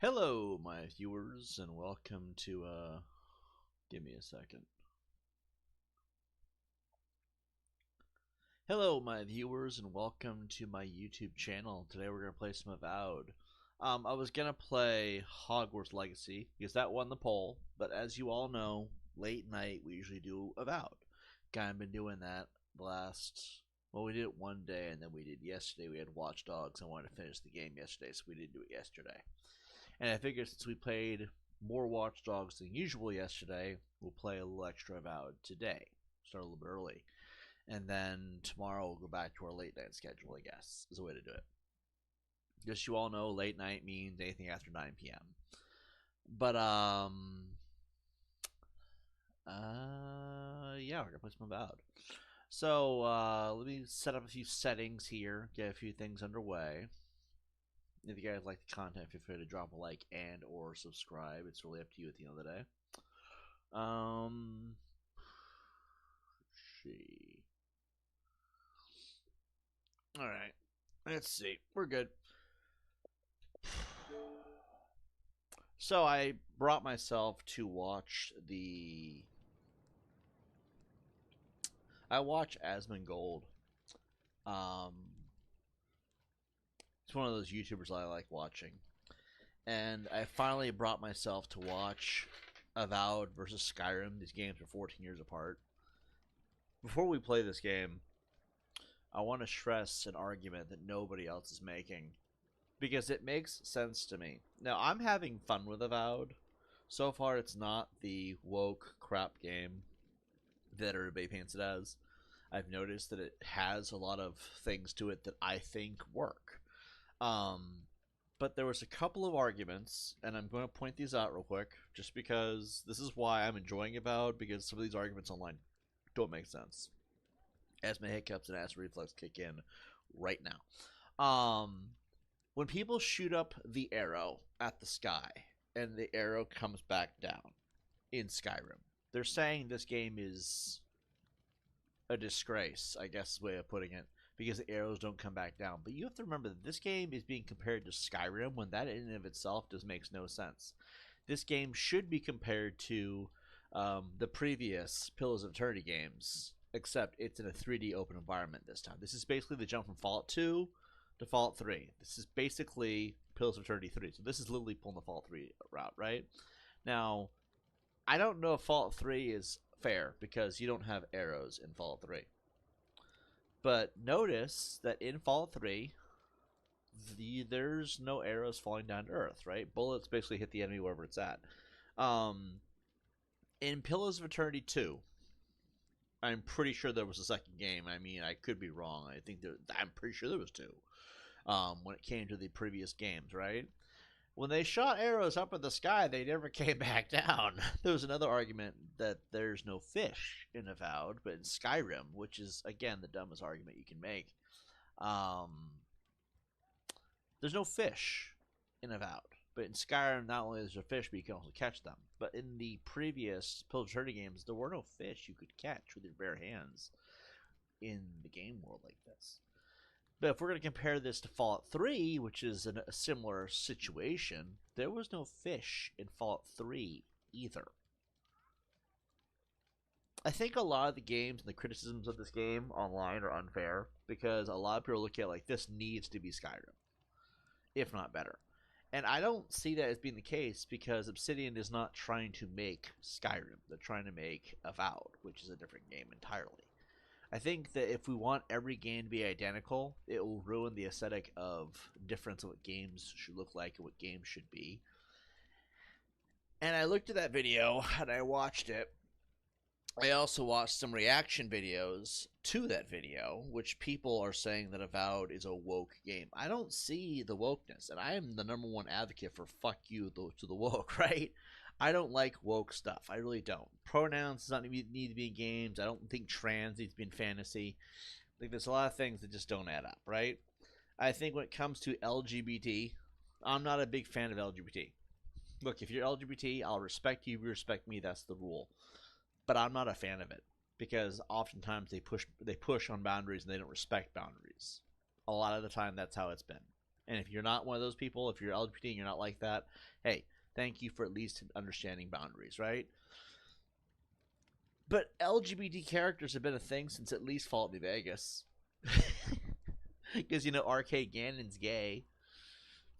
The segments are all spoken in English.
Hello, my viewers, and welcome to, give me a second. Hello, my viewers, and welcome to my YouTube channel. Today we're going to play some Avowed. I was going to play Hogwarts Legacy, because that won the poll, but as you all know, late night we usually do Avowed. Kind of been doing that the last, well, we did it one day, and then we did yesterday. We had Watch Dogs. I wanted to finish the game yesterday, so we didn't do it yesterday. And I figured since we played more Watch Dogs than usual yesterday, we'll play a little extra Avowed today. Start a little bit early. And then tomorrow we'll go back to our late night schedule, I guess, is a way to do it. Just you all know, late night means anything after 9 p.m. But, yeah, we're going to play some Avowed. So, let me set up a few settings here, get a few things underway. If you guys like the content, feel free to drop a like and or subscribe. It's really up to you at the end of the day. Let's see. Alright. Let's see. We're good. So I brought myself to watch the... I watch Asmongold. It's one of those YouTubers I like watching. And I finally brought myself to watch Avowed versus Skyrim. These games are 14 years apart. Before we play this game, I want to stress an argument that nobody else is making, because it makes sense to me. Now, I'm having fun with Avowed. So far, it's not the woke crap game that everybody paints it as. I've noticed that it has a lot of things to it that I think work. But there was a couple of arguments, and I'm going to point these out real quick, just because this is why I'm enjoying Avowed, because some of these arguments online don't make sense. As my hiccups and acid reflux kick in right now. When people shoot up the arrow at the sky, and the arrow comes back down in Skyrim, they're saying this game is a disgrace, I guess is the way of putting it, because the arrows don't come back down. But you have to remember that this game is being compared to Skyrim, when that in and of itself just makes no sense. This game should be compared to the previous Pillars of Eternity games, except it's in a 3D open environment this time. This is basically the jump from Fallout 2 to Fallout 3. This is basically Pillars of Eternity 3. So this is literally pulling the Fallout 3 route, right? Now, I don't know if Fallout 3 is fair, because you don't have arrows in Fallout 3. But notice that in Fallout 3, there's no arrows falling down to Earth, right? Bullets basically hit the enemy wherever it's at. In Pillars of Eternity 2, I'm pretty sure there was a second game. I mean, I could be wrong. I'm pretty sure there was two. When it came to the previous games, right? When they shot arrows up in the sky, they never came back down. There was another argument that there's no fish in Avowed, but in Skyrim, which is, again, the dumbest argument you can make, there's no fish in Avowed. But in Skyrim, not only is there fish, but you can also catch them. But in the previous Pillars of Eternity games, there were no fish you could catch with your bare hands in the game world like this. But if we're going to compare this to Fallout 3, which is a similar situation, there was no fish in Fallout 3 either. I think a lot of the games and the criticisms of this game online are unfair, because a lot of people look at it like, this needs to be Skyrim, if not better. And I don't see that as being the case, because Obsidian is not trying to make Skyrim. They're trying to make Avowed, which is a different game entirely. I think that if we want every game to be identical, it will ruin the aesthetic of difference of what games should look like and what games should be. And I looked at that video, and I watched it. I also watched some reaction videos to that video, which people are saying that Avowed is a woke game. I don't see the wokeness, and I am the #1 advocate for fuck you to the woke, right? I don't like woke stuff. I really don't. Pronouns does not need to be in games. I don't think trans needs to be in fantasy. I think there's a lot of things that just don't add up, right? I think when it comes to LGBT, I'm not a big fan of LGBT. Look, if you're LGBT, I'll respect you. You respect me. That's the rule. But I'm not a fan of it, because oftentimes they push on boundaries and they don't respect boundaries. A lot of the time, that's how it's been. And if you're not one of those people, if you're LGBT and you're not like that, hey, thank you for at least understanding boundaries, right? But LGBT characters have been a thing since at least Fallout New Vegas. Because, you know, Arcade Ganon's gay.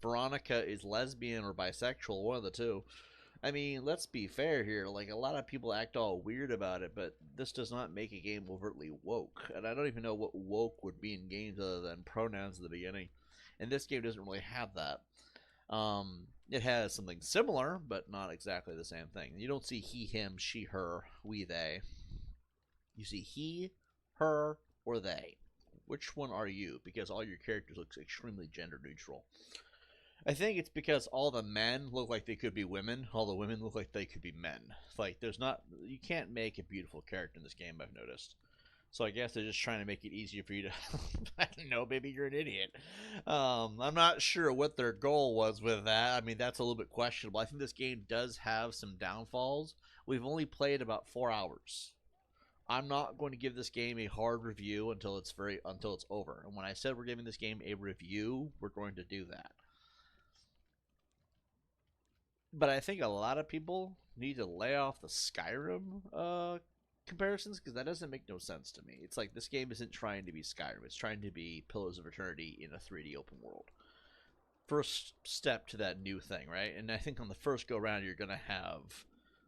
Veronica is lesbian or bisexual, one of the two. I mean, let's be fair here. Like, a lot of people act all weird about it, but this does not make a game overtly woke. And I don't even know what woke would be in games other than pronouns at the beginning. And this game doesn't really have that. It has something similar, but not exactly the same thing. You don't see he, him, she, her, we, they. You see he, her, or they. Which one are you? Because all your characters look extremely gender neutral. I think it's because all the men look like they could be women, all the women look like they could be men. Like, there's not, you can't make a beautiful character in this game, I've noticed. So I guess they're just trying to make it easier for you to, I don't know, maybe you're an idiot. I'm not sure what their goal was with that. I mean, that's a little bit questionable. I think this game does have some downfalls. We've only played about 4 hours. I'm not going to give this game a hard review until it's over. And when I said we're giving this game a review, we're going to do that. But I think a lot of people need to lay off the Skyrim comparisons, because that doesn't make no sense to me. It's like this game isn't trying to be Skyrim. It's trying to be Pillars of Eternity in a 3D open world. First step to that new thing, right? And I think on the first go round, you're going to have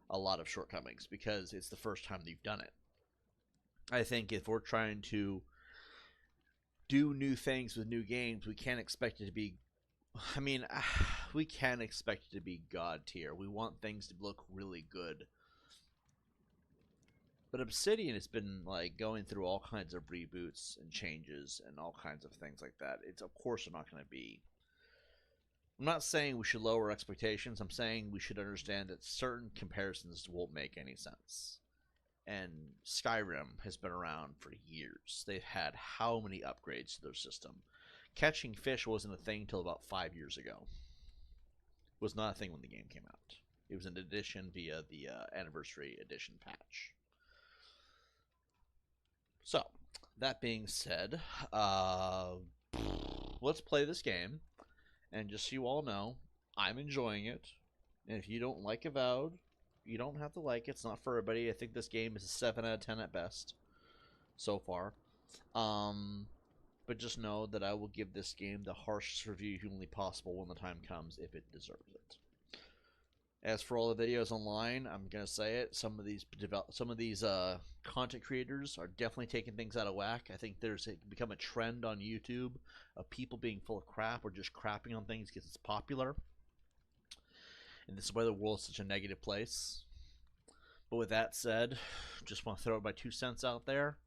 a lot of shortcomings because it's the first time that you've done it. I think if we're trying to do new things with new games, we can't expect it to be, I mean, we can't expect it to be God tier. We want things to look really good. But Obsidian has been like going through all kinds of reboots and changes and all kinds of things like that. It's of course not going to be. I'm not saying we should lower expectations. I'm saying we should understand that certain comparisons won't make any sense. And Skyrim has been around for years. They've had how many upgrades to their system? Catching fish wasn't a thing until about 5 years ago. It was not a thing when the game came out. It was an addition via the anniversary edition patch. So, that being said, let's play this game. And just so you all know, I'm enjoying it. And if you don't like Avowed, you don't have to like it. It's not for everybody. I think this game is a 7 out of 10 at best so far. But just know that I will give this game the harshest review humanly possible when the time comes, if it deserves it. As for all the videos online, I'm gonna say it. Some of these content creators are definitely taking things out of whack. I think there's become a trend on YouTube of people being full of crap or just crapping on things because it's popular. And this is why the world's such a negative place. But with that said, just want to throw my 2 cents out there.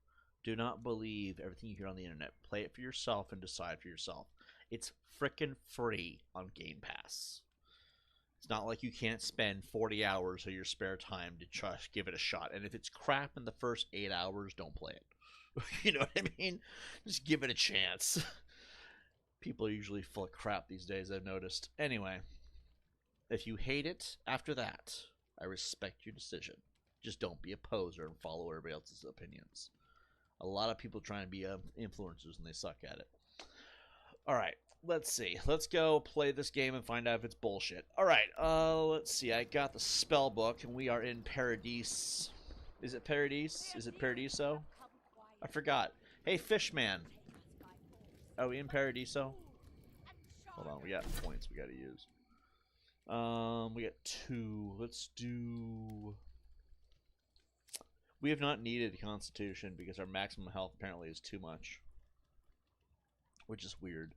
Do not believe everything you hear on the internet. Play it for yourself and decide for yourself. It's frickin' free on Game Pass. It's not like you can't spend 40 hours of your spare time to try to give it a shot. And if it's crap in the first 8 hours, don't play it. You know what I mean? Just give it a chance. People are usually full of crap these days, I've noticed. Anyway, if you hate it after that, I respect your decision. Just don't be a poser and follow everybody else's opinions. A lot of people try and be influencers and they suck at it. Alright, let's see. Let's go play this game and find out if it's bullshit. Alright, let's see. I got the spell book and we are in Paradise. Is it Paradise? Is it Paradiso? I forgot. Hey, Fishman. Are we in Paradiso? Hold on, we got points we gotta use. We got 2. Let's do... We have not needed Constitution because our maximum health apparently is too much. Which is weird.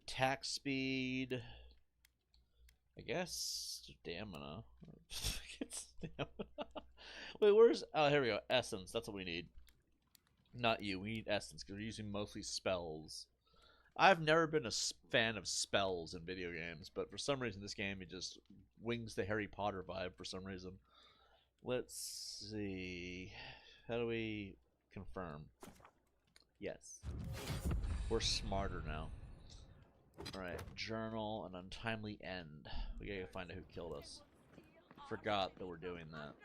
Attack speed... I guess... Stamina. Wait, where's... Oh, here we go. Essence. That's what we need. Not you. We need Essence because we're using mostly spells. I've never been a fan of spells in video games, but for some reason this game, it just wings the Harry Potter vibe for some reason. Let's see. How do we confirm? Yes. We're smarter now. Alright, journal, an untimely end. We gotta find out who killed us. Forgot that we're doing that.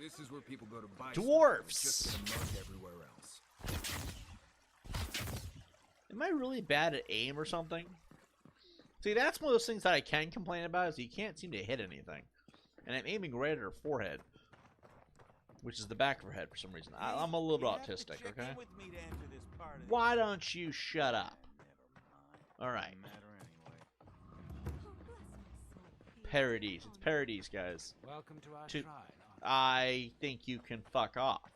This is where people go to buy Dwarfs! stuff and just get mugged everywhere else. Am I really bad at aim or something? See, that's one of those things that I can complain about, is you can't seem to hit anything. And I'm aiming right at her forehead, which is the back of her head for some reason. I'm a little bit autistic, okay? Why don't you shut up? Alright. Parodies. It's parodies, guys. Welcome to our To- shrine. I think you can fuck off.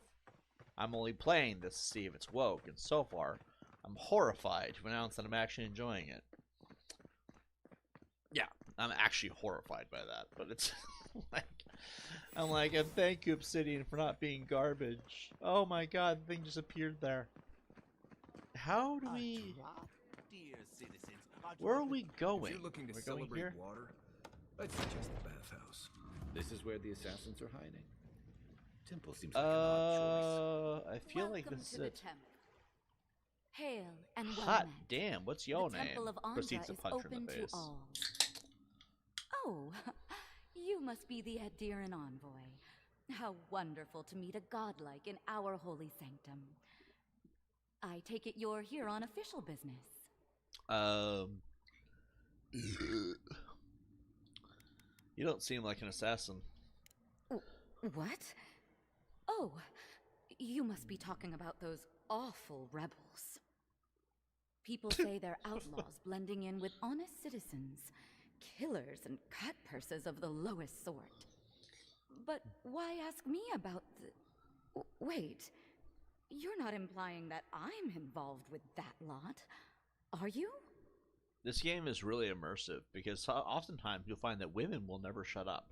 I'm only playing this to see if it's woke, and so far, I'm horrified to announce that I'm actually enjoying it. Yeah, I'm actually horrified by that, but it's like, I'm like, and thank you, Obsidian, for not being garbage. Oh my god, the thing just appeared there. How do we... Where are we going? If you're looking to We're going celebrate here? water, I'd suggest the bathhouse. This is where the assassins are hiding. Temple seems like an odd choice. I feel like Welcome this to is the it. temple. Hail and well Hot met. damn, what's your The name? temple of Anja Proceeds to is punch her in open the to face. all. Oh, you must be the Adiran envoy. How wonderful to meet a godlike in our holy sanctum. I take it you're here on official business. You don't seem like an assassin. What? Oh, you must be talking about those awful rebels. People say they're outlaws blending in with honest citizens, killers and cut purses of the lowest sort. But why ask me about the... Wait, you're not implying that I'm involved with that lot, are you? This game is really immersive because oftentimes you'll find that women will never shut up.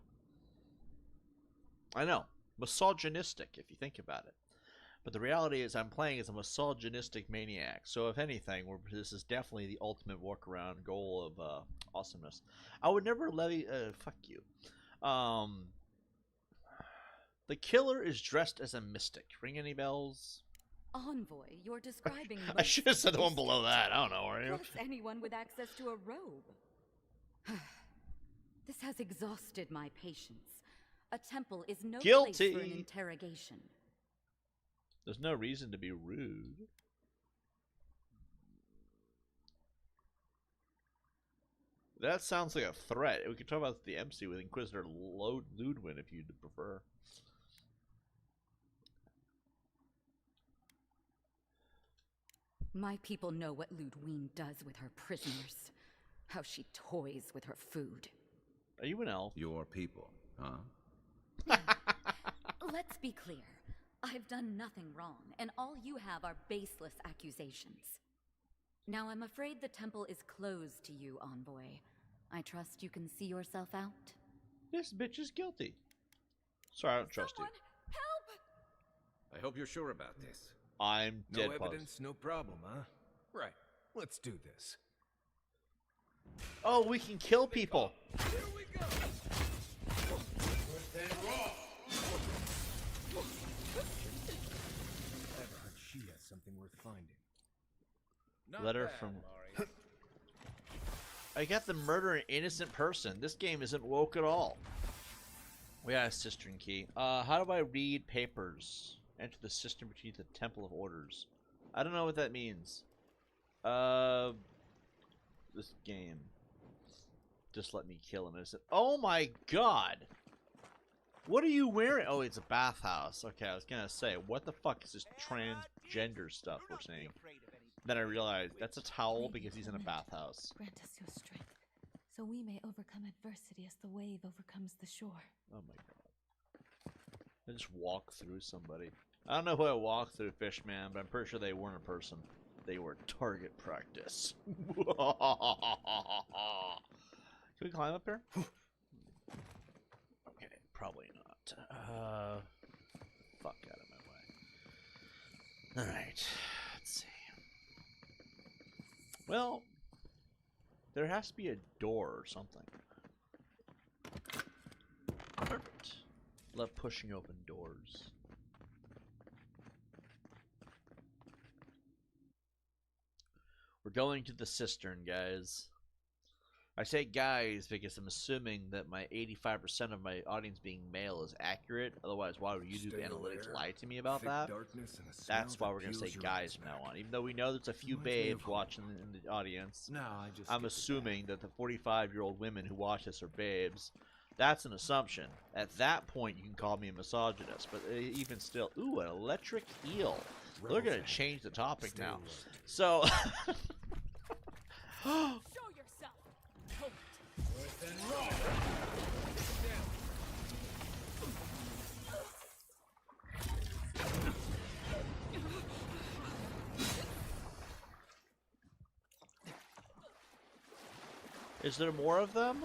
I know, misogynistic if you think about it. But the reality is I'm playing as a misogynistic maniac. So if anything, this is definitely the ultimate workaround goal of awesomeness. I would never levy... fuck you. The killer is dressed as a mystic. Ring any bells? Envoy, you're describing... I should have said the one below that. I don't know, are you? Plus anyone with access to a robe. This has exhausted my patience. A temple is no place for an interrogation. There's no reason to be rude. That sounds like a threat. We could talk about the MC with Inquisitor Ludwin if you'd prefer. My people know what Ludwin does with her prisoners. How she toys with her food. Are you an elf? Your people, huh? Let's be clear. I've done nothing wrong, and all you have are baseless accusations. Now I'm afraid the temple is closed to you, Envoy. I trust you can see yourself out. This bitch is guilty. Sorry, I don't trust you. I hope you're sure about this. I'm No dead evidence, no problem, huh? Right. Let's do this. Oh, we can kill people. Here we go. I've heard she has something worth finding. Letter from... I got the murder an innocent person. This game isn't woke at all. We got a cistern key. How do I read papers? Enter the cistern between the Temple of Orders. I don't know what that means. This game. Just let me kill him. Oh my god! What are you wearing? Oh, it's a bathhouse. Okay, I was gonna say, what the fuck is this transgender stuff we're seeing? Then I realized that's a towel because he's in a bathhouse. Grant us your strength, so we may overcome adversity as the wave overcomes the shore. Oh my god. I just walk through somebody. I don't know who I walked through, Fishman, but I'm pretty sure they weren't a person. They were target practice. Can we climb up here? Okay, probably not. Fuck out of my way. Alright, let's see. Well, there has to be a door or something. Perfect. Love pushing open doors. We're going to the cistern, guys. I say guys because I'm assuming that my 85% of my audience being male is accurate. Otherwise, why would YouTube Stay analytics aware. lie to me about Thick that? darkness and a smell That's why that we're going to say peels your guys eyes from now back. on. Even though we know there's a few Reminds me of babes home. watching in the audience, No, I just. I'm skipped it assuming back. that the 45-year-old women who watch this are babes. That's an assumption. At that point, you can call me a misogynist. But even still, ooh, an electric eel. They're Rebels going to ahead. change the topic Stay now. alert. So, Show yourself! is there more of them?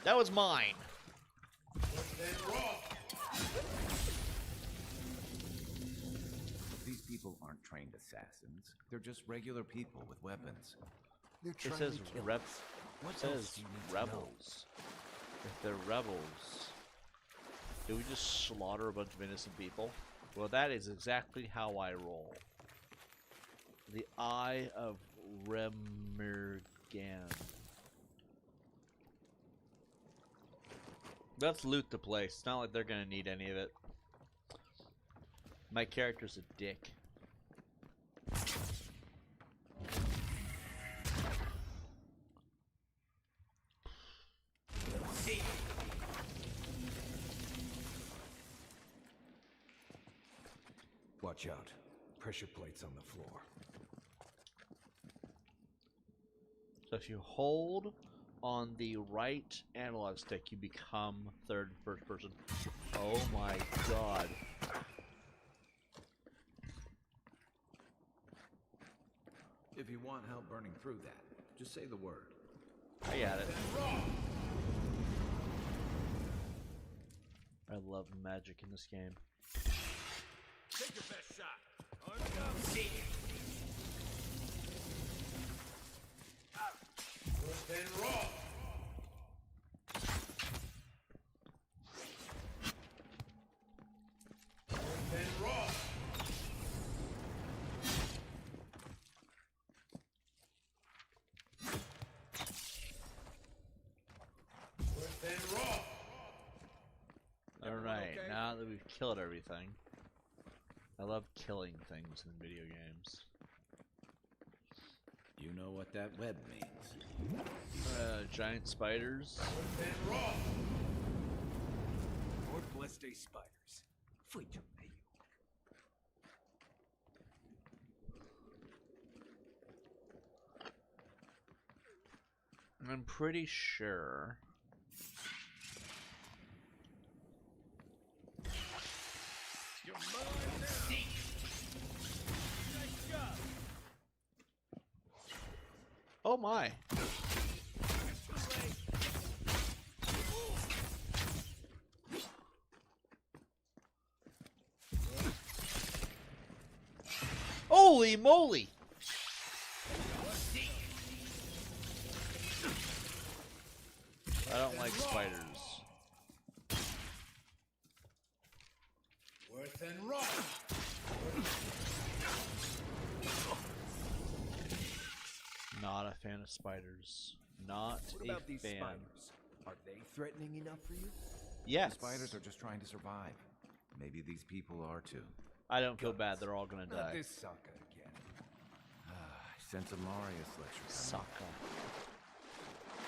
That was mine. These people aren't trained assassins. They're just regular people with weapons. They're It trying says to kill rep. us. What It else says do you need to know? rebels. If they're rebels, do we just slaughter a bunch of innocent people? Well, that is exactly how I roll. The Eye of Remergan. Let's loot the place. It's not like they're gonna need any of it. My character's a dick. Watch out. Pressure plates on the floor. So if you hold on the right analog stick, you become third and first person. Oh my god. If you want help burning through that, just say the word. I got it. I love magic in this game. Take your best shot. Alright, okay? now that we've killed everything. I love killing things in video games. You know what that web means. Giant spiders. Or blessed spiders. Fui tu meio. I'm pretty sure. You're mine now. Nice job. Oh my. Holy moly! I don't like spiders. Worse than rock. Not a fan of spiders. Not What a about these fan. spiders? Are they threatening enough for you? Yes. The spiders are just trying to survive. Maybe these people are too. I don't feel bad. They're all gonna Not die. this sucker again. I sense a Marius lecture coming. Sokka.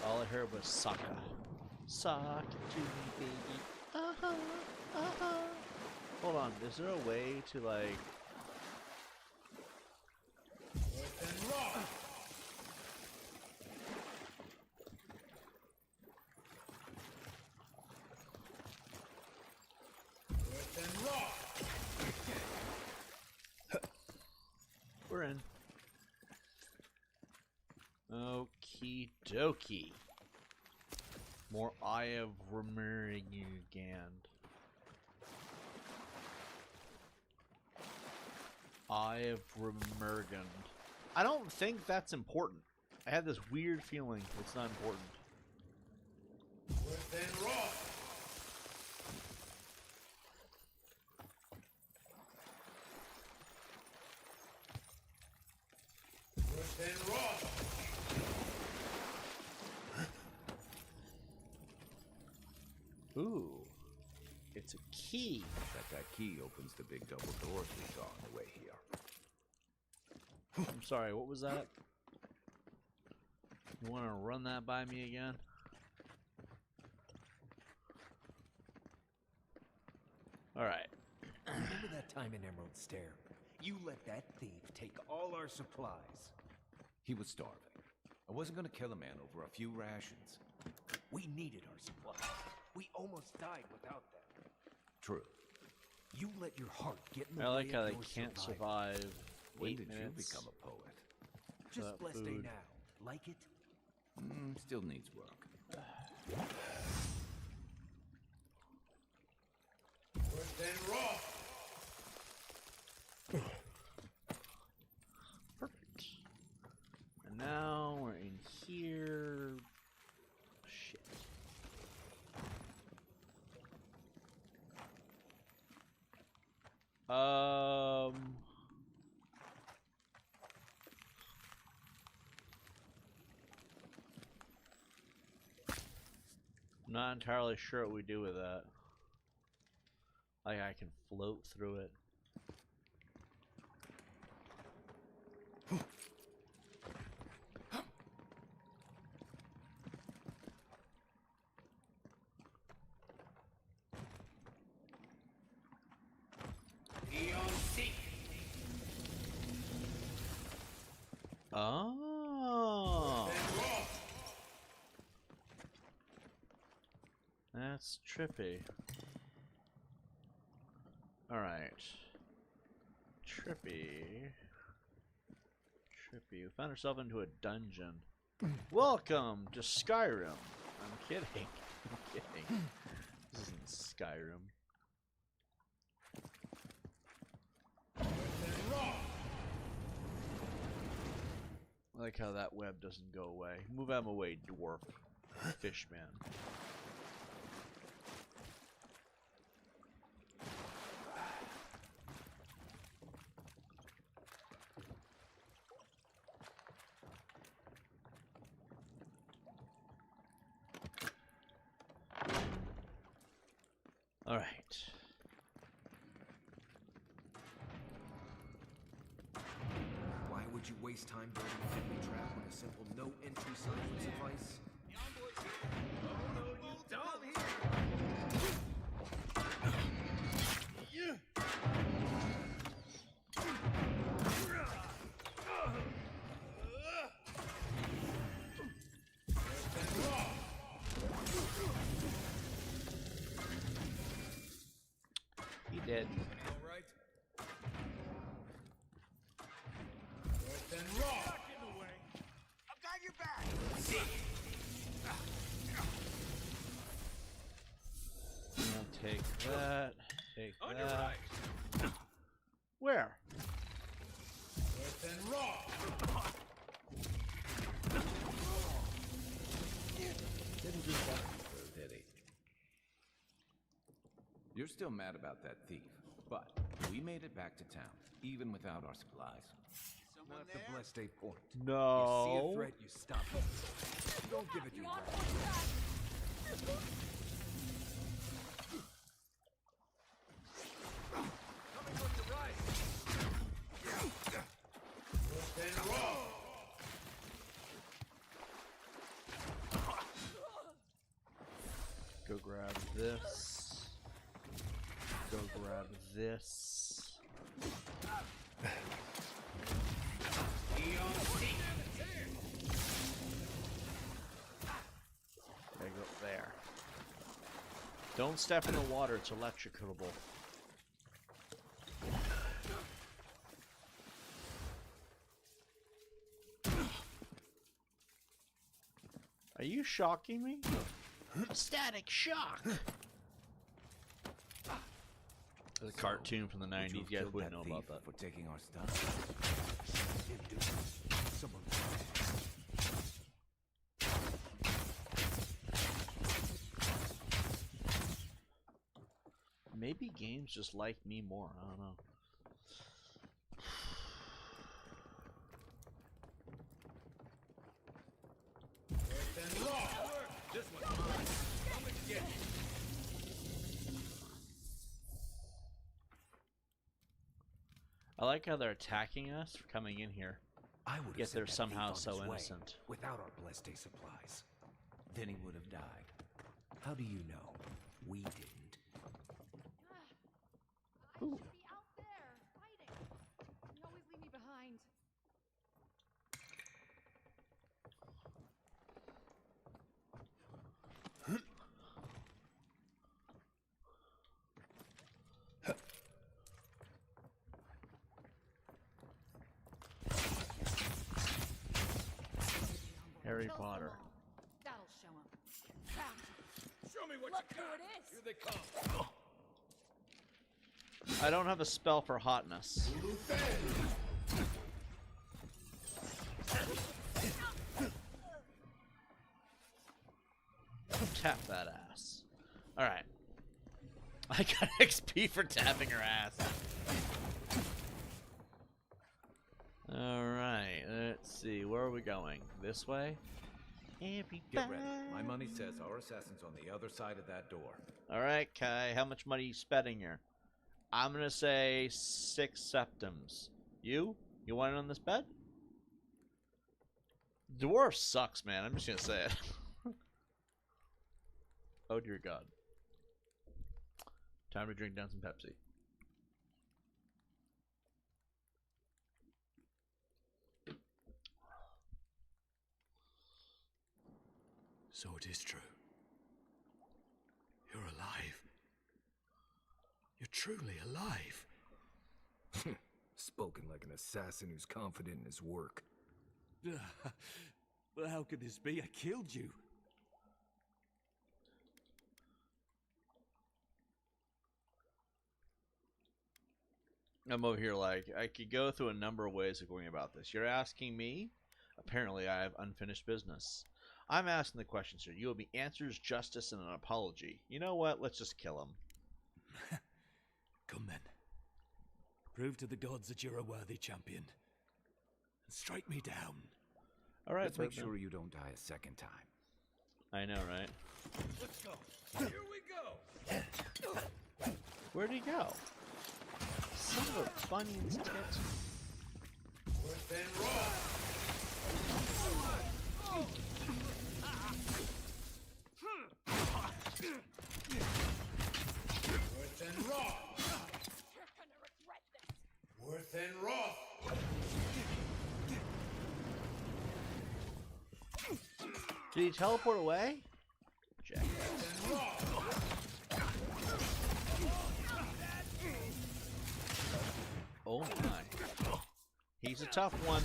All I heard was Sokka. Sock to me, baby. Uh-huh. Uh-huh. Hold on. Is there a way to, like... We're in. Okie dokie. More Eye of Remergand. Eye of Remergand. I don't think that's important. I have this weird feeling it's not important. Ooh. It's a key. That key opens the big double doors we saw on the way here. I'm sorry, what was that? You want to run that by me again? Alright. Remember that time in Emerald Stair? You let that thief take all our supplies. He was starving. I wasn't gonna kill a man over a few rations. We needed our supplies. We almost died without them. True. You let your heart get in the I way like how of they your can't survival. survive When 8 did minutes. you become a poet? Just blessed day food. now. Like it? Still needs work. Perfect. And now we're in here. Shit. I'm not entirely sure what we do with that. Like I can float through it. Oh. That's trippy. Alright. Trippy. We found ourselves into a dungeon. Welcome to Skyrim. I'm kidding. I'm kidding. This isn't Skyrim. I like how that web doesn't go away. Move out of my way, dwarf. Fishman. All right. Why would you waste time building a deadly trap when a simple no-entry sign would suffice? He did. All right. I'll take that. Take that. Where? Didn't just want to, did he? You're still mad about that thief, but we made it back to town, even without our supplies. Not the blessed day point. No. You see a threat, you stop it. Don't give it your right. Coming from your right. Go grab this. Go grab this. Okay, go there. Don't step in the water, it's electrocutable. Are you shocking me? Static shock! The cartoon from the 90s, you guys wouldn't know about that. For taking our stuff. Someone. Maybe games just like me more, I don't know. This one's mine. I'm gonna get you. I like how they're attacking us for coming in here. I would have Yet sent they're that somehow thief on so his way innocent. without our blessed day supplies. Then he would have died. How do you know? We didn't. I should be out there fighting. You always leave me behind. Harry Kill Potter. someone. That'll show him. Show me what Look you who got. it is. Here they come. I don't have a spell for hotness. Tap that ass. Alright. I got XP for tapping her ass. Alright, let's see. Where are we going? This way? Everybody. Get ready. My money says our assassin's on the other side of that door. Alright, Kai. How much money are you spending here? I'm gonna say 6 septims. You? You want it on this bed? Dwarf sucks, man. I'm just gonna say it. Oh dear God. Time to drink down some Pepsi. So it is true. You're alive. You're truly alive. Spoken like an assassin who's confident in his work. Well, how could this be? I killed you. I'm over here like, I could go through a number of ways of going about this. You're asking me? Apparently I have unfinished business. I'm asking the questions here. You owe me answers, justice, and an apology. You know what? Let's just kill him. Come then. Prove to the gods that you're a worthy champion. And strike me down. Alright, Let's make sure you don't die a second time. I know, right? Let's go. Here we go. Where'd he go? Son of a bunion's tits. Did he teleport away? Jack. Oh my. He's a tough one.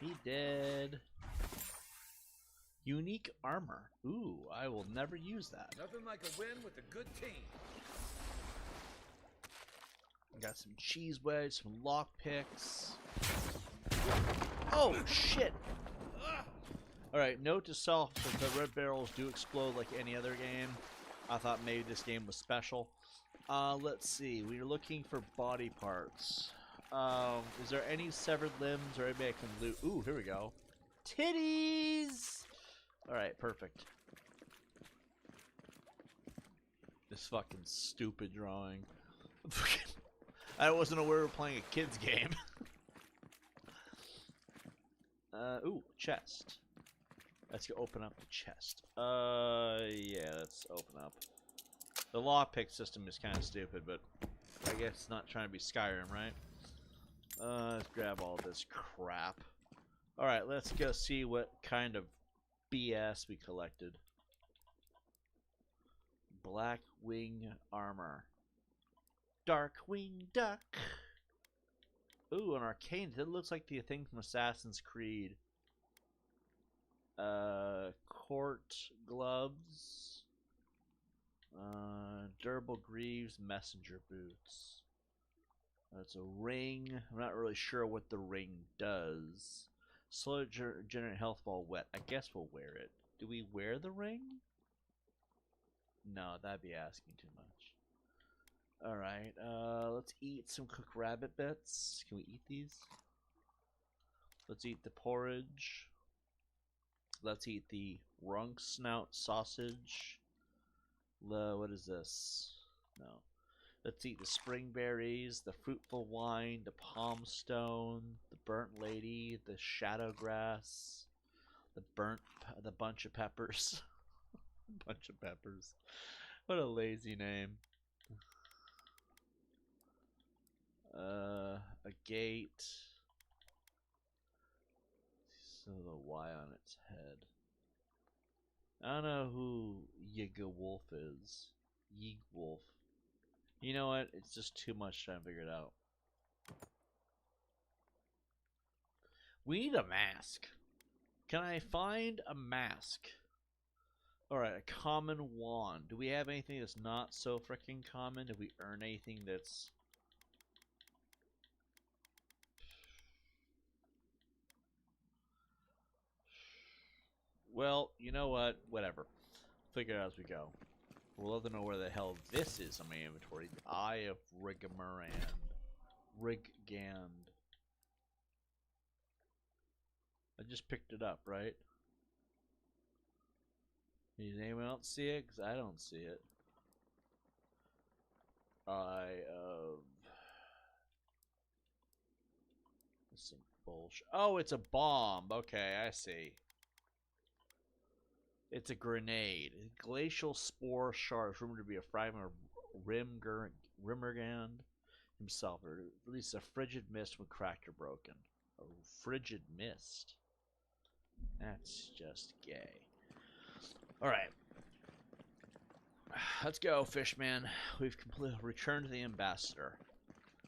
He dead. Unique armor. Ooh, I will never use that. Nothing like a win with a good team. Got some cheese wedge, some lock picks. Oh shit! Alright, note to self that the red barrels do explode like any other game. I thought maybe this game was special. Let's see. We're looking for body parts. Is there any severed limbs or anybody I can loot? Ooh, here we go. Titties! Alright, perfect. This fucking stupid drawing. I wasn't aware we were playing a kid's game. Ooh, chest. Let's go open up the chest. Yeah, let's open up. The lockpick system is kind of stupid, but I guess it's not trying to be Skyrim, right? Let's grab all this crap. Alright, let's go see what kind of BS we collected. Black wing armor. Darkwing Duck. Ooh, an arcane. That looks like the thing from Assassin's Creed. Court gloves. Durable greaves, messenger boots. That's a ring. I'm not really sure what the ring does. Slow generate health while wet. I guess we'll wear it. Do we wear the ring? No, that'd be asking too much. Alright, let's eat some cooked rabbit bits. Can we eat these? Let's eat the porridge. Let's eat the runk snout sausage. What is this? No. Let's eat the spring berries, the fruitful wine, the palm stone, the burnt lady, the shadow grass, the bunch of peppers. Bunch of peppers. What a lazy name. A gate. So the Y on its head. I don't know who Yiga Wolf is. Yig Wolf. You know what? It's just too much trying to figure it out. We need a mask. Can I find a mask? Alright, a common wand. Do we have anything that's not so freaking common? Did we earn anything that's... Well, you know what? Whatever. Figure it out as we go. We'll let them know where the hell this is on my inventory. The Eye of Rigmarand. Riggand. I just picked it up, right? Does anyone else see it? Because I don't see it. Eye of... Some bullshit. Oh, it's a bomb. Okay, I see. It's a grenade. Glacial spore shards, rumored to be a fragment of Rimmergand himself. It releases a frigid mist when cracked or broken. A frigid mist. That's just gay. Alright. Let's go, Fishman. We've completely returned to the ambassador.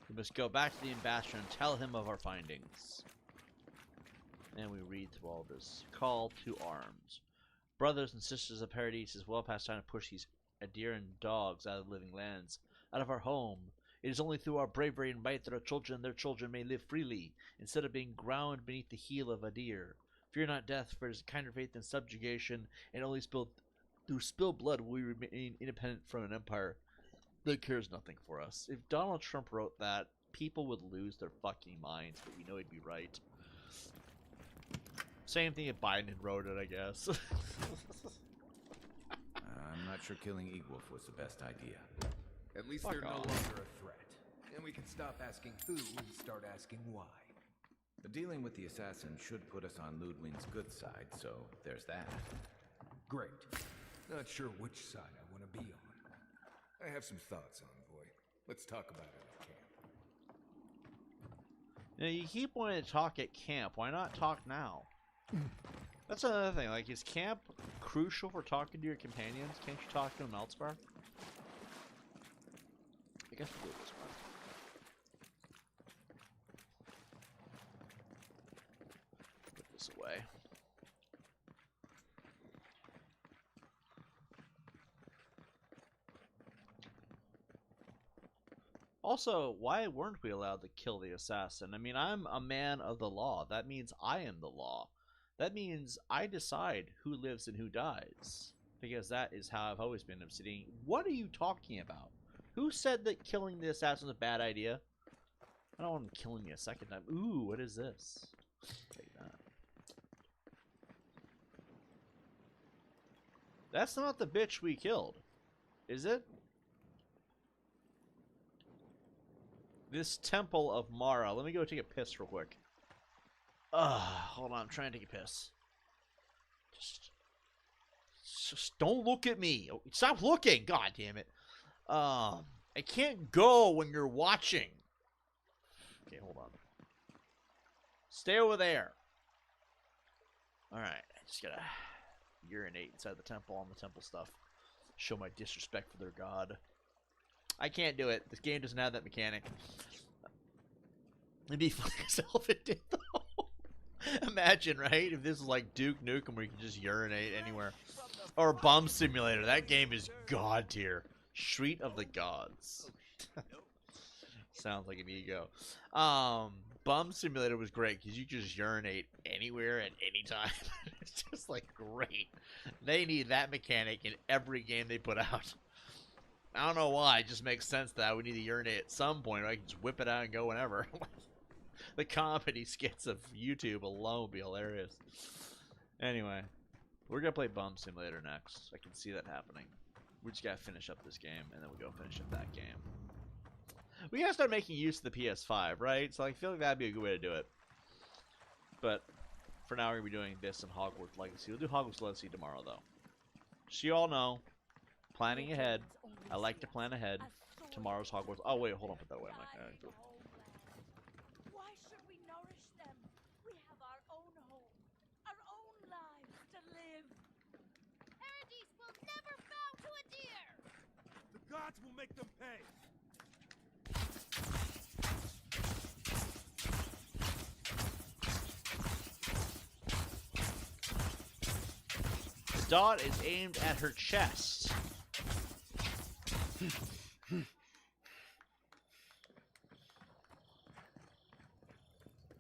We must go back to the ambassador and tell him of our findings. And we read through all this. Call to arms. Brothers and sisters of Paradise, is well past time to push these Adir and dogs out of the living lands, out of our home. It is only through our bravery and might that our children and their children may live freely, instead of being ground beneath the heel of Adir. Fear not death, for it is a kinder fate than subjugation, and only through spilled blood will we remain independent from an empire that cares nothing for us. If Donald Trump wrote that, people would lose their fucking minds, but we know he'd be right. Same thing if Biden had wrote it, I guess. I'm not sure killing Egwolf was the best idea. At least Fuck they're no off. longer a threat. And we can stop asking who and start asking why. But dealing with the assassin should put us on Ludwig's good side, so there's that. Great. Not sure which side I want to be on. I have some thoughts, Envoy. Let's talk about it at camp. You know, you keep wanting to talk at camp. Why not talk now? That's another thing. Like, is camp crucial for talking to your companions? Can't you talk to them elsewhere? I guess we'll do it this way. Put this away. Also, why weren't we allowed to kill the assassin? I mean, I'm a man of the law. That means I am the law. That means I decide who lives and who dies. Because that is how I've always been Obsidian. What are you talking about? Who said that killing the assassin is a bad idea? I don't want him killing me a second time. Ooh, what is this? Take that. That's not the bitch we killed. Is it? This Temple of Mara. Let me go take a piss real quick. Hold on. I'm trying to take a piss. Just don't look at me. Stop looking. God damn it. I can't go when you're watching. Okay, hold on. Stay over there. Alright. I just gotta urinate inside the temple on the temple stuff. Show my disrespect for their god. I can't do it. This game doesn't have that mechanic. It'd be funny as hell if it did, though. Imagine, right? If this is like Duke Nukem where you can just urinate anywhere. Or Bomb Simulator. That game is god tier. Street of the Gods. Sounds like an ego. Bum Simulator was great because you just urinate anywhere at any time. It's just like great. They need that mechanic in every game they put out. I don't know why. It just makes sense that we need to urinate at some point. I can just whip it out and go whenever. The comedy skits of YouTube alone would be hilarious. Anyway, we're gonna play Bum Simulator next. I can see that happening. We just gotta finish up this game, and then we go finish up that game. We gotta start making use of the PS5, right? So I feel like that'd be a good way to do it. But for now, we're gonna be doing this and Hogwarts Legacy. We'll do Hogwarts Legacy tomorrow, though. So you all know, planning ahead. I like to plan ahead. Tomorrow's Hogwarts. Oh wait, hold on, put that away. I'm not gonna do it. Why should we nourish them? We have our own home, our own lives to live. Paradise will never bow to a deer. The gods will make them pay. The dot is aimed at her chest.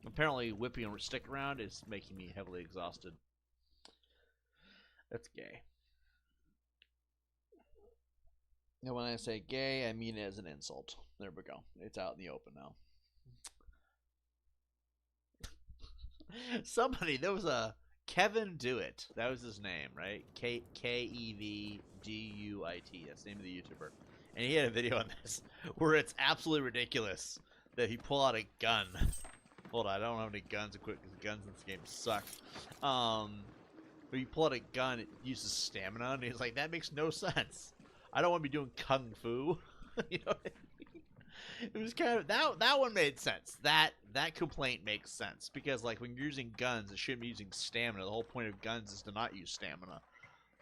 Apparently, whipping a stick around is making me heavily exhausted. That's gay. And when I say gay, I mean it as an insult. There we go. It's out in the open now. Somebody, there was a Kevin Dewitt. That was his name, right? Kevduit. That's the name of the YouTuber. And he had a video on this where it's absolutely ridiculous that he pull out a gun. Hold on, I don't have any guns equipped because the guns in this game suck. But you pull out a gun, it uses stamina, and he's like, that makes no sense. I don't want to be doing kung fu. You know what I mean? It was kind of that one made sense. That complaint makes sense because like when you're using guns, it shouldn't be using stamina. The whole point of guns is to not use stamina.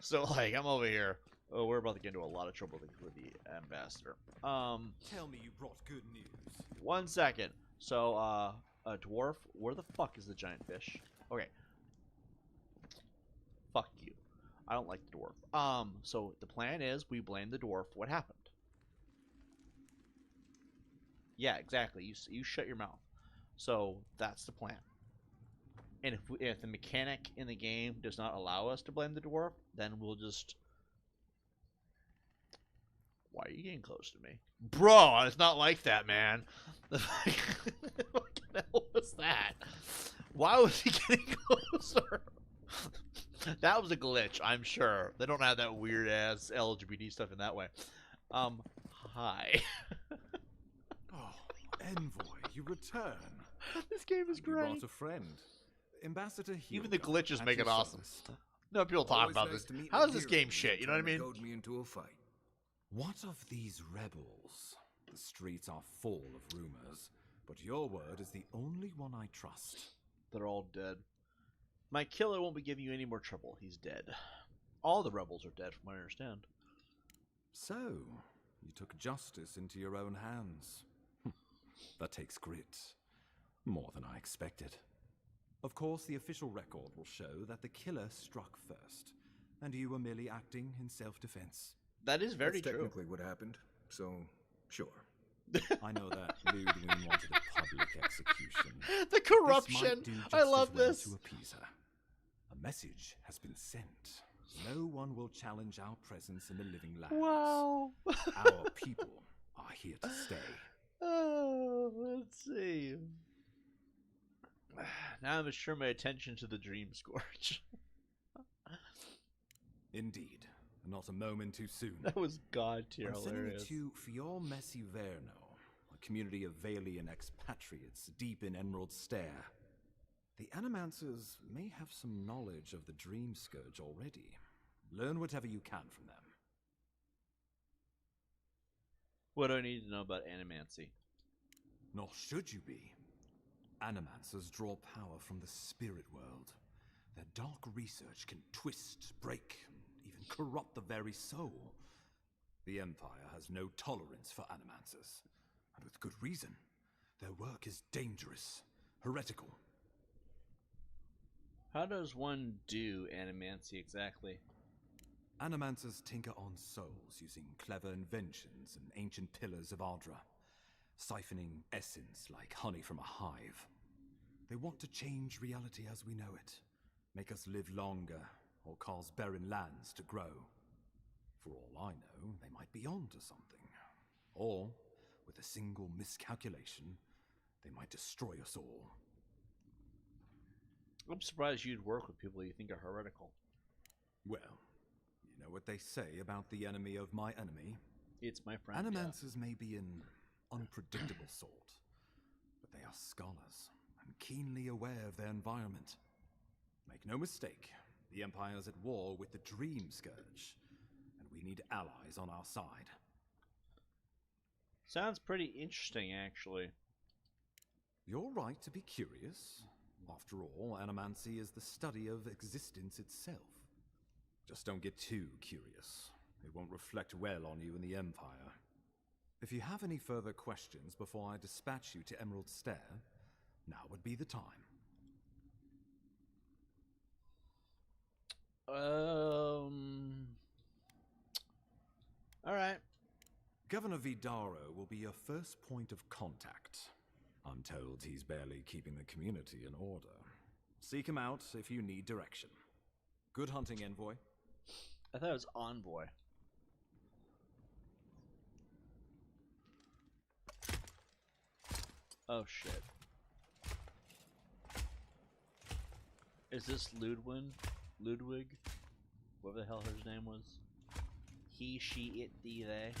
So like I'm over here. Oh, we're about to get into a lot of trouble with the ambassador. Tell me you brought good news. 1 second. So a dwarf. Where the fuck is the giant fish? Okay. Fuck you. I don't like the dwarf. So the plan is we blame the dwarf for what happened. Yeah, exactly. You shut your mouth. So that's the plan. And if the mechanic in the game does not allow us to blame the dwarf, then we'll just. Why are you getting close to me, bro? It's not like that, man. What the hell was that? Why was he getting closer? That was a glitch, I'm sure. They don't have that weird ass LGBT stuff in that way. Hi. Oh, Envoy, you return. This game is You great. brought a friend. Ambassador Hilda. Even the glitches at make it your awesome. service. No people talk Always about nice this. to meet How is this Madeira game when shit? you're You know what I trying to mean? goad me into a fight. What of these rebels? The streets are full of rumors, but your word is the only one I trust. They're all dead. My killer won't be giving you any more trouble. He's dead. All the rebels are dead, from what I understand. So, you took justice into your own hands. That takes grit. More than I expected. Of course, the official record will show that the killer struck first, and you were merely acting in self-defense. That is very That's true. technically what happened, so sure. I know that Ludwig wanted a public execution. The corruption. This might do just I love as well this. to appease her. A message has been sent. No one will challenge our presence in the living lands. Wow. Our people are here to stay. Oh, let's see. Now I must turn my attention to the Dream Scourge. Indeed. Not a moment too soon. That was god tier I'm sending hilarious. it to Fior Messi Verno, a community of Valian expatriates deep in Emerald Stair. The Animancers may have some knowledge of the Dream Scourge already. Learn whatever you can from them. What do I need to know about animancy? Nor should you be. Animancers draw power from the spirit world. Their dark research can twist, break, even corrupt the very soul. The Empire has no tolerance for Animancers, and with good reason. Their work is dangerous, heretical. How does one do animancy exactly? Animancers tinker on souls using clever inventions and ancient pillars of Ardra. siphoning essence like honey from a hive. They want to change reality as we know it, make us live longer, or cause barren lands to grow. For all I know, they might be onto something. Or, with a single miscalculation, they might destroy us all. I'm surprised you'd work with people you think are heretical. Well, you know what they say about the enemy of my enemy? It's my friend. Animancers may be an unpredictable sort, but they are scholars and keenly aware of their environment. Make no mistake, the Empire's at war with the Dream Scourge, and we need allies on our side. Sounds pretty interesting, actually. You're right to be curious. After all, animancy is the study of existence itself. Just don't get too curious. It won't reflect well on you in the Empire. If you have any further questions before I dispatch you to Emerald Stair, now would be the time. Alright. Governor Vidaro will be your first point of contact. I'm told he's barely keeping the community in order. Seek him out if you need direction. Good hunting, Envoy. I thought it was Envoy. Oh shit. Is this Ludwig? Whatever the hell his name was. He, she, it, thee, they.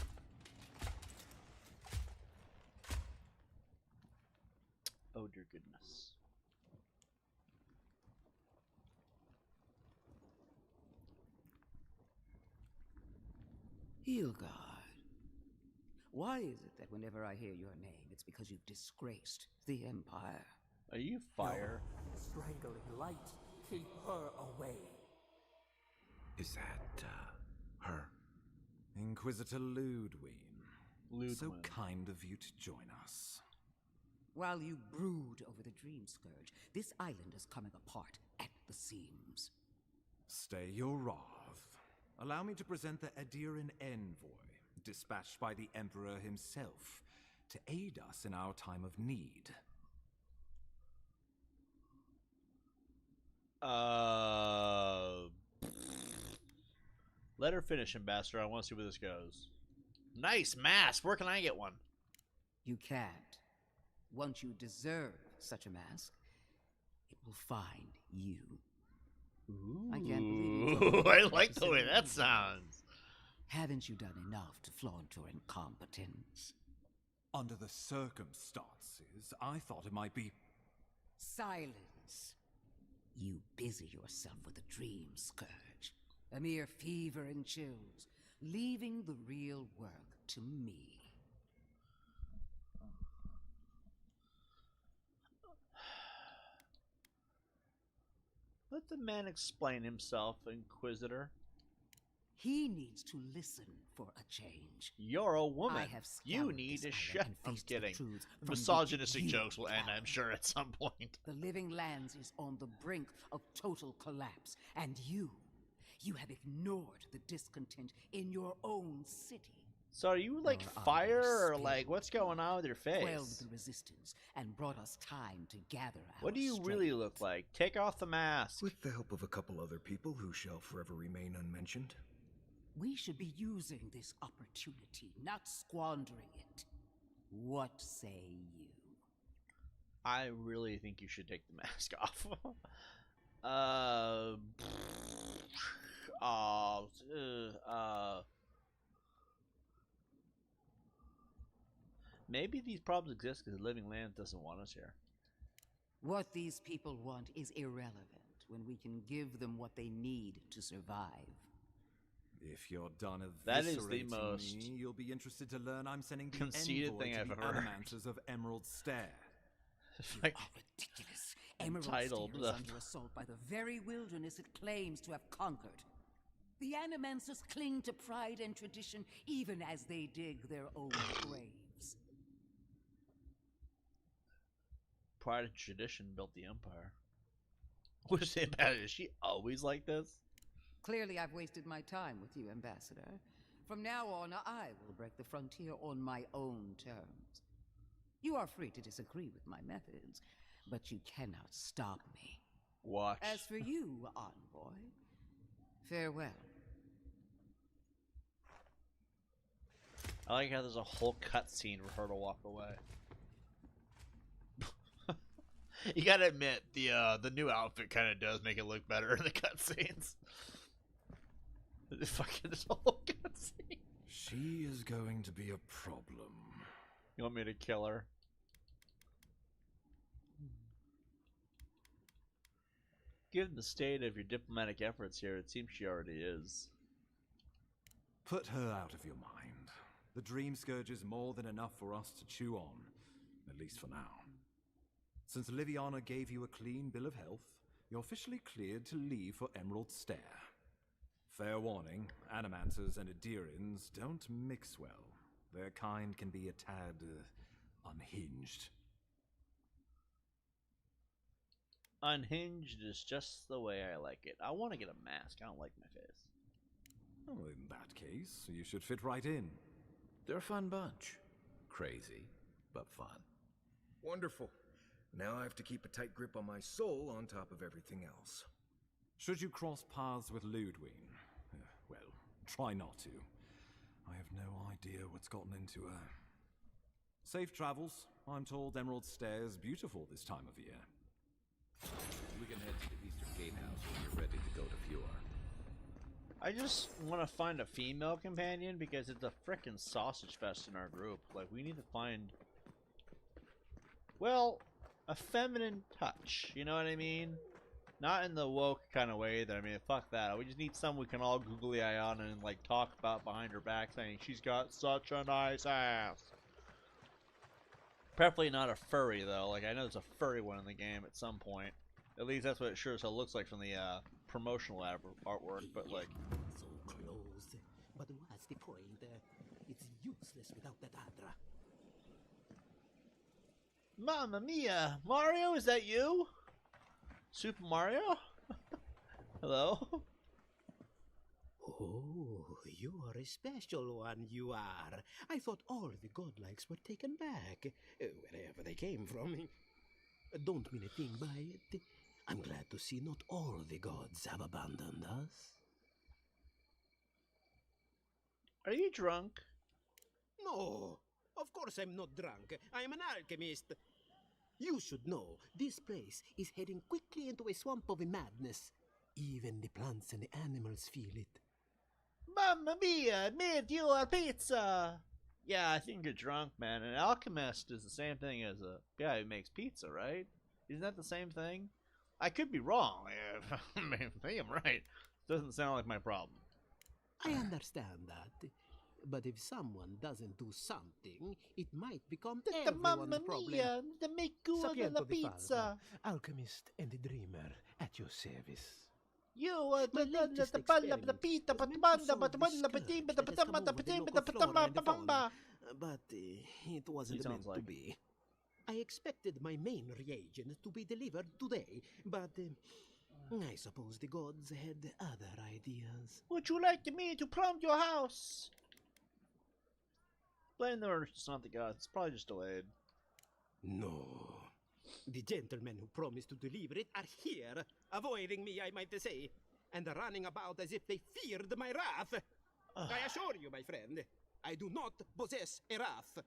Oh dear goodness. Hilgard. Why is it that whenever I hear your name, it's because you've disgraced the Empire? Are you fire? Strangling light. Keep her away. Is that, her? Inquisitor Ludwig. Ludwig. So kind of you to join us. While you brood over the Dream Scourge, this island is coming apart at the seams. Stay your wrath. Allow me to present the Adiran Envoy, dispatched by the Emperor himself, to aid us in our time of need. Let her finish, Ambassador. I want to see where this goes. Nice mask. Where can I get one? You can't. Once you deserve such a mask, it will find you. Ooh. I can't believe you. I like the way that sounds. Haven't you done enough to flaunt your incompetence? Under the circumstances, I thought it might be... Silence. You busy yourself with the Dream Scourge. A mere fever and chills, leaving the real work to me. Let the man explain himself, Inquisitor. He needs to listen for a change. You're a woman. I have You scoured need this to island shut. and I'm faced the kidding. truths from Misogynistic which you jokes will end, I'm cower. sure, at some point. The Living Lands is on the brink of total collapse, and you have ignored the discontent in your own city. So are you like Your fire, or spirit like what's going on with your quelled face? the resistance and brought us time to gather our What do you really look strength. like? Take off the mask. With the help of a couple other people who shall forever remain unmentioned. We should be using this opportunity, not squandering it. What say you? I really think you should take the mask off. Maybe these problems exist because the Living Land doesn't want us here. What these people want is irrelevant when we can give them what they need to survive. If you're done That is the eviscerating most me, you'll be interested to learn I'm sending the conceited envoy thing to I've the heard. Animancers of Emerald Stair. You Like, are ridiculous. Emerald entitled, Stair is ugh. under assault by the very wilderness it claims to have conquered. The Animancers cling to pride and tradition even as they dig their own graves. pride and tradition built the empire. What is it about? Is she always like this? Clearly, I've wasted my time with you, Ambassador. From now on, I will break the frontier on my own terms. You are free to disagree with my methods, but you cannot stop me. Watch. As for you, envoy, farewell. I like how there's a whole cutscene for her to walk away. You gotta admit, the new outfit kind of does make it look better in the cutscenes. Fucking this whole cutscene. She is going to be a problem. You want me to kill her? Given the state of your diplomatic efforts here, it seems she already is. Put her out of your mind. The Dream Scourge is more than enough for us to chew on, at least for now. Since Liviana gave you a clean bill of health, you're officially cleared to leave for Emerald Stair. Fair warning, Animancers and Adirians don't mix well. Their kind can be a tad unhinged. Unhinged is just the way I like it. I want to get a mask. I don't like my face. Well, in that case, you should fit right in. They're a fun bunch. Crazy, but fun. Wonderful. Now I have to keep a tight grip on my soul on top of everything else. Should you cross paths with Ludwig, well, try not to. I have no idea what's gotten into her. Safe travels. I'm told Emerald Stair is beautiful this time of year. We can head to the Eastern Gatehouse when you're ready to go to Fjord. I just want to find a female companion because it's a frickin' sausage fest in our group. Like, we need to find, well, a feminine touch. You know what I mean? Not in the woke kind of way that, I mean, fuck that. We just need someone we can all googly eye on and, like, talk about behind her back saying she's got such a nice ass. Preferably not a furry, though. Like, I know there's a furry one in the game at some point. At least that's what it sure as hell looks like from the promotional artwork, but, like... So close. But what's the point? It's useless without that Adra. Mamma mia! Mario, is that you? Super Mario? Hello? Oh, you are a special one, you are. I thought all the godlikes were taken back, wherever they came from. Don't mean a thing by it. I'm glad to see not all the gods have abandoned us. Are you drunk? No, of course I'm not drunk. I am an alchemist. You should know, this place is heading quickly into a swamp of madness. Even the plants and the animals feel it. Mamma mia, made you a pizza! Yeah, I think you're drunk, man. An alchemist is the same thing as a guy who makes pizza, right? Isn't that the same thing? I could be wrong. Maybe I'm right. Doesn't sound like my problem. I understand that. But if someone doesn't do something, it might become everyone's problem. Mia, the make good on the pizza. Alchemist and the dreamer at your service. You are the palla, the pita, but it wasn't meant to be. I expected my main reagent to be delivered today, but I suppose the gods had other ideas. Would you like me to prompt your house? Blame the it's not the gods. It's probably just delayed. No. The gentlemen who promised to deliver it are here, avoiding me, I might say, and running about as if they feared my wrath. I assure you, my friend, I do not possess a wrath.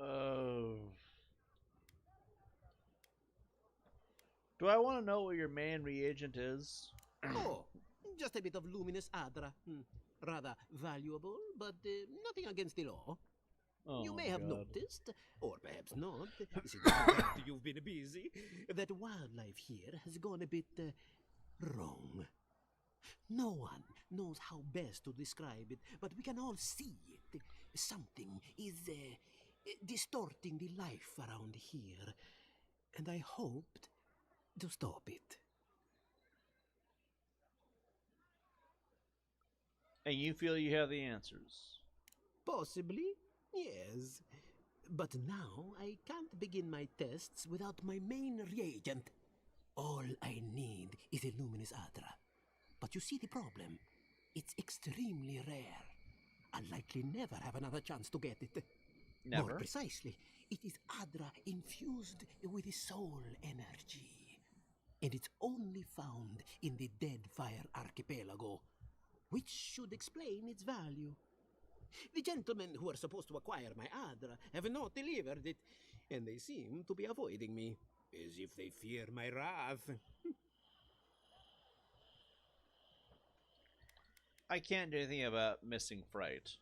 Oh. Do I want to know what your main reagent is? Oh, just a bit of luminous Adra. Rather valuable, but nothing against the law. Oh, you may have God. noticed, or perhaps not, since you've been busy, that wildlife here has gone a bit wrong. No one knows how best to describe it, but we can all see it. Something is distorting the life around here, and I hoped to stop it. And you feel you have the answers? Possibly, yes. But now I can't begin my tests without my main reagent. All I need is a luminous Adra. But you see the problem. It's extremely rare. unlikely never have another chance to get it. Never. More precisely, it is Adra infused with soul energy. And it's only found in the Deadfire Archipelago, which should explain its value. The gentlemen who are supposed to acquire my Adra have not delivered it, and they seem to be avoiding me, as if they fear my wrath. I can't do anything about missing Fright.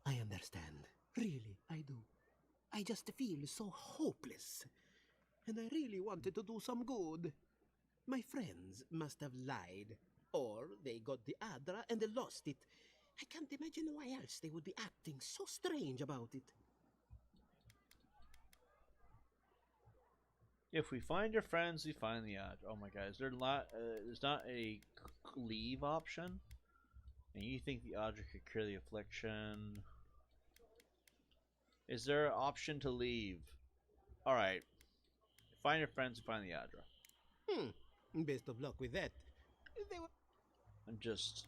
I understand. Really, I do. I just feel so hopeless. And I really wanted to do some good. My friends must have lied. Or they got the Adra and they lost it. I can't imagine why else they would be acting so strange about it. If we find your friends, we find the Adra. Oh my god, there's not a leave option? And you think the Adra could cure the affliction? Is there an option to leave? Alright. Find your friends, find the Adra. Best of luck with that. I'm just...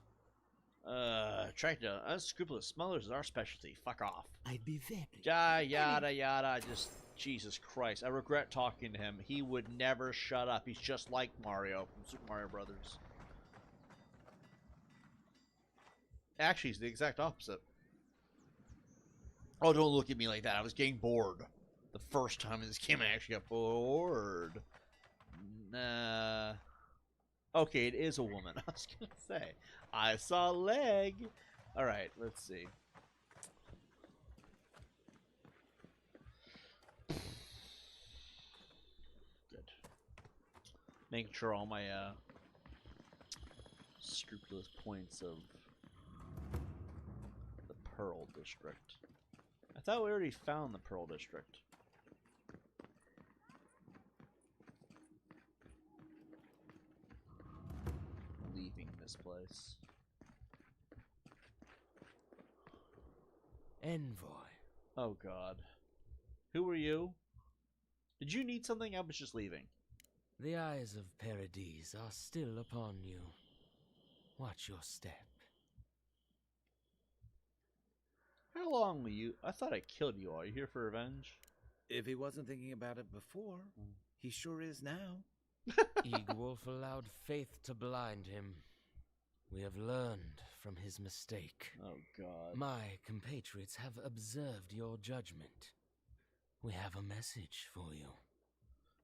attracting unscrupulous smugglers is our specialty. Fuck off. I'd be very... Yada yada, just... Jesus Christ. I regret talking to him. He would never shut up. He's just like Mario from Super Mario Brothers. Actually, he's the exact opposite. Oh, don't look at me like that. I was getting bored. The first time in this game, I actually got bored. Nah. Okay, it is a woman. I was gonna say. I saw a leg. Alright, let's see. Good. Making sure all my scrupulous points of the Pearl District. I thought we already found the Pearl District. Leaving this place. Envoy. Oh god. Who are you? Did you need something? I was just leaving. The eyes of Paradise are still upon you. Watch your step. How long were you? I thought I killed you all. Are you here for revenge? If he wasn't thinking about it before, he sure is now. Eagwolf allowed faith to blind him. We have learned from his mistake. Oh god. My compatriots have observed your judgment. We have a message for you.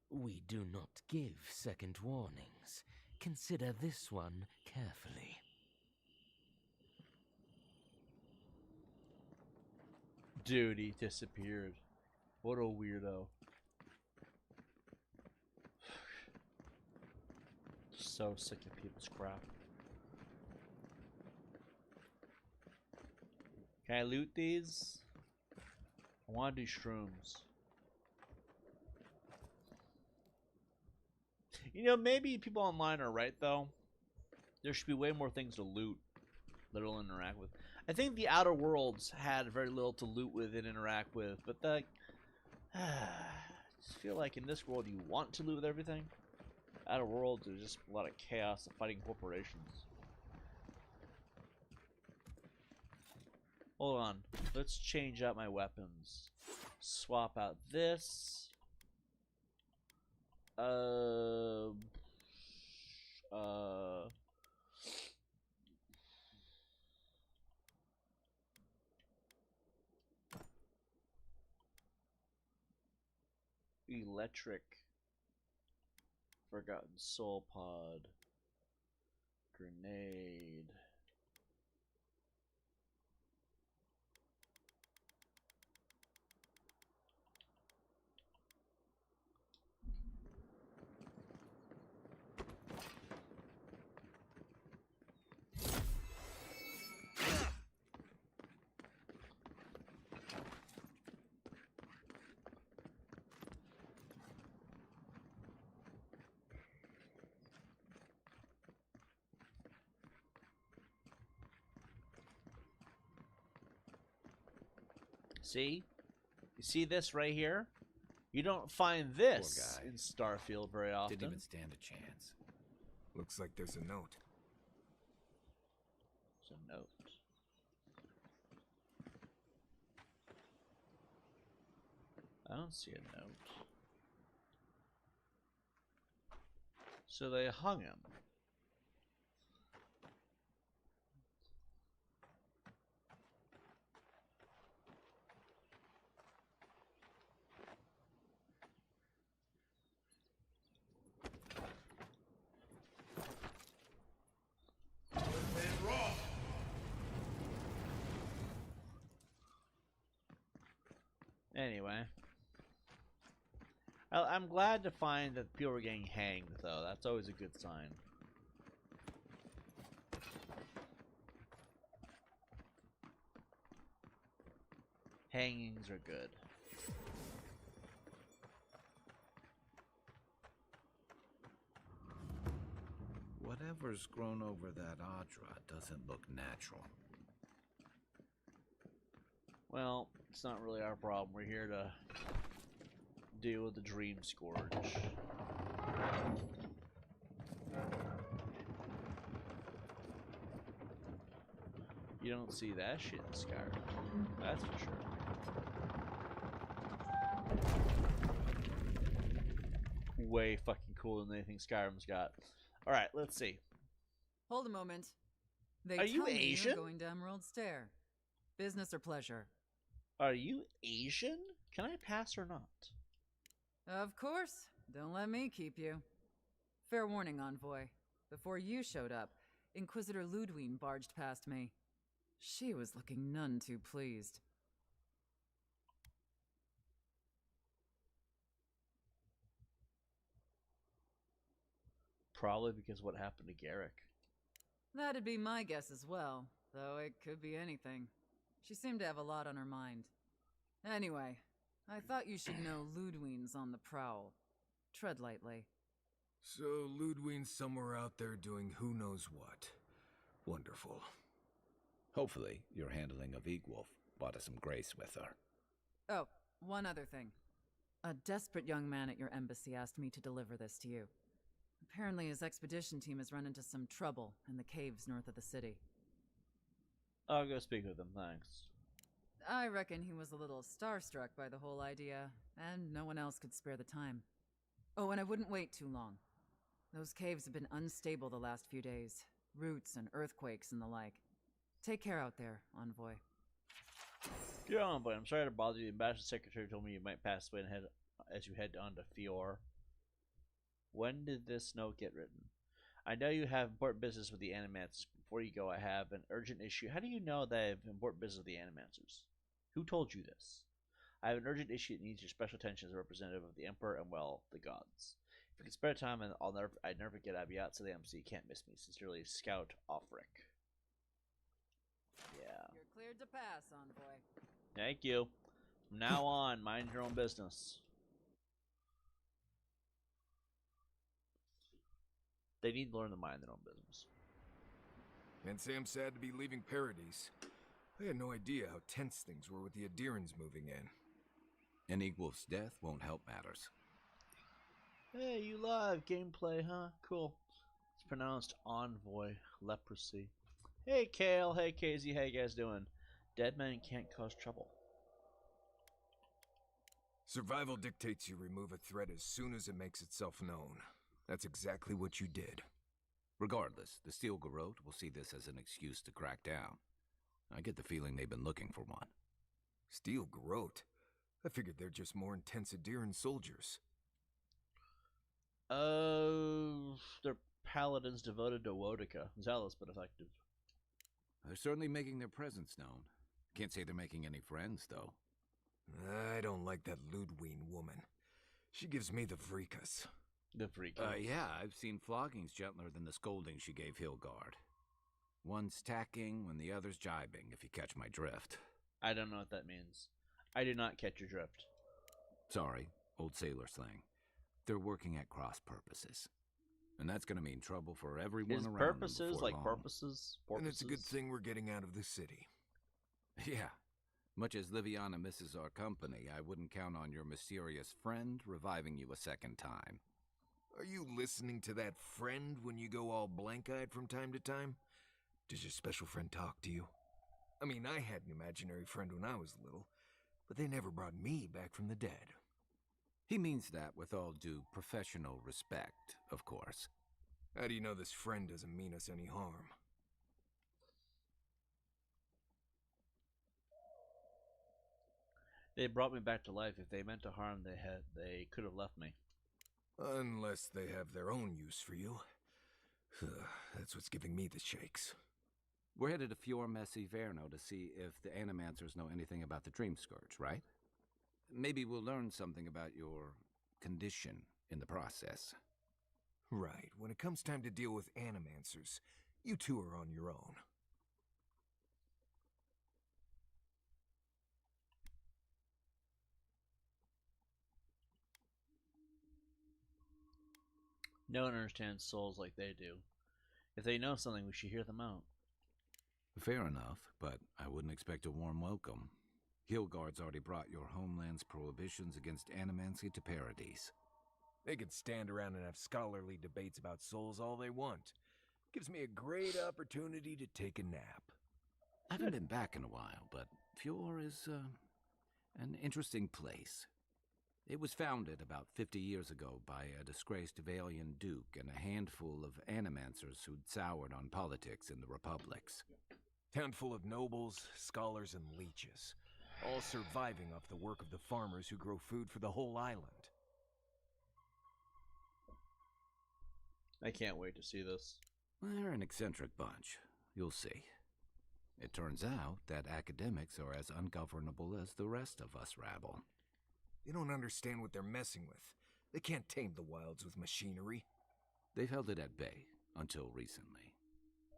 We do not give second warnings. Consider this one carefully. Dude, he disappeared. What a weirdo. So sick of people's crap. Can I loot these? I want to do shrooms. You know, maybe people online are right, though. There should be way more things to loot that will interact with. I think the Outer Worlds had very little to loot with and interact with, but I just feel like in this world you want to loot with everything. Outer Worlds, there's just a lot of chaos of fighting corporations. Hold on. Let's change out my weapons. Swap out this. Electric. Forgotten Soul Pod. Grenade. See? You see this right here? You don't find this in Starfield very often. Didn't even stand a chance. Looks like there's a note. There's a note. I don't see a note. So they hung him. Anyway. I'm glad to find that people are getting hanged, though. That's always a good sign. Hangings are good. Whatever's grown over that Audra doesn't look natural. Well, it's not really our problem. We're here to deal with the Dream Scourge. You don't see that shit in Skyrim. That's for sure. Way fucking cooler than anything Skyrim's got. Alright, let's see. Hold a moment. They Are you tell me Asian? you're going to Emerald Stair. Business or pleasure? Are you Asian? Can I pass or not? Of course. Don't let me keep you. Fair warning, Envoy. Before you showed up, Inquisitor Ludwine barged past me. She was looking none too pleased. Probably because what happened to Garrick. That'd be my guess as well, though it could be anything. She seemed to have a lot on her mind. Anyway, I thought you should know Ludwine's on the prowl. Tread lightly. So Ludwine's somewhere out there doing who knows what. Wonderful. Hopefully, your handling of Egwolf brought us some grace with her. Oh, one other thing. A desperate young man at your embassy asked me to deliver this to you. Apparently his expedition team has run into some trouble in the caves north of the city. I'll go speak with him, thanks. I reckon he was a little starstruck by the whole idea, and no one else could spare the time. Oh, and I wouldn't wait too long. Those caves have been unstable the last few days. Roots and earthquakes and the like. Take care out there, Envoy. Dear Envoy, I'm sorry to bother you. The ambassador secretary told me you might pass away as you head on to Fior. When did this note get written? I know you have important business with the Animancers. Before you go, I have an urgent issue. How do you know that I have important business with the Animancers? Who told you this? I have an urgent issue that needs your special attention as a representative of the Emperor and, well, the gods. If you can spare time, and I'd never get out to the MC. Can't miss me. Sincerely, Scout Offric. Yeah. You're cleared to pass, Envoy. Thank you. From now on, mind your own business. They need to learn to mind their own business. And Sam's sad to be leaving Paradise. I had no idea how tense things were with the Adirans moving in. And Egwolf's death won't help matters. Hey, you live gameplay, huh? Cool. It's pronounced Envoy. Leprosy. Hey, Kale. Hey, KZ. How you guys doing? Dead men can't cause trouble. Survival dictates you remove a threat as soon as it makes itself known. That's exactly what you did. Regardless, the Steel Garrote will see this as an excuse to crack down. I get the feeling they've been looking for one. Steel Garrote? I figured they're just more intense Adiran soldiers. They're paladins devoted to Wodica. Zealous but effective. They're certainly making their presence known. Can't say they're making any friends, though. I don't like that Ludwine woman. She gives me the freakus. The freakus? Yeah, I've seen floggings gentler than the scolding she gave Hilgard. One's tacking when the other's jibing, if you catch my drift. I don't know what that means. I do not catch your drift. Sorry, old sailor slang. They're working at cross purposes. And that's gonna mean trouble for everyone around them. Purposes like long. porpoises? And it's a good thing we're getting out of the city. Yeah. Much as Liviana misses our company, I wouldn't count on your mysterious friend reviving you a second time. Are you listening to that friend when you go all blank-eyed from time to time? Does your special friend talk to you? I mean, I had an imaginary friend when I was little, but they never brought me back from the dead. He means that with all due professional respect, of course. How do you know this friend doesn't mean us any harm? They brought me back to life. If they meant to harm, they could have left me. Unless they have their own use for you. That's what's giving me the shakes. We're headed to Fior Messi Verno to see if the Animancers know anything about the Dream Scourge, right? Maybe we'll learn something about your condition in the process. Right. When it comes time to deal with Animancers, you two are on your own. No one understands souls like they do. If they know something, we should hear them out. Fair enough, but I wouldn't expect a warm welcome. Hillguard's already brought your homeland's prohibitions against animancy to Paradise. They could stand around and have scholarly debates about souls all they want. Gives me a great opportunity to take a nap. I haven't been back in a while, but Fior is, an interesting place. It was founded about 50 years ago by a disgraced Valian duke and a handful of animancers who'd soured on politics in the republics. Town full of nobles, scholars, and leeches, all surviving off the work of the farmers who grow food for the whole island. I can't wait to see this. They're an eccentric bunch. You'll see. It turns out that academics are as ungovernable as the rest of us rabble. They don't understand what they're messing with. They can't tame the wilds with machinery. They've held it at bay, until recently.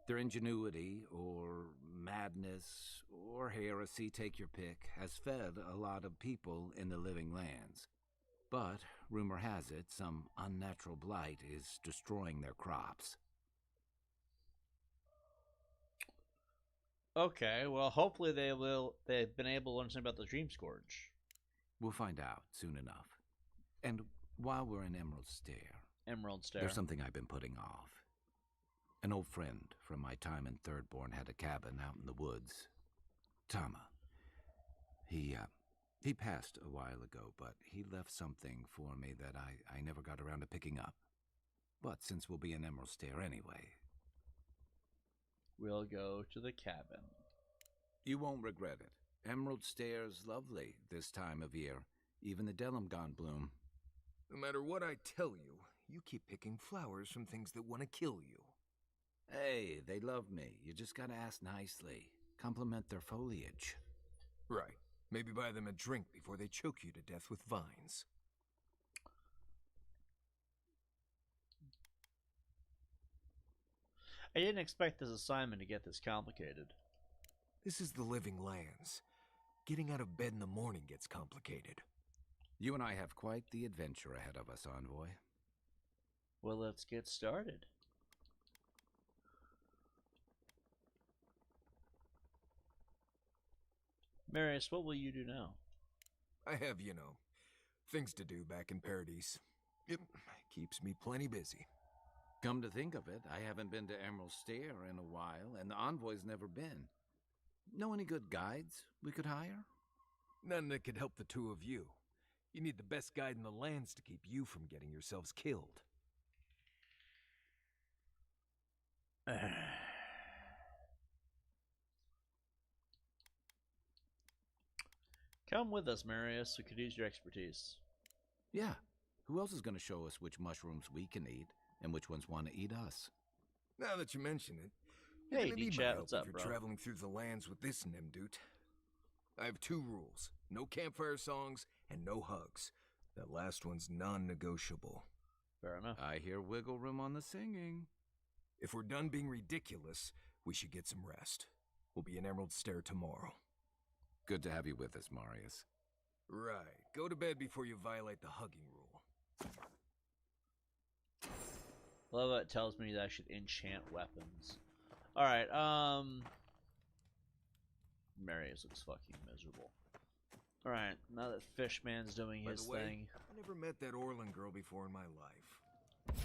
Their ingenuity, or madness, or heresy, take your pick, has fed a lot of people in the living lands. But, rumor has it, some unnatural blight is destroying their crops. Okay, well, hopefully they've been able to learn something about the Dream Scourge. We'll find out soon enough. And while we're in Emerald Stair, there's something I've been putting off. An old friend from my time in Thirdborn had a cabin out in the woods. Tama. He passed a while ago, but he left something for me that I never got around to picking up. But since we'll be in Emerald Stair anyway, we'll go to the cabin. You won't regret it. Emerald Stair's lovely this time of year. Even the Delumgon bloom. No matter what I tell you, you keep picking flowers from things that want to kill you. Hey, they love me. You just gotta ask nicely. Compliment their foliage. Right. Maybe buy them a drink before they choke you to death with vines. I didn't expect this assignment to get this complicated. This is the living lands. Getting out of bed in the morning gets complicated. You and I have quite the adventure ahead of us, Envoy. Well, let's get started. Marius, what will you do now? I have, things to do back in Paradise. It keeps me plenty busy. Come to think of it, I haven't been to Emerald Stair in a while, and the Envoy's never been. Know any good guides we could hire? None that could help the two of you. You need the best guide in the lands to keep you from getting yourselves killed. Come with us, Marius. We could use your expertise. Yeah. Who else is going to show us which mushrooms we can eat and which ones want to eat us? Now that you mention it, hey, you're gonna need my D-Chat, help what's up, if you're bro? traveling through the lands with this Nimdut. I have 2 rules. No campfire songs and no hugs. That last one's non-negotiable. Fair enough. I hear wiggle room on the singing. If we're done being ridiculous, we should get some rest. We'll be in Emerald Stair tomorrow. Good to have you with us, Marius. Right. Go to bed before you violate the hugging rule. I love how it tells me that I should enchant weapons. Alright, Marius looks fucking miserable. Alright, now that Fishman's doing his thing. I never met that Orlin girl before in my life.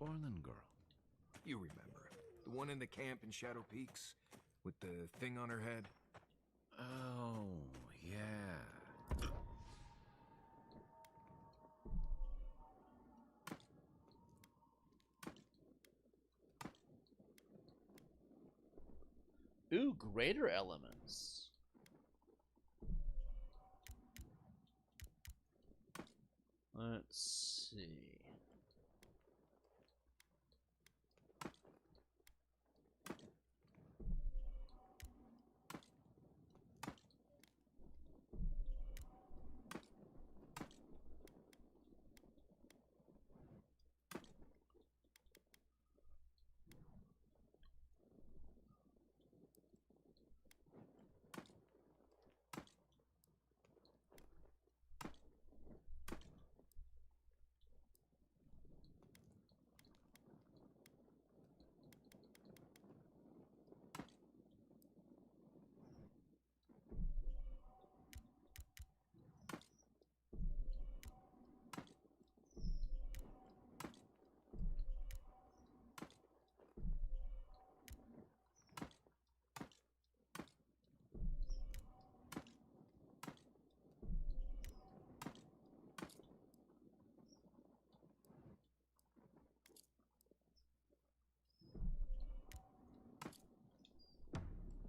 Orlin girl. You remember. The one in the camp in Shadow Peaks? With the thing on her head? Oh, yeah. Ooh, greater elements. Let's see.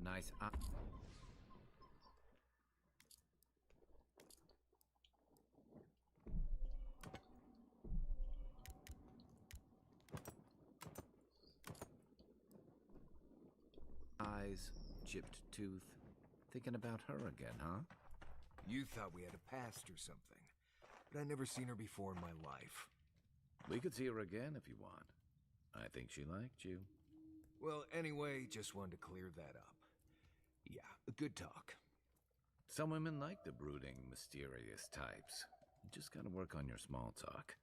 Nice. Eyes, chipped tooth. Thinking about her again, huh? You thought we had a past or something. But I never seen her before in my life. We could see her again if you want. I think she liked you. Well, anyway, just wanted to clear that up. Yeah, a good talk. Some women like the brooding, mysterious types. You just gotta work on your small talk.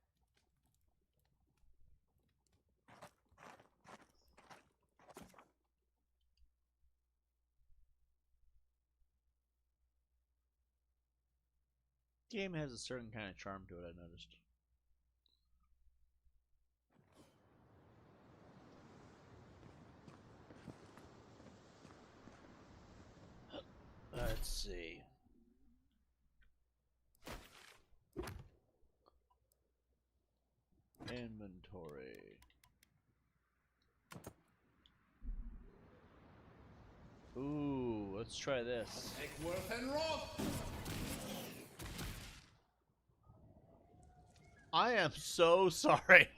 Game has a certain kind of charm to it, I noticed. Let's see. Inventory. Ooh, let's try this. I am so sorry.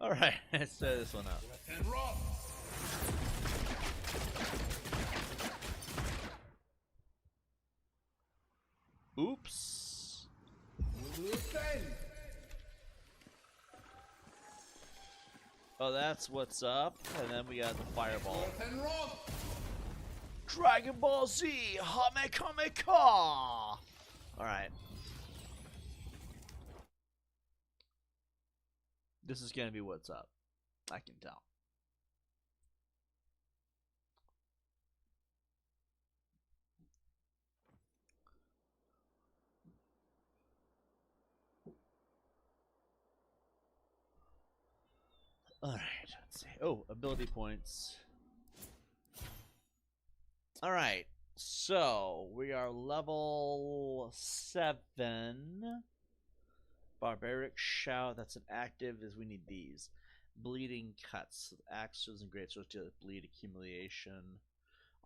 All right, let's try this one out. Oops. Oh, that's what's up. And then we got the fireball. Dragon Ball Z, Hamekameka! Alright. This is gonna be what's up. I can tell. Alright, let's see. Oh, ability points. Alright, so we are level 7. Barbaric Shout, that's an active, is we need these. Bleeding Cuts, axes and great swords to bleed accumulation.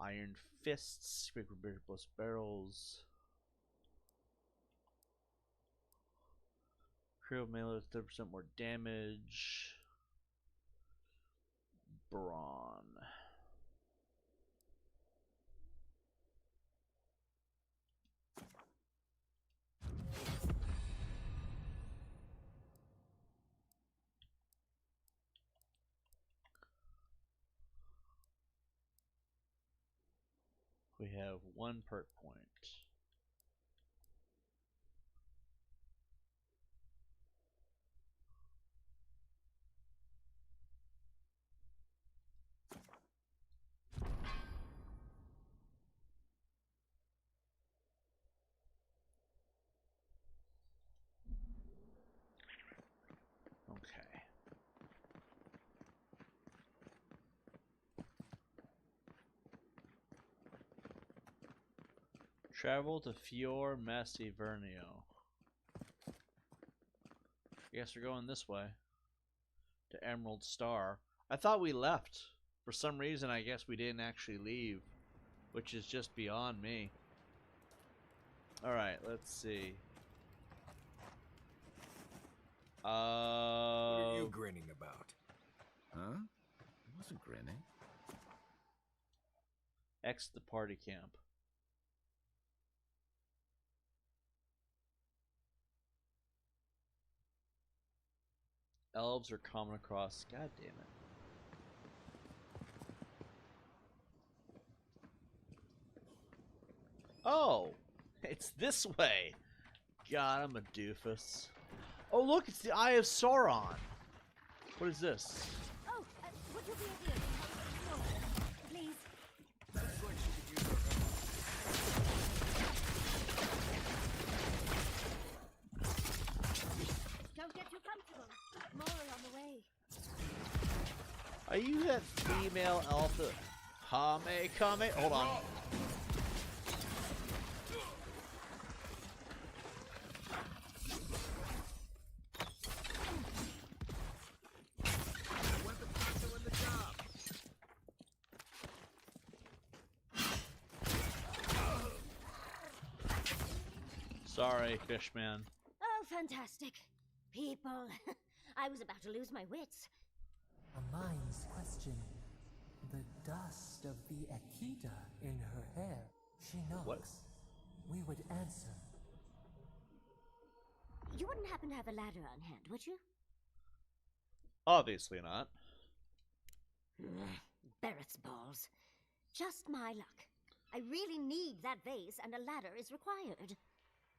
Iron Fists, quick repair plus barrels. Critical melee with 30% more damage. Brawn. We have 1 perk point. Travel to Fior Massivernio. I guess we're going this way. To Emerald Star. I thought we left. For some reason, I guess we didn't actually leave. Which is just beyond me. Alright, let's see. What are you grinning about? Huh? I wasn't grinning. Exit the party camp. Elves are common across. God damn it. Oh! It's this way! God, I'm a doofus. Oh, look, it's the Eye of Sauron! What is this? Oh, would you be able to help us? Please. Don't get too comfortable. More on the way. Are you that female alpha? Kame? Hold on. Sorry, Fishman. Oh, fantastic. People. I was about to lose my wits. A mind's question. The dust of the Akita in her hair. She knocks. What? We would answer. You wouldn't happen to have a ladder on hand, would you? Obviously not. Barrett's balls. Just my luck. I really need that vase, and a ladder is required.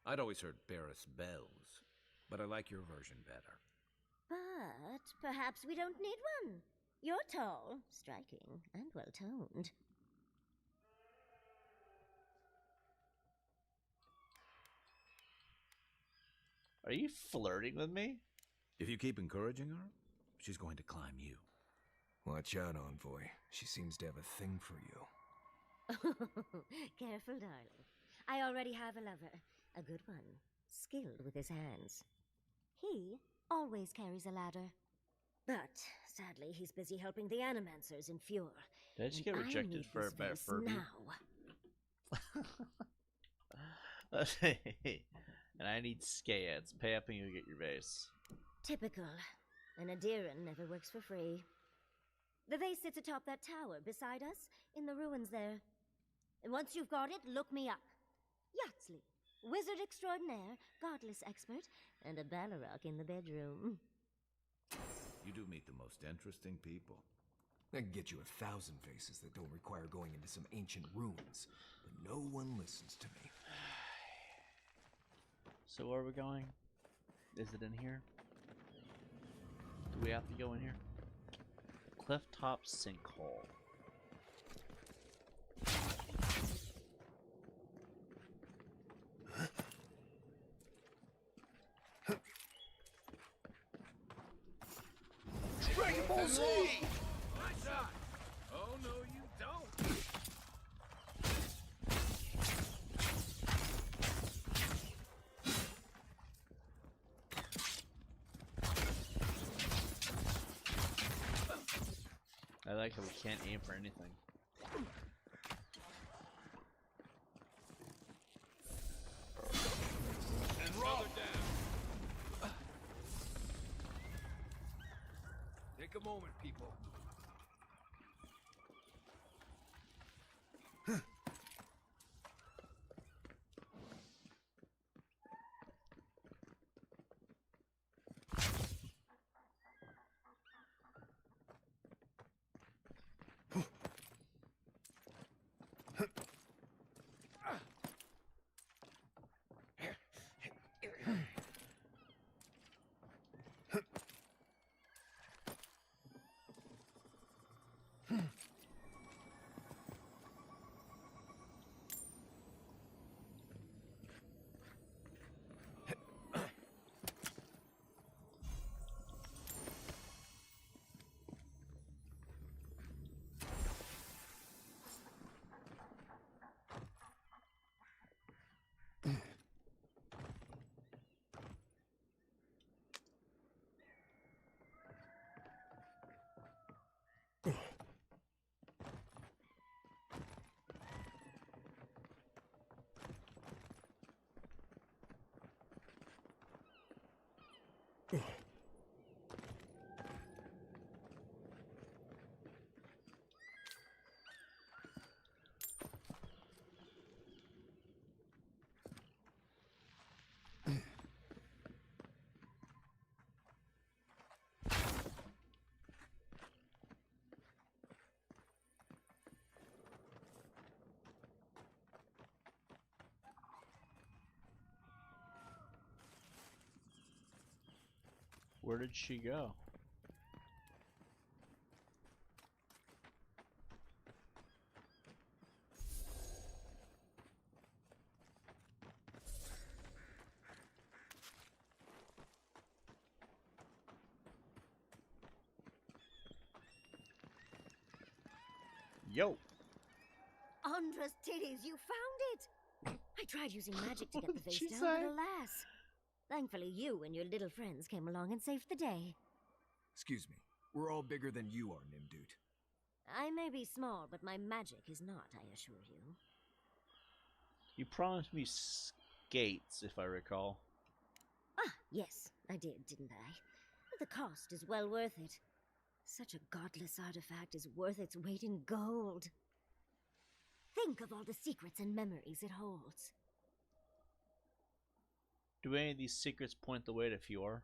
I'd always heard Barris bells, but I like your version better. But perhaps we don't need one. You're tall, striking, and well-toned. Are you flirting with me? If you keep encouraging her, she's going to climb you. Watch out, Envoy. She seems to have a thing for you. Careful, darling. I already have a lover. A good one. Skilled with his hands. He always carries a ladder. But, sadly, he's busy helping the Animancers in Fjord. Did I just get rejected for a bad Furby? Now. And I need skates. Pay up and you get your vase. Typical. An Adiran never works for free. The vase sits atop that tower beside us, in the ruins there. And once you've got it, look me up. Yaxley, wizard extraordinaire, godless expert, and a Balrog in the bedroom. You do meet the most interesting people. I can get you 1,000 faces that don't require going into some ancient ruins, but no one listens to me. So where are we going? Is it in here? Do we have to go in here? Clifftop Sinkhole. Dragon Ball Z! Oh, no, you don't! I like how we can't aim for anything. And roll it down. Take a moment, people. Where did she go? Yo! Andra's titties, you found it! I tried using magic to get the face She down, said. but alas. Thankfully, you and your little friends came along and saved the day. Excuse me. We're all bigger than you are, Nimdude. I may be small, but my magic is not, I assure you. You promised me skates, if I recall. Ah, yes, I did, didn't I? But the cost is well worth it. Such a godless artifact is worth its weight in gold. Think of all the secrets and memories it holds. Do any of these secrets point the way to Fior?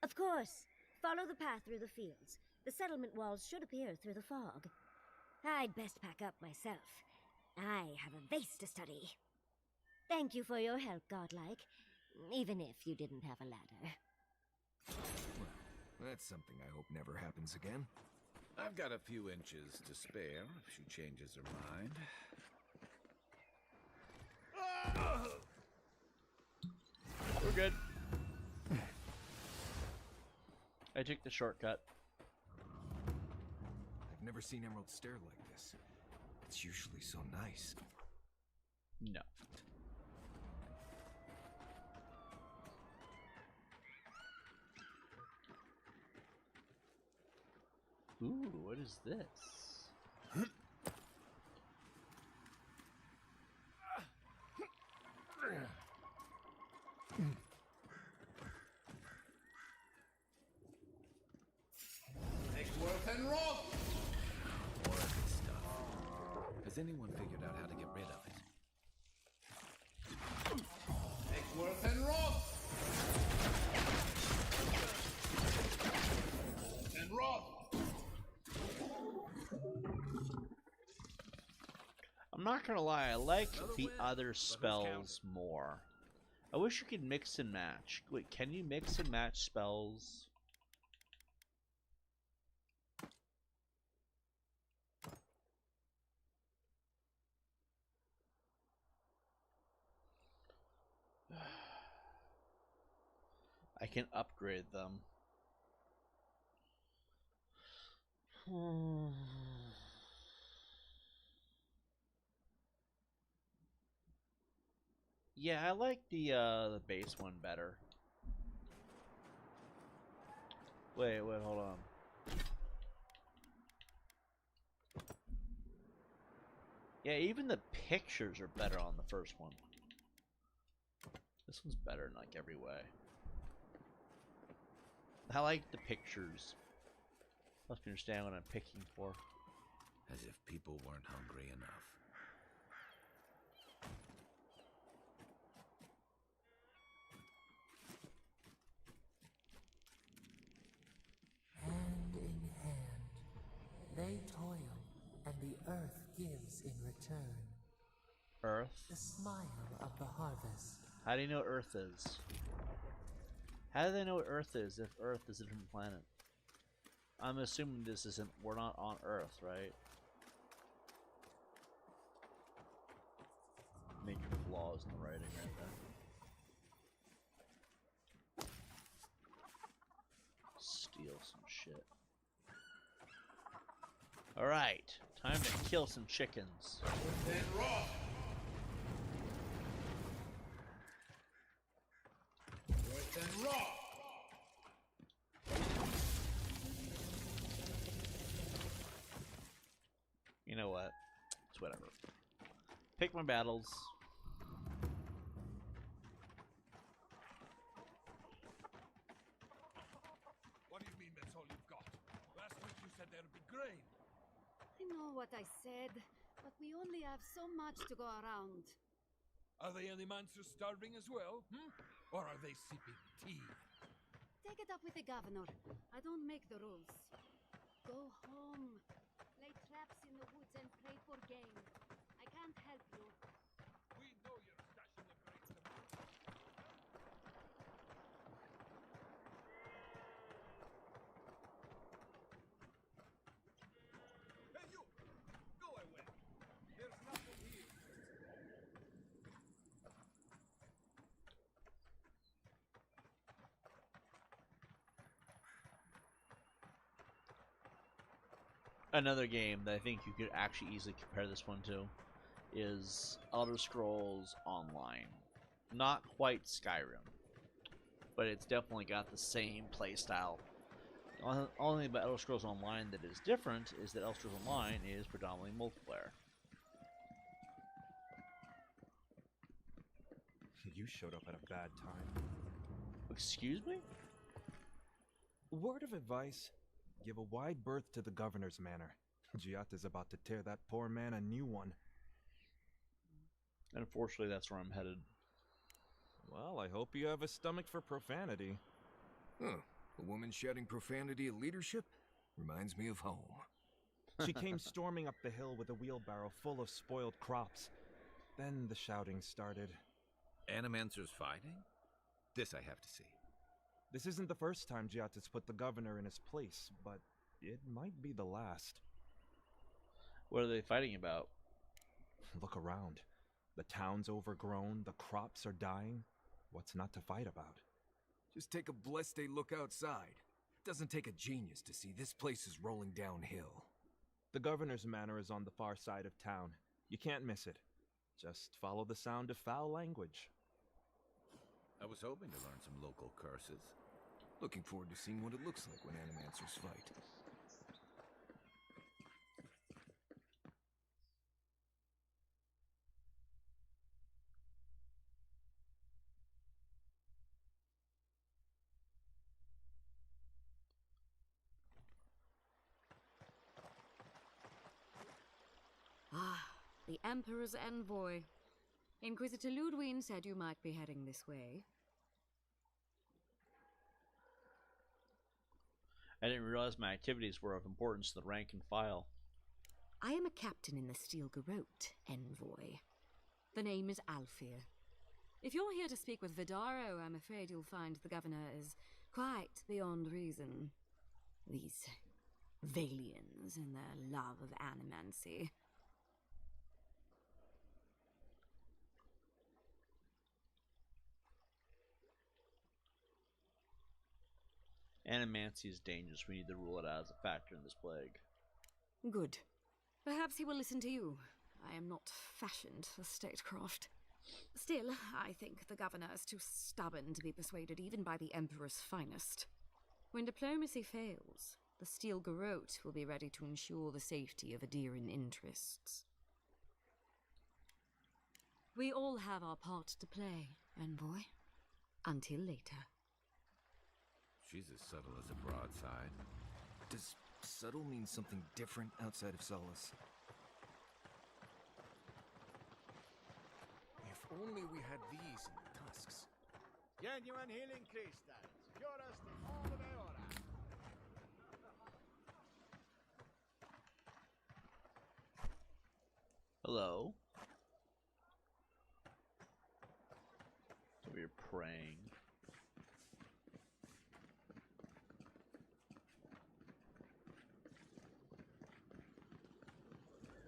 Of course. Follow the path through the fields. The settlement walls should appear through the fog. I'd best pack up myself. I have a vase to study. Thank you for your help, Godlike. Even if you didn't have a ladder. Well, that's something I hope never happens again. I've got a few inches to spare if she changes her mind. We're good. I took the shortcut. I've never seen Emerald stare like this. It's usually so nice. No. Ooh, what is this? More of this stuff. Has anyone figured out how to get rid of it? I'm not gonna lie, I like the other spells more. I wish you could mix and match. Wait, can you mix and match spells? I can upgrade them. Yeah, I like the base one better. Wait, hold on. Yeah, even the pictures are better on the first one. This one's better in like every way. I like the pictures. Helps me understand what I'm picking for. As if people weren't hungry enough. Hand in hand, they toil, and the earth gives in return. Earth? The smile of the harvest. How do you know Earth is? How do they know what Earth is if Earth is a different planet? I'm assuming this isn't, we're not on Earth, right? Major flaws in the writing right there. Steal some shit. Alright, time to kill some chickens. You know what? It's whatever. Pick my battles. What do you mean that's all you've got? Last week you said there'd be grain. I know what I said, but we only have so much to go around. Are the animances starving as well? Or are they sipping tea? Take it up with the governor. I don't make the rules. Go home. Lay traps in the woods and pray for game. I can't help you. We know you're stashing the grain somewhere. Another game that I think you could actually easily compare this one to is Elder Scrolls Online. Not quite Skyrim, but it's definitely got the same playstyle. The only thing about Elder Scrolls Online that is different is that Elder Scrolls Online is predominantly multiplayer. You showed up at a bad time. Excuse me? Word of advice, give a wide berth to the governor's manor. Giat is about to tear that poor man a new one. Unfortunately, that's where I'm headed. Well, I hope you have a stomach for profanity. Huh. A woman shouting profanity at leadership? Reminds me of home. She came storming up the hill with a wheelbarrow full of spoiled crops. Then the shouting started. Animancers fighting? This I have to see. This isn't the first time Giat has put the governor in his place, but it might be the last. What are they fighting about? Look around. The town's overgrown, the crops are dying. What's not to fight about? Just take a blessed day look outside. Doesn't take a genius to see this place is rolling downhill. The governor's manor is on the far side of town. You can't miss it. Just follow the sound of foul language. I was hoping to learn some local curses. Looking forward to seeing what it looks like when animancers fight. Ah, the Emperor's envoy. Inquisitor Ludwine said you might be heading this way. I didn't realize my activities were of importance to the rank and file. I am a captain in the Steel Garrote, envoy. The name is Alfir. If you're here to speak with Vidaro, I'm afraid you'll find the governor is quite beyond reason. These Valians and their love of animancy. Animancy is dangerous. We need to rule it out as a factor in this plague. Good. Perhaps he will listen to you. I am not fashioned for statecraft. Still, I think the governor is too stubborn to be persuaded even by the Emperor's finest. When diplomacy fails, the Steel Garrote will be ready to ensure the safety of Adiran interests. We all have our part to play, envoy. Until later. She's as subtle as a broadside. Does subtle mean something different outside of Solace? If only we had these in the tusks. Genuine healing crystals. Purest in all of Eora. Hello? So we're praying.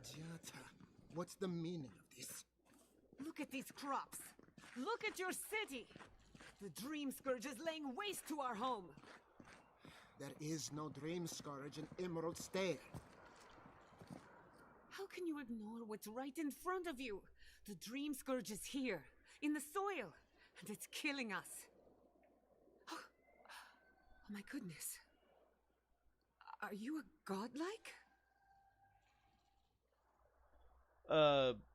Giata, what's the meaning of this? Look at these crops. Look at your city. The Dream Scourge is laying waste to our home. There is no Dream Scourge in Emerald Stair. How can you ignore what's right in front of you? The Dream Scourge is here, in the soil, and it's killing us. Oh, my goodness. Are you a godlike?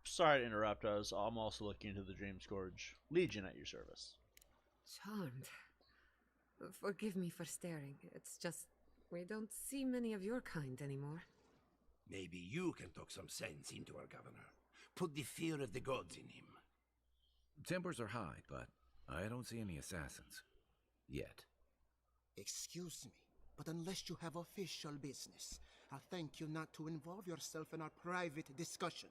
Sorry to interrupt us. I'm also looking into the Dream Scourge. Legion at your service. Charmed. Forgive me for staring. It's just, we don't see many of your kind anymore. Maybe you can talk some sense into our governor. Put the fear of the gods in him. Tempers are high, but I don't see any assassins. Yet. Excuse me, but unless you have official business, I'll thank you not to involve yourself in our private discussion.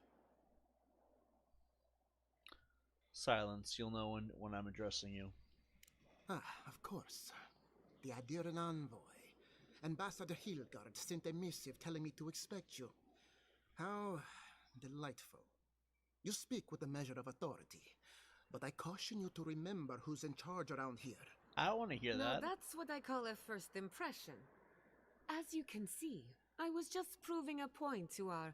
Silence. You'll know when I'm addressing you. Ah, of course. The Adiran envoy. Ambassador Hilgard sent a missive telling me to expect you. How delightful. You speak with a measure of authority, but I caution you to remember who's in charge around here. I don't want to hear No, that. that's what I call a first impression. As you can see, I was just proving a point to our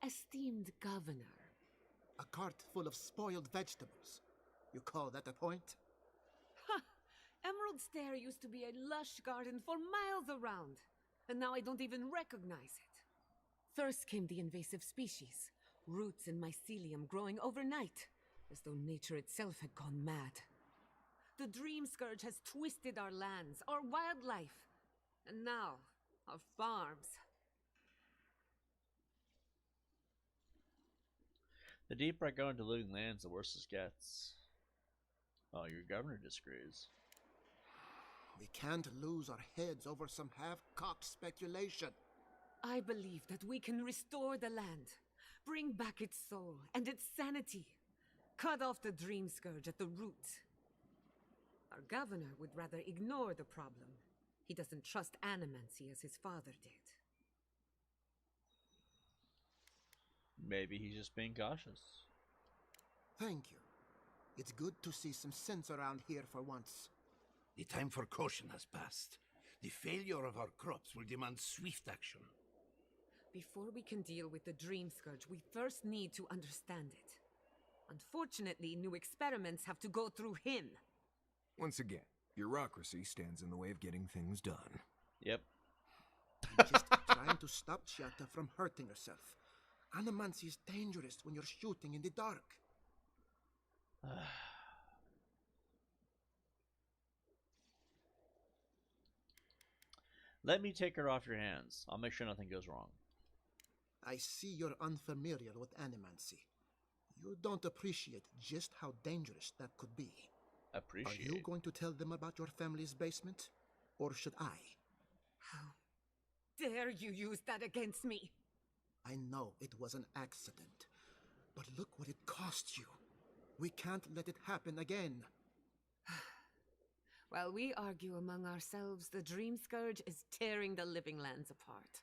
esteemed governor. A cart full of spoiled vegetables. You call that a point? Ha! Emerald Stair used to be a lush garden for miles around, and now I don't even recognize it. First came the invasive species, roots and mycelium growing overnight, as though nature itself had gone mad. The Dream Scourge has twisted our lands, our wildlife, and now our farms. The deeper I go into living lands, the worse this gets. Oh, your governor disagrees. We can't lose our heads over some half-cocked speculation. I believe that we can restore the land, bring back its soul and its sanity, cut off the Dream Scourge at the root. Our governor would rather ignore the problem. He doesn't trust animancy as his father did. Maybe he's just being cautious. Thank you. It's good to see some sense around here for once. The time for caution has passed. The failure of our crops will demand swift action. Before we can deal with the Dream Scourge, we first need to understand it. Unfortunately, new experiments have to go through him. Once again, bureaucracy stands in the way of getting things done. Yep. I'm just trying to stop Giatta from hurting herself. Animancy is dangerous when you're shooting in the dark. Let me take her off your hands. I'll make sure nothing goes wrong. I see you're unfamiliar with animancy. You don't appreciate just how dangerous that could be. Appreciate. Are you going to tell them about your family's basement? Or should I? How dare you use that against me? I know it was an accident, but look what it cost you. We can't let it happen again. While we argue among ourselves, the Dream Scourge is tearing the living lands apart.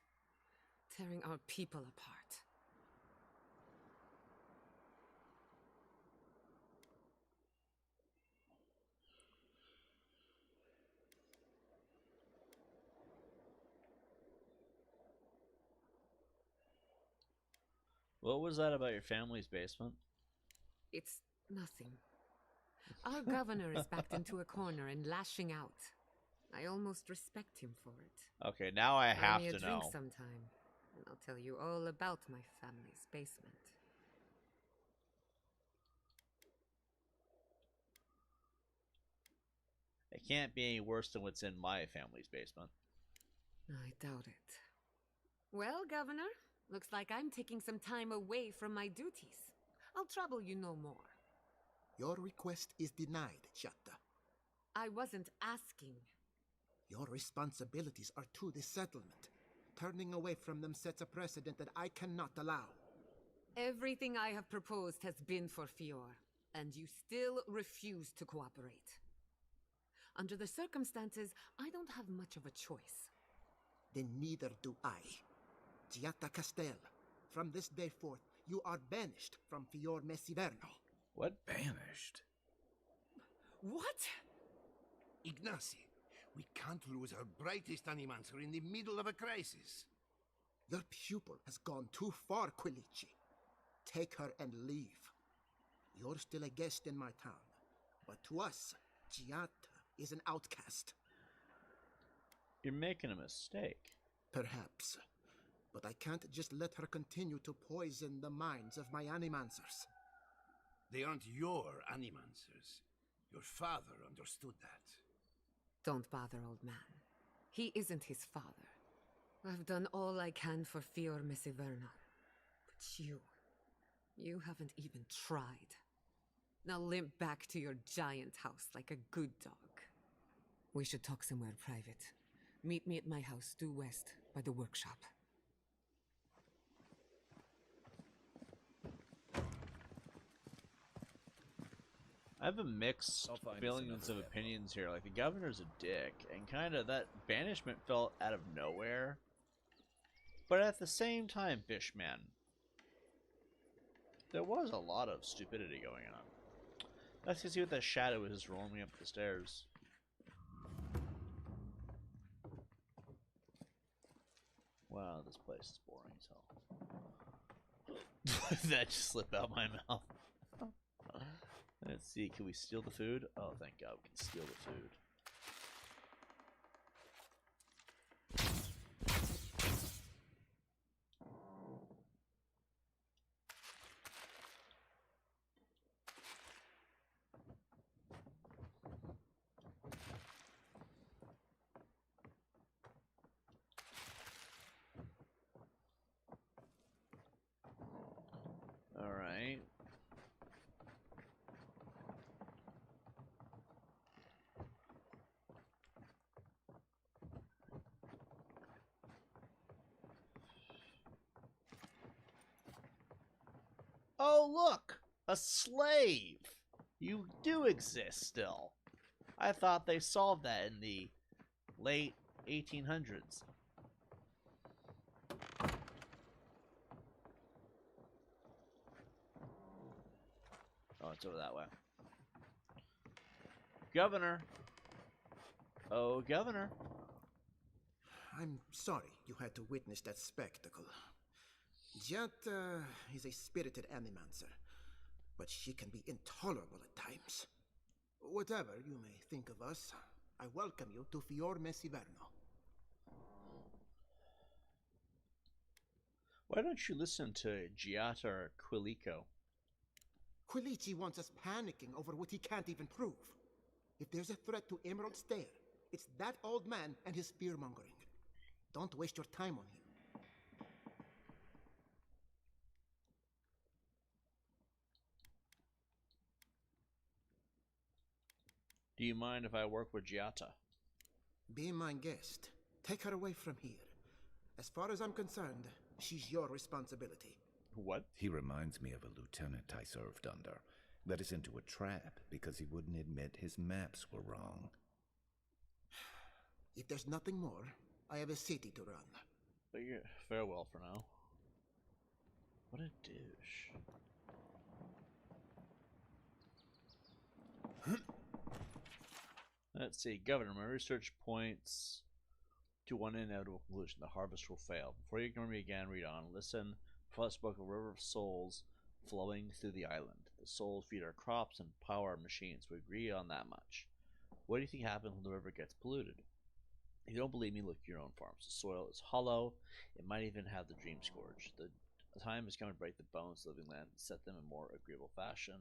Tearing our people apart. What was that about your family's basement? It's nothing. Our governor is backed into a corner and lashing out. I almost respect him for it. Okay, now I have Buy me to a drink know. sometime, and I'll tell you all about my family's basement. It can't be any worse than what's in my family's basement. I doubt it. Well, Governor, looks like I'm taking some time away from my duties. I'll trouble you no more. Your request is denied, Giatta. I wasn't asking. Your responsibilities are to the settlement. Turning away from them sets a precedent that I cannot allow. Everything I have proposed has been for Fior, and you still refuse to cooperate. Under the circumstances, I don't have much of a choice. Then neither do I. Giatta Castel, from this day forth, you are banished from Fior Messiverno. What? Banished? What? Ignacy, we can't lose our brightest animancer in the middle of a crisis. Your pupil has gone too far, Quilici. Take her and leave. You're still a guest in my town, but to us, Giatta is an outcast. You're making a mistake. Perhaps. But I can't just let her continue to poison the minds of my animancers. They aren't your animancers. Your father understood that. Don't bother, old man. He isn't his father. I've done all I can for Fior Messiverno. But you haven't even tried. Now limp back to your giant house like a good dog. We should talk somewhere private. Meet me at my house due west by the workshop. I have a mixed feelings of opinions here. Like, the governor's a dick, and kind of that banishment felt out of nowhere. But at the same time, Fishman, there was a lot of stupidity going on. Let's go see what that shadow is rolling me up the stairs. Wow, this place is boring as hell. That just slipped out my mouth. Let's see, can we steal the food? Oh, thank God, we can steal the food. All right. Oh, look! A slave! You do exist still. I thought they solved that in the late 1800s. Oh, it's over that way. Governor! Oh, Governor! I'm sorry you had to witness that spectacle. Giata is a spirited animancer, but she can be intolerable at times. Whatever you may think of us, I welcome you to Fiorme Siverno. Why don't you listen to Giata or Quilico? Quilici wants us panicking over what he can't even prove. If there's a threat to Emerald Stair, it's that old man and his fear-mongering. Don't waste your time on him. Do you mind if I work with Giata? Be my guest. Take her away from here. As far as I'm concerned, she's your responsibility. What? He reminds me of a lieutenant I served under. Led us into a trap because he wouldn't admit his maps were wrong. If there's nothing more, I have a city to run. But yeah, farewell for now. What a douche. Let's see, Governor, my research points to one inevitable conclusion. The harvest will fail. Before you ignore me again, read on. Listen, Father spoke of a river of souls flowing through the island. The souls feed our crops and power our machines. We agree on that much. What do you think happens when the river gets polluted? If you don't believe me, look at your own farms. The soil is hollow. It might even have the dream scourge. The time has come to break the bones of living land and set them in more agreeable fashion.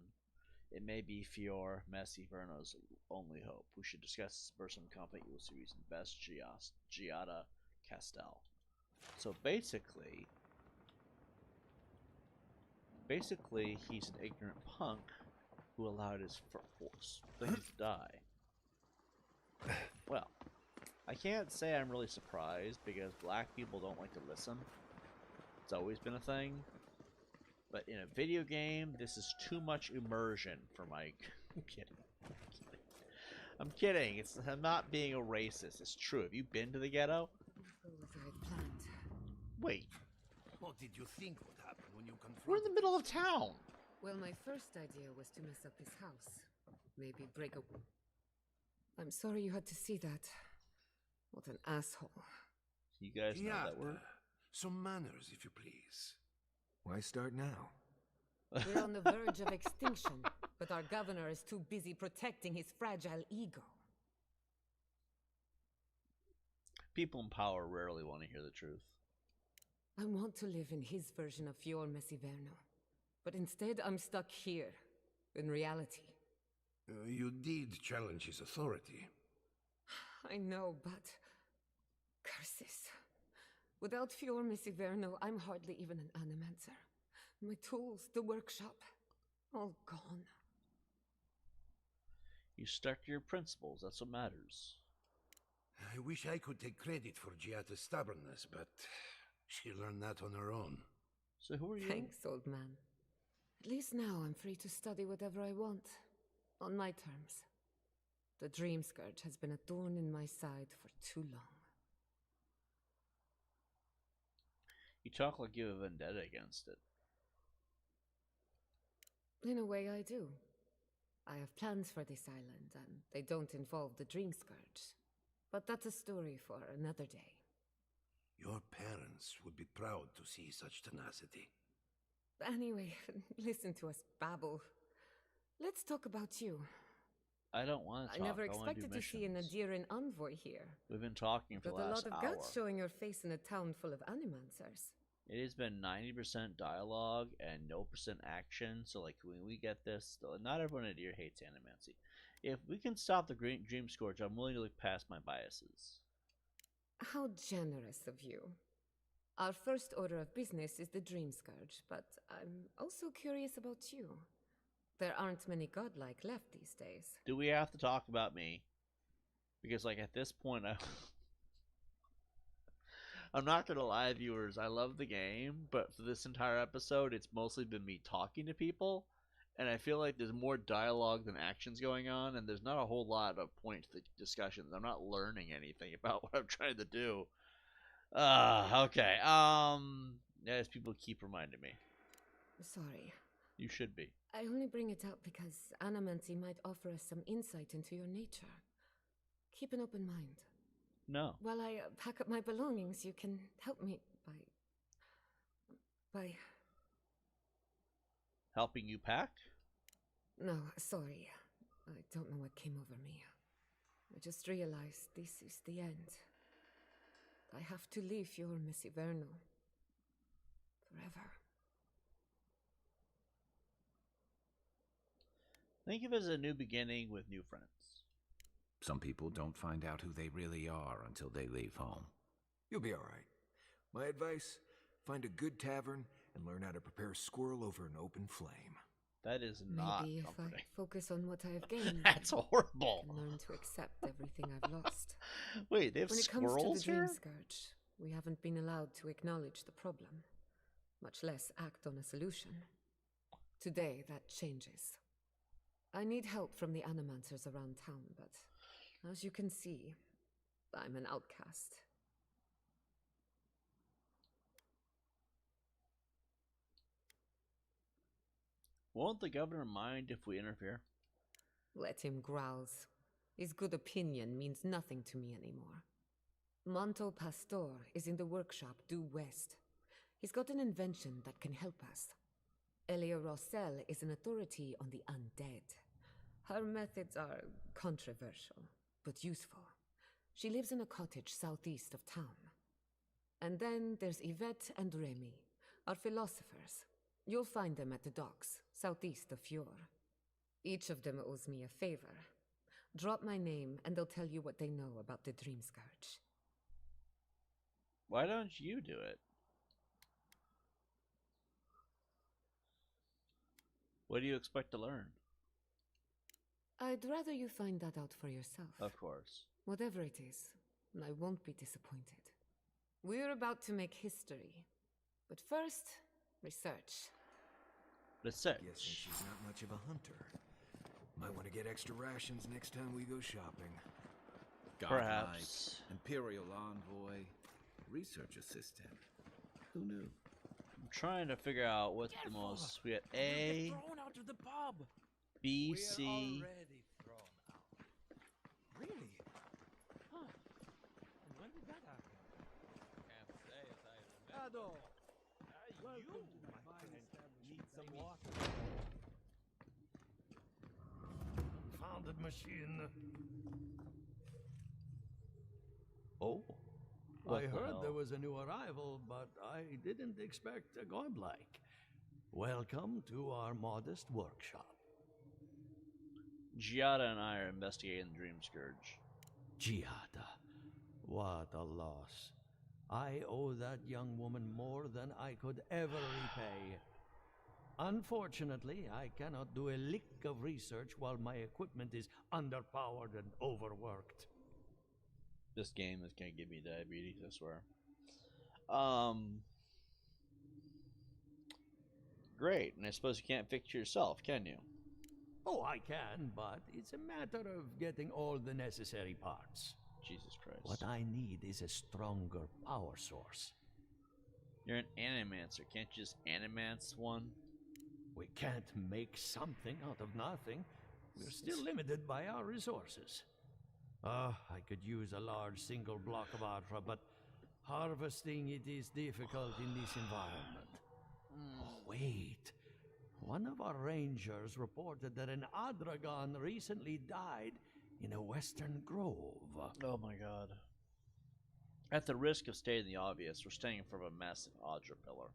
It may be Fior Messi Verno's only hope. We should discuss this person conflict. You will see reason best Giada Castel. So basically he's an ignorant punk who allowed his things to die. Well, I can't say I'm really surprised because black people don't like to listen. It's always been a thing. But in a video game, this is too much immersion for my... I'm kidding. I'm kidding. I'm not being a racist. It's true. Have you been to the ghetto? Go as I'd planned. Wait. What did you think would happen when you confronted? We're in the middle of town. Well, my first idea was to mess up his house. Maybe break a... I'm sorry you had to see that. What an asshole. You guys know that word? Some manners, if you please. Why start now? We're on the verge of extinction, but our governor is too busy protecting his fragile ego. People in power rarely want to hear the truth. I want to live in his version of Fior Messiverno, but instead I'm stuck here, in reality. You did challenge his authority. I know, but... curses. Without Fior Messiverno, I'm hardly even an animancer. My tools, the workshop, all gone. You stuck to your principles. That's what matters. I wish I could take credit for Giata's stubbornness, but she learned that on her own. So who are you? Thanks, old man. At least now I'm free to study whatever I want. On my terms. The Dream Scourge has been a thorn in my side for too long. You talk like you have a vendetta against it. In a way, I do. I have plans for this island, and they don't involve the Dream Scourge. But that's a story for another day. Your parents would be proud to see such tenacity. Anyway, listen to us babble. Let's talk about you. I don't want to talk. I never I want to do expected to see an missions. Adiran envoy here. We've been talking for Got the a last lot of hour. guts showing your face in a town full of animancers. It has been 90% dialogue and no percent action. So, like, when we get this, not everyone at here hates Animancy. If we can stop the Great Dream Scourge, I'm willing to look past my biases. How generous of you. Our first order of business is the Dream Scourge, but I'm also curious about you. There aren't many godlike left these days. Do we have to talk about me? Because, like, at this point, I'm not gonna lie, viewers, I love the game, but for this entire episode, it's mostly been me talking to people, and I feel like there's more dialogue than actions going on, and there's not a whole lot of point to the discussions. I'm not learning anything about what I'm trying to do. Okay. As people keep reminding me. Sorry. You should be. I only bring it up because Animancy might offer us some insight into your nature. Keep an open mind. No. While I pack up my belongings, you can help me by... Helping you pack? No, sorry. I don't know what came over me. I just realized this is the end. I have to leave your Miss Iverno. Forever. Think of it as a new beginning with new friends. Some people don't find out who they really are until they leave home. You'll be all right. My advice, find a good tavern and learn how to prepare squirrel over an open flame. That is not Maybe if comforting. I focus on what I have gained, That's horrible. I can learn to accept everything I've lost. Wait, they have When it comes squirrels to the Dream here? Scourge, we haven't been allowed to acknowledge the problem, much less act on a solution. Today, that changes. I need help from the animancers around town, but as you can see, I'm an outcast. Won't the governor mind if we interfere? Let him grouse. His good opinion means nothing to me anymore. Monto Pastor is in the workshop due west. He's got an invention that can help us. Elia Rossell is an authority on the undead. Her methods are controversial, but useful. She lives in a cottage southeast of town. And then there's Yvette and Remy, our philosophers. You'll find them at the docks, southeast of Fjord. Each of them owes me a favor. Drop my name and they'll tell you what they know about the Dream Scourge. Why don't you do it? What do you expect to learn? I'd rather you find that out for yourself. Of course. Whatever it is, I won't be disappointed. We're about to make history. But first, research. Research. Guessing she's not much of a hunter. Might want to get extra rations next time we go shopping. Perhaps. Imperial envoy, research assistant. Who knew? I'm trying to figure out what's the most. We had A, Thrown out of the pub. B, We're C. already thrown out. Really? Huh. And when did that happen? Can't say as I remember. Ado. Welcome to my fine establishment. Need some water? Founded machine. Oh. What I the heard hell? there was a new arrival, but I didn't expect a godlike. Welcome to our modest workshop. Giada and I are investigating the Dream Scourge. Giada, what a loss. I owe that young woman more than I could ever repay. Unfortunately, I cannot do a lick of research while my equipment is underpowered and overworked. This game is gonna give me diabetes, I swear. Great, and I suppose you can't fix it yourself, can you? Oh, I can, but it's a matter of getting all the necessary parts. Jesus Christ. What I need is a stronger power source. You're an animancer. Can't you just animance one? We can't make something out of nothing. We're still limited by our resources. I could use a large single block of Atra, but Harvesting it is difficult in this environment. Oh, wait. One of our rangers reported that an Adragon recently died in a western grove. Oh my god. At the risk of stating the obvious, we're staying from a massive Audra pillar.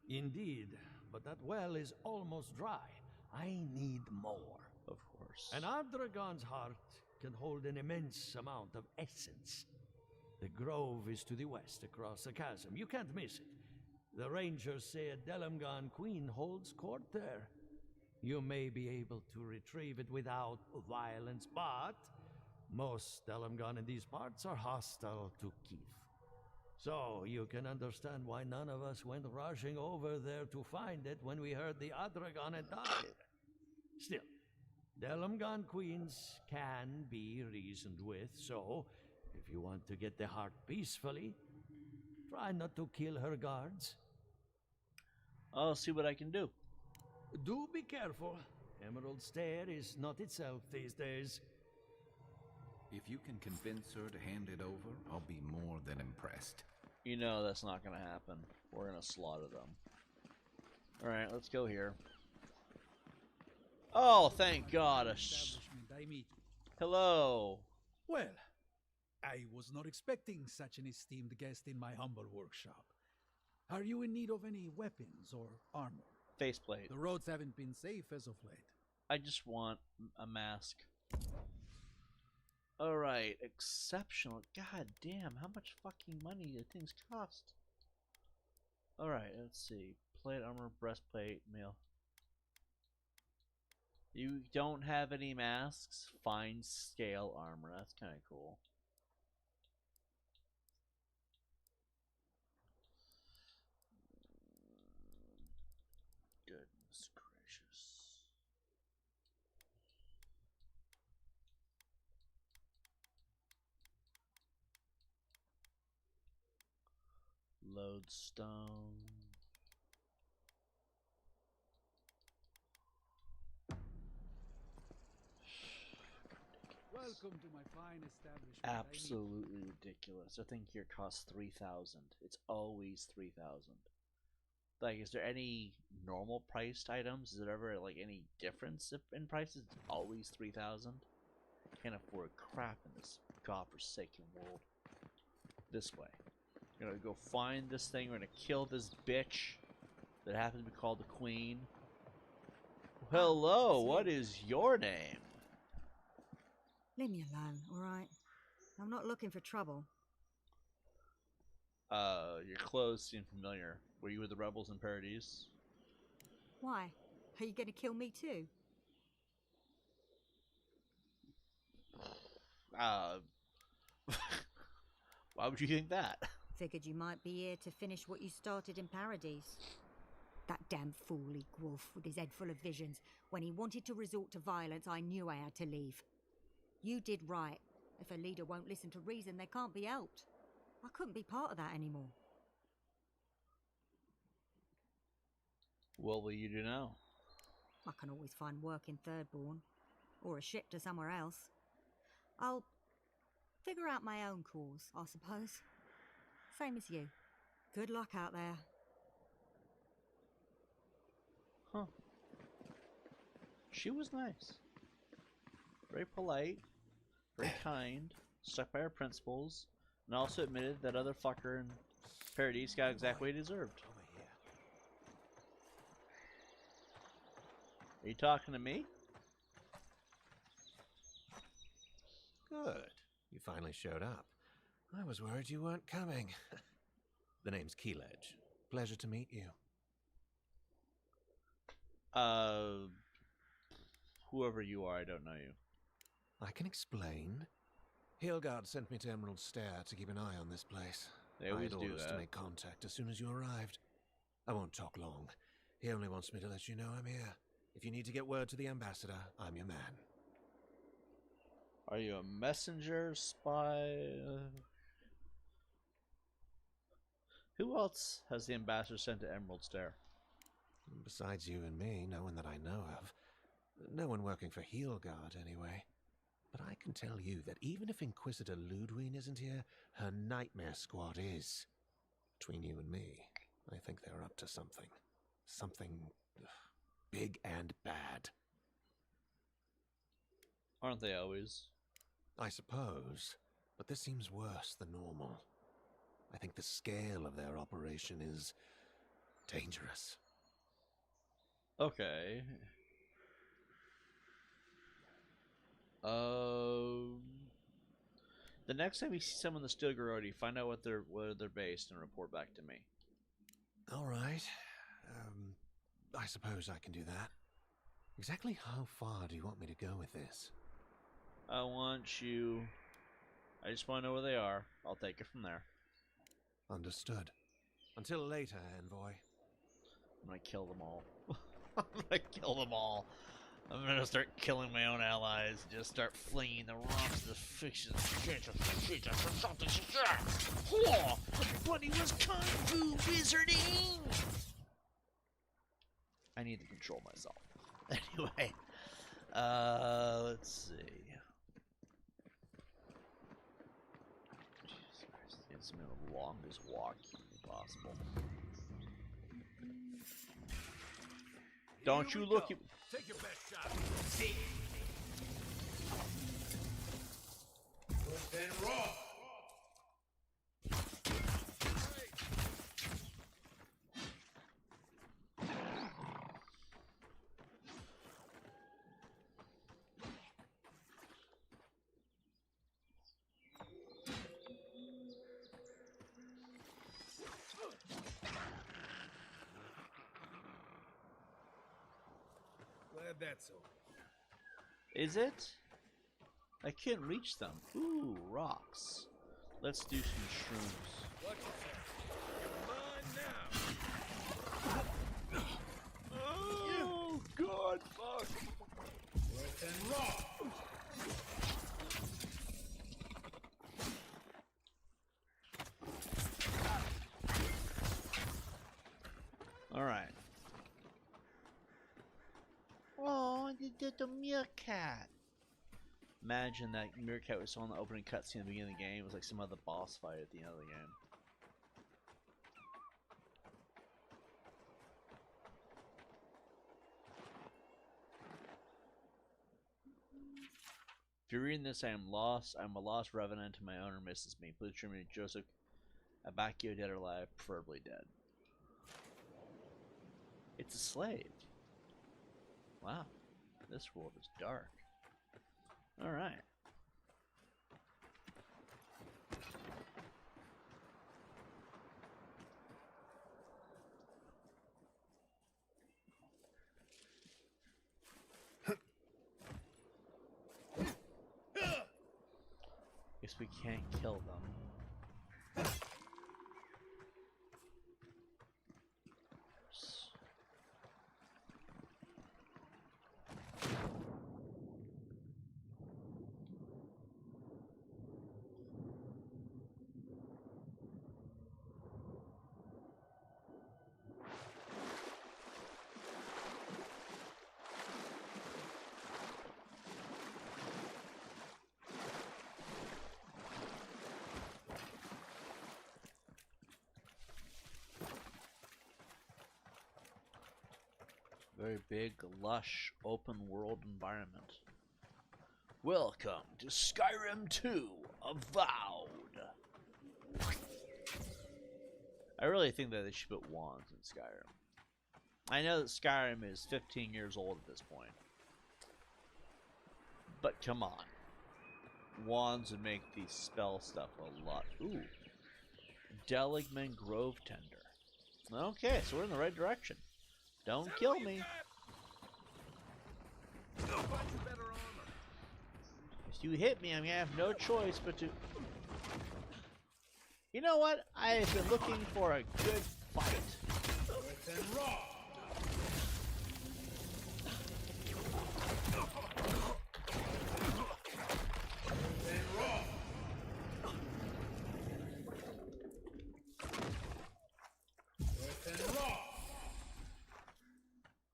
Indeed, but that well is almost dry. I need more. Of course. An Adragon's heart can hold an immense amount of essence. The grove is to the west, across the chasm. You can't miss it. The rangers say a Delamgon queen holds court there. You may be able to retrieve it without violence, but most Delamgon in these parts are hostile to Keith. So you can understand why none of us went rushing over there to find it when we heard the Adragon had died. Still, Delamgon queens can be reasoned with, so if you want to get the heart peacefully, try not to kill her guards. I'll see what I can do. Do be careful. Emerald Stair is not itself these days. If you can convince her to hand it over, I'll be more than impressed. You know that's not going to happen. We're going to slaughter them. Alright, let's go here. Oh, thank God. Hello. Well, I was not expecting such an esteemed guest in my humble workshop. Are you in need of any weapons or armor? Faceplate. The roads haven't been safe as of late. I just want a mask. Alright, exceptional. God damn, how much fucking money do things cost? Alright, let's see. Plate armor, breastplate, mail. You don't have any masks? Fine scale armor. That's kind of cool. Goodness gracious. Lodestone. Welcome to my fine establishment. Absolutely ridiculous. I think here costs 3,000. It's always 3,000. Like, is there any normal priced items? Is there ever like any difference in prices? It's always 3,000. Can't afford crap in this godforsaken world. This way. We're gonna go find this thing. We're gonna kill this bitch that happens to be called the Queen. Hello, what is your name? Leave me alone, alright? I'm not looking for trouble. Your clothes seem familiar. Were you with the rebels in Paradise? Why? Are you gonna kill me too? Why would you think that? Figured you might be here to finish what you started in Paradise. That damn fool Gwolf with his head full of visions. When he wanted to resort to violence, I knew I had to leave. You did right. If a leader won't listen to reason, they can't be helped. I couldn't be part of that anymore. What will you do now? I can always find work in Thirdborn. Or a ship to somewhere else. I'll figure out my own cause, I suppose. Same as you. Good luck out there. Huh. She was nice. Very polite. Very kind. Stuck by her principles. And also admitted that other fucker in Paradise got exactly what he deserved. Are you talking to me? Good. You finally showed up. I was worried you weren't coming. The name's Keeledge. Pleasure to meet you. Whoever you are, I don't know you. I can explain. Hilgard sent me to Emerald Stair to keep an eye on this place. They always I had do orders that. to make contact as soon as you arrived. I won't talk long. He only wants me to let you know I'm here. If you need to get word to the ambassador, I'm your man. Are you a messenger, spy? Who else has the ambassador sent to Emerald Stair? Besides you and me, no one that I know of. No one working for Heelguard, anyway. But I can tell you that even if Inquisitor Ludwig isn't here, her nightmare squad is. Between you and me, I think they're up to something. Something big and bad. Aren't they always? I suppose, but this seems worse than normal. I think the scale of their operation is dangerous. Okay. The next time you see someone in the Steel Garrodi, find out where they're based and report back to me. All right. I suppose I can do that. Exactly how far do you want me to go with this? I just want to know where they are. I'll take it from there. Understood. Until later, Envoy. I'm gonna kill them all. I'm gonna kill them all. I'm gonna start killing my own allies and just start flinging the rocks to the fiction. Everybody was kung fu wizarding! I need to control myself. Anyway, let's see. Jesus Christ, it's been the longest walk possible. Don't you look at... Take your best shot. See. Then raw. Glad that's over. Is it? I can't reach them. Ooh, rocks. Let's do some shrooms. Watch yourself. Mine now. Oh, God, fuck. Worse than raw. Alright. Oh, the meerkat. Imagine that meerkat we saw in the opening cutscene at the beginning of the game. It was like some other boss fight at the end of the game. If you're reading this, I am lost. I'm a lost revenant and my owner misses me. Please treat me Joseph Abacchio, dead or alive, preferably dead. It's a slave. Wow. This world is dark. Alright. Guess we can't kill them. Very big, lush, open world environment. Welcome to Skyrim 2 Avowed. I really think that they should put wands in Skyrim. I know that Skyrim is 15 years old at this point. But come on. Wands would make the spell stuff a lot. Ooh. Deligman Grove Tender. Okay, so we're in the right direction. Don't kill me. If you hit me, I'm gonna have no choice but to... You know what? I've been looking for a good fight.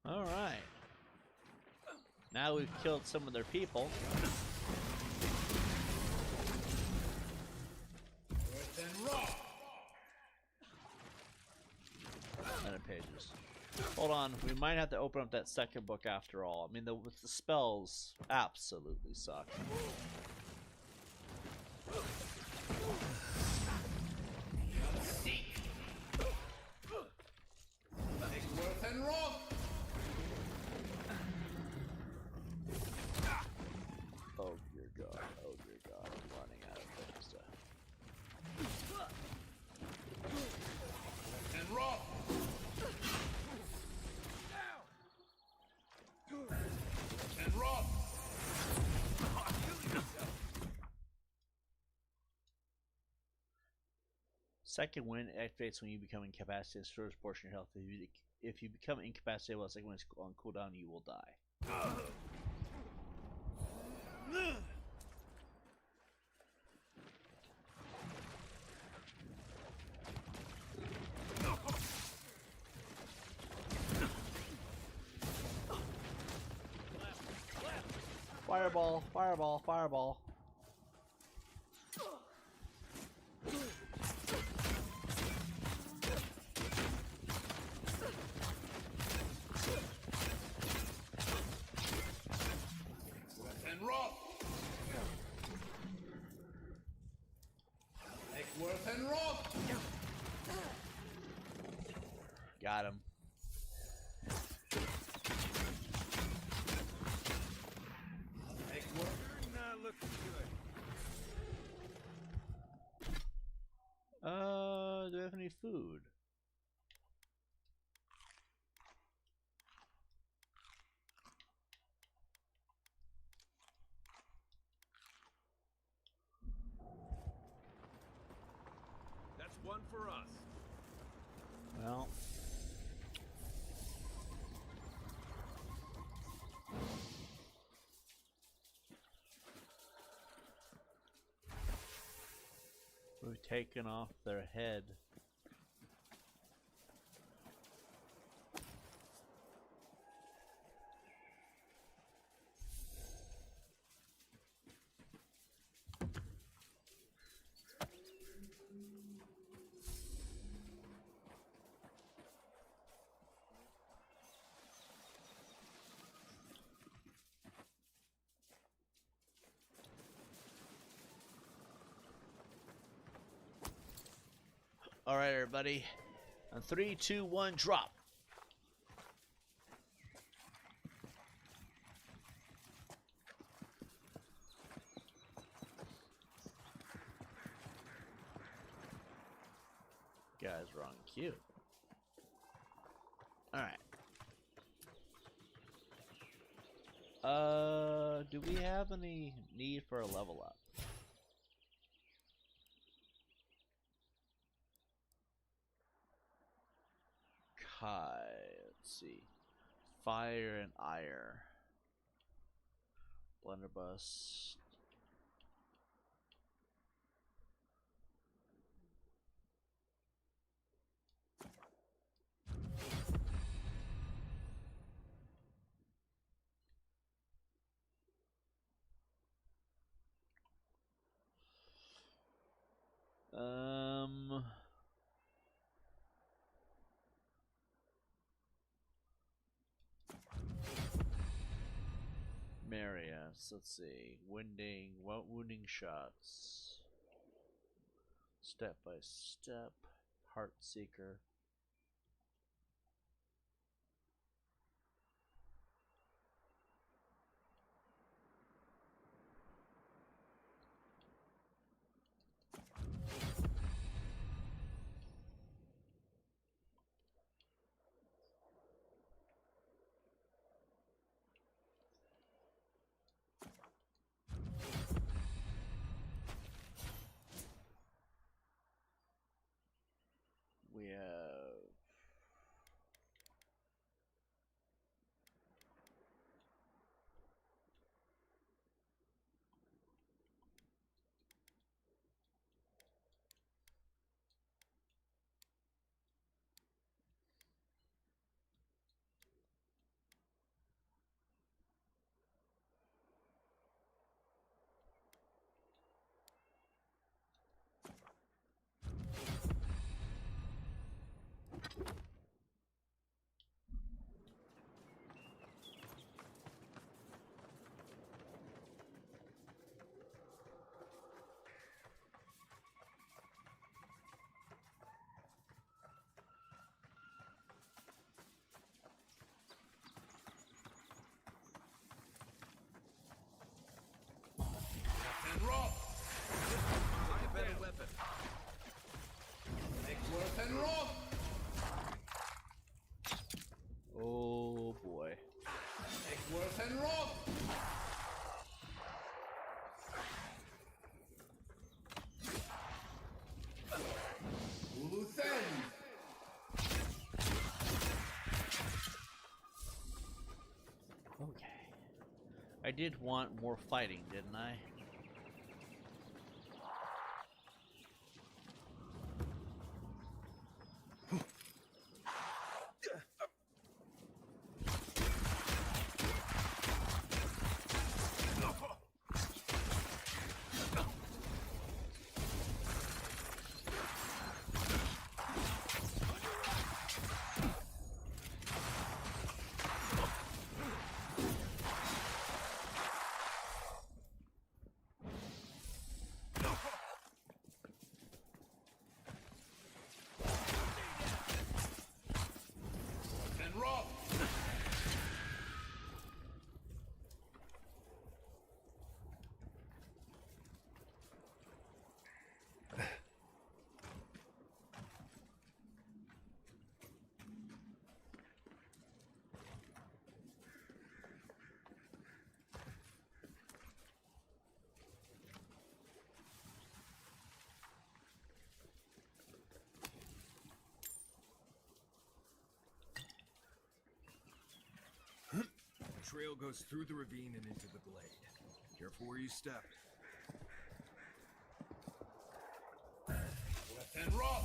Alright. Now we've killed some of their people. We might have to open up that second book after all. I mean, the spells absolutely suck. Oh dear God! Oh dear God! I'm running out of things to. And rock. And rock. Second wind activates when you become incapacitated and restores a portion of your health. If you become incapacitated while second wind is on cooldown, you will die. Fireball! Fireball! Fireball! And rock. Eckworth and rock. Got him. Not looking good. Do we have any food? That's one for us. Well. We've taken off their head. All right, everybody. On 3, 2, 1, drop. Guys, wrong cue. All right. Do we have any need for a level up? Kai, let's see. Fire and ire. Blunderbuss. Marius, let's see. Wounding shots. Step by step. Heart Seeker. We have and rock! Uluthen! Okay. I did want more fighting, didn't I? And rock! The trail goes through the ravine and into the glade. Careful where you step. And rock!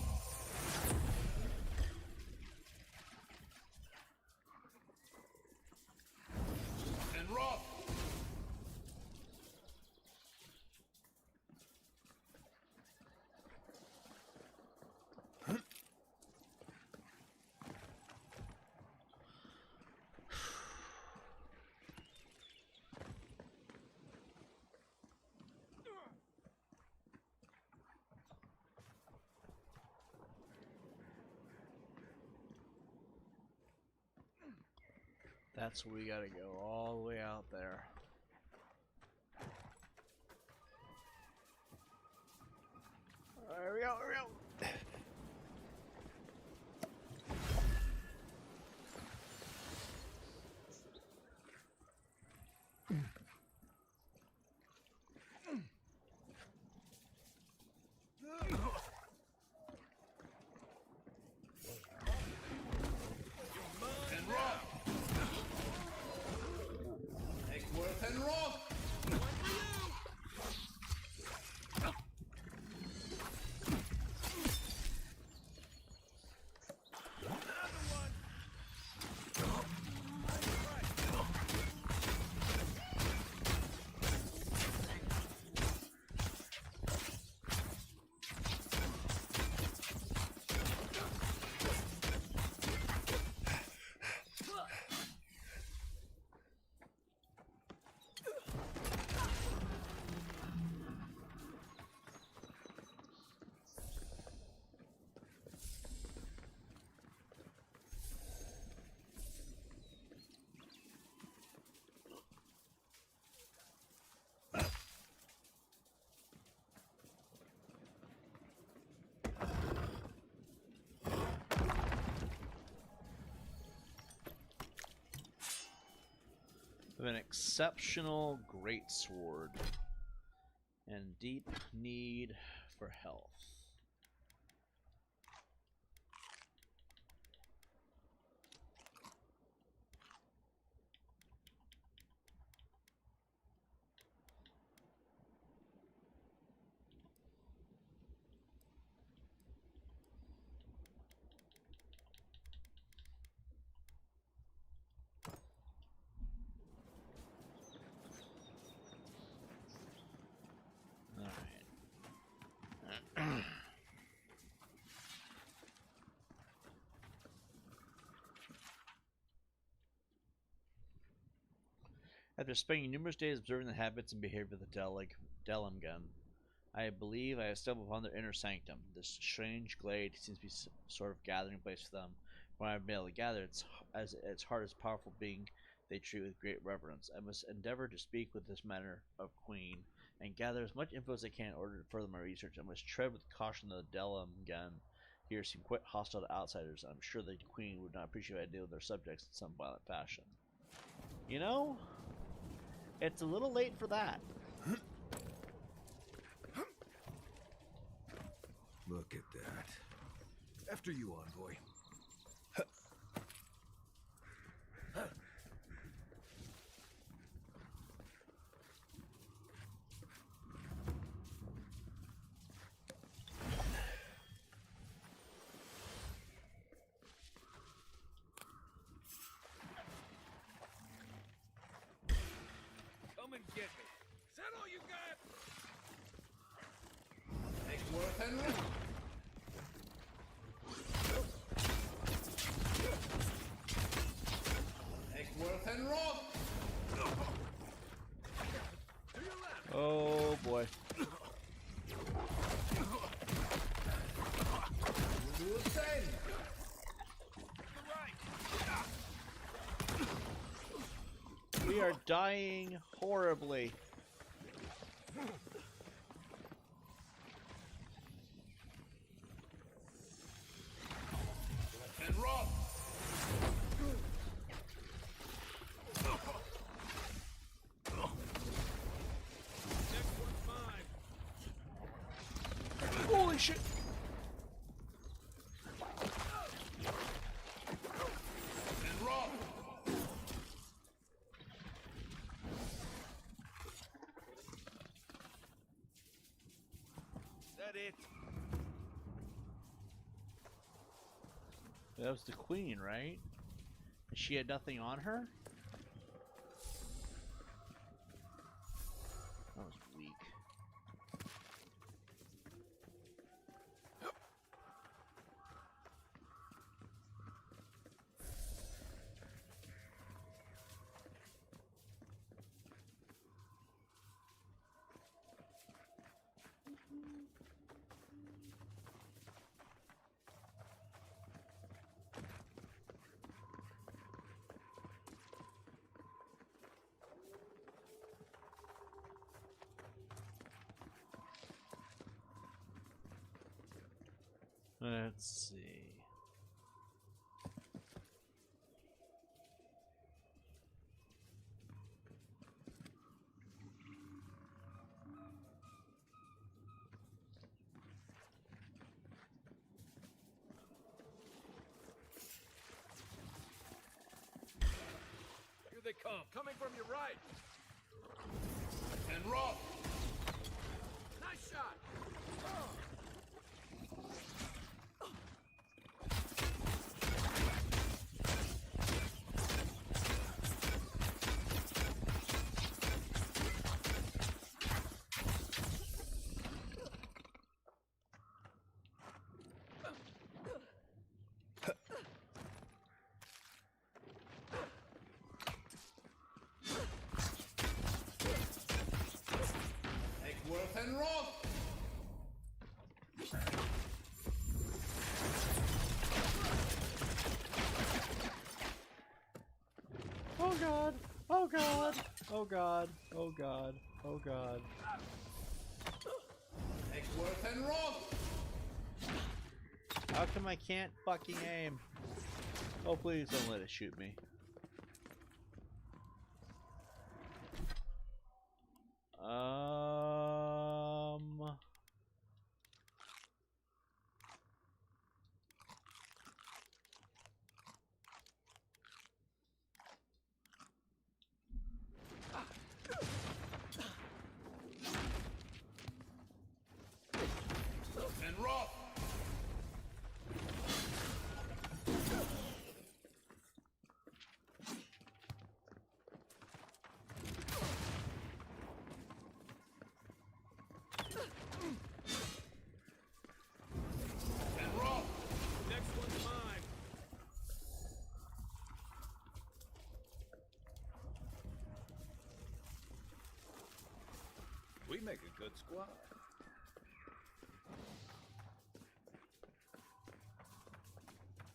And rock! That's where we gotta go, all the way out there. There we go, there we go. And rock! Eckworth and rock! With an exceptional greatsword and deep need for health. After spending numerous days observing the habits and behavior of the Delimgun, I believe I have stumbled upon their inner sanctum. This strange glade seems to be sort of gathering place for them. When I've been able to gather, its heart is powerful being they treat with great reverence. I must endeavor to speak with this matter of Queen and gather as much info as I can in order to further my research. I must tread with caution. The Delimgun here seem quite hostile to outsiders. I'm sure the Queen would not appreciate if I deal with their subjects in some violent fashion. You know, It's a little late for that. Look at that. After you, envoy. Come and get me. Is that all you got? Next worth and roll. Next worth and roll. Oh boy. Do the same. We are dying horribly. And roll. Holy shit! And roll. Is that it? That was the queen, right? She had nothing on her? That was weak. Let's see. Here they come. Coming from your right. And roll. Nice shot. Next worth and roll. Oh god! Oh god! Oh god! Oh god! Oh god! Next worth and roll. How come I can't fucking aim? Oh please don't let it shoot me. And roll. And roll. Next one's mine. We make a good squad.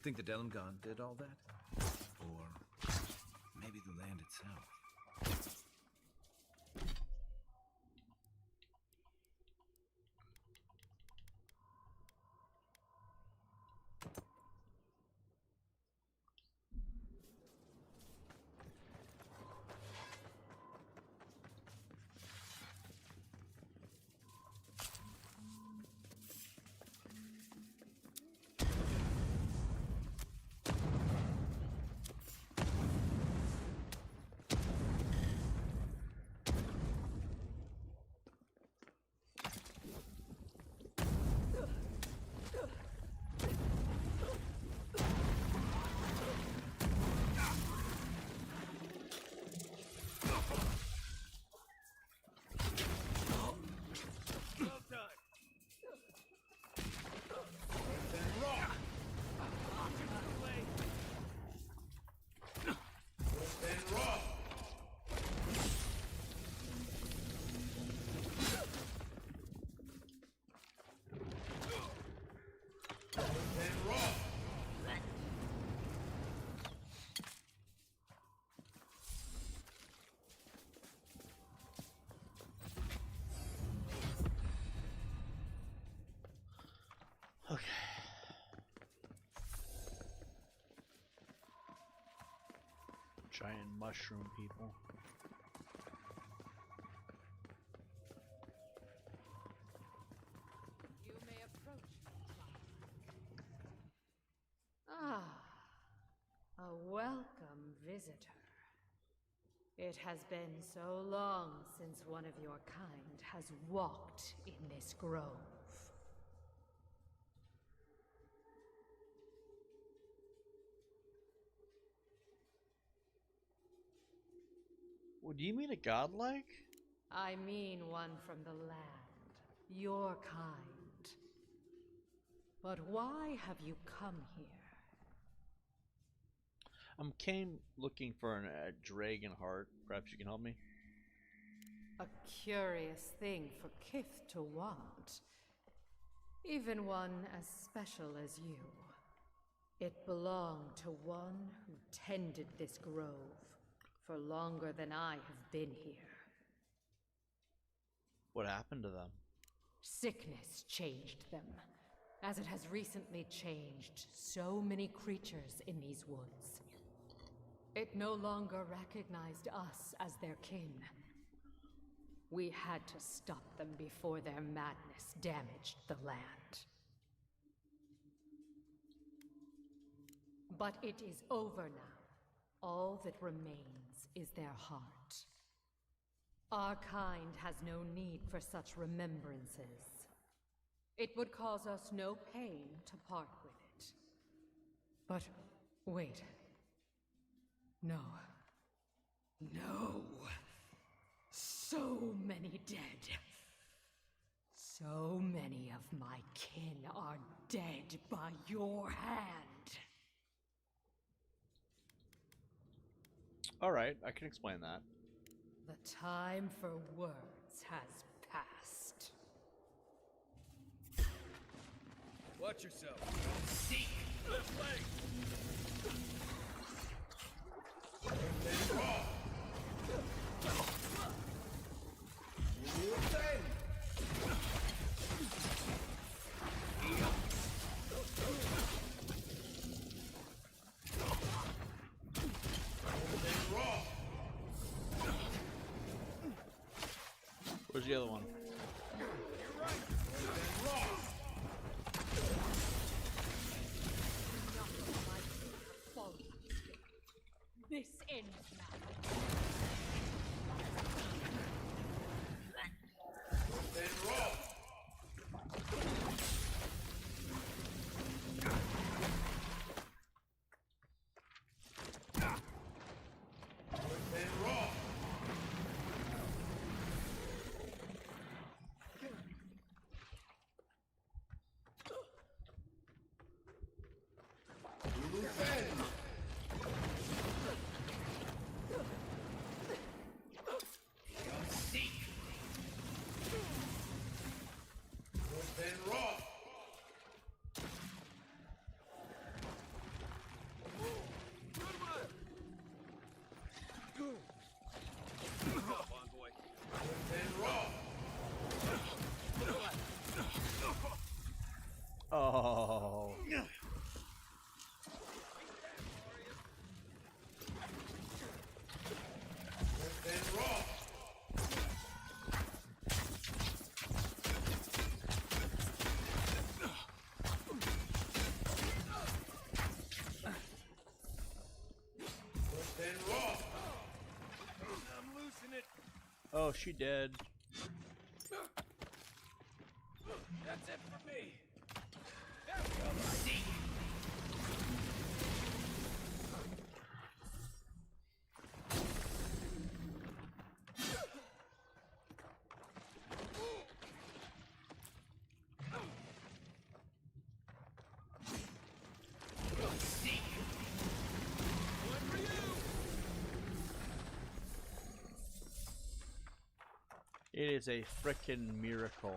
Think the Delimgon did all that? Or maybe the land itself? Giant mushroom people. You may approach. Ah, a welcome visitor. It has been so long since one of your kind has walked in this grove. What do you mean a godlike? I mean one from the land, your kind. But why have you come here? Came looking for a dragon heart. Perhaps you can help me? A curious thing for Kith to want. Even one as special as you. It belonged to one who tended this grove for longer than I have been here. What happened to them? Sickness changed them, as it has recently changed so many creatures in these woods. It no longer recognized us as their kin. We had to stop them before their madness damaged the land. But it is over now. All that remains is their heart. Our kind has no need for such remembrances. It would cause us no pain to part with it. But wait. No. No. So many dead. So many of my kin are dead by your hand. Alright, I can explain that. The time for words has passed. Watch yourself. Seek. Left leg. Where's the other one? This ends now. Oh. Oh, she dead. That's it for me. It is a frickin' miracle.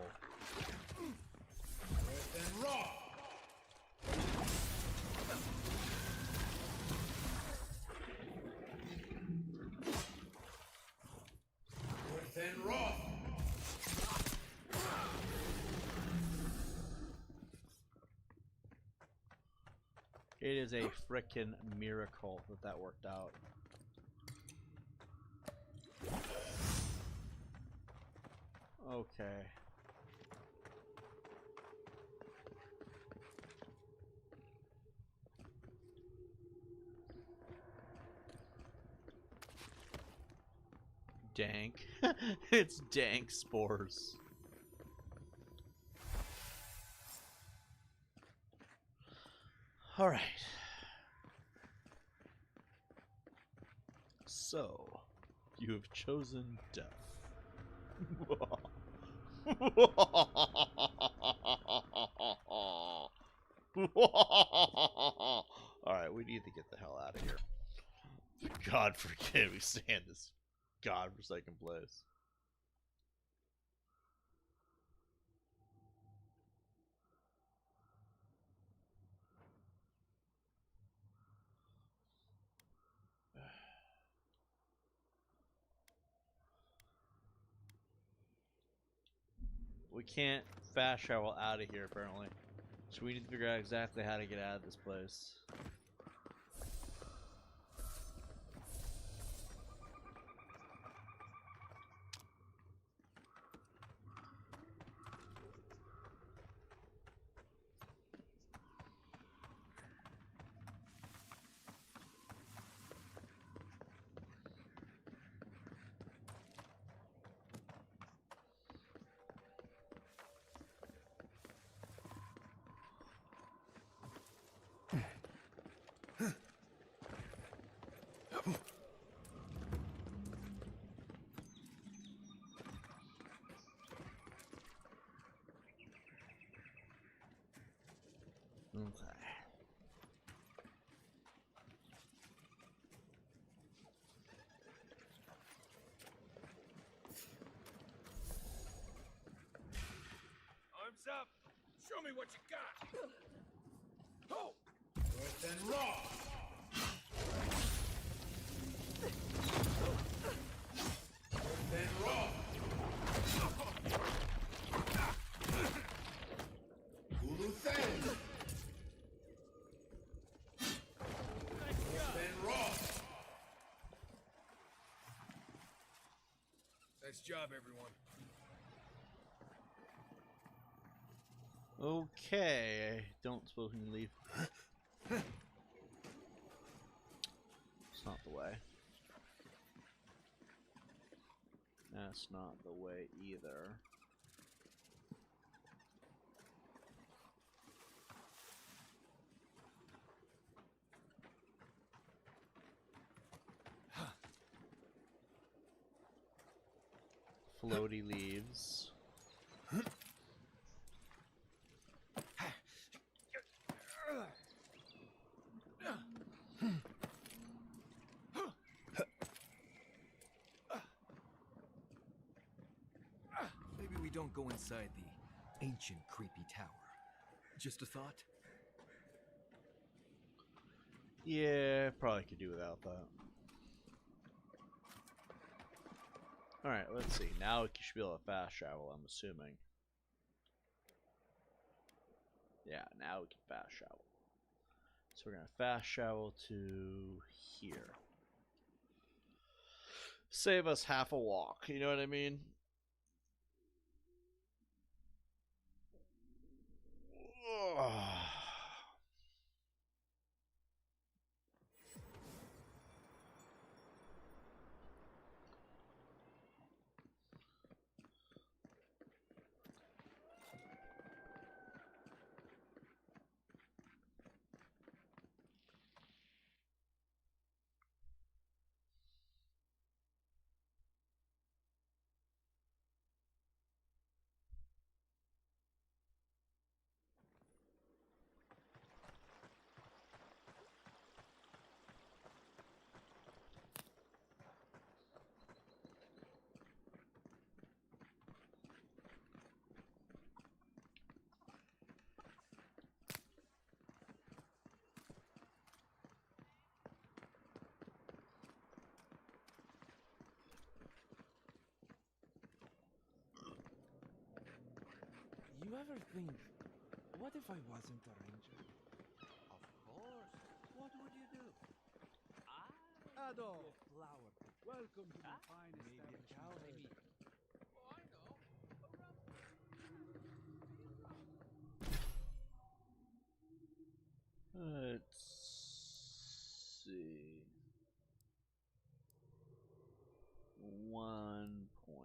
It is a frickin' miracle that that worked out. Okay. Dank. It's dank spores. All right. So, you have chosen death. Alright, we need to get the hell out of here. God forbid we stay in this godforsaken place. We can't fast travel out of here, apparently. So we need to figure out exactly how to get out of this place. Okay. Arms up! Show me what you got! Oh! Earth and raw! Earth and raw! Hulu Thang! Earth and raw! Nice job, everyone. Okay, I don't suppose we can leave. It's not the way. That's not the way either. Floaty leaves. Maybe we don't go inside the ancient creepy tower. Just a thought? Yeah, probably could do without that. Alright, let's see. Now we should be able to fast travel, I'm assuming. Yeah, now we can fast travel. So we're going to fast travel to here. Save us half a walk, you know what I mean? Ugh. You ever think, what if I wasn't a ranger? Of course. What would you do? Adolf Flower, welcome to the fine Maybe a establishment. cowherd. Oh, I know. A Let's see. 1 point.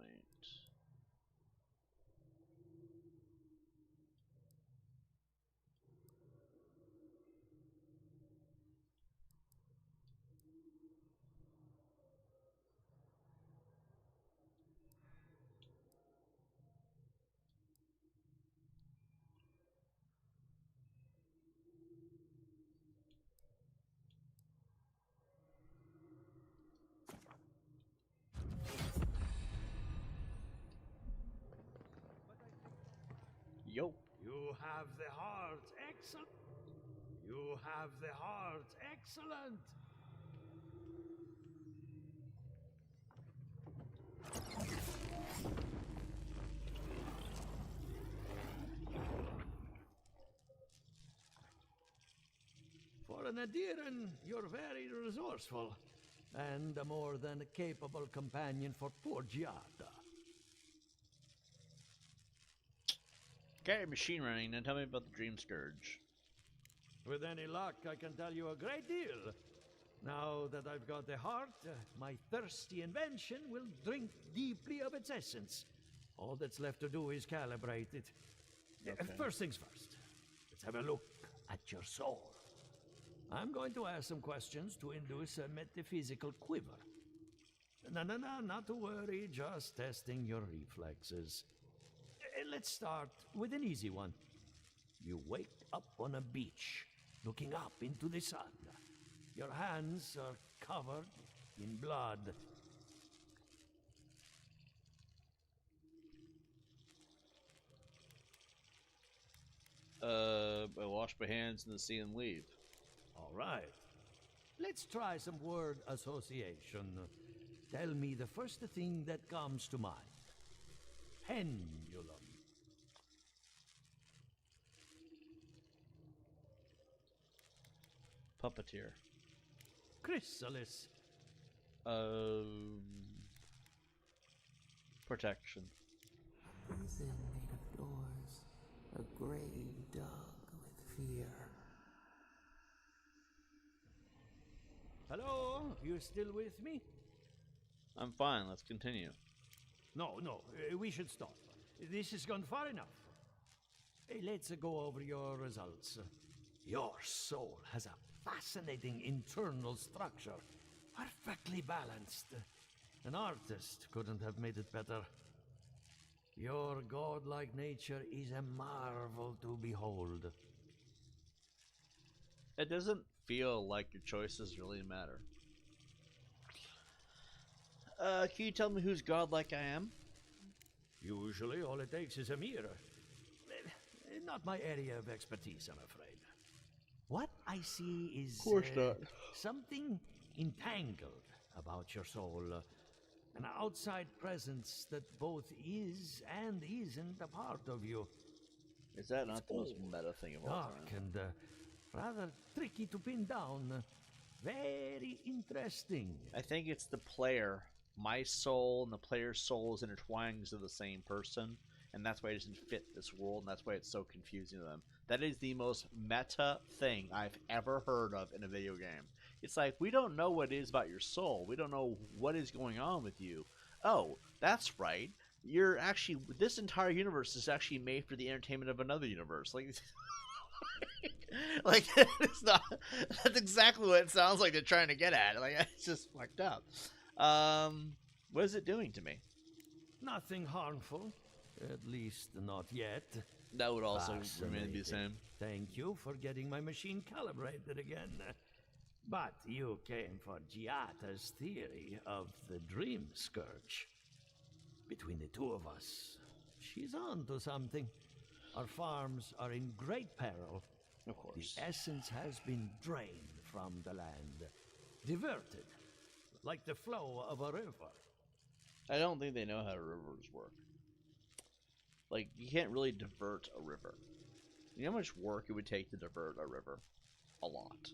Yo. You have the heart. Excellent. You have the heart. Excellent. For an Adiran, you're very resourceful, and a more than capable companion for poor Giada. Okay, machine running. Now tell me about the Dream Scourge. With any luck, I can tell you a great deal. Now that I've got the heart, my thirsty invention will drink deeply of its essence. All that's left to do is calibrate it. Okay. First things first, let's have a look at your soul. I'm going to ask some questions to induce a metaphysical quiver. No, not to worry, just testing your reflexes. Let's start with an easy one. You wake up on a beach, looking up into the sun. Your hands are covered in blood. I wash my hands in the sea and leave. All right. Let's try some word association. Tell me the first thing that comes to mind. Pendulum. Puppeteer. Chrysalis. Protection. A prison made of doors, a grave dug with fear. Hello? You still with me? I'm fine. Let's continue. No, we should stop. This has gone far enough. Let's go over your results. Your soul has a fascinating internal structure, perfectly balanced. An artist couldn't have made it better. Your godlike nature is a marvel to behold. It doesn't feel like your choices really matter. Can you tell me whose godlike I am? Usually all it takes is a mirror. Not my area of expertise, I'm afraid. What I see is... Of course not. Something entangled about your soul. An outside presence that both is and isn't a part of you. Is that not the most meta thing of all Dark time? and rather tricky to pin down. Very interesting. I think it's the player. My soul and the player's soul is intertwined into the same person, and that's why it doesn't fit this world, and that's why it's so confusing to them. That is the most meta thing I've ever heard of in a video game. It's like, we don't know what it is about your soul. We don't know what is going on with you. Oh, that's right. You're actually, this entire universe is actually made for the entertainment of another universe. Like, it's not, that's exactly what it sounds like they're trying to get at. Like, it's just fucked up. What is it doing to me? Nothing harmful. At least not yet. That would also remain to be the same. Thank you for getting my machine calibrated again. But you came for Giata's theory of the Dream Scourge. Between the two of us, she's on to something. Our farms are in great peril. Of course. The essence has been drained from the land. Diverted. Like the flow of a river. I don't think they know how rivers work. Like, you can't really divert a river. You know how much work it would take to divert a river? A lot.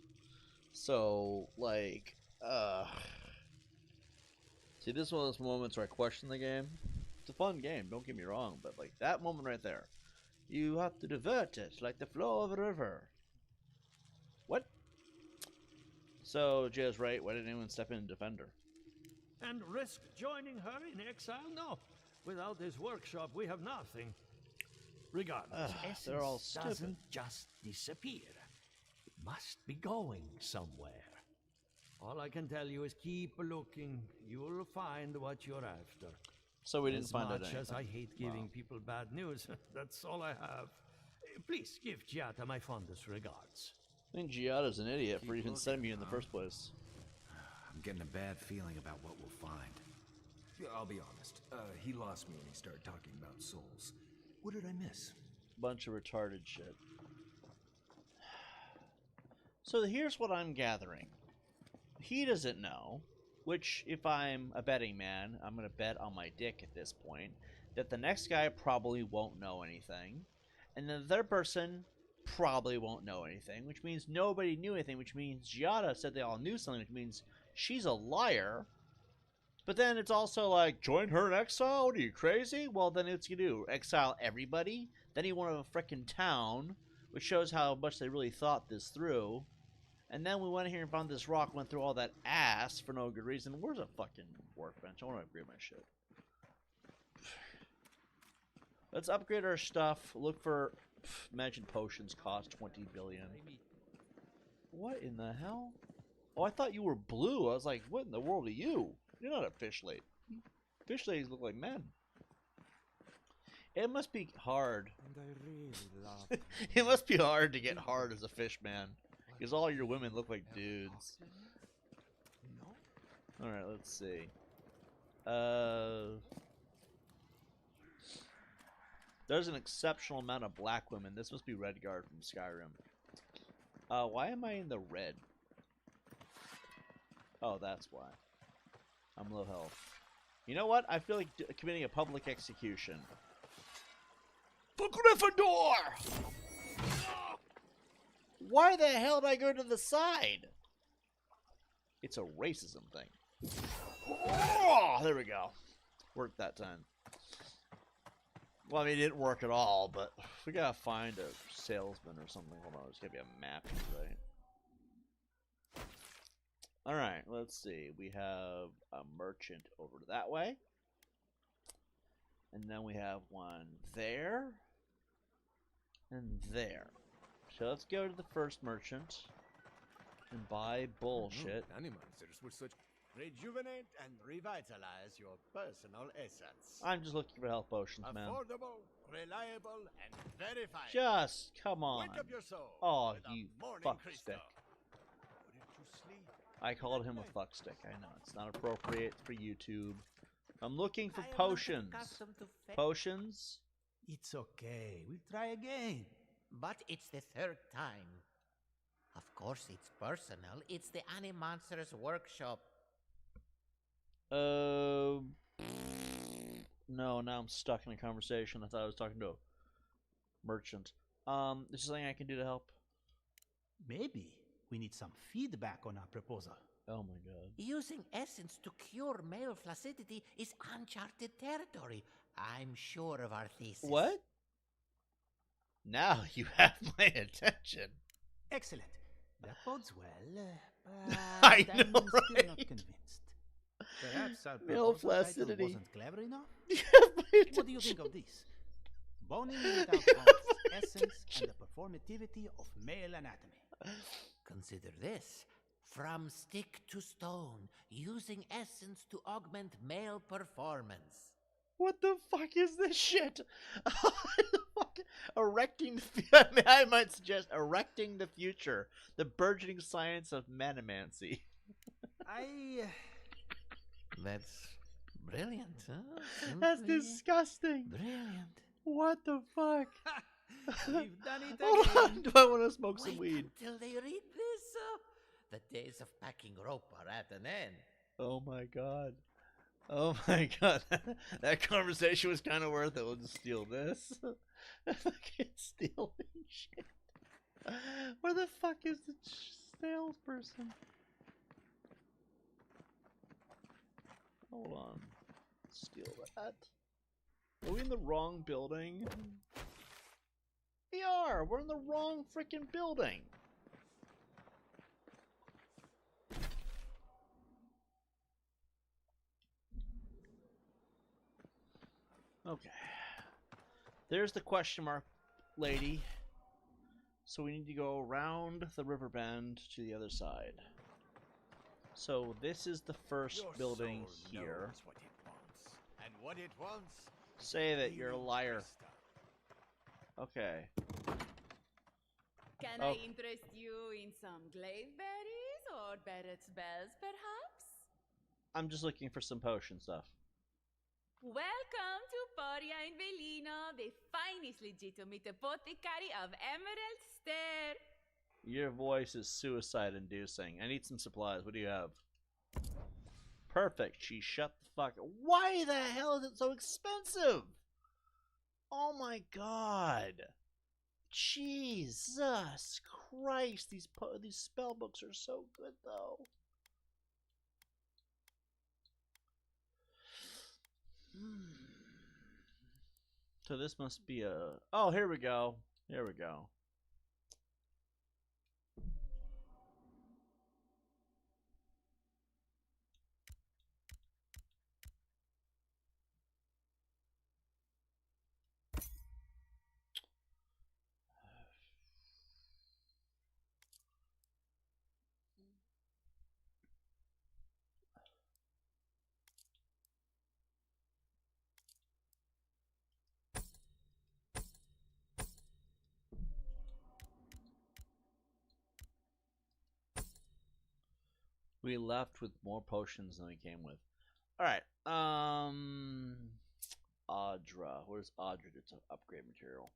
So, like, see, this is one of those moments where I question the game. It's a fun game, don't get me wrong, but, like, that moment right there. You have to divert it, like the flow of a river. So, Jay's right. Why didn't anyone step in and defend her? And risk joining her in exile? No. Without this workshop, we have nothing. Regardless, they're all essence stupid. doesn't just disappear. It must be going somewhere. All I can tell you is keep looking. You'll find what you're after. So we didn't find out anything. As much as I hate giving people bad news, that's all I have. Please give Giata my fondest regards. I think Giada's an idiot for even sending me in the first place. I'm getting a bad feeling about what we'll find. Yeah, I'll be honest. He lost me when he started talking about souls. What did I miss? Bunch of retarded shit. So here's what I'm gathering. He doesn't know, which if I'm a betting man, I'm going to bet on my dick at this point, that the next guy probably won't know anything, and the third person probably won't know anything, which means nobody knew anything, which means Giada said they all knew something, which means she's a liar. But then it's also like, join her in exile? What are you, crazy? Well, then it's going to do exile everybody? Then you want a frickin' town, which shows how much they really thought this through. And then we went here and found this rock, went through all that ass for no good reason. Where's a fucking workbench? I want to upgrade my shit. Let's upgrade our stuff. Look for... Imagine potions cost 20 billion. What in the hell? Oh, I thought you were blue. I was like, what in the world are you? You're not a fish lady. Fish ladies look like men. It must be hard. And I really love It must be hard to get hard as a fish man. Because all your women look like dudes. Alright, let's see. There's an exceptional amount of black women. This must be Redguard from Skyrim. Why am I in the red? Oh, that's why. I'm low health. You know what? I feel like committing a public execution. For Gryffindor! Why the hell did I go to the side? It's a racism thing. Oh, there we go. Worked that time. Well, I mean, it didn't work at all, but we gotta find a salesman or something. Hold on, there's gotta be a map, right? Alright, let's see. We have a merchant over that way. And then we have one there. And there. So let's go to the first merchant and buy bullshit. Animmonsters were such... Rejuvenate and revitalize your personal essence. I'm just looking for health potions, man. Affordable, reliable, and verified. Just, come on. Wake up your soul Oh, with a you morning fuck crystal. stick. Put it to sleep. I called him a fuck stick. I know, it's not appropriate for YouTube. I'm looking for potions. Potions? It's okay. We'll try again. But it's the third time. Of course, it's personal. It's the Animmonsters workshop. No, now I'm stuck in a conversation. I thought I was talking to a merchant. Is there something I can do to help? Maybe. We need some feedback on our proposal. Oh my god. Using essence to cure male flaccidity is uncharted territory. I'm sure of our thesis. What? Now you have my attention. Excellent. That bodes well, I but know, I'm still right? not convinced. Perhaps our Male proposal title flaccidity. wasn't clever enough? You have my What do you think attention. of this? Boning without bonds, essence and the performativity of male anatomy. Consider this. From stick to stone, using essence to augment male performance. What the fuck is this shit? Erecting the I might suggest erecting the future. The burgeoning science of manomancy. That's brilliant, huh? That's Simply disgusting. Brilliant. What the fuck? We've done it Hold again. on. Do I want to smoke some Wait weed? until they read this. The days of packing rope are at an end. Oh my god. Oh my god. That conversation was kind of worth it. We'll just steal this. Fucking stealing shit. Where the fuck is the salesperson? Hold on. Steal that. Are we in the wrong building? We are! We're in the wrong freaking building! Okay. There's the question mark lady. So we need to go around the river bend to the other side. So this is the first Your building soul here. knows what it wants, and what it wants. Say that you're a liar. Okay. Can Oh. I interest you in some glaive berries or Barrett's bells, perhaps? I'm just looking for some potion stuff. Welcome to Poria in Velino, the finest legitimate apothecary of Emerald Stair. Your voice is suicide-inducing. I need some supplies. What do you have? Perfect. She shut the fuck up. Why the hell is it so expensive? Oh my god. Jesus Christ. These spell books are so good, though. So this must be a... Oh, here we go. Here we go. We left with more potions than we came with. Alright, Audra. Where's Audra? It's an upgrade material.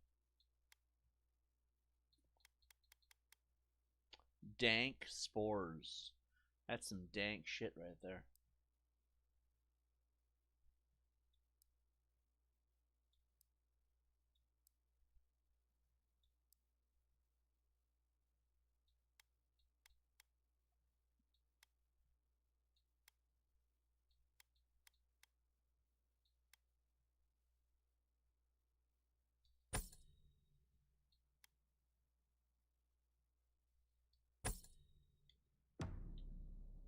Dank spores. That's some dank shit right there.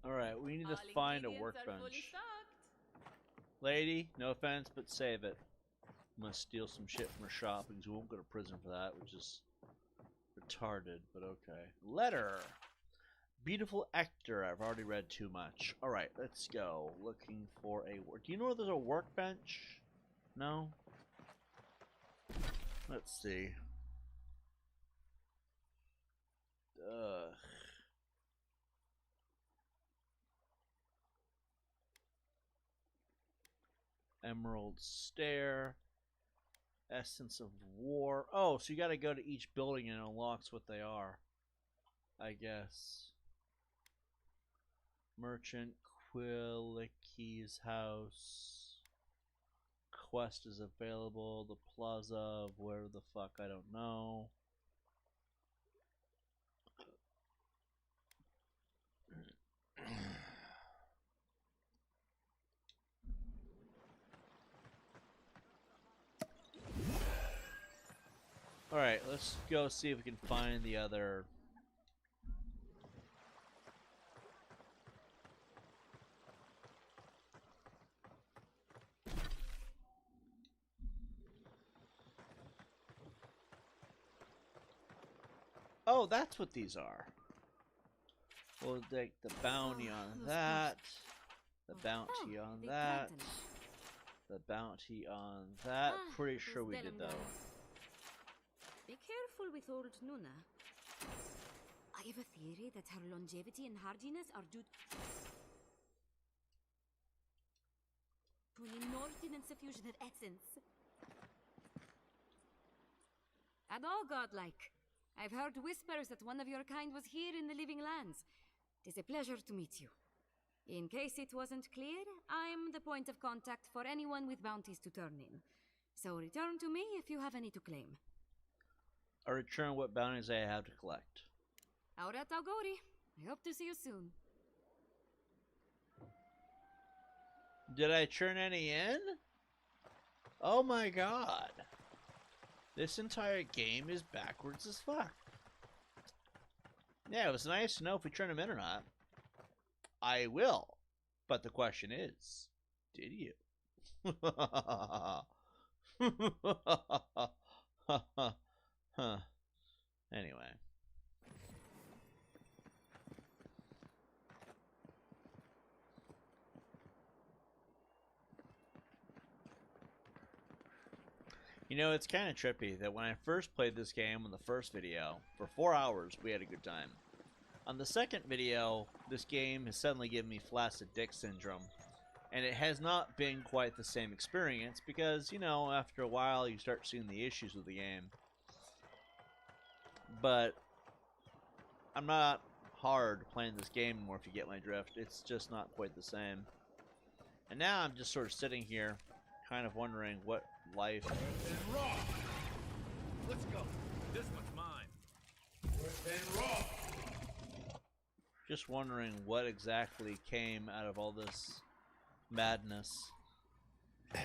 Alright, we need to find a workbench. Lady, no offense, but save it. I'm gonna steal some shit from her shop because we won't go to prison for that, which is retarded, but okay. Letter! Beautiful Ector. I've already read too much. Alright, let's go. Looking for a work. Do you know where there's a workbench? No? Let's see. Ugh. Emerald Stair. Essence of War. Oh, so you gotta go to each building and it unlocks what they are. I guess. Merchant Quillicky's house. Quest is available. The Plaza of where the fuck, I don't know. Alright, let's go see if we can find the other... Oh, that's what these are. We'll take the bounty on that. The bounty on that. The bounty on that. Pretty sure we did, though. Be careful with old Nuna. I have a theory that her longevity and hardiness are due to an inordinate suffusion of essence. And all godlike. I've heard whispers that one of your kind was here in the living lands. It is a pleasure to meet you. In case it wasn't clear, I'm the point of contact for anyone with bounties to turn in. So return to me if you have any to claim. I return what bounties I have to collect. Aurat Algori. I hope to see you soon. Did I turn any in? Oh my god. This entire game is backwards as fuck. Yeah, it was nice to know if we turn them in or not. I will. But the question is, did you? Huh. Anyway. You know, it's kind of trippy that when I first played this game in the first video, for 4 hours, we had a good time. On the second video, this game has suddenly given me flaccid dick syndrome. And it has not been quite the same experience because, you know, after a while you start seeing the issues with the game. But I'm not hard playing this game anymore, if you get my drift. It's just not quite the same. And now I'm just sort of sitting here, kind of wondering what life... Raw. Let's go. This one's mine. Raw. Just wondering what exactly came out of all this madness. I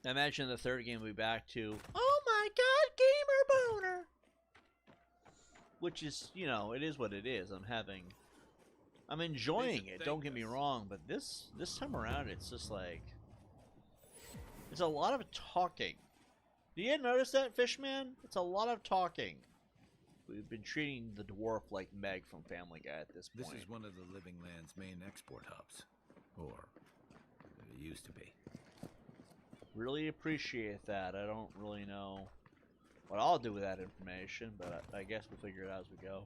imagine the third game will be back to, oh my god, gamer boner! Which is, you know, it is what it is. I'm enjoying it, don't get me wrong, but this time around it's just like, it's a lot of talking. Do you notice that, Fishman? It's a lot of talking. We've been treating the dwarf like Meg from Family Guy at this point. This is one of the Living Land's main export hubs. Or, it used to be. Really appreciate that. I don't really know what I'll do with that information, but I guess we'll figure it out as we go.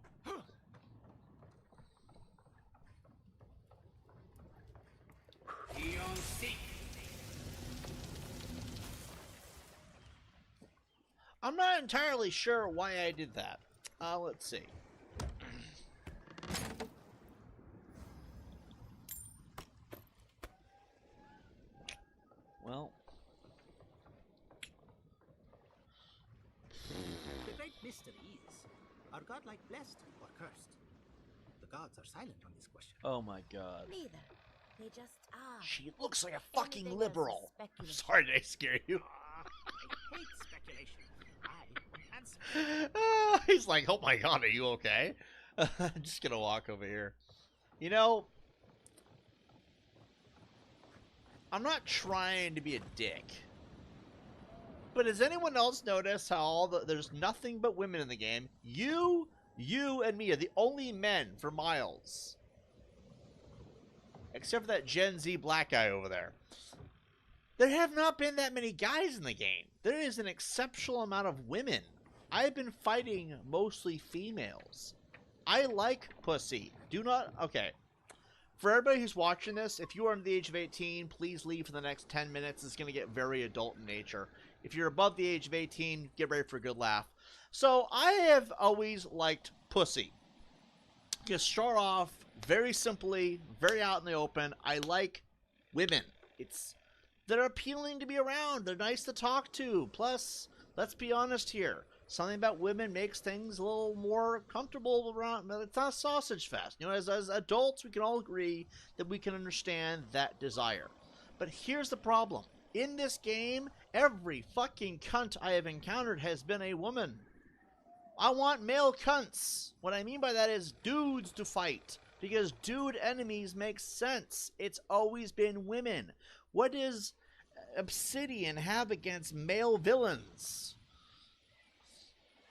I'm not entirely sure why I did that. Let's see. Well. The great mystery is, are godlike blessed or cursed? The gods are silent on this question. Oh my god. Neither. They just are. She looks like a fucking Anything liberal. else I'm is sorry, did I scare you? I hate speculation. I answer. He's like, oh my god, are you okay? I'm just gonna walk over here. You know, I'm not trying to be a dick. But has anyone else noticed how there's nothing but women in the game? You, and me are the only men for miles. Except for that Gen Z black guy over there. There have not been that many guys in the game. There is an exceptional amount of women. I've been fighting mostly females. I like pussy. Do not... Okay. For everybody who's watching this, if you are under the age of 18, please leave for the next 10 minutes. It's going to get very adult in nature. If you're above the age of 18, get ready for a good laugh. So, I have always liked pussy. To start off, very simply, very out in the open, I like women. They're appealing to be around. They're nice to talk to. Plus, let's be honest here. Something about women makes things a little more comfortable around. It's not a sausage fest. You know, as adults, we can all agree that we can understand that desire. But here's the problem. In this game, every fucking cunt I have encountered has been a woman. I want male cunts. What I mean by that is dudes to fight. Because dude enemies make sense. It's always been women. What does Obsidian have against male villains?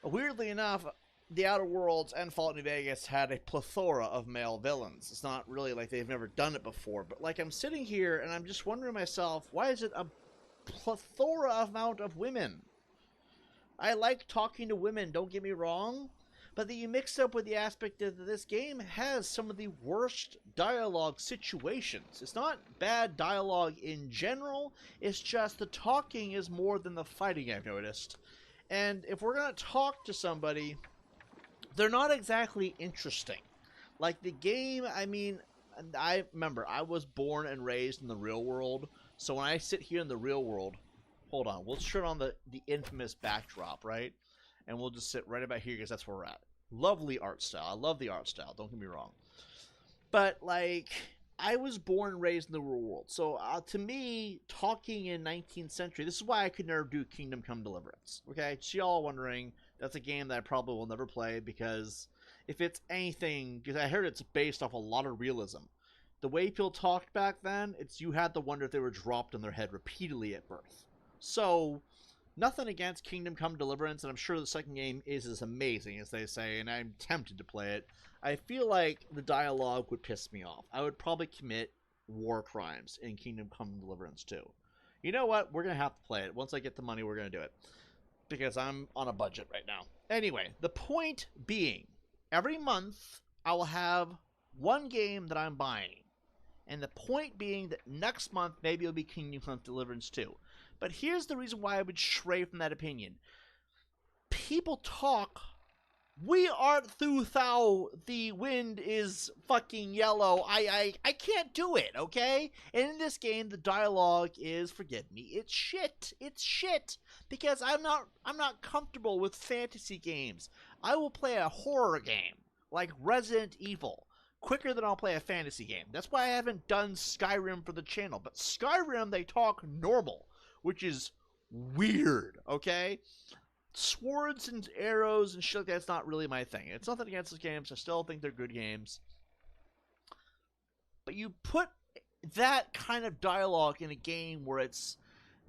Weirdly enough, the Outer Worlds and Fallout New Vegas had a plethora of male villains. It's not really like they've never done it before, but like I'm sitting here and I'm just wondering to myself, why is it a plethora amount of women? I like talking to women, don't get me wrong, but that you mix up with the aspect that this game has some of the worst dialogue situations. It's not bad dialogue in general, it's just the talking is more than the fighting, I've noticed. And if we're going to talk to somebody, they're not exactly interesting. Like the game, I mean, I remember I was born and raised in the real world. So when I sit here in the real world, hold on, we'll turn on the infamous backdrop, right? And we'll just sit right about here because that's where we're at. Lovely art style. I love the art style, don't get me wrong. But like, I was born and raised in the real world. So to me, talking in 19th century, this is why I could never do Kingdom Come Deliverance. Okay, so y'all wondering, that's a game that I probably will never play because if it's anything, because I heard it's based off a lot of realism. the way people talked back then, it's you had to wonder if they were dropped on their head repeatedly at birth. So, nothing against Kingdom Come Deliverance, and I'm sure the second game is as amazing as they say, and I'm tempted to play it. I feel like the dialogue would piss me off. I would probably commit war crimes in Kingdom Come Deliverance 2. You know what? We're going to have to play it. Once I get the money, we're going to do it. Because I'm on a budget right now. Anyway, the point being, every month I will have one game that I'm buying. And the point being that next month maybe it'll be Kingdom Come Deliverance 2. But here's the reason why I would stray from that opinion. People talk, we art through thou, the wind is fucking yellow. I can't do it, okay? And in this game, the dialogue is, forgive me, it's shit. It's shit. Because I'm not comfortable with fantasy games. I will play a horror game, like Resident Evil, quicker than I'll play a fantasy game. That's why I haven't done Skyrim for the channel. But Skyrim, they talk normal, which is weird, okay? Swords and arrows and shit like that's not really my thing. It's nothing against those games. I still think they're good games. But you put that kind of dialogue in a game where it's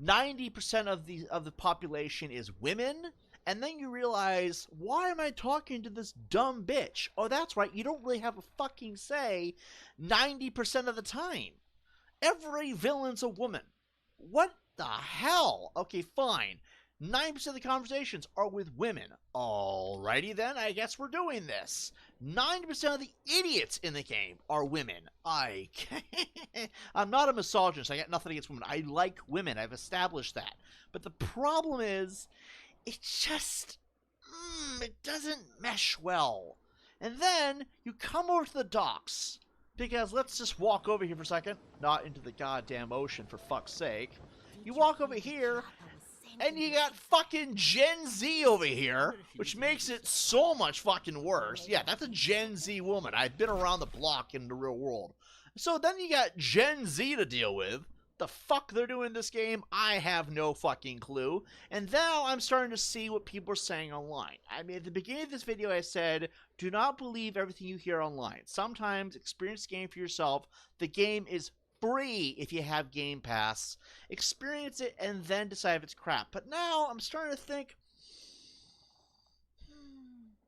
90% of the population is women, and then you realize, why am I talking to this dumb bitch? Oh, that's right, you don't really have a fucking say 90% of the time. Every villain's a woman. What the hell? Okay, fine. 9% of the conversations are with women. Alrighty then, I guess we're doing this. 90% of the idiots in the game are women. I'm not a misogynist. I got nothing against women. I like women. I've established that. But the problem is, it just, it doesn't mesh well. And then you come over to the docks, because let's just walk over here for a second. Not into the goddamn ocean, for fuck's sake. You walk over here, and you got fucking Gen Z over here, which makes it so much fucking worse. Yeah, that's a Gen Z woman. I've been around the block in the real world. So then you got Gen Z to deal with. The fuck they're doing in this game, I have no fucking clue. And now I'm starting to see what people are saying online. I mean, at the beginning of this video I said, do not believe everything you hear online. Sometimes experience the game for yourself. The game is free if you have Game Pass. Experience it and then decide if it's crap. But now I'm starting to think,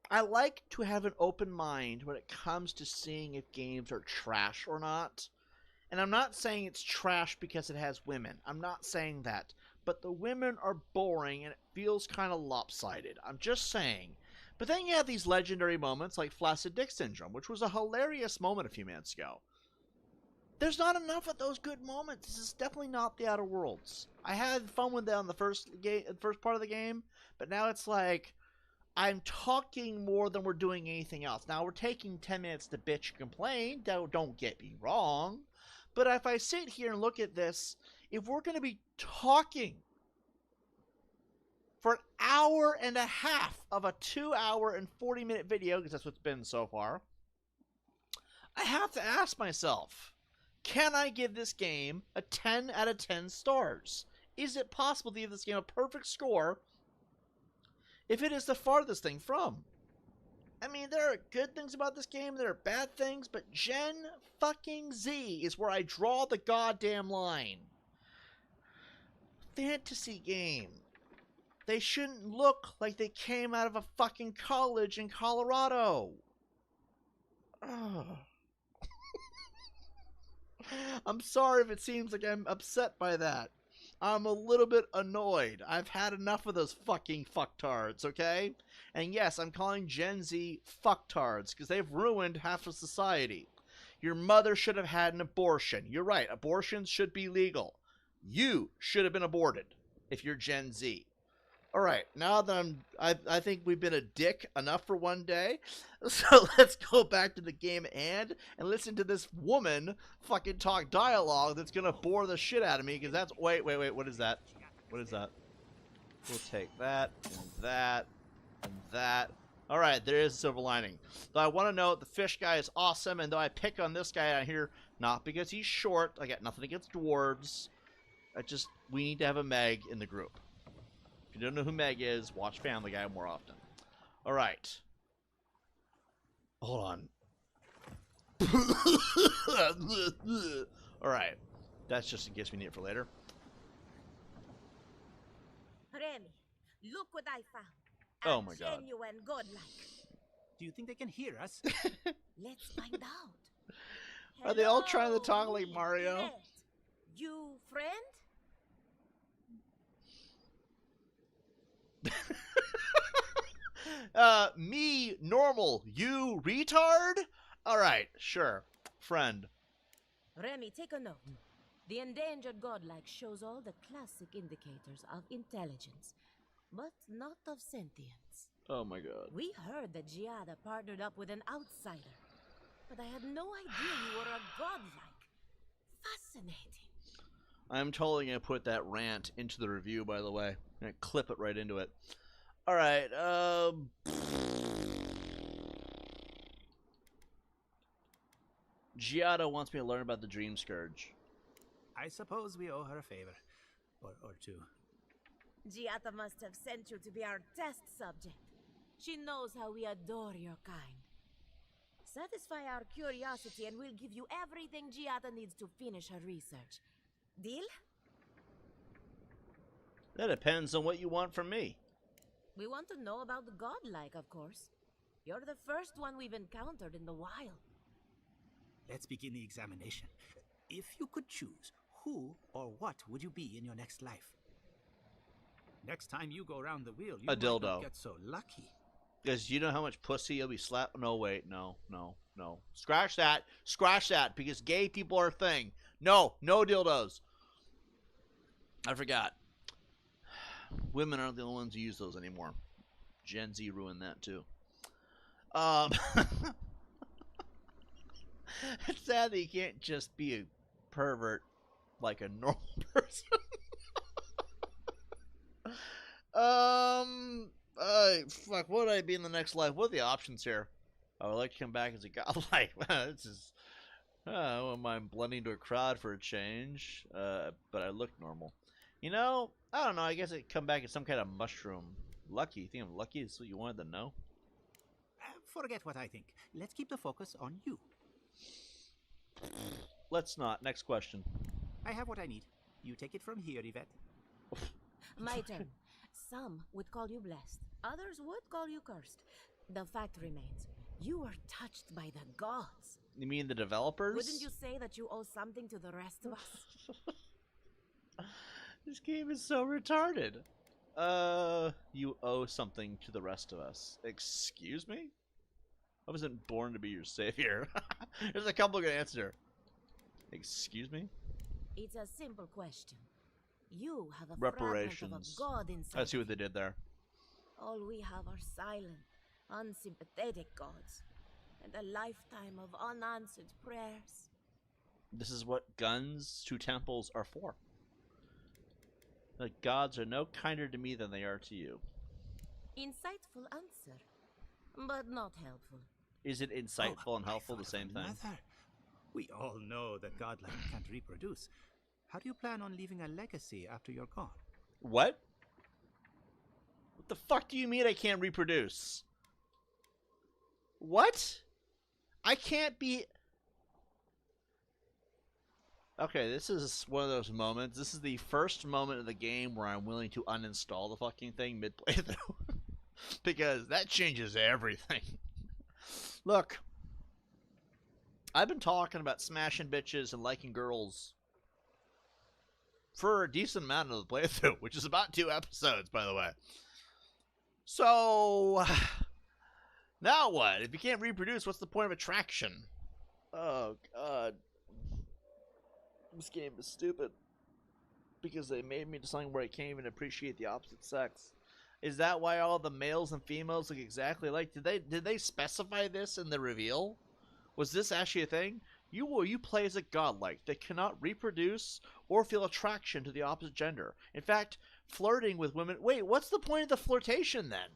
I like to have an open mind when it comes to seeing if games are trash or not. And I'm not saying it's trash because it has women. I'm not saying that. But the women are boring and it feels kind of lopsided. I'm just saying. But then you have these legendary moments like Flaccid Dick Syndrome, which was a hilarious moment a few minutes ago. There's not enough of those good moments. This is definitely not the Outer Worlds. I had fun with that on the first part of the game, but now it's like I'm talking more than we're doing anything else. Now we're taking 10 minutes to bitch and complain. Don't get me wrong. But if I sit here and look at this, if we're going to be talking for an hour and a half of a 2-hour and 40-minute video, because that's what's been so far, I have to ask myself, can I give this game a 10 out of 10 stars? Is it possible to give this game a perfect score if it is the farthest thing from? I mean, there are good things about this game, there are bad things, but Gen fucking Z is where I draw the goddamn line. Fantasy game. They shouldn't look like they came out of a fucking college in Colorado. Ugh. I'm sorry if it seems like I'm upset by that. I'm a little bit annoyed. I've had enough of those fucking fucktards, okay? And yes, I'm calling Gen Z fucktards, because they've ruined half of society. Your mother should have had an abortion. You're right, abortions should be legal. You should have been aborted, if you're Gen Z. Alright, now that I think we've been a dick enough for one day, so let's go back to the game at hand and listen to this woman fucking talk dialogue that's gonna bore the shit out of me, because that's, wait, what is that? What is that? We'll take that, and that, and that. Alright, there is a silver lining. Though I want to note, the fish guy is awesome, and though I pick on this guy out here, not because he's short, I got nothing against dwarves, we need to have a Meg in the group. If you don't know who Meg is, watch Family Guy more often. Alright. Hold on. Alright. That's just in case we need it for later. Remy, look what I found. Oh my god. Genuine godlike. Do you think they can hear us? Let's find out. Are they all trying to talk like Mario? Red. You friend? Me, normal. You, retard? Alright, sure. Friend. Remy, take a note. The endangered godlike shows all the classic indicators of intelligence, but not of sentience. Oh my god. We heard that Giada partnered up with an outsider, but I had no idea you were a godlike. Fascinating. I'm totally gonna put that rant into the review, by the way. I'm gonna clip it right into it. Alright, Giada wants me to learn about the Dream Scourge. I suppose we owe her a favor. Or two. Giada must have sent you to be our test subject. She knows how we adore your kind. Satisfy our curiosity and we'll give you everything Giada needs to finish her research. Deal? That depends on what you want from me. We want to know about the godlike, of course. You're the first one we've encountered in the wild. Let's begin the examination. If you could choose, who or what would you be in your next life? Next time you go around the wheel, you A might not dildo. get so lucky. Because you know how much pussy you'll be slapped? No, wait, no. Scratch that, because gay people are a thing. No dildos. I forgot. Women aren't the only ones who use those anymore. Gen Z ruined that too. It's sad that you can't just be a pervert like a normal person. Fuck, what would I be in the next life? What are the options here? I would like to come back as a godlike. This is... I'm blending to a crowd for a change, but I look normal. You know, I don't know, I guess I'd come back as some kind of mushroom. Lucky, you think I'm lucky? Is what you wanted to know? Forget what I think. Let's keep the focus on you. Let's not. Next question. I have what I need. You take it from here, Yvette. My turn. Some would call you blessed. Others would call you cursed. The fact remains, you were touched by the gods. You mean the developers? Wouldn't you say that you owe something to the rest of us? This game is so retarded. You owe something to the rest of us. Excuse me? I wasn't born to be your savior. There's a couple good answers. Excuse me? It's a simple question. You have a Reparations. fragment of a god inside. I see what they did there. All we have are silent, unsympathetic gods, and a lifetime of unanswered prayers. This is what guns to temples are for. The gods are no kinder to me than they are to you. Insightful answer, but not helpful. Is it insightful and helpful the same thing? We all know that godlike can't reproduce. How do you plan on leaving a legacy after you're gone? What? What the fuck do you mean I can't reproduce? What? I can't be... Okay, this is one of those moments. This is the first moment of the game where I'm willing to uninstall the fucking thing mid-playthrough. Because that changes everything. Look, I've been talking about smashing bitches and liking girls for a decent amount of the playthrough, which is about 2 episodes, by the way. So, now what? If you can't reproduce, what's the point of attraction? Oh, God. This game is stupid. Because they made me to something where I can't even appreciate the opposite sex. Is that why all the males and females look exactly alike? Did they specify this in the reveal? Was this actually a thing? You play as a godlike that cannot reproduce or feel attraction to the opposite gender. In fact, flirting with women... Wait, what's the point of the flirtation then?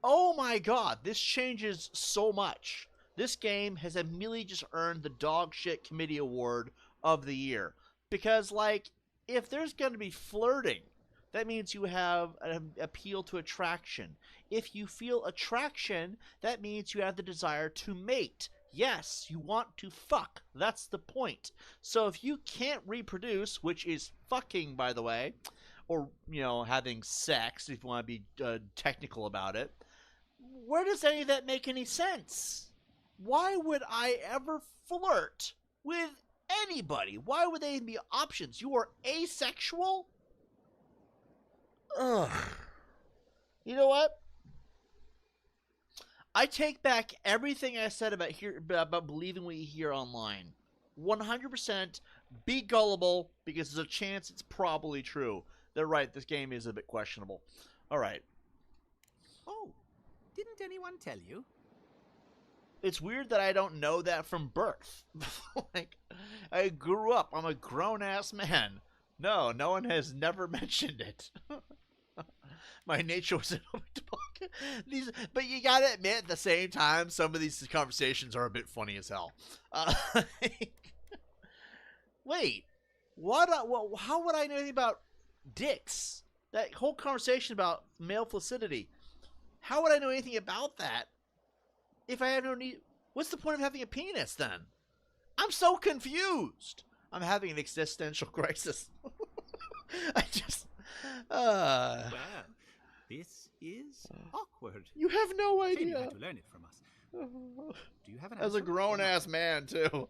Oh my god, this changes so much. This game has immediately just earned the dog shit committee award of the year. Because, like, if there's going to be flirting, that means you have an appeal to attraction. If you feel attraction, that means you have the desire to mate. Yes, you want to fuck. That's the point. So if you can't reproduce, which is fucking, by the way, or, having sex, if you want to be technical about it, where does any of that make any sense? Why would I ever flirt with anybody? Why would they even be options? You are asexual? Ugh. You know what? I take back everything I said about believing what you hear online. 100% be gullible, because there's a chance it's probably true. They're right, this game is a bit questionable. Alright. Oh, didn't anyone tell you? It's weird that I don't know that from birth. Like, I grew up. I'm a grown-ass man. No one has never mentioned it. My nature was but you gotta admit, at the same time, some of these conversations are a bit funny as hell. Wait, what? How would I know anything about dicks? That whole conversation about male flaccidity. How would I know anything about that if I have no need? What's the point of having a penis then? I'm so confused. I'm having an existential crisis. I just. Well, this is awkward. You have no idea. Shame you had to learn it from us. Do you have an As a answer? grown-ass man, too.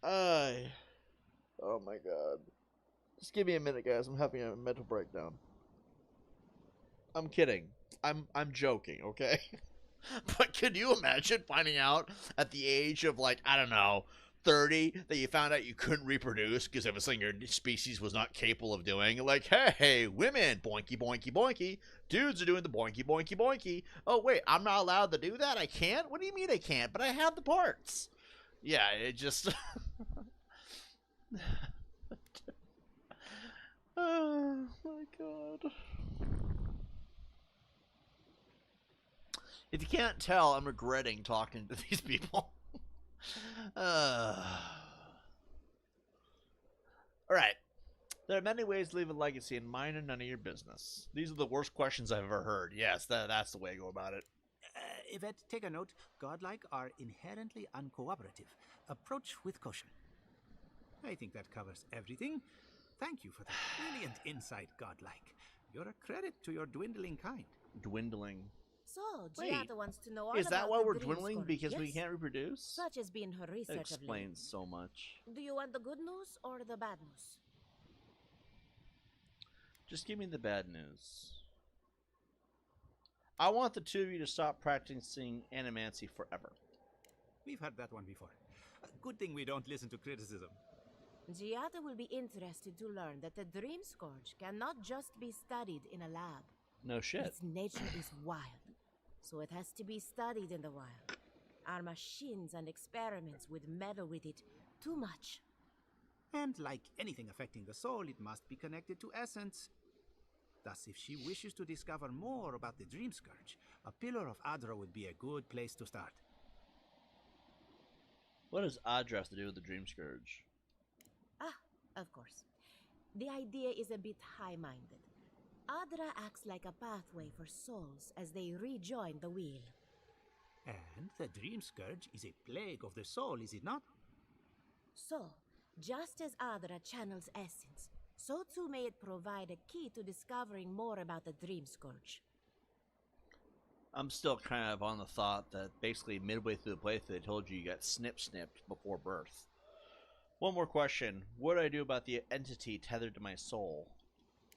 Oh my god. Just give me a minute, guys. I'm having a mental breakdown. I'm kidding. I'm joking, okay? But can you imagine finding out at the age of, like, I don't know, 30, that you found out you couldn't reproduce because of something your species was not capable of doing? Like, hey, women, boinky, boinky, boinky. Dudes are doing the boinky, boinky, boinky. Oh, wait, I'm not allowed to do that? I can't? What do you mean I can't? But I have the parts. Yeah, it just... Oh, my God. If you can't tell, I'm regretting talking to these people. Alright. There are many ways to leave a legacy, and mine are none of your business. These are the worst questions I've ever heard. Yes, that's the way to go about it. Yvette, take a note. Godlike are inherently uncooperative. Approach with caution. I think that covers everything. Thank you for that brilliant insight, Godlike. You're a credit to your dwindling kind. Dwindling. So, Wait, Giada wants to know all is that about why the we're dream dwindling? scourge. Because we Yes. can't reproduce? Such has been her That research of late. explains so much. Do you want the good news or the bad news? Just give me the bad news. I want the two of you to stop practicing animancy forever. We've heard that one before. Good thing we don't listen to criticism. Giada will be interested to learn that the dream scourge cannot just be studied in a lab. No shit. Its nature is wild, so it has to be studied in the wild. Our machines and experiments would meddle with it too much. And like anything affecting the soul, it must be connected to essence. Thus, if she wishes to discover more about the Dream Scourge, a Pillar of Adra would be a good place to start. What does Adra have to do with the Dream Scourge? Of course. The idea is a bit high-minded. Adra acts like a pathway for souls as they rejoin the wheel. And the Dream Scourge is a plague of the soul, is it not? So, just as Adra channels essence, so too may it provide a key to discovering more about the Dream Scourge. I'm still kind of on the thought that basically midway through the playthrough they told you got snipped before birth. One more question. What do I do about the entity tethered to my soul?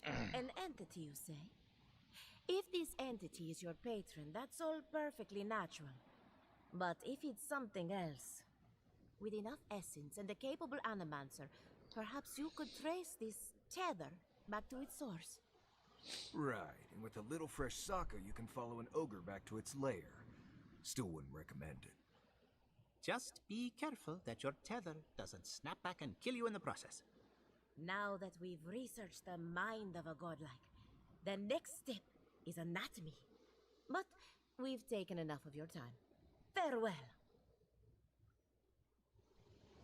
An entity, you say? If this entity is your patron, that's all perfectly natural. But if it's something else, with enough essence and a capable animancer, perhaps you could trace this tether back to its source. Right, and with a little fresh soccer, you can follow an ogre back to its lair. Still wouldn't recommend it. Just be careful that your tether doesn't snap back and kill you in the process. Now that we've researched the mind of a godlike, the next step is anatomy. But we've taken enough of your time. Farewell.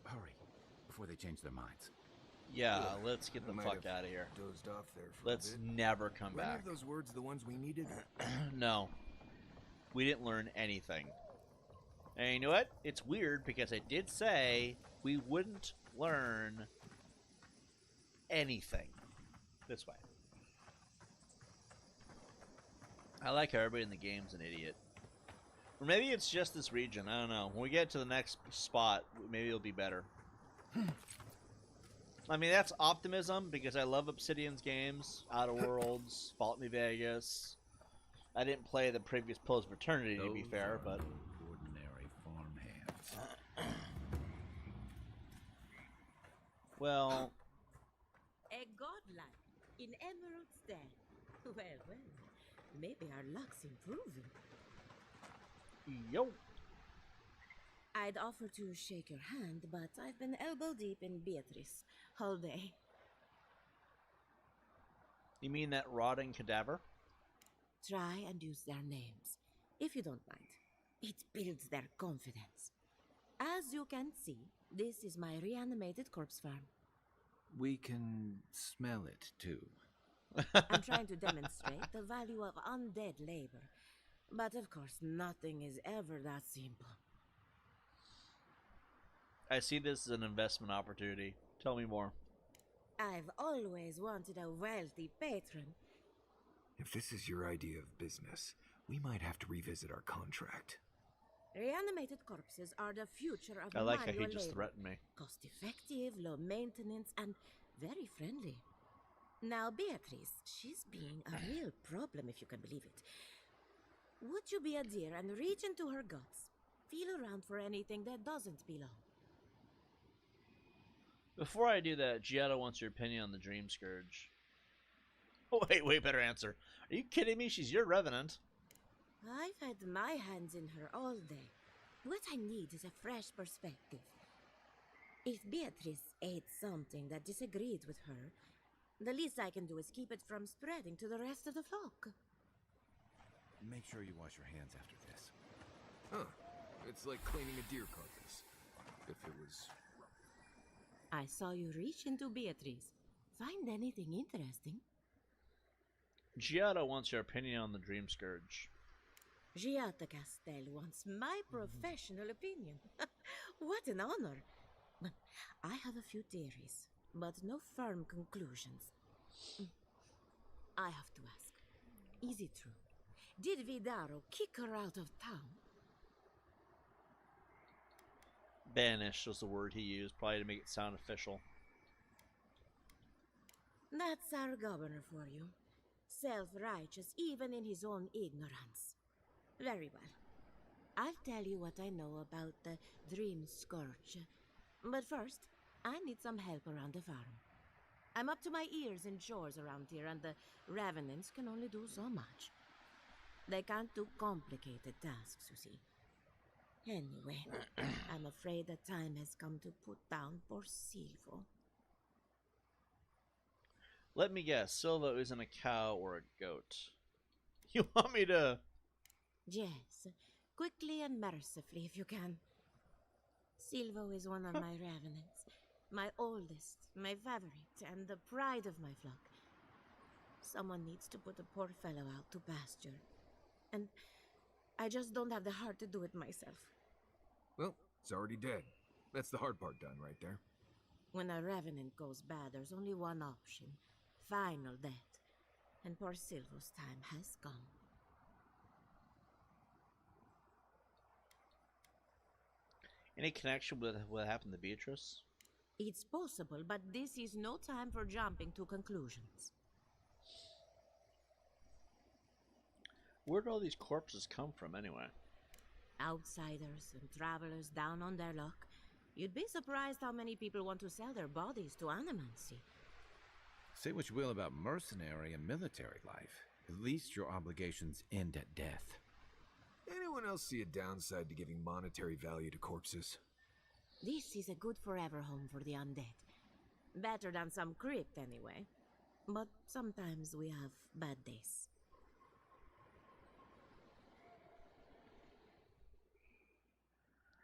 Hurry, before they change their minds. Yeah, let's get the I might fuck have out of here. Dozed off there for Let's a bit. never come Were any back. of those words the ones we needed? No. We didn't learn anything. And you know what? It's weird because I did say we wouldn't learn anything this way. I like how everybody in the game's an idiot. Or maybe it's just this region. I don't know. When we get to the next spot, maybe it'll be better. I mean, that's optimism because I love Obsidian's games. Outer Worlds, Fault Me Vegas. I didn't play the previous Pillars of Eternity, to be fair, but... ordinary farmhands. Well... A godlike in Emerald Stead. Well, well. Maybe our luck's improving. Yo. I'd offer to shake your hand, but I've been elbow deep in Beatrice all day. You mean that rotting cadaver? Try and use their names, if you don't mind. It builds their confidence. As you can see, this is my reanimated corpse farm. We can smell it, too. I'm trying to demonstrate the value of undead labor. But of course, nothing is ever that simple. I see this as an investment opportunity. Tell me more. I've always wanted a wealthy patron. If this is your idea of business, we might have to revisit our contract. Reanimated corpses are the future of I like how he manual just labor. threatened me. Cost effective, low maintenance, and very friendly. Now, Beatrice, she's being a real problem, if you can believe it. Would you be a dear and reach into her guts? Feel around for anything that doesn't belong. Before I do that, Giada wants your opinion on the Dream Scourge. Oh, wait, better answer. Are you kidding me? She's your revenant. I've had my hands in her all day. What I need is a fresh perspective. If Beatrice ate something that disagreed with her, the least I can do is keep it from spreading to the rest of the flock. Make sure you wash your hands after this. Huh. It's like cleaning a deer carcass. If it was... I saw you reach into Beatrice. Find anything interesting? Giada wants your opinion on the Dream Scourge. Giada Castel wants my professional opinion. What an honor. I have a few theories, but no firm conclusions. I have to ask, is it true? Did Vidaro kick her out of town? Banish was the word he used, probably to make it sound official. That's our governor for you. Self-righteous even in his own ignorance. Very well. I'll tell you what I know about the Dream Scourge. But first, I need some help around the farm. I'm up to my ears in chores around here, and the Revenants can only do so much. They can't do complicated tasks, you see. Anyway, I'm afraid the time has come to put down poor Silvo. Let me guess, Silva isn't a cow or a goat. You want me to... Yes, quickly and mercifully if you can. Silvo is one of my revenants. My oldest, my favorite, and the pride of my flock. Someone needs to put the poor fellow out to pasture. And I just don't have the heart to do it myself. Well, it's already dead. That's the hard part done right there. When a revenant goes bad, there's only one option. Final death. And poor Silvo's time has come. Any connection with what happened to Beatrice? It's possible, but this is no time for jumping to conclusions. Where'd all these corpses come from, anyway? Outsiders and travelers down on their luck. You'd be surprised how many people want to sell their bodies to animancy. Say what you will about mercenary and military life. At least your obligations end at death. Anyone else see a downside to giving monetary value to corpses? This is a good forever home for the undead. Better than some crypt, anyway. But sometimes we have bad days.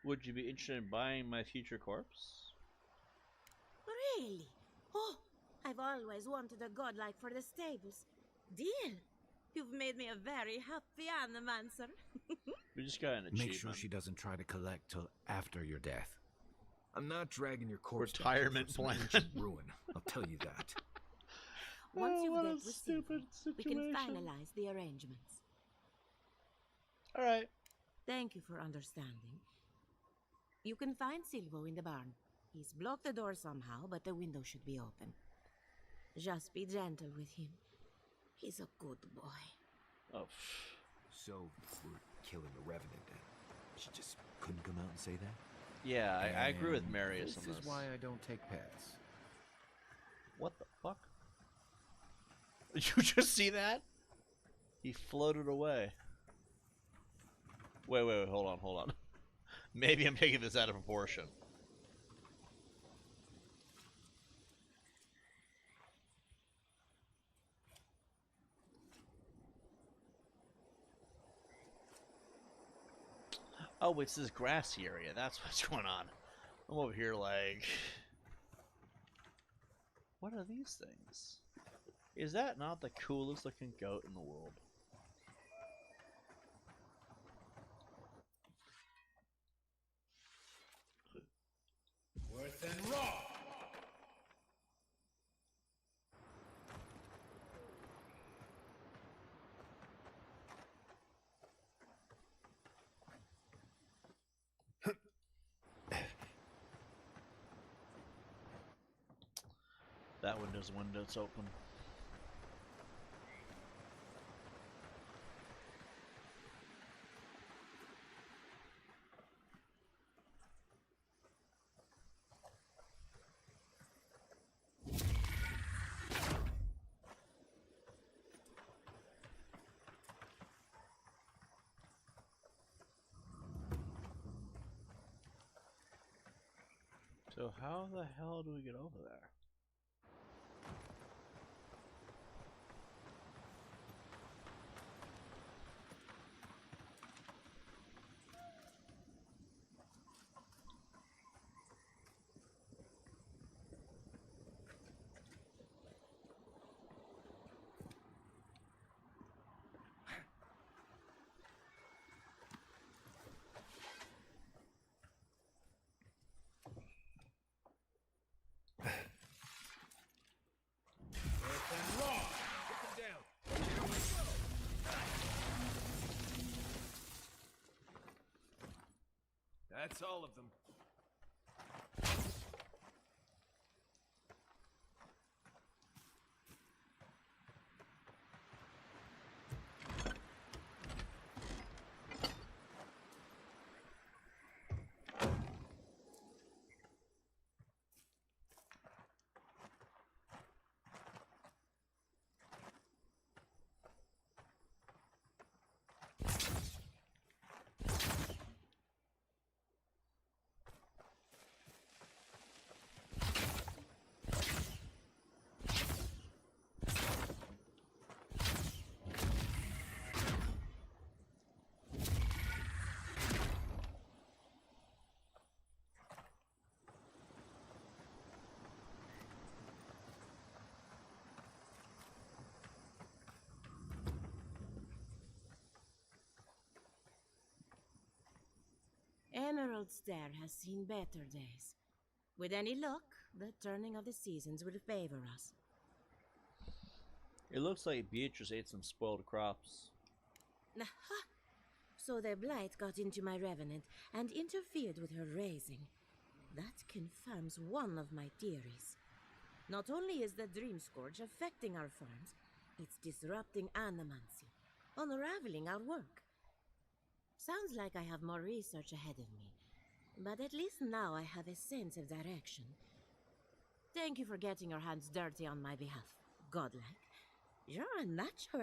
Would you be interested in buying my future corpse? Really? Oh, I've always wanted a godlike for the stables. Deal. You've made me a very happy animancer. We just got an achievement. Make sure she doesn't try to collect till after your death. I'm not dragging your corpse Retirement back here from some plan. ancient ruin. I'll tell you that. Once you've what a dealt with Silver, stupid we can situation. finalize the arrangements. All right. Thank you for understanding. You can find Silvo in the barn. He's blocked the door somehow, but the window should be open. Just be gentle with him. He's a good boy. Oh. So, we're killing the Revenant then. She just couldn't come out and say that? Yeah, I agree with And Marius this on this. is why I don't take pets. What the fuck? Did you just see that? He floated away. Wait, hold on. Maybe I'm taking this out of proportion. Oh, it's this grassy area. That's what's going on. I'm over here like... What are these things? Is that not the coolest looking goat in the world? Worth and raw. That window's open. So how the hell do we get over there? That's all of them. Emerald Stair has seen better days. With any luck, the turning of the seasons will favor us. It looks like Beatrice ate some spoiled crops. Aha! So the blight got into my revenant and interfered with her raising. That confirms one of my theories. Not only is the Dream Scourge affecting our farms, it's disrupting animancy, unraveling our work. Sounds like I have more research ahead of me, but at least now I have a sense of direction. Thank you for getting your hands dirty on my behalf, godlike. You're a natural.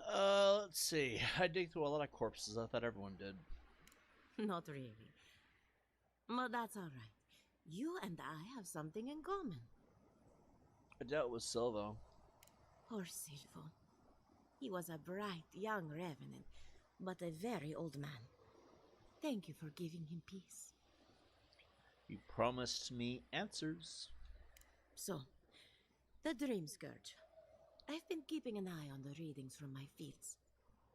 Let's see. I dig through a lot of corpses. I thought everyone did. Not really. But that's all right. You and I have something in common. I dealt with Silvo. Poor Silvo. He was a bright young revenant, but a very old man. Thank you for giving him peace. You promised me answers. So, The Dream Scourge. I've been keeping an eye on the readings from my fields.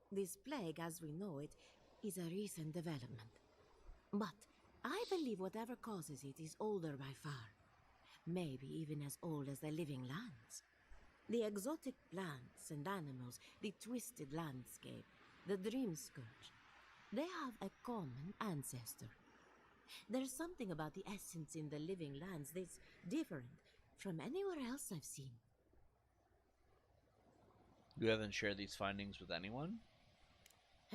This plague, as we know it, is a recent development. But I believe whatever causes it is older by far. Maybe even as old as the living lands. The exotic plants and animals, the twisted landscape, the Dream Scourge, they have a common ancestor. There's something about the essence in the living lands that's different from anywhere else I've seen. You haven't shared these findings with anyone?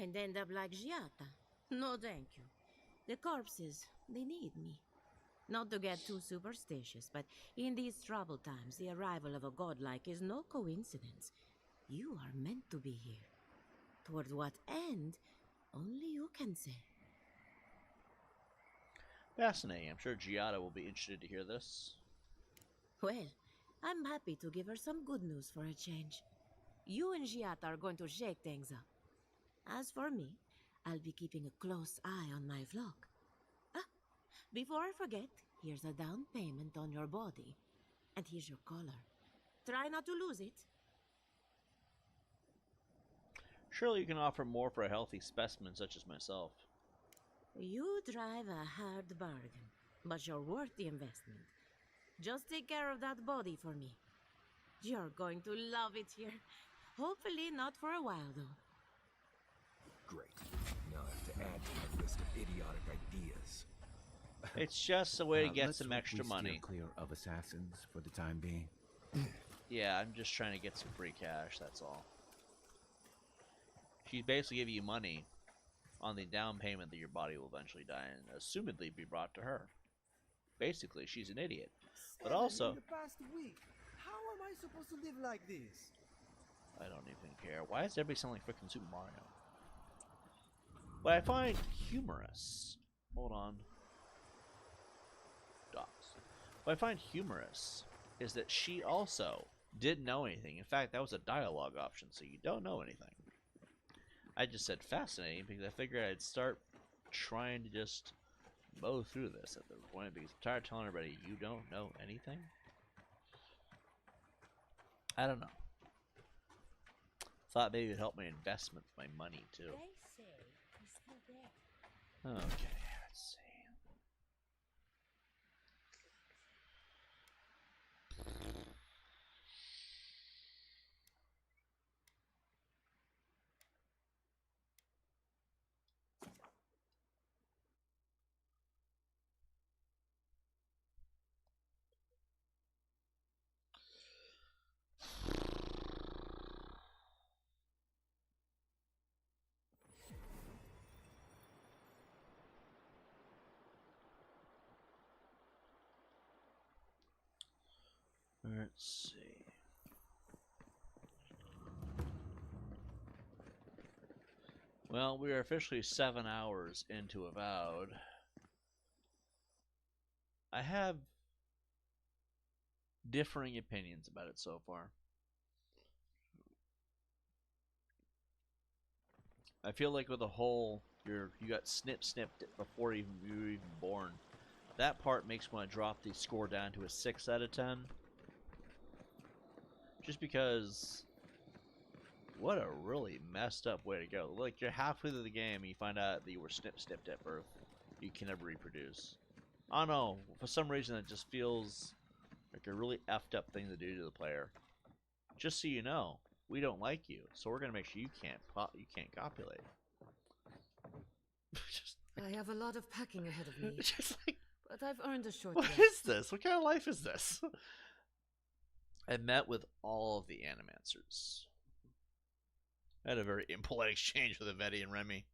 And end up like Giata. No thank you. The corpses, they need me. Not to get too superstitious, but in these troubled times, the arrival of a godlike is no coincidence. You are meant to be here. Toward what end, only you can say. Fascinating. I'm sure Giada will be interested to hear this. Well, I'm happy to give her some good news for a change. You and Giata are going to shake things up. As for me, I'll be keeping a close eye on my flock. Before I forget, here's a down payment on your body. And here's your collar. Try not to lose it. Surely you can offer more for a healthy specimen such as myself. You drive a hard bargain, but you're worth the investment. Just take care of that body for me. You're going to love it here. Hopefully not for a while, though. Great. Now I have to add to my list of idiotic ideas. It's just a way to get let's some hope extra we steer money. clear of assassins for the time being. Yeah, I'm just trying to get some free cash, that's all. She's basically giving you money on the down payment that your body will eventually die and assumedly be brought to her. Basically, she's an idiot. But also, In the past week, how am I supposed to live like this? I don't even care. Why does everybody sound like freaking Super Mario? What I find humorous... Hold on. Docs. What I find humorous is that she also didn't know anything. In fact, that was a dialogue option, so you don't know anything. I just said fascinating because I figured I'd start trying to just mow through this at the point because I'm tired of telling everybody you don't know anything. I don't know. Thought maybe it'd help my investment, my money too. They say he's still there. Okay, let's see. Let's see. Well, we are officially 7 hours into Avowed. I have differing opinions about it so far. I feel like with the whole, you got snipped before you were even born. That part makes me want to drop the score down to a 6 out of 10. Just because, what a really messed up way to go. Like, you're halfway through the game and you find out that you were snipped at birth. You can never reproduce. I don't know, for some reason it just feels like a really effed up thing to do to the player. Just so you know, we don't like you, so we're gonna make sure you can't copulate. I have a lot of packing ahead of me. Just like, but I've earned a short what rest. is this? What kind of life is this? I met with all of the animancers. I had a very impolite exchange with Yvette and Remy.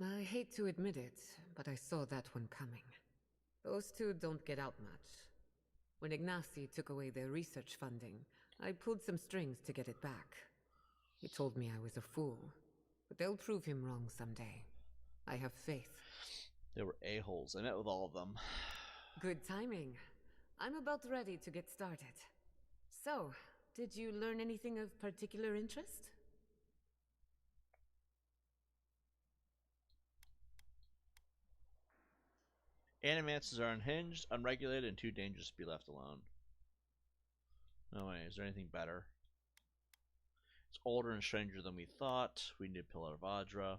I hate to admit it, but I saw that one coming. Those two don't get out much. When Ignacy took away their research funding, I pulled some strings to get it back. He told me I was a fool, but they'll prove him wrong someday. I have faith. They were a-holes. I met with all of them. Good timing. I'm about ready to get started. So, did you learn anything of particular interest? Animancers are unhinged, unregulated, and too dangerous to be left alone. Oh wait, is there anything better? It's older and stranger than we thought. We need a Pillar of Adra.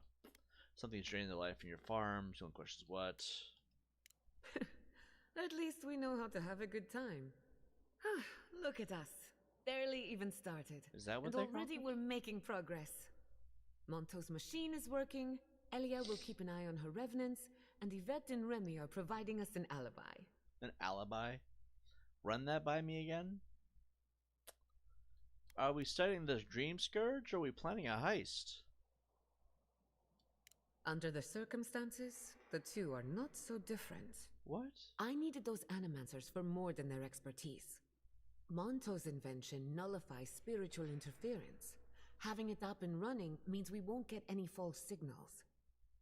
Something's draining the life in your farm. Someone questions what. At least we know how to have a good time. Look at us. Barely even started. Is that what and they already we're making progress. Monto's machine is working, Elia will keep an eye on her revenants, and Yvette and Remy are providing us an alibi. An alibi? Run that by me again? Are we studying this dream scourge, or are we planning a heist? Under the circumstances, the two are not so different. What? I needed those animancers for more than their expertise. Monto's invention nullifies spiritual interference. Having it up and running means we won't get any false signals.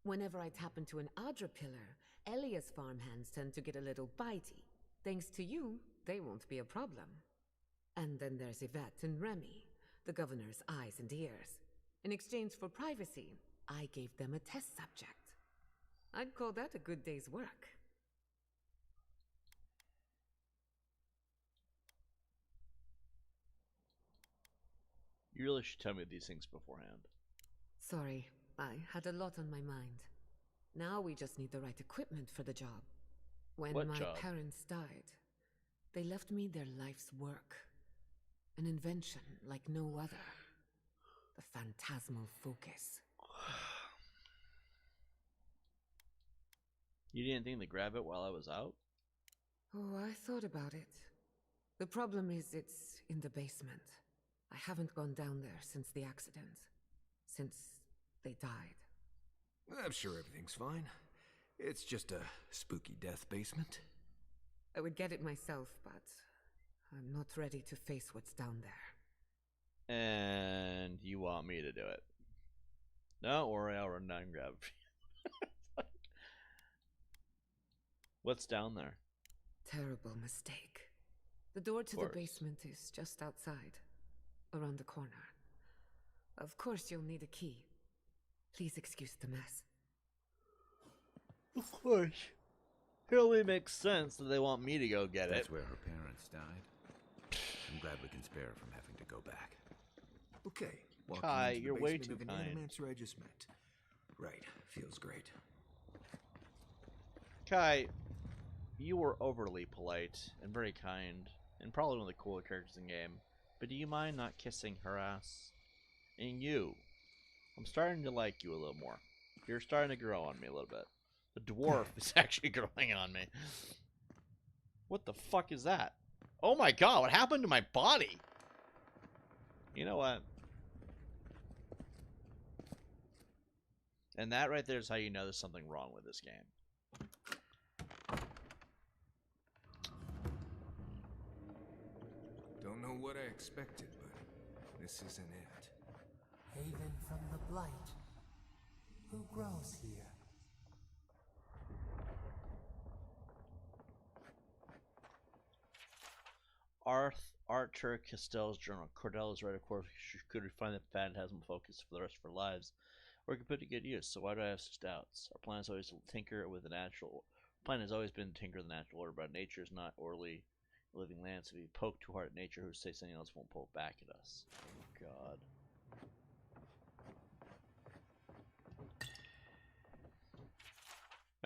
Whenever I tap into an Adra pillar, Elia's farmhands tend to get a little bitey. Thanks to you, they won't be a problem. And then there's Yvette and Remy, the governor's eyes and ears. In exchange for privacy, I gave them a test subject. I'd call that a good day's work. You really should tell me these things beforehand. Sorry, I had a lot on my mind. Now we just need the right equipment for the job. When What my job? parents died, they left me their life's work. An invention like no other. The phantasmal focus. You didn't think to grab it while I was out? Oh, I thought about it. The problem is it's in the basement. I haven't gone down there since the accident. Since they died. I'm sure everything's fine. It's just a spooky death basement. I would get it myself, but I'm not ready to face what's down there. And you want me to do it? Don't worry, I'll run down and grab it. What's down there? Terrible mistake. The door to the basement is just outside, around the corner. Of course you'll need a key. Please excuse the mess. Of course. It only makes sense that they want me to go get That's it. where her parents died. I'm glad we can spare her from having to go back. Okay, walking Kai, into the you're way basement too of an kind. animancer I just met. Right, feels great. Kai, you were overly polite and very kind, and probably one of the cooler characters in the game. But do you mind not kissing her ass? And you, I'm starting to like you a little more. You're starting to grow on me a little bit. The dwarf is actually growing on me. What the fuck is that? Oh my god, what happened to my body? You know what? And that right there is how you know there's something wrong with this game. Don't know what I expected, but this isn't it. Haven from the blight. Who grows here? Archer Castell's journal. Cordell is right, of course. Could we find the phantasm focus for the rest of our lives? Or could put to good use, so why do I have such doubts? Our plan is always to tinker with the natural. Plan has always been to tinker with the natural order, but nature is not orderly living land, so if we poke too hard at nature, who say something else won't poke back at us. Oh, God.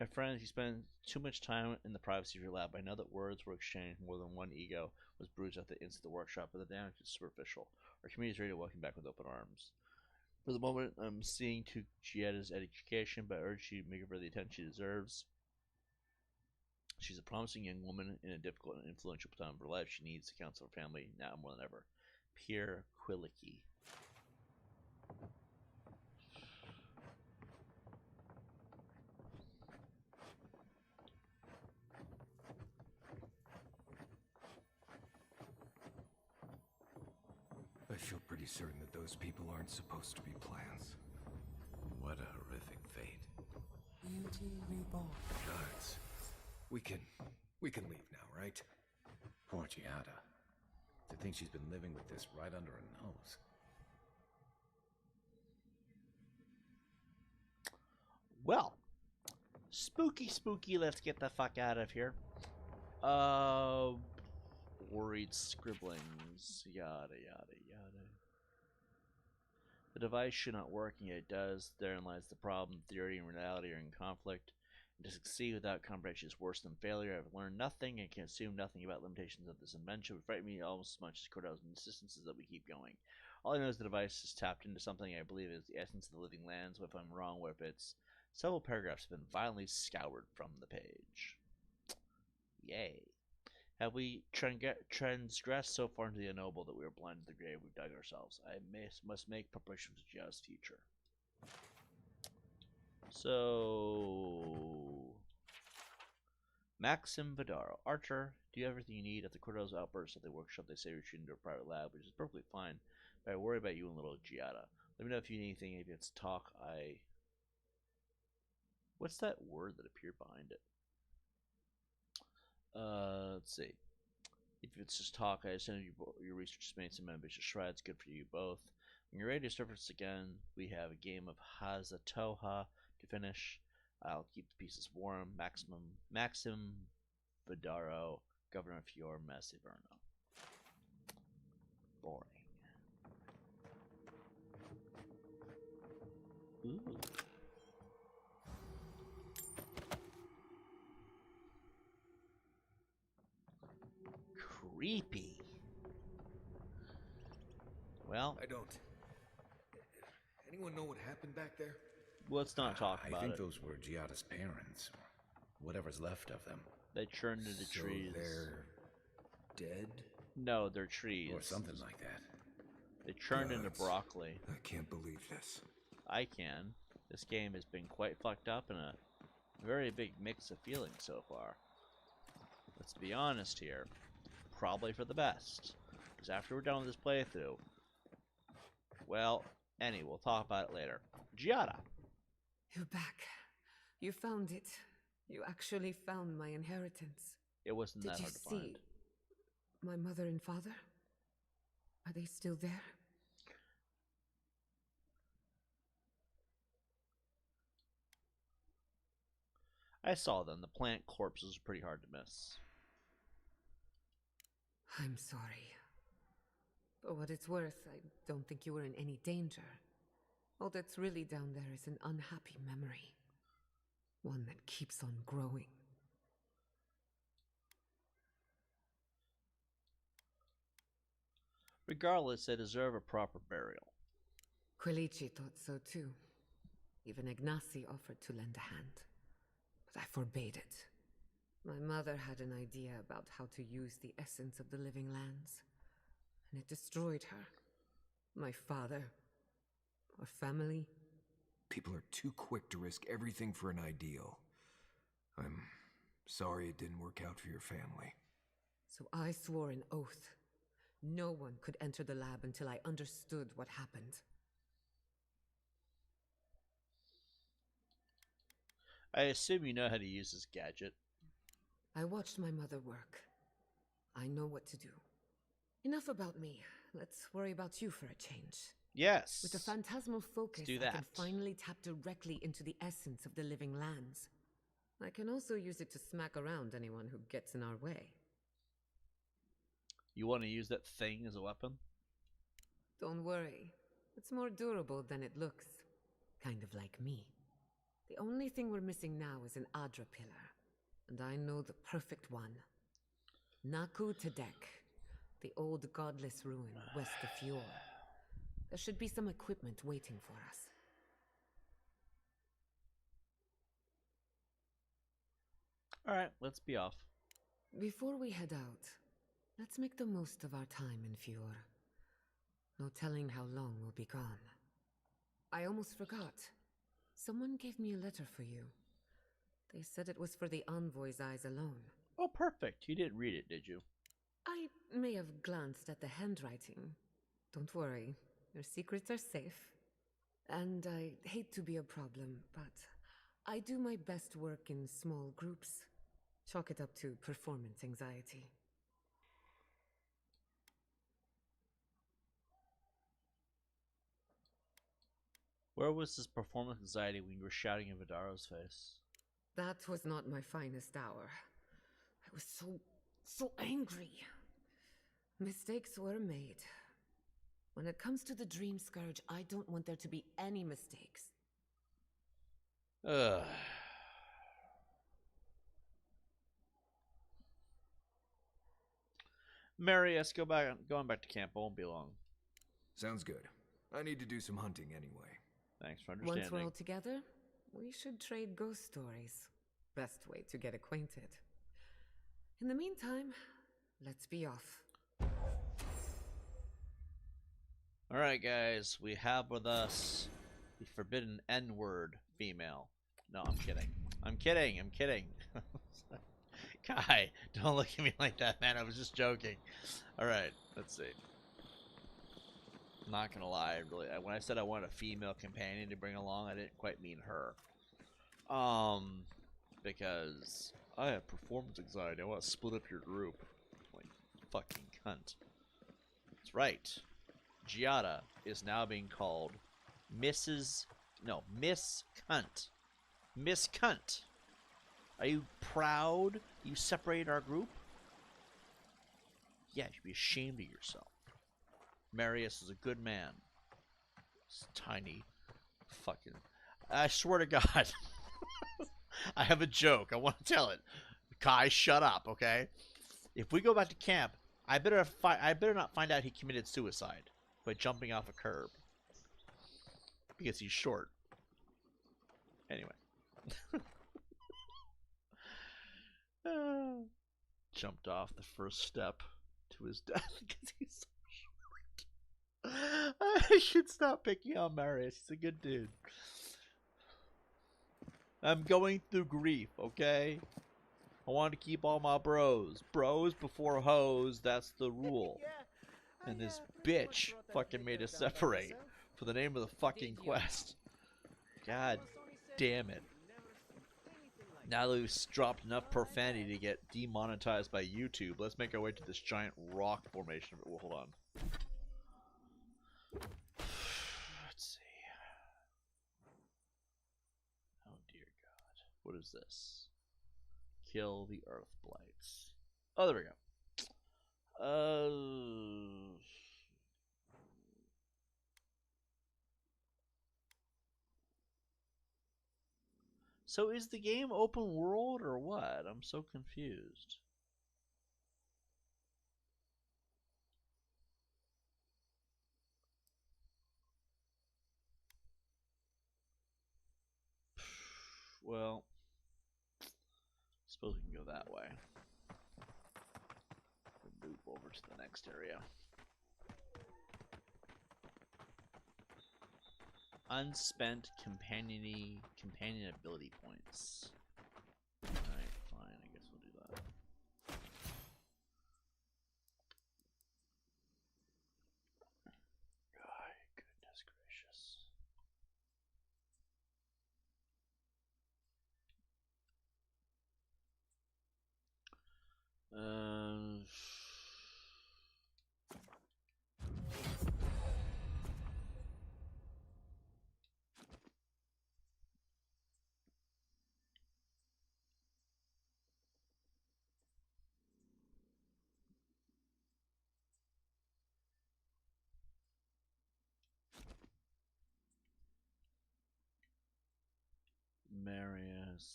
My friends, you spend too much time in the privacy of your lab. I know that words were exchanged, more than one ego was bruised at the instant of the workshop, but the damage is superficial. Our community is ready to welcome you back with open arms. For the moment, I'm seeing to Giada's education, but I urge you to make her the attention she deserves. She's a promising young woman in a difficult and influential time of her life. She needs the counsel of her family now more than ever. Pierre Quillicky. I feel pretty certain that those people aren't supposed to be plants. What a horrific fate. Beauty reborn. Guys, we can leave now, right? Poor Giada. To think she's been living with this right under her nose. Well, spooky, let's get the fuck out of here. worried scribblings, yada yada yada. The device should not work, and yet it does. Therein lies the problem. Theory and reality are in conflict. And to succeed without comprehension is worse than failure. I've learned nothing and can assume nothing about limitations of this invention. It would frighten me almost as much as Cordell's insistences that we keep going. All I know is the device has tapped into something I believe is the essence of the living lands. If I'm wrong, what if it's... Several paragraphs have been violently scoured from the page. Yay. Have we transgressed so far into the ignoble that we are blind to the grave we've dug ourselves? I must make preparation for Giada's future. So... Maxim Vidaro. Archer, do you have everything you need? At the Cordo's outburst at the workshop, they say retreat into a private lab, which is perfectly fine, but I worry about you and little Giada. Let me know if you need anything. If it's talk, What's that word that appeared behind it? Let's see. If it's just talk, I assume your research has made some ambitious strides. Good for you both. When you're ready to surface again, we have a game of Hazatoha to finish. I'll keep the pieces warm. Maxim Vidaro, Governor Fior Massiverno. Boring. Ooh. Creepy. Well, I don't. Anyone know what happened back there? Let's not talk about it. I think those were Giada's parents, or whatever's left of them. They churned into So trees. they're dead? No, they're trees. Or something like that. They churned into broccoli. I can't believe this. I can. This game has been quite fucked up in a very big mix of feelings so far. Let's be honest here. Probably for the best. Because after we're done with this playthrough... Well, anyway, we'll talk about it later. Giada! You're back. You found it. You actually found my inheritance. It wasn't that hard to find. Did you see my mother and father? Are they still there? I saw them. The plant corpses are pretty hard to miss. I'm sorry. For what it's worth, I don't think you were in any danger. All that's really down there is an unhappy memory. One that keeps on growing. Regardless, they deserve a proper burial. Quilici thought so too. Even Ignacy offered to lend a hand. But I forbade it. My mother had an idea about how to use the essence of the living lands. And it destroyed her. My father. Our family. People are too quick to risk everything for an ideal. I'm sorry it didn't work out for your family. So I swore an oath. No one could enter the lab until I understood what happened. I assume you know how to use this gadget. I watched my mother work. I know what to do. Enough about me. Let's worry about you for a change. Yes. With a phantasmal focus, do I that. can finally tap directly into the essence of the living lands. I can also use it to smack around anyone who gets in our way. You want to use that thing as a weapon? Don't worry. It's more durable than it looks. Kind of like me. The only thing we're missing now is an Adra pillar. And I know the perfect one. Naku Tedek, the old godless ruin west of Fior. There should be some equipment waiting for us. Alright, let's be off. Before we head out, let's make the most of our time in Fior. No telling how long we'll be gone. I almost forgot. Someone gave me a letter for you. They said it was for the envoy's eyes alone. Oh, perfect. You didn't read it, did you? I may have glanced at the handwriting. Don't worry. Your secrets are safe. And I hate to be a problem, but I do my best work in small groups. Chalk it up to performance anxiety. Where was this performance anxiety when you were shouting in Vidaro's face? That was not my finest hour. I was so angry. Mistakes were made. When it comes to the Dream Scourge, I don't want there to be any mistakes. Ugh. Marius, going back to camp. Won't be long. Sounds good. I need to do some hunting anyway. Thanks for understanding. Once we're all together, we should trade ghost stories. Best way to get acquainted. In the meantime, let's be off. Alright, guys. We have with us the forbidden N-word female. No, I'm kidding. I'm kidding. Kai, don't look at me like that, man. I was just joking. Alright, let's see. Not gonna lie, really. When I said I wanted a female companion to bring along, I didn't quite mean her. Because I have performance anxiety. I want to split up your group. Like, fucking cunt. That's right. Giada is now being called Miss Cunt. Miss Cunt. Are you proud you separated our group? Yeah, you should be ashamed of yourself. Marius is a good man. He's tiny. Fucking. I swear to God. I have a joke. I want to tell it. Kai, shut up, okay? If we go back to camp, I better not find out he committed suicide by jumping off a curb. Because he's short. Anyway. Jumped off the first step to his death because he's so short. I should stop picking on Marius. He's a good dude. I'm going through grief, okay? I want to keep all my bros. Bros before hoes, that's the rule. And this bitch fucking made us separate for the name of the fucking quest. God damn it. Now that we've dropped enough profanity to get demonetized by YouTube, let's make our way to this giant rock formation. Well, hold on. Let's see. Oh dear God. What is this? Kill the Earth Blights. Oh, there we go. So is the game open world or what? I'm so confused. Well, suppose we can go that way. We'll move over to the next area. Unspent companion ability points. Alright, fine. I guess we'll do that. God, goodness gracious. Marius.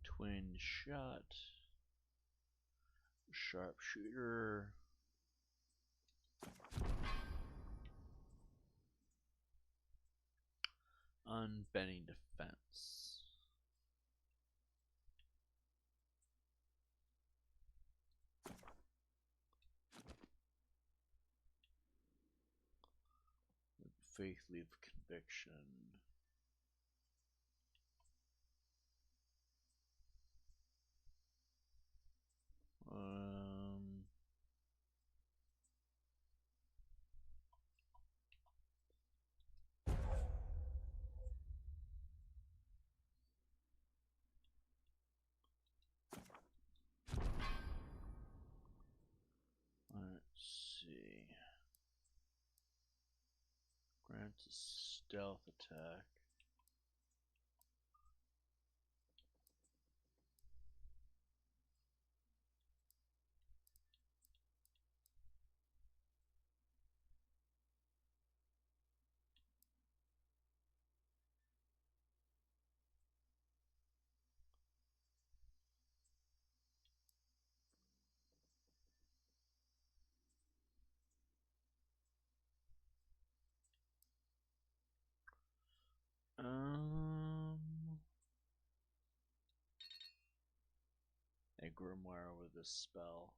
Twin shot. Sharpshooter. Unbending defense. Faith leave conviction. Let's see. Grants a stealth attack. a grimoire with this spell.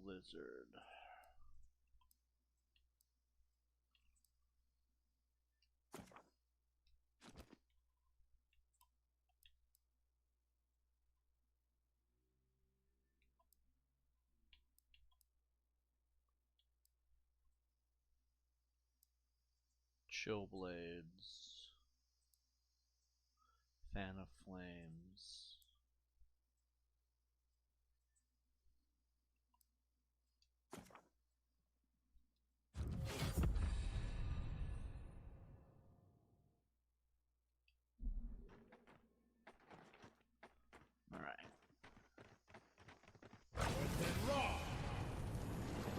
Blizzard. Chill Blades. Fan of Flames.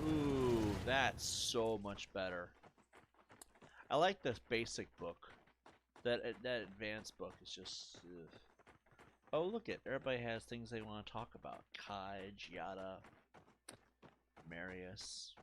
Ooh, that's so much better. I like this basic book. That advanced book is just. Ugh. Oh, look it! Everybody has things they want to talk about. Kai, Giada, Marius.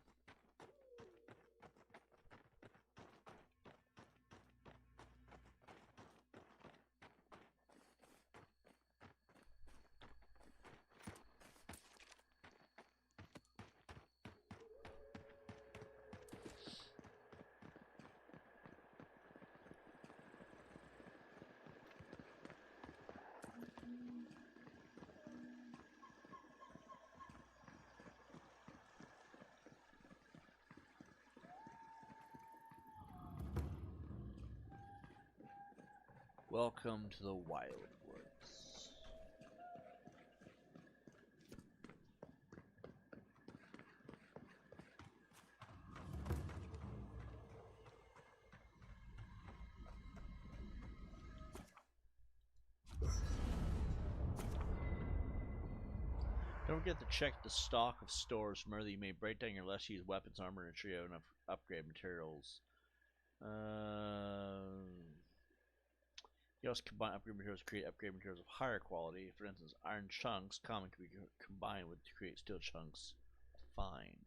Welcome to the Wild Woods. Don't forget to check the stock of stores. Remember that you may break down your less used weapons, armor, and trio and upgrade materials. You also combine upgrade materials to create upgrade materials of higher quality. For instance, iron chunks, common, can be combined with to create steel chunks. Fine.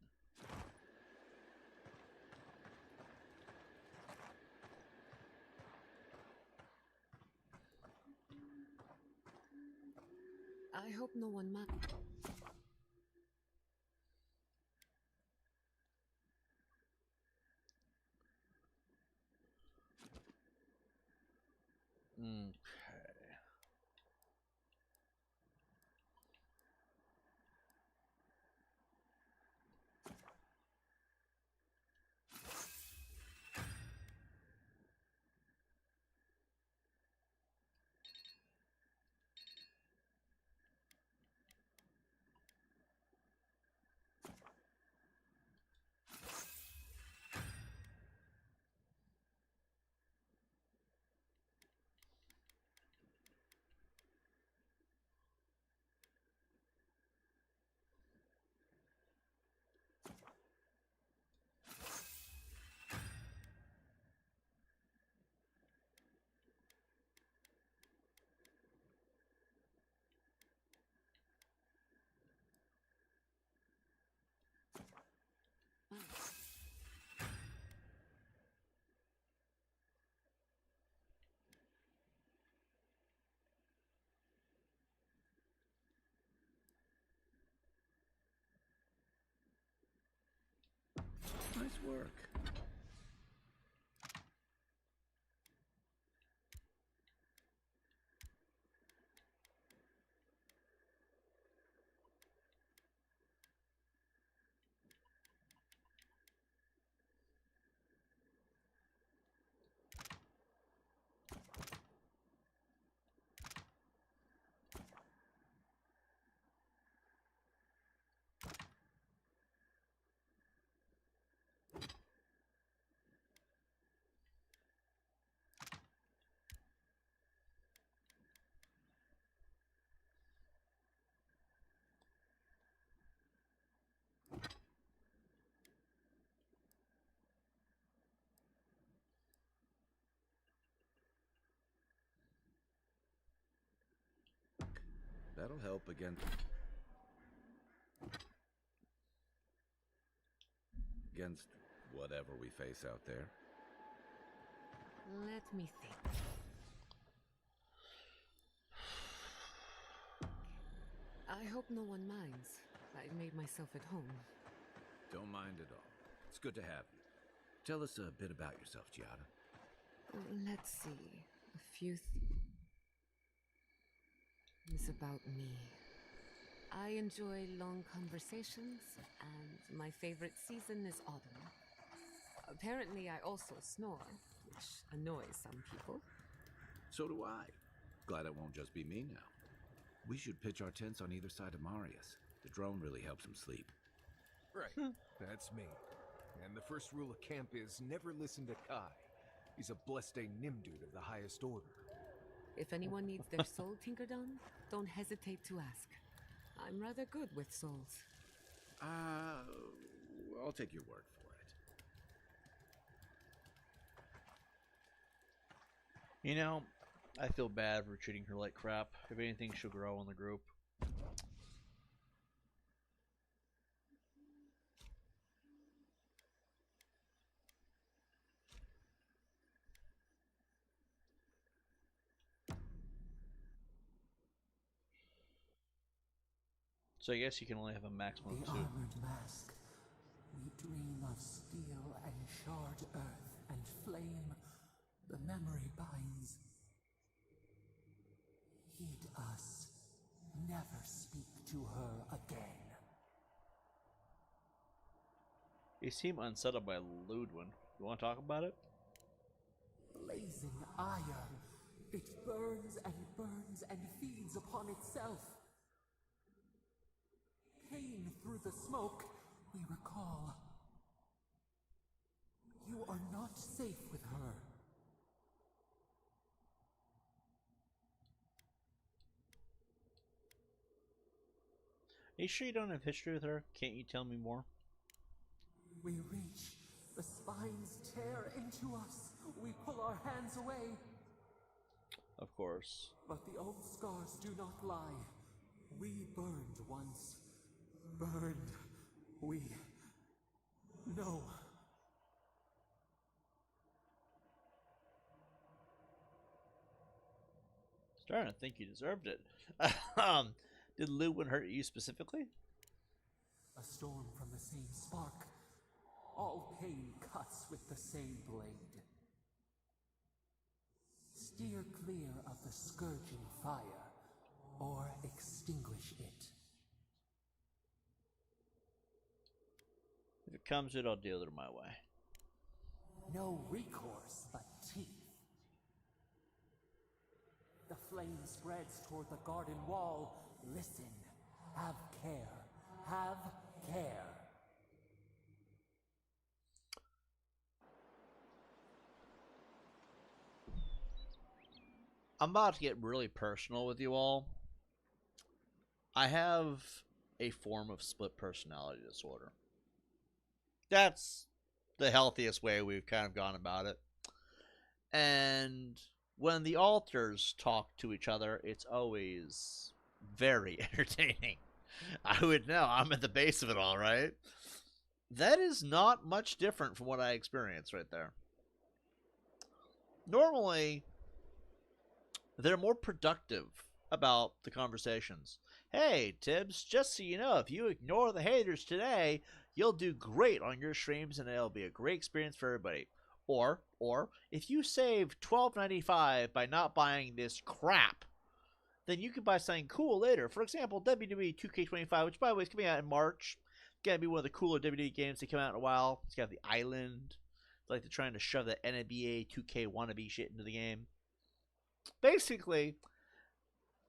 I hope no one Okay. Nice work. That'll help against whatever we face out there. Let me think. I hope no one minds. I made myself at home. Don't mind at all. It's good to have you. Tell us a bit about yourself, Giada. Let's see. A few things about me. I enjoy long conversations, and my favorite season is autumn. Apparently, I also snore, which annoys some people. So do I. Glad it won't just be me now. We should pitch our tents on either side of Marius. The drone really helps him sleep. Right, that's me. And the first rule of camp is never listen to Kai. He's a blessed Nimdude of the highest order. If anyone needs their soul tinkered on, don't hesitate to ask. I'm rather good with souls. I'll take your word for it. You know, I feel bad for treating her like crap. If anything, she'll grow in the group. So I guess you can only have a maximum of The 2. armored mask. We dream of steel and charred earth and flame. The memory binds. Heed us. Never speak to her again. You seem unsettled by Ludwin. You want to talk about it? Blazing ire. It burns and feeds upon itself. Pain through the smoke, we recall. You are not safe with her. Are you sure you don't have history with her? Can't you tell me more? We reach. The spines tear into us. We pull our hands away. Of course. But the old scars do not lie. We burned once. Burned. We know. Starting to think you deserved it. Did Ludwin hurt you specifically? A storm from the same spark. All pain cuts with the same blade. Steer clear of the scourging fire, or extinguish it. If it comes to it, I'll deal with it my way. No recourse but teeth. The flame spreads toward the garden wall. Listen. Have care. Have care. I'm about to get really personal with you all. I have a form of split personality disorder. That's the healthiest way we've kind of gone about it. And when the alters talk to each other, it's always very entertaining. I would know. I'm at the base of it all, right? That is not much different from what I experienced right there. Normally, they're more productive about the conversations. Hey, Tibbs, just so you know, if you ignore the haters today, you'll do great on your streams and it'll be a great experience for everybody. Or if you save $12.95 by not buying this crap, then you can buy something cool later. For example, WWE 2K25, which by the way is coming out in March. It's going to be one of the cooler WWE games that come out in a while. It's got the island. It's like they're trying to shove that NBA 2K wannabe shit into the game. Basically,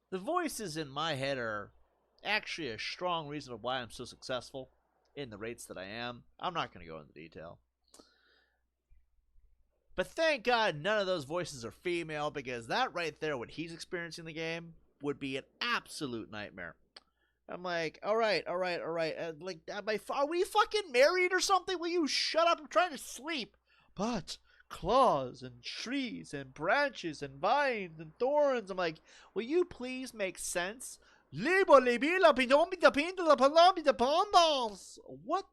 the voices in my head are actually a strong reason of why I'm so successful in the rates that I am. I'm not going to go into detail. But thank God none of those voices are female, because that right there, what he's experiencing in the game, would be an absolute nightmare. I'm like, all right. Like, are we fucking married or something? Will you shut up? I'm trying to sleep. But claws and trees and branches and vines and thorns. I'm like, will you please make sense? What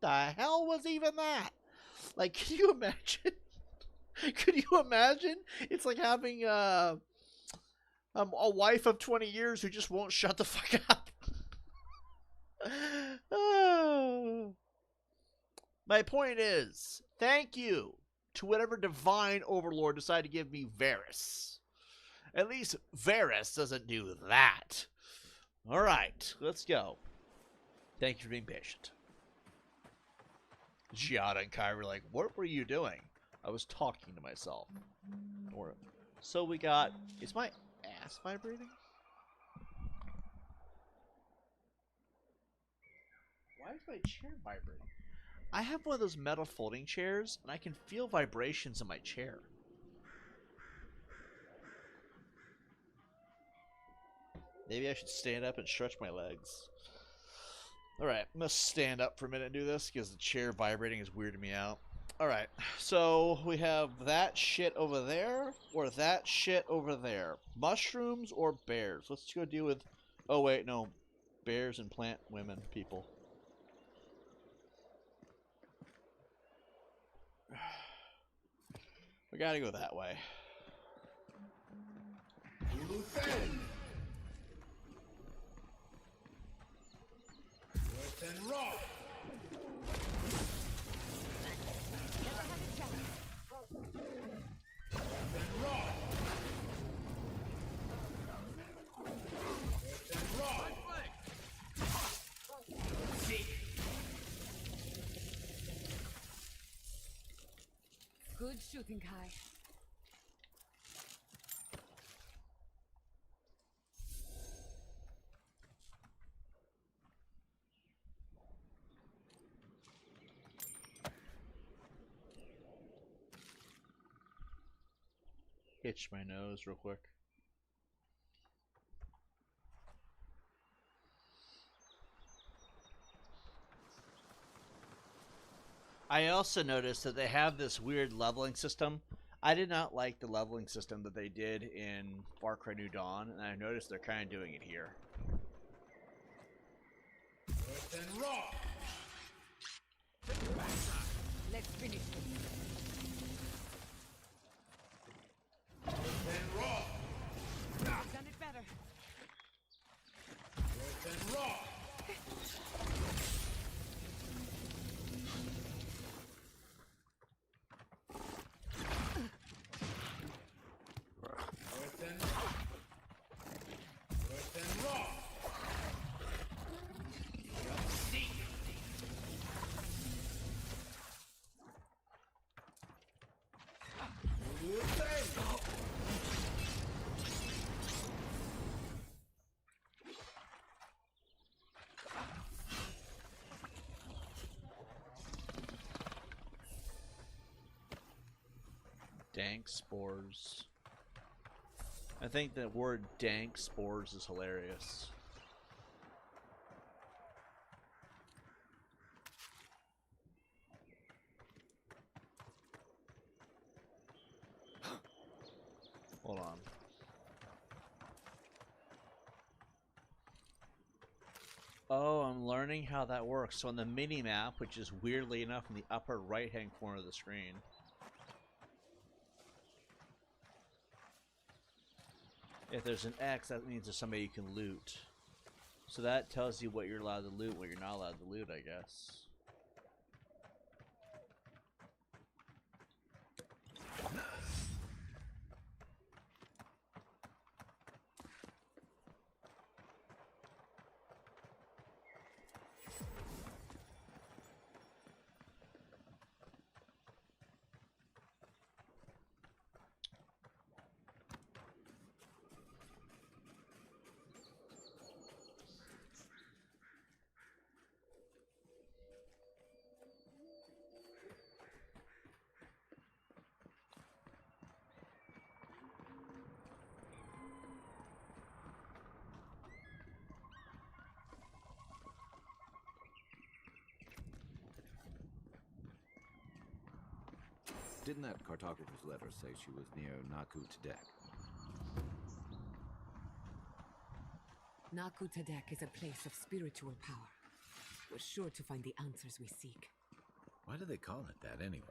the hell was even that? Like, can you imagine? Could you imagine? It's like having a wife of 20 years who just won't shut the fuck up. Oh. My point is, thank you to whatever divine overlord decided to give me Varys. At least Varys doesn't do that. All right, let's go. Thank you for being patient. Giada and Kyrie were like, what were you doing? I was talking to myself. So we got... Is my ass vibrating? Why is my chair vibrating? I have one of those metal folding chairs, and I can feel vibrations in my chair. Maybe I should stand up and stretch my legs. Alright, I'm going to stand up for a minute and do this, because the chair vibrating is weirding me out. Alright, so we have that shit over there, or that shit over there. Mushrooms or bears? Let's go deal with... Oh wait, no. Bears and plant women, people. We gotta go that way. Good shooting, Kai. Itch my nose real quick. I also noticed that they have this weird leveling system. I did not like the leveling system that they did in Far Cry New Dawn, and I noticed they're kind of doing it here. Let's finish this. I've done it better. Dank spores. I think the word dank spores is hilarious. Hold on. Oh, I'm learning how that works. So on the mini-map, which is weirdly enough in the upper right-hand corner of the screen, if there's an X, that means there's somebody you can loot. So that tells you what you're allowed to loot, what you're not allowed to loot, I guess. Didn't that cartographer's letter say she was near Naku Tadek? Naku Tadek is a place of spiritual power. We're sure to find the answers we seek. Why do they call it that anyway?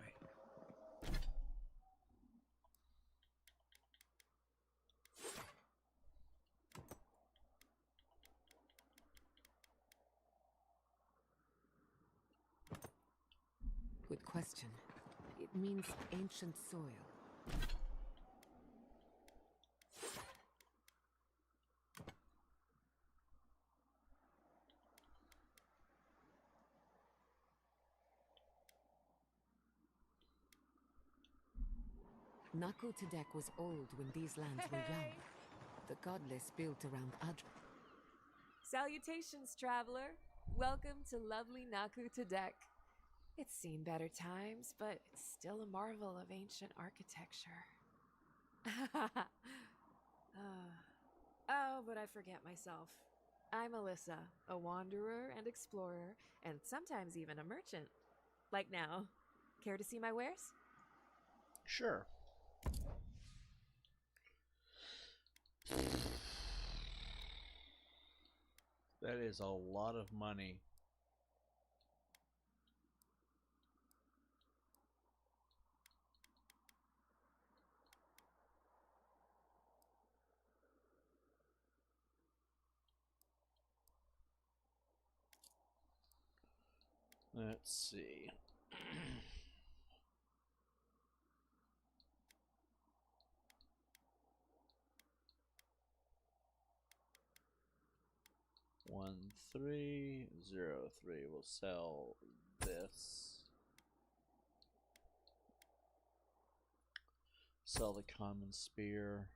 Good question. It means ancient soil. Naku Tedek was old when these lands were young. The godless built around Adra. Salutations, traveler. Welcome to lovely Naku Tedek. It's seen better times, but it's still a marvel of ancient architecture. Oh, but I forget myself. I'm Alyssa, a wanderer and explorer, and sometimes even a merchant. Like now. Care to see my wares? Sure. That is a lot of money. Let's see. One 303. We'll sell this. Sell the common spear.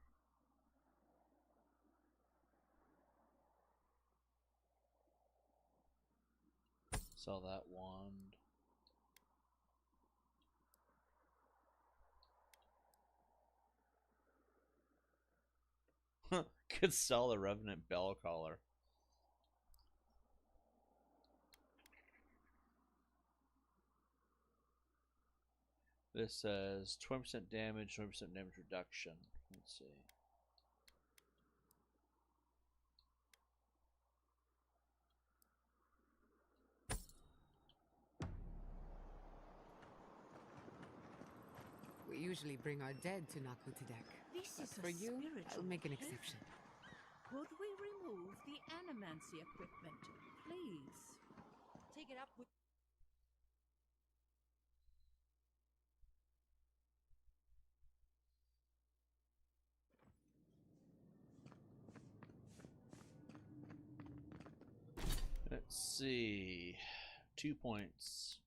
Sell that wand. Could sell the Revenant Bell Collar. This says 20% damage, 20% damage reduction. Let's see. We usually bring our dead to Naku Tedek. This But is for a you, spiritual I'll make an place. exception. Could we remove the animancy equipment, please? Take it up with... Let's see. 2 points.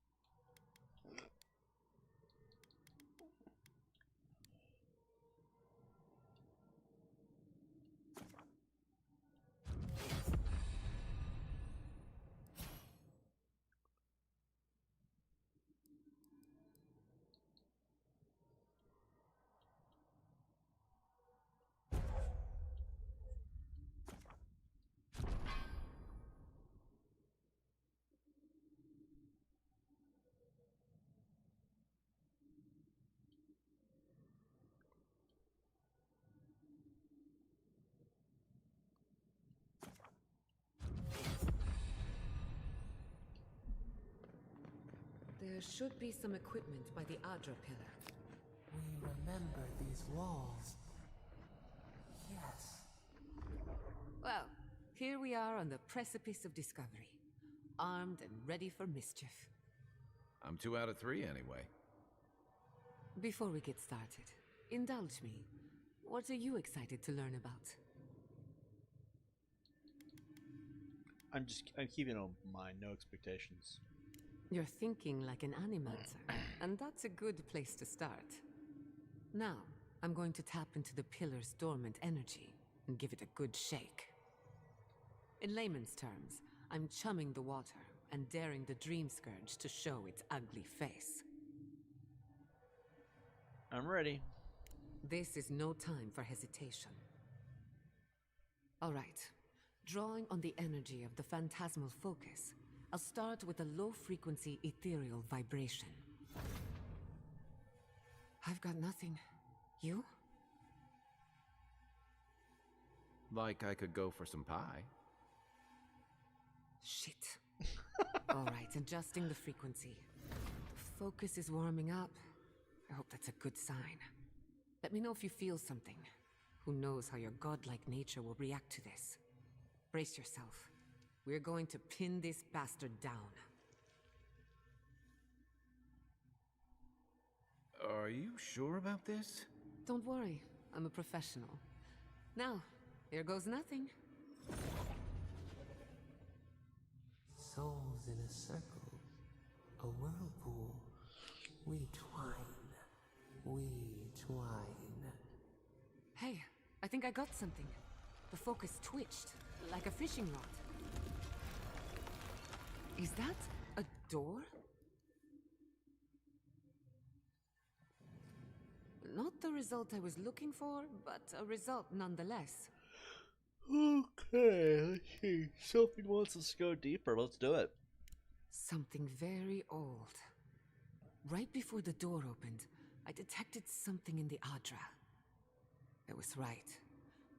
There should be some equipment by the Adra pillar. We remember these walls. Yes. Well, here we are on the precipice of discovery. Armed and ready for mischief. I'm 2 out of 3 anyway. Before we get started, indulge me. What are you excited to learn about? I'm keeping in mind, no expectations. You're thinking like an animancer, and that's a good place to start. Now, I'm going to tap into the pillar's dormant energy and give it a good shake. In layman's terms, I'm chumming the water and daring the Dream Scourge to show its ugly face. I'm ready. This is no time for hesitation. All right. Drawing on the energy of the phantasmal focus, I'll start with a low-frequency ethereal vibration. I've got nothing. You? Like I could go for some pie. Shit. All right, adjusting the frequency. focus is warming up. I hope that's a good sign. Let me know if you feel something. Who knows how your godlike nature will react to this. Brace yourself. We're going to pin this bastard down. Are you sure about this? Don't worry, I'm a professional. Now, here goes nothing. Souls in a circle, a whirlpool. We twine, we twine. Hey, I think I got something. The focus twitched, like a fishing rod. Is that a door? Not the result I was looking for, but a result nonetheless. Okay, let's see. Sophie wants us to go deeper. Let's do it. Something very old. Right before the door opened, I detected something in the Adra. I was right.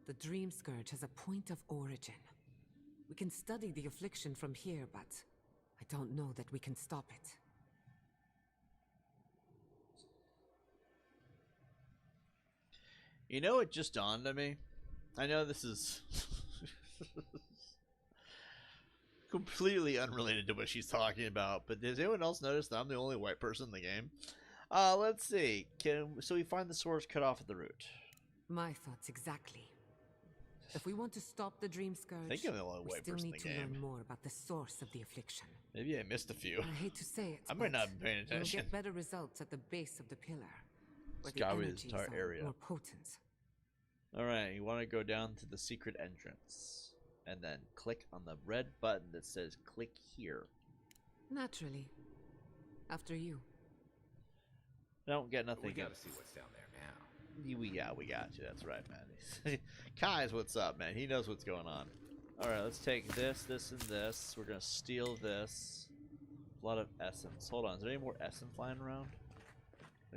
The Dream Scourge has a point of origin. We can study the affliction from here, but I don't know that we can stop it. You know, it just dawned on me. I know this is completely unrelated to what she's talking about, but does anyone else notice that I'm the only white person in the game? Let's see. So we find the source cut off at the root. My thoughts exactly. If we want to stop the Dream Scourge, I think I'm the only we white still person need in to the game. learn more about the source of the affliction. Maybe I missed a few. I hate to say it, I might but not have been paying we'll attention. get better results at the base of the pillar, where the Scour the energies entire are area. more potent. Alright, you want to go down to the secret entrance. And then click on the red button that says click here. Naturally. After you. I don't get nothing. We gotta see what's down there now. We got you. That's right, man. Kai's what's up, man. He knows what's going on. Alright, let's take this, this, and this. We're going to steal this. A lot of essence. Hold on, is there any more essence flying around?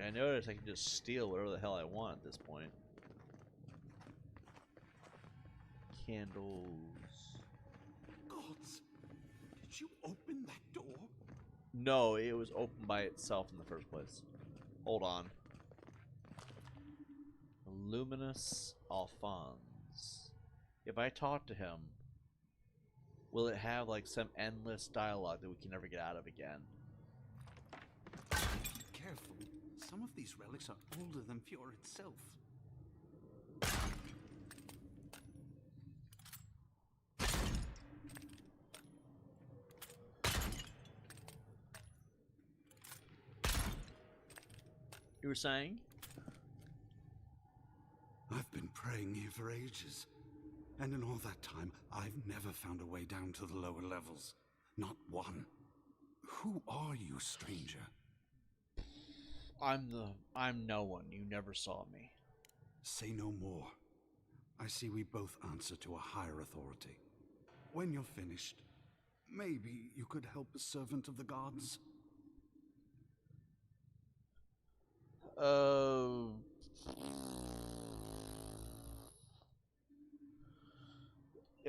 I noticed I can just steal whatever the hell I want at this point. Candles. Gods, did you open that door? No, it was open by itself in the first place. Hold on. Luminous Alphonse. If I talk to him, will it have like some endless dialogue that we can never get out of again? Careful. Some of these relics are older than Fjord itself. You were saying? I've been praying here for ages. And in all that time, I've never found a way down to the lower levels. Not one. Who are you, stranger? I'm no one. You never saw me. Say no more. I see we both answer to a higher authority. When you're finished, maybe you could help a servant of the gods?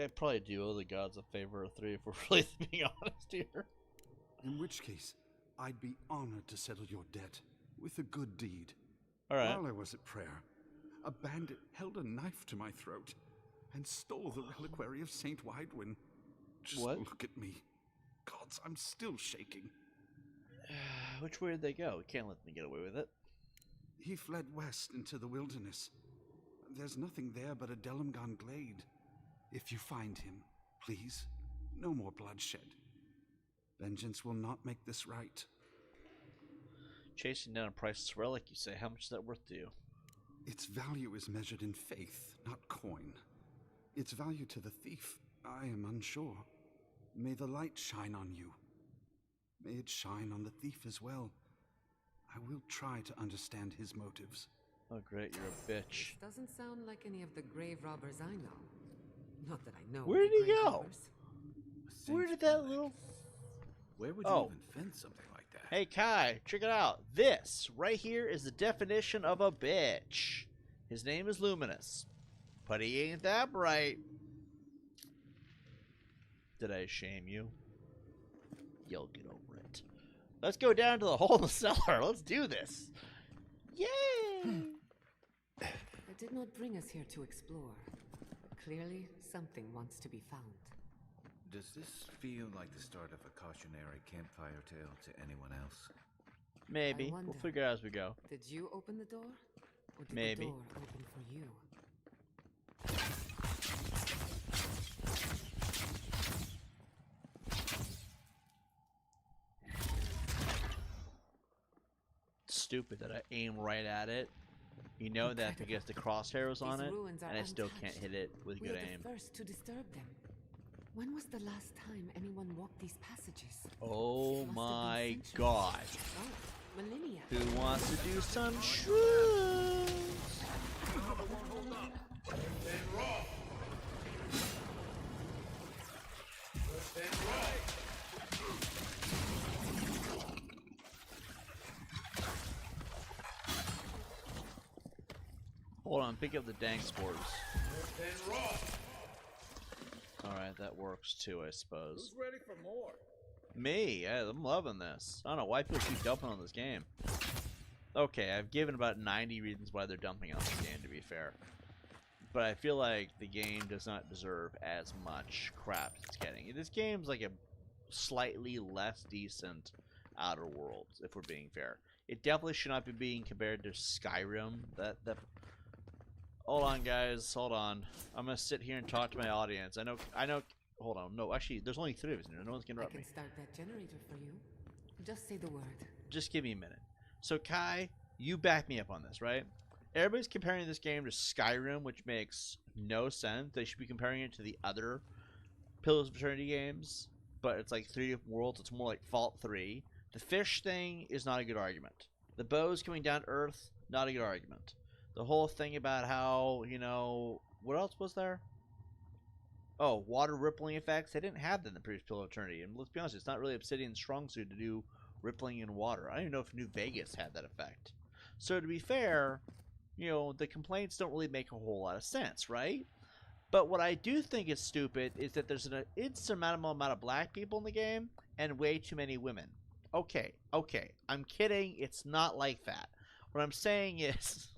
I'd probably do owe the gods a favor or three if we're really being honest here. In which case, I'd be honored to settle your debt with a good deed. All right. While I was at prayer, a bandit held a knife to my throat and stole the reliquary of Saint Widwin. Just What? look at me. Gods, I'm still shaking. Which way did they go? We can't let them get away with it. He fled west into the wilderness. There's nothing there but a Delimgan glade. If you find him, please, no more bloodshed. Vengeance will not make this right. Chasing down a priceless relic, you say. How much is that worth to you? Its value is measured in faith, not coin. Its value to the thief, I am unsure. May the light shine on you. May it shine on the thief as well. I will try to understand his motives. Oh great, you're a bitch. This doesn't sound like any of the grave robbers I know. Not that I know. Where any did he grave go? robbers. Where did that little... Where would you Oh. even find something like that? Hey Kai, check it out. This right here is the definition of a bitch. His name is Luminous, but he ain't that bright. Did I shame you? You'll get over it. Let's go down to the hole in the cellar. Let's do this. Yay! I did not bring us here to explore. Clearly, something wants to be found. Does this feel like the start of a cautionary campfire tale to anyone else? Maybe. We'll figure it out as we go. Did you open the door? Or did Maybe. the door open for you? Stupid that I aim right at it. You know that because the crosshair was on it, and I still can't hit it with good aim. We are the first to disturb them. When was the last time anyone walked these passages? Oh my god. Oh, millennia. Who wants to do some shrooms? Hold on, pick up the dank spores. Alright, that works too, I suppose. Who's ready for more? Me? Yeah, I'm loving this. I don't know why people keep dumping on this game. Okay, I've given about 90 reasons why they're dumping on this game, to be fair. But I feel like the game does not deserve as much crap it's getting. This game's like a slightly less decent Outer Worlds, if we're being fair. It definitely should not be being compared to Skyrim. Hold on, guys. Hold on. I'm gonna sit here and talk to my audience. I know. Hold on. No, actually, there's only 3 of us in here. No one's gonna interrupt me. I can start that generator for you. Just say the word. Just give me a minute. So, Kai, you back me up on this, right? Everybody's comparing this game to Skyrim, which makes no sense. They should be comparing it to the other Pillars of Eternity games, but it's like 3 different worlds. It's more like Fallout 3. The fish thing is not a good argument. The bows coming down to Earth, not a good argument. The whole thing about how, you know, what else was there? Oh, water rippling effects. They didn't have that in the previous Pillar of Eternity. And let's be honest, it's not really Obsidian's strong suit to do rippling in water. I don't even know if New Vegas had that effect. So to be fair, you know, the complaints don't really make a whole lot of sense, right? But what I do think is stupid is that there's an insurmountable amount of black people in the game and way too many women. Okay, I'm kidding. It's not like that. What I'm saying is...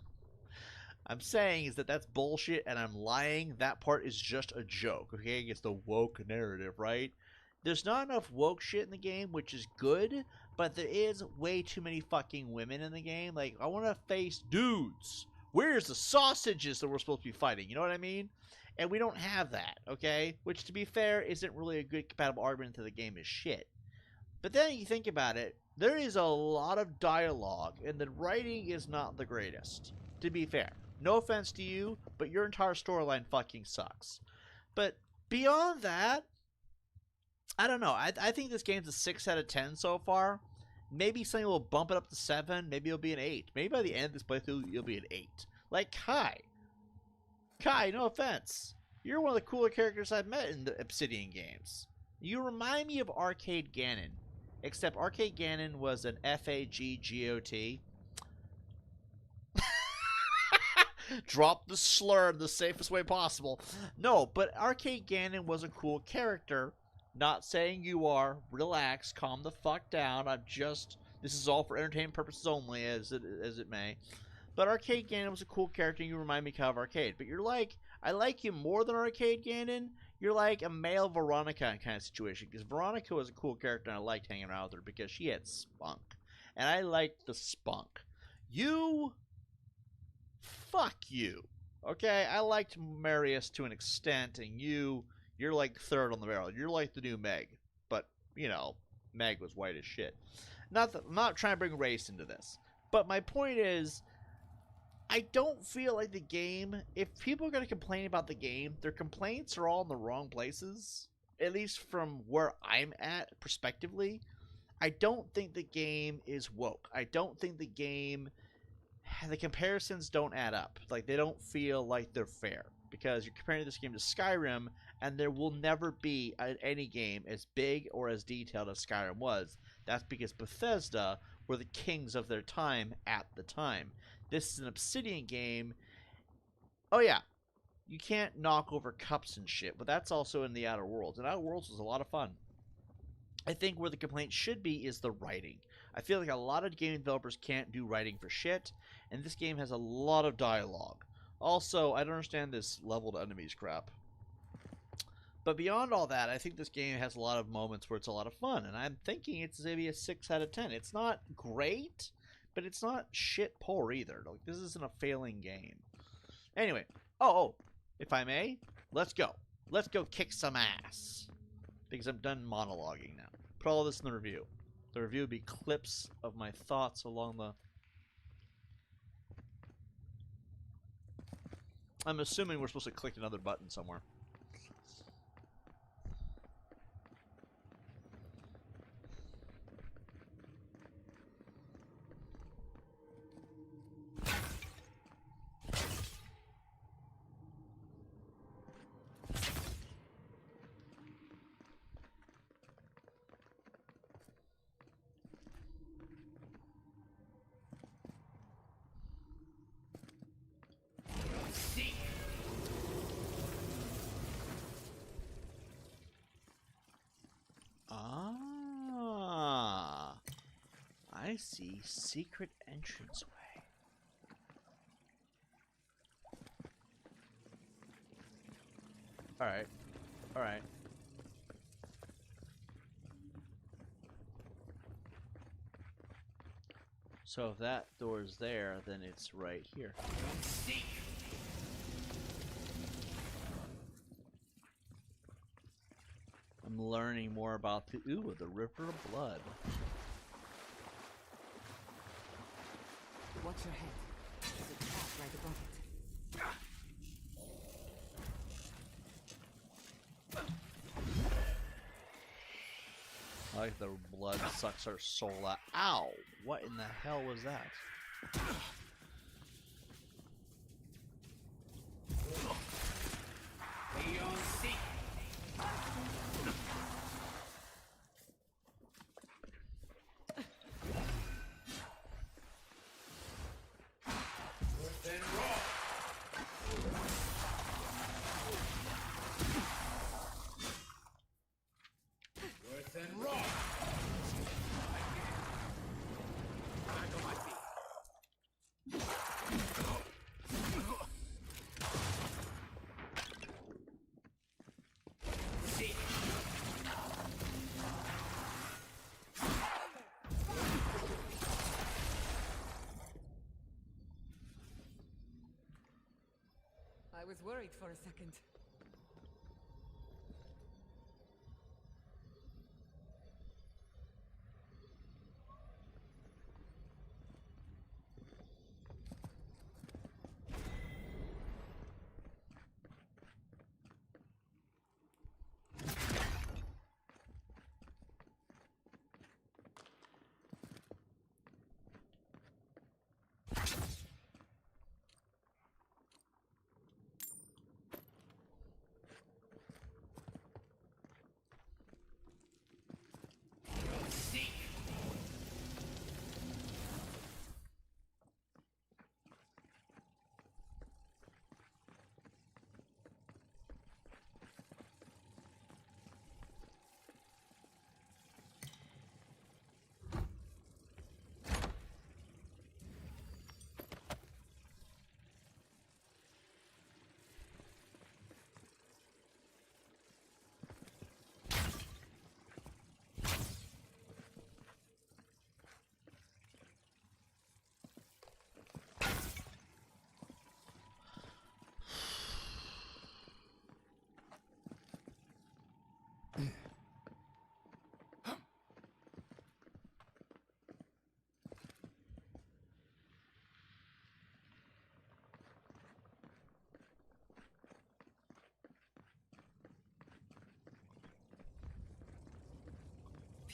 that that's bullshit and I'm lying. That part is just a joke, okay? It's the woke narrative, right? There's not enough woke shit in the game, which is good, but there is way too many fucking women in the game. Like, I want to face dudes. Where's the sausages that we're supposed to be fighting? You know what I mean? And we don't have that, okay? Which, to be fair, isn't really a good compatible argument that the game is shit. But then you think about it, there is a lot of dialogue, and the writing is not the greatest, to be fair. No offense to you, but your entire storyline fucking sucks. But beyond that, I don't know. I think this game's a 6 out of 10 so far. Maybe something will bump it up to 7. Maybe it'll be an 8. Maybe by the end of this playthrough, you'll be an 8. Like Kai. Kai, no offense. You're one of the cooler characters I've met in the Obsidian games. You remind me of Arcade Ganon. Except Arcade Ganon was an F-A-G-G-O-T. Drop the slur in the safest way possible. No, but Arcade Ganon was a cool character. Not saying you are. Relax. Calm the fuck down. This is all for entertainment purposes only, as it may. But Arcade Ganon was a cool character, and you remind me kind of Arcade. But you're like, I like you more than Arcade Ganon. You're like a male Veronica kind of situation. Because Veronica was a cool character, and I liked hanging around with her because she had spunk. And I liked the spunk. Fuck you. Okay, I liked Marius to an extent, and you're like third on the barrel. You're like the new Meg. But, you know, Meg was white as shit. I'm not trying to bring race into this. But my point is, I don't feel like the game, if people are going to complain about the game, their complaints are all in the wrong places. At least from where I'm at, prospectively. I don't think the game is woke. I don't think the game... The comparisons don't add up. Like, they don't feel like they're fair. Because you're comparing this game to Skyrim, and there will never be any game as big or as detailed as Skyrim was. That's because Bethesda were the kings of their time at the time. This is an Obsidian game. Oh yeah, you can't knock over cups and shit, but that's also in the Outer Worlds. And Outer Worlds was a lot of fun. I think where the complaint should be is the writing. I feel like a lot of game developers can't do writing for shit, and this game has a lot of dialogue. Also, I don't understand this leveled enemies crap. But beyond all that, I think this game has a lot of moments where it's a lot of fun, and I'm thinking it's maybe a 6 out of 10. It's not great, but it's not shit poor either. Like, this isn't a failing game. Anyway, if I may, let's go. Let's go kick some ass. Because I'm done monologuing now. Put all this in the review. The review would be clips of my thoughts along the... I'm assuming we're supposed to click another button somewhere. I see. Secret entranceway. Alright. Alright. So if that door's there, then it's right here. I'm learning more about the the River of Blood. Watch your head. There's a trap right above it. Like the blood sucks our soul out. Ow! What in the hell was that? I was worried for a second.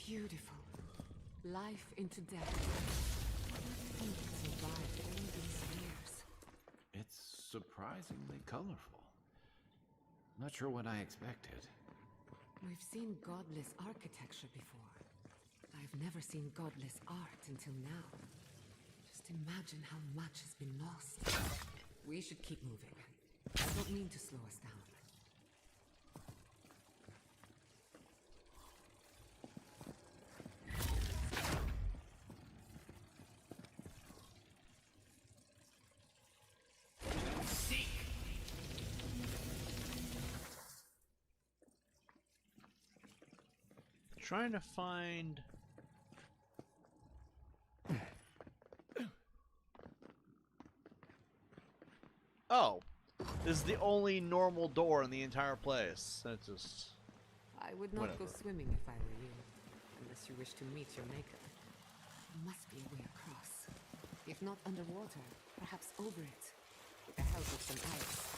Beautiful. Life into death. Think it survived all these years. It's surprisingly colorful. Not sure what I expected. We've seen godless architecture before. I've never seen godless art until now. Just imagine how much has been lost. We should keep moving. I don't mean to slow us down. trying to find... Oh, this is the only normal door in the entire place. That's just... I would not go swimming if I were you, unless you wish to meet your maker. There must be a way across. If not underwater, perhaps over it, with the help of some ice.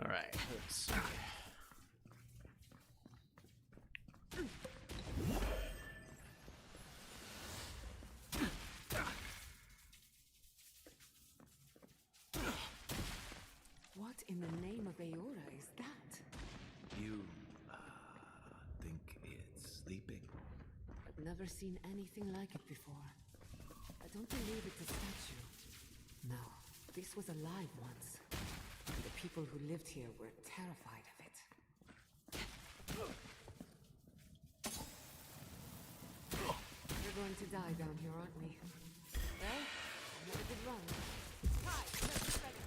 Alright, let's see. What in the name of Aora is that? You, think it's sleeping? I've never seen anything like it before. I don't believe it's a statue. No, this was alive once. And the people who lived here were terrified of it. We're going to die down here, aren't we? Well, another good run. Hi, let's ready.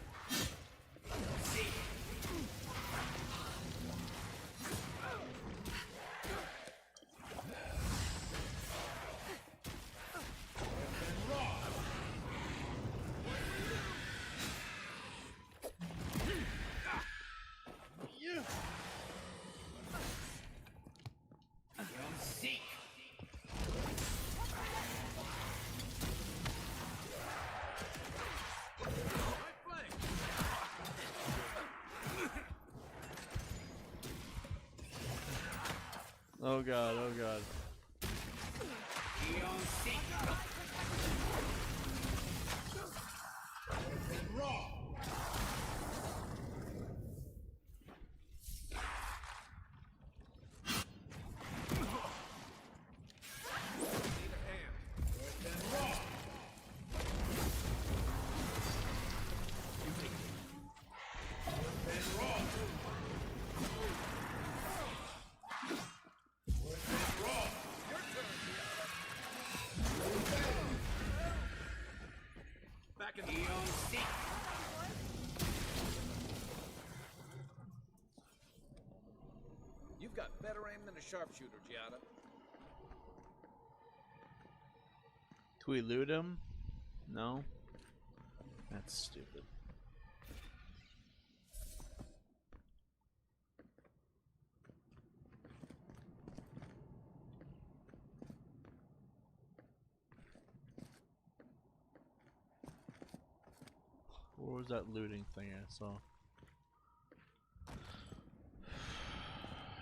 Oh god, oh god. You've got better aim than a sharpshooter, Giada. Can we loot him? No? That's stupid. Where was that looting thing I saw?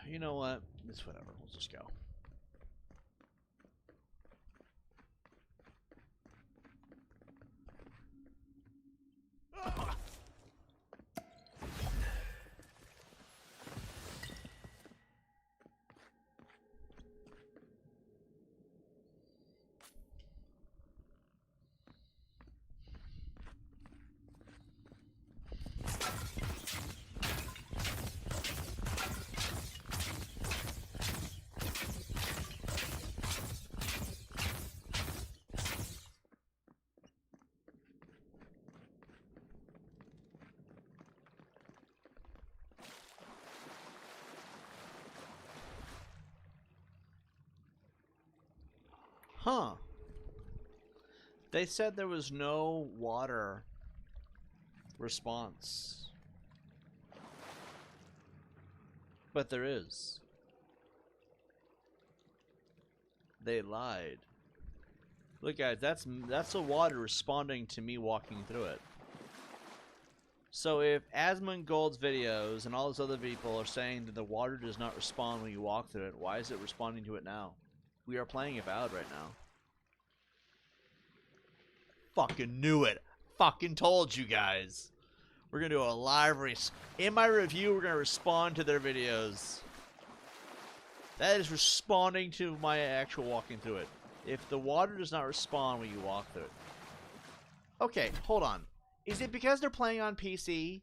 You know what? It's whatever. We'll just go. Huh. They said there was no water response. But there is. They lied. Look guys, that's the water responding to me walking through it. So if Asmongold's videos and all those other people are saying that the water does not respond when you walk through it, why is it responding to it now? We are playing Avowed right now. Fucking knew it. Fucking told you guys. We're gonna do a live in my review, we're gonna respond to their videos. That is responding to my actual walking through it. If the water does not respond when you walk through it. Okay, hold on. Is it because they're playing on PC?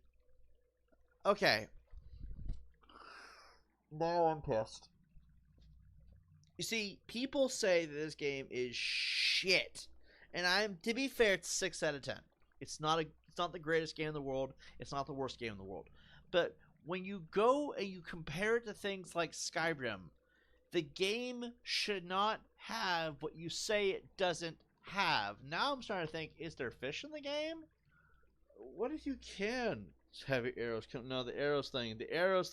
Okay. Now I'm pissed. You see, people say that this game is shit. And to be fair, it's 6 out of 10. It's not the greatest game in the world. It's not the worst game in the world. But when you go and you compare it to things like Skyrim, the game should not have what you say it doesn't have. Now I'm starting to think, is there fish in the game? What if you can have arrows? No, the arrows thing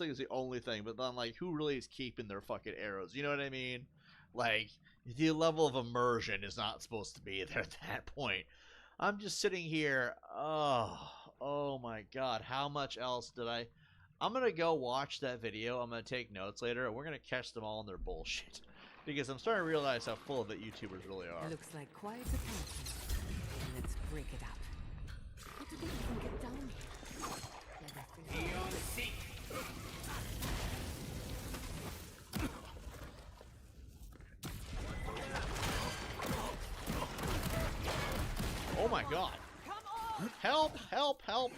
is the only thing. But then, like, who really is keeping their fucking arrows? You know what I mean? Like, the level of immersion is not supposed to be there at that point. I'm just sitting here. Oh my god. How much else did I... I'm going to go watch that video. I'm going to take notes later, and we're going to catch them all in their bullshit. Because I'm starting to realize how full of it YouTubers really are. Looks like quite a party. Let's break it up. How did they even get down here? Oh my god. Help, help, help.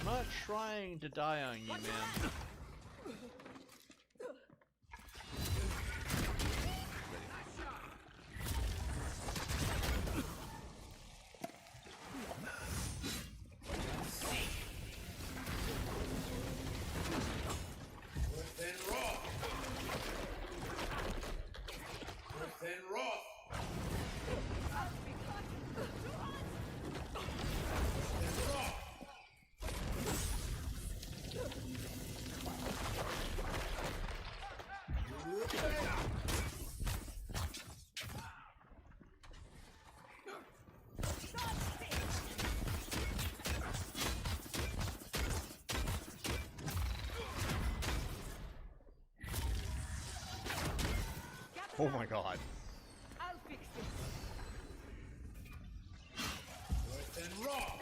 I'm not trying to die on you, man. Oh my god. I'll fix this. North and raw.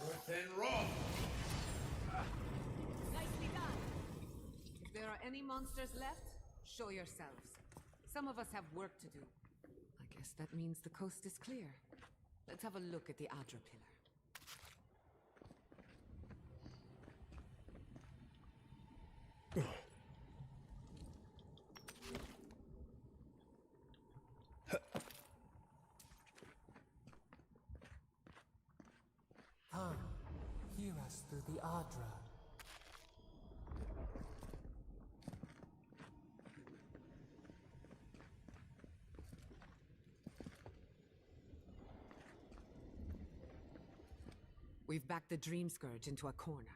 North and raw. Nicely done. If there are any monsters left, show yourselves. Some of us have work to do. I guess that means the coast is clear. Let's have a look at the Adra pillar. Come, hear us through the Adra. We've backed the Dream Scourge into a corner.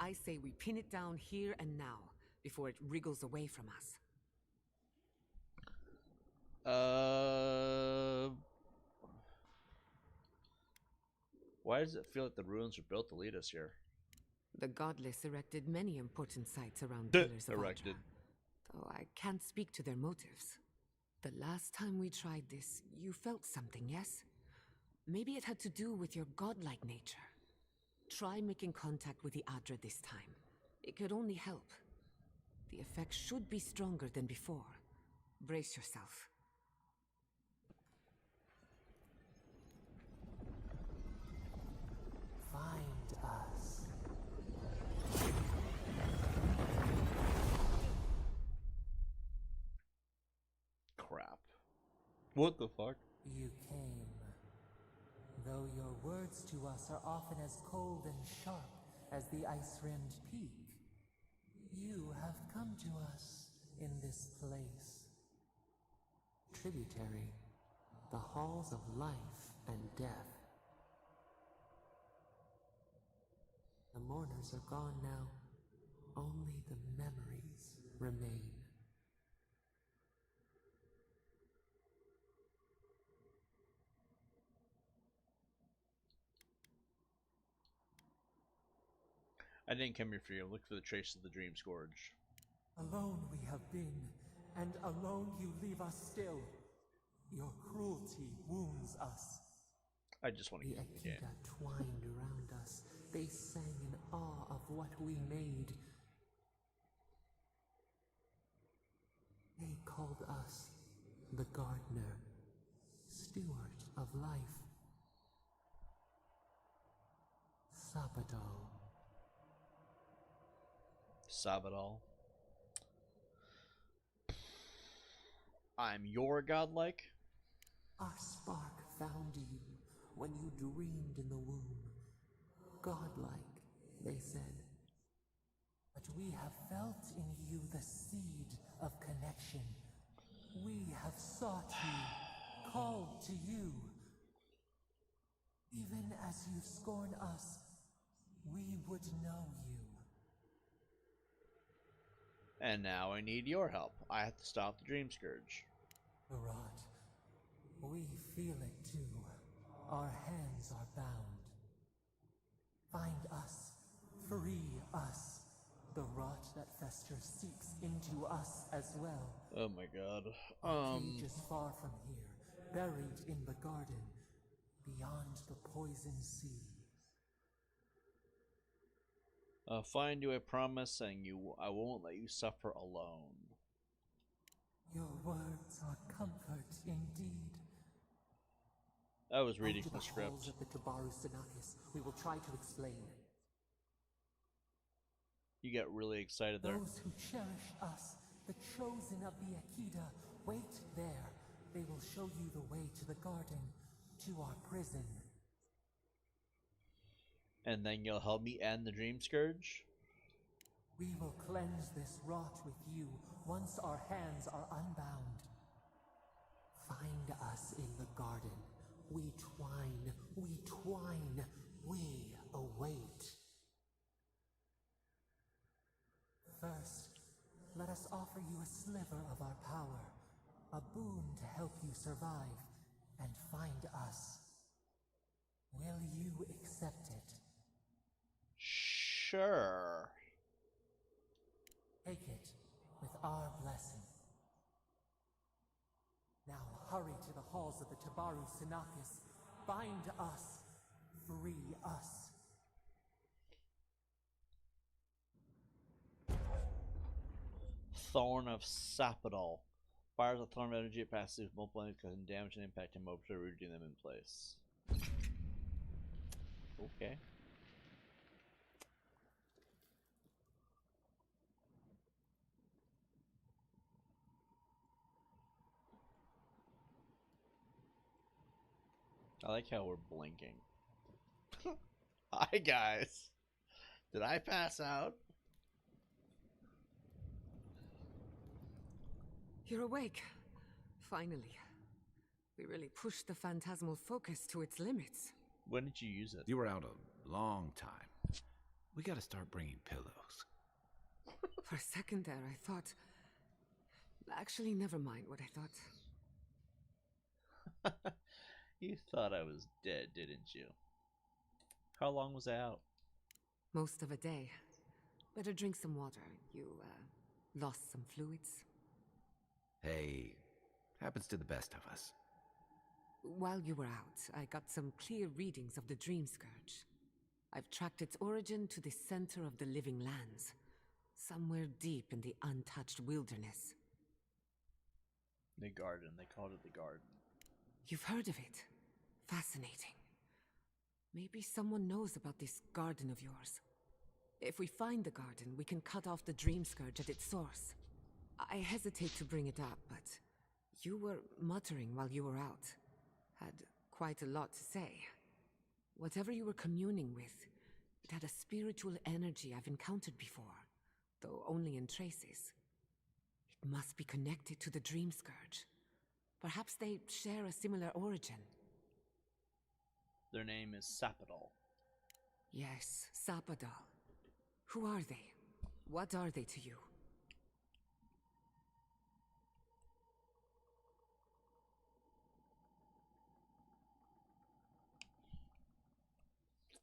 I say we pin it down here and now, before it wriggles away from us. Why does it feel like the ruins were built to lead us here? The Godless erected many important sites around Pillars of Erected. Adra, though I can't speak to their motives. The last time we tried this, you felt something, yes? Maybe it had to do with your godlike nature. Try making contact with the Adra this time. It could only help. The effect should be stronger than before. Brace yourself. Find us. Crap. What the fuck? You came. Though your words to us are often as cold and sharp as the ice-rimmed peak, you have come to us in this place. Tributary, the halls of life and death. The mourners are gone now. Only the memories remain. I didn't come here for you. Look for the trace of the Dream Scourge. Alone we have been, and alone you leave us still. Your cruelty wounds us. I just want to The get the game. Akita twined around us. They sang in awe of what we made. They called us the gardener, steward of life. Sabadal. Sabadal. I'm your godlike. Our spark found you when you dreamed in the womb. Godlike, they said. But we have felt in you the seed of connection. We have sought you, called to you. Even as you scorn us, we would know you. And now I need your help. I have to stop the Dream Scourge. Barat, we feel it too. Our hands are bound. Find us. Free us. The rot that festers seeps into us as well. Oh my god. Our cage is far from here, buried in the garden, beyond the poison sea. I'll find you, I promise, and I won't let you suffer alone. Your words are comfort indeed. I was reading Out from to the the script. halls of the Tabaru Sinakis, we will try to explain. You get really excited there. Those who cherish us, the chosen of the Akita, wait there. They will show you the way to the garden, to our prison. And then you'll help me end the Dream Scourge? We will cleanse this rot with you once our hands are unbound. Find us in the garden. We twine, we await. First, let us offer you a sliver of our power, a boon to help you survive and find us. Will you accept it? Sure. Take it with our blessing. Now hurry to the halls of the Tabaru Sinakis. Bind us. Free us. Thorn of Sapodal. Fires a thorn of energy it passes through multiple enemies, causing damage and impact and momentarily rooting them in place. Okay. I like how we're blinking. Hi guys. Did I pass out? You're awake. Finally. We really pushed the phantasmal focus to its limits. When did you use it? You were out a long time. We gotta start bringing pillows. For a second there, I thought... Actually, never mind what I thought. You thought I was dead, didn't you? How long was I out? Most of a day. Better drink some water. You, lost some fluids? Hey, happens to the best of us. While you were out, I got some clear readings of the Dream Scourge. I've tracked its origin to the center of the living lands. Somewhere deep in the untouched wilderness. The garden. They called it the garden. You've heard of it. Fascinating. Maybe someone knows about this garden of yours. If we find the garden, we can cut off the Dream Scourge at its source. I hesitate to bring it up, but you were muttering while you were out. Had quite a lot to say. Whatever you were communing with, it had a spiritual energy I've encountered before, though only in traces. It must be connected to the Dream Scourge. Perhaps they share a similar origin. Their name is Sapodal. Yes, Sapodal. Who are they? What are they to you?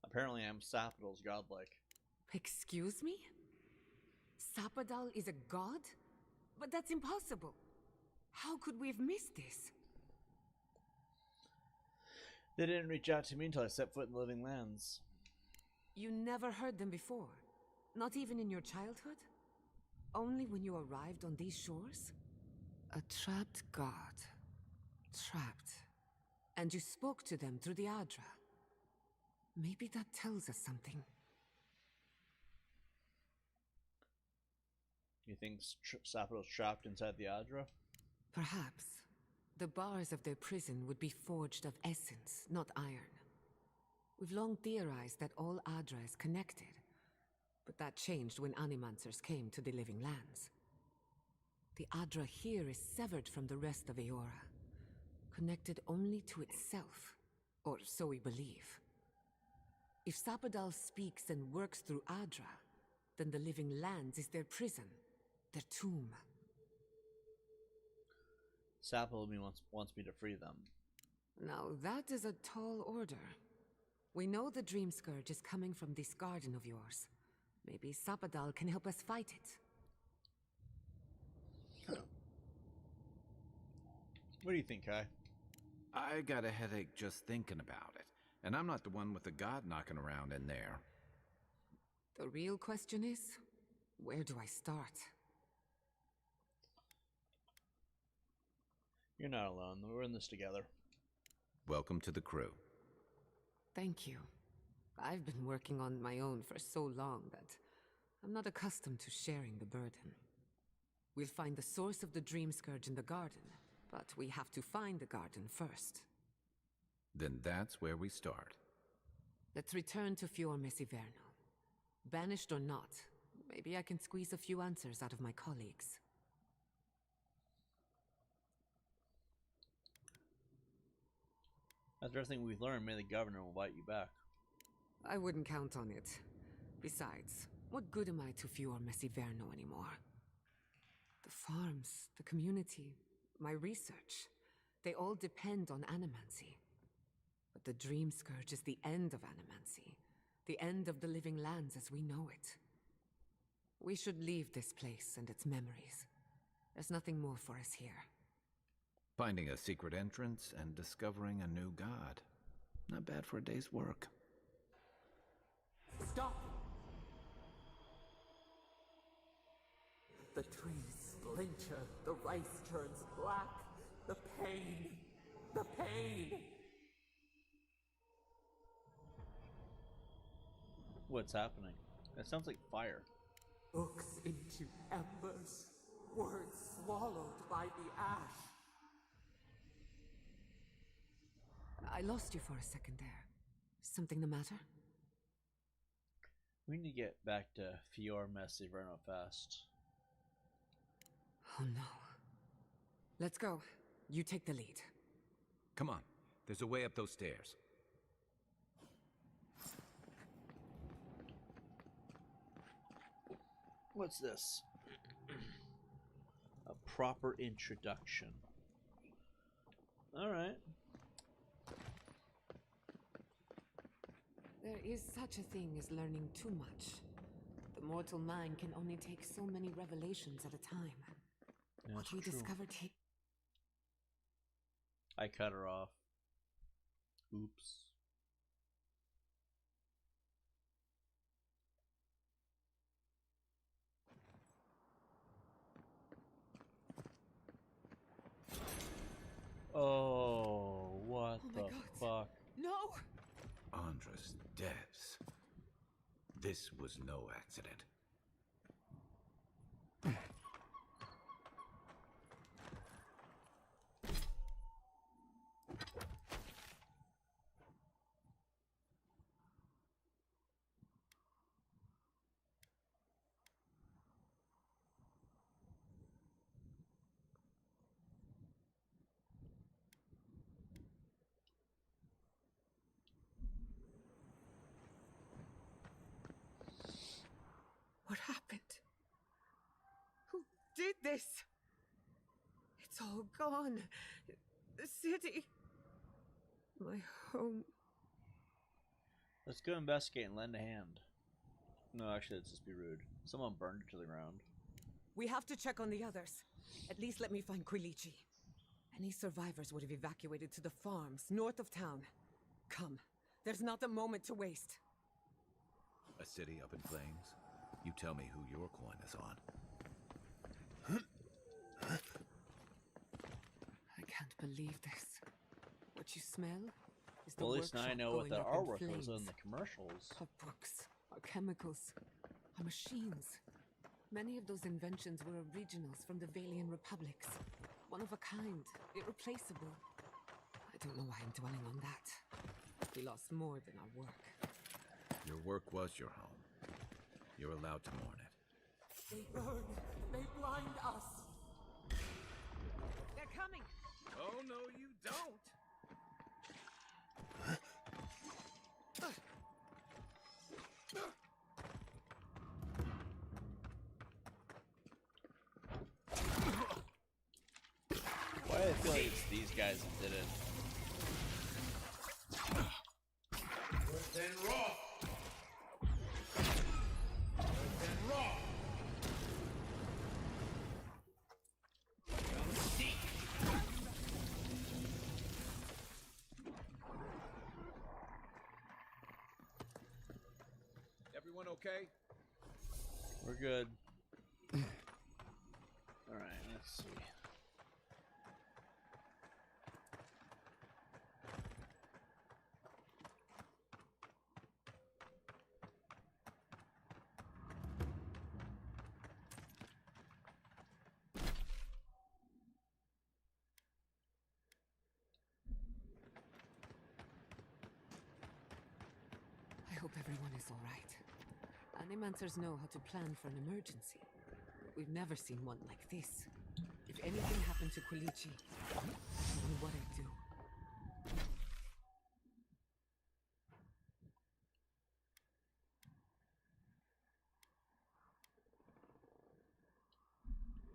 Apparently I'm Sapodal's godlike. Excuse me? Sapadal is a god? But that's impossible. How could we have missed this? They didn't reach out to me until I set foot in the Living Lands. You never heard them before? Not even in your childhood? Only when you arrived on these shores? A trapped god. Trapped. And you spoke to them through the Adra. Maybe that tells us something. You think Sapadal's trapped inside the Adra? Perhaps. The bars of their prison would be forged of essence, not iron. We've long theorized that all Adra is connected, but that changed when Animancers came to the Living Lands. The Adra here is severed from the rest of Eora, connected only to itself, or so we believe. If Sapadal speaks and works through Adra, then the Living Lands is their prison, their tomb. Sapadal wants me to free them. Now that is a tall order. We know the Dream Scourge is coming from this garden of yours. Maybe Sapadal can help us fight it. What do you think, Kai? I got a headache just thinking about it. And I'm not the one with the god knocking around in there. The real question is, where do I start? You're not alone. We're in this together. Welcome to the crew. Thank you. I've been working on my own for so long that I'm not accustomed to sharing the burden. We'll find the source of the Dream Scourge in the garden, but we have to find the garden first. Then that's where we start. Let's return to Fior Mesiverno. Banished or not, maybe I can squeeze a few answers out of my colleagues. After everything we've learned, maybe the governor will invite you back. I wouldn't count on it. Besides, what good am I to Fior Mesiverno anymore? The farms, the community, my research, they all depend on animancy. But the Dream Scourge is the end of animancy, the end of the Living Lands as we know it. We should leave this place and its memories. There's nothing more for us here. Finding a secret entrance and discovering a new god. Not bad for a day's work. Stop! The trees splinter, the rice turns black. The pain! The pain! What's happening? That sounds like fire. Books into embers, words swallowed by the ash. I lost you for a second there. Something the matter? We need to get back to Fior Mesiverno fast. Oh no. Let's go. You take the lead. Come on. There's a way up those stairs. What's this? A proper introduction. Alright. There is such a thing as learning too much. The mortal mind can only take so many revelations at a time. Yeah, what we true. discovered I cut her off. Oops. Oh, what the fuck? No! Andres Devs. This was no accident. What happened? Who did this? It's all gone. The city. My home. Let's go investigate and lend a hand. No, actually, let's just be rude. Someone burned it to the ground. We have to check on the others. At least let me find Quilichi. Any survivors would have evacuated to the farms north of town. Come, there's not a moment to waste. A city up in flames? You tell me who your coin is on. I can't believe this. What you smell is the Well, at least now I workshop know what going the up in artwork was flames. in the commercials. Our books, our chemicals, our machines. Many of those inventions were originals from the Valian republics. One of a kind, irreplaceable. I don't know why I'm dwelling on that. We lost more than our work. Your work was your home. You're allowed to mourn it. They burn. They blind us. They're coming. Oh, no, you don't. Why do I feel like it's these guys that did it? Then raw. Then raw. Everyone okay? We're good. Alright, let's see. I hope everyone is all right. Animancers know how to plan for an emergency. We've never seen one like this. If anything happened to Quilichi, I don't know what I'd do.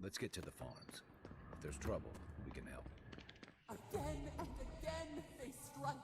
Let's get to the farms. If there's trouble, we can help. Again and again they strike.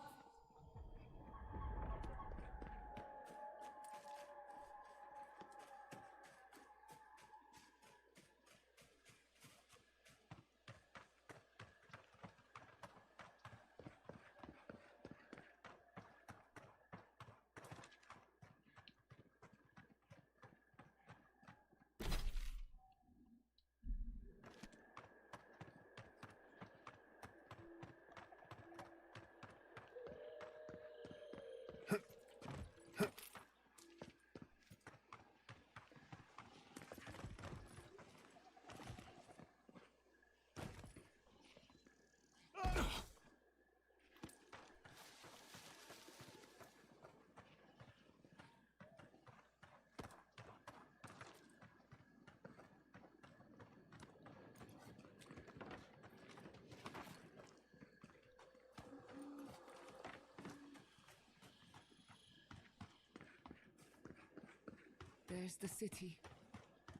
There's the city.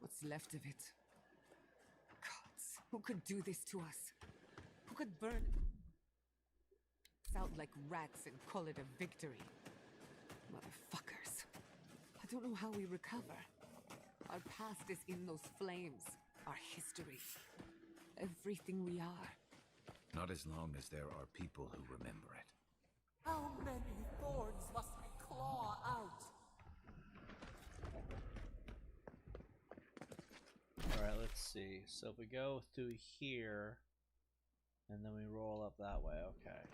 What's left of it. Gods, who could do this to us? Who could burn us out like rats and call it a victory? Motherfuckers. I don't know how we recover. Our past is in those flames. Our history. Everything we are. Not as long as there are people who remember it. How many thorns must we claw out? Alright, let's see. So if we go through here, and then we roll up that way, okay.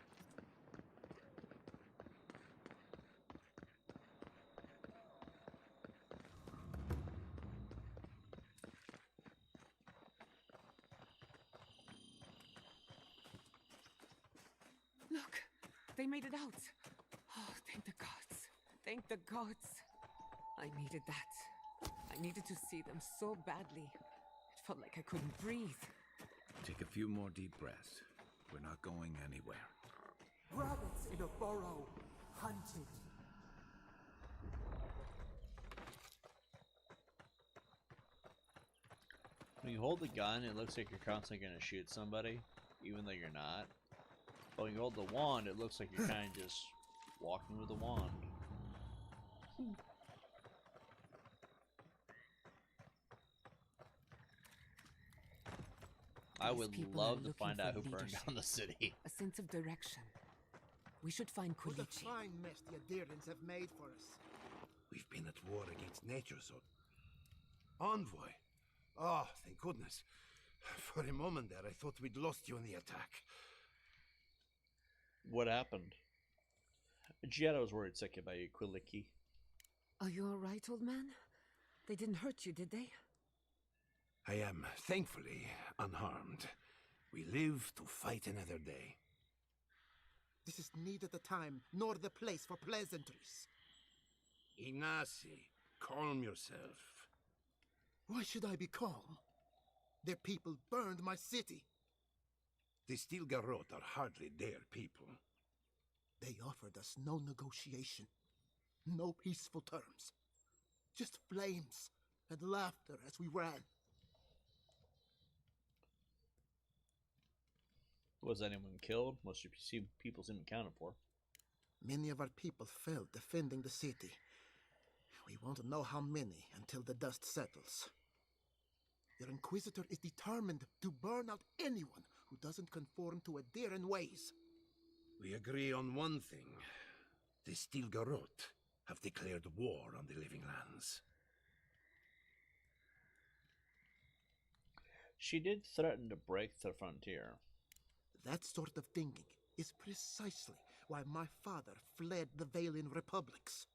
Look, they made it out. Oh, thank the gods. Thank the gods. I needed that. I needed to see them so badly. It felt like I couldn't breathe. Take a few more deep breaths. We're not going anywhere. Rabbits in a burrow, hunted. When you hold the gun, it looks like you're constantly going to shoot somebody, even though you're not. But when you hold the wand, it looks like you're kind of just walking with the wand. I These would people are love to looking find for out who burned leadership, down the city. a sense of direction. We should find What a Kulichi. fine mess the Adirans have made for us. We've been at war against nature, so... Envoy! Oh, thank goodness. For a moment there, I thought we'd lost you in the attack. What happened? Giada was worried sick about you, Quiliki. Are you all right, old man? They didn't hurt you, did they? I am, thankfully, unharmed. We live to fight another day. This is neither the time nor the place for pleasantries. Ignacy, calm yourself. Why should I be calm? Their people burned my city. The Stilgarrot are hardly their people. They offered us no negotiation, no peaceful terms. Just flames and laughter as we ran. Was anyone killed? Most of your people seem accounted for. Many of our people fell defending the city. We won't know how many until the dust settles. Your Inquisitor is determined to burn out anyone who doesn't conform to Adiran ways. We agree on one thing. The Stilgarrot have declared war on the Living Lands. She did threaten to break the frontier. That sort of thinking is precisely why my father fled the Valian republics.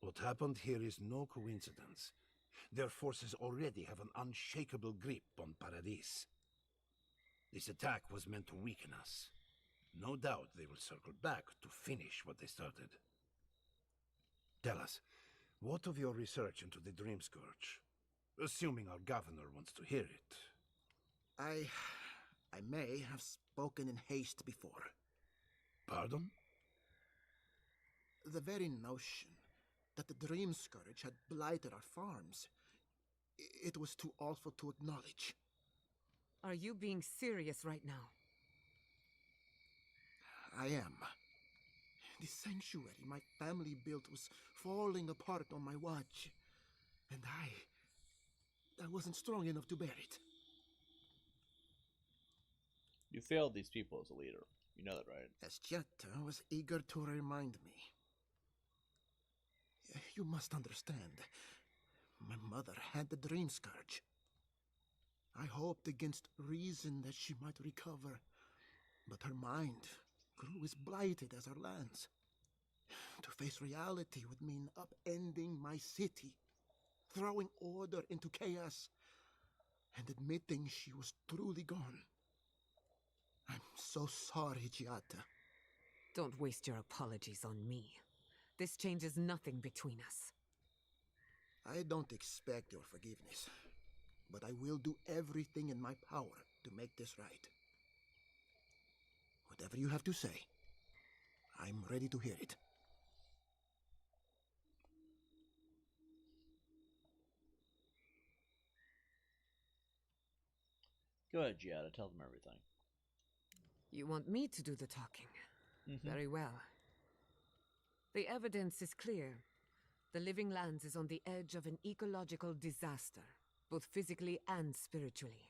What happened here is no coincidence. Their forces already have an unshakable grip on Paradis. This attack was meant to weaken us. No doubt they will circle back to finish what they started. Tell us, what of your research into the Dream Scourge? Assuming our governor wants to hear it. I may have spoken in haste before. Pardon? The very notion that the Dream Scourge had blighted our farms, it was too awful to acknowledge. Are you being serious right now? I am. The sanctuary my family built was falling apart on my watch, and I wasn't strong enough to bear it. You failed these people as a leader. You know that, right? As Giada was eager to remind me. You must understand. My mother had the Dream Scourge. I hoped against reason that she might recover, but her mind grew as blighted as our lands. To face reality would mean upending my city, throwing order into chaos, and admitting she was truly gone. I'm so sorry, Giada. Don't waste your apologies on me. This changes nothing between us. I don't expect your forgiveness, but I will do everything in my power to make this right. Whatever you have to say, I'm ready to hear it. Go ahead, Giada. Tell them everything. You want me to do the talking? Very well. The evidence is clear. The Living Lands is on the edge of an ecological disaster, both physically and spiritually.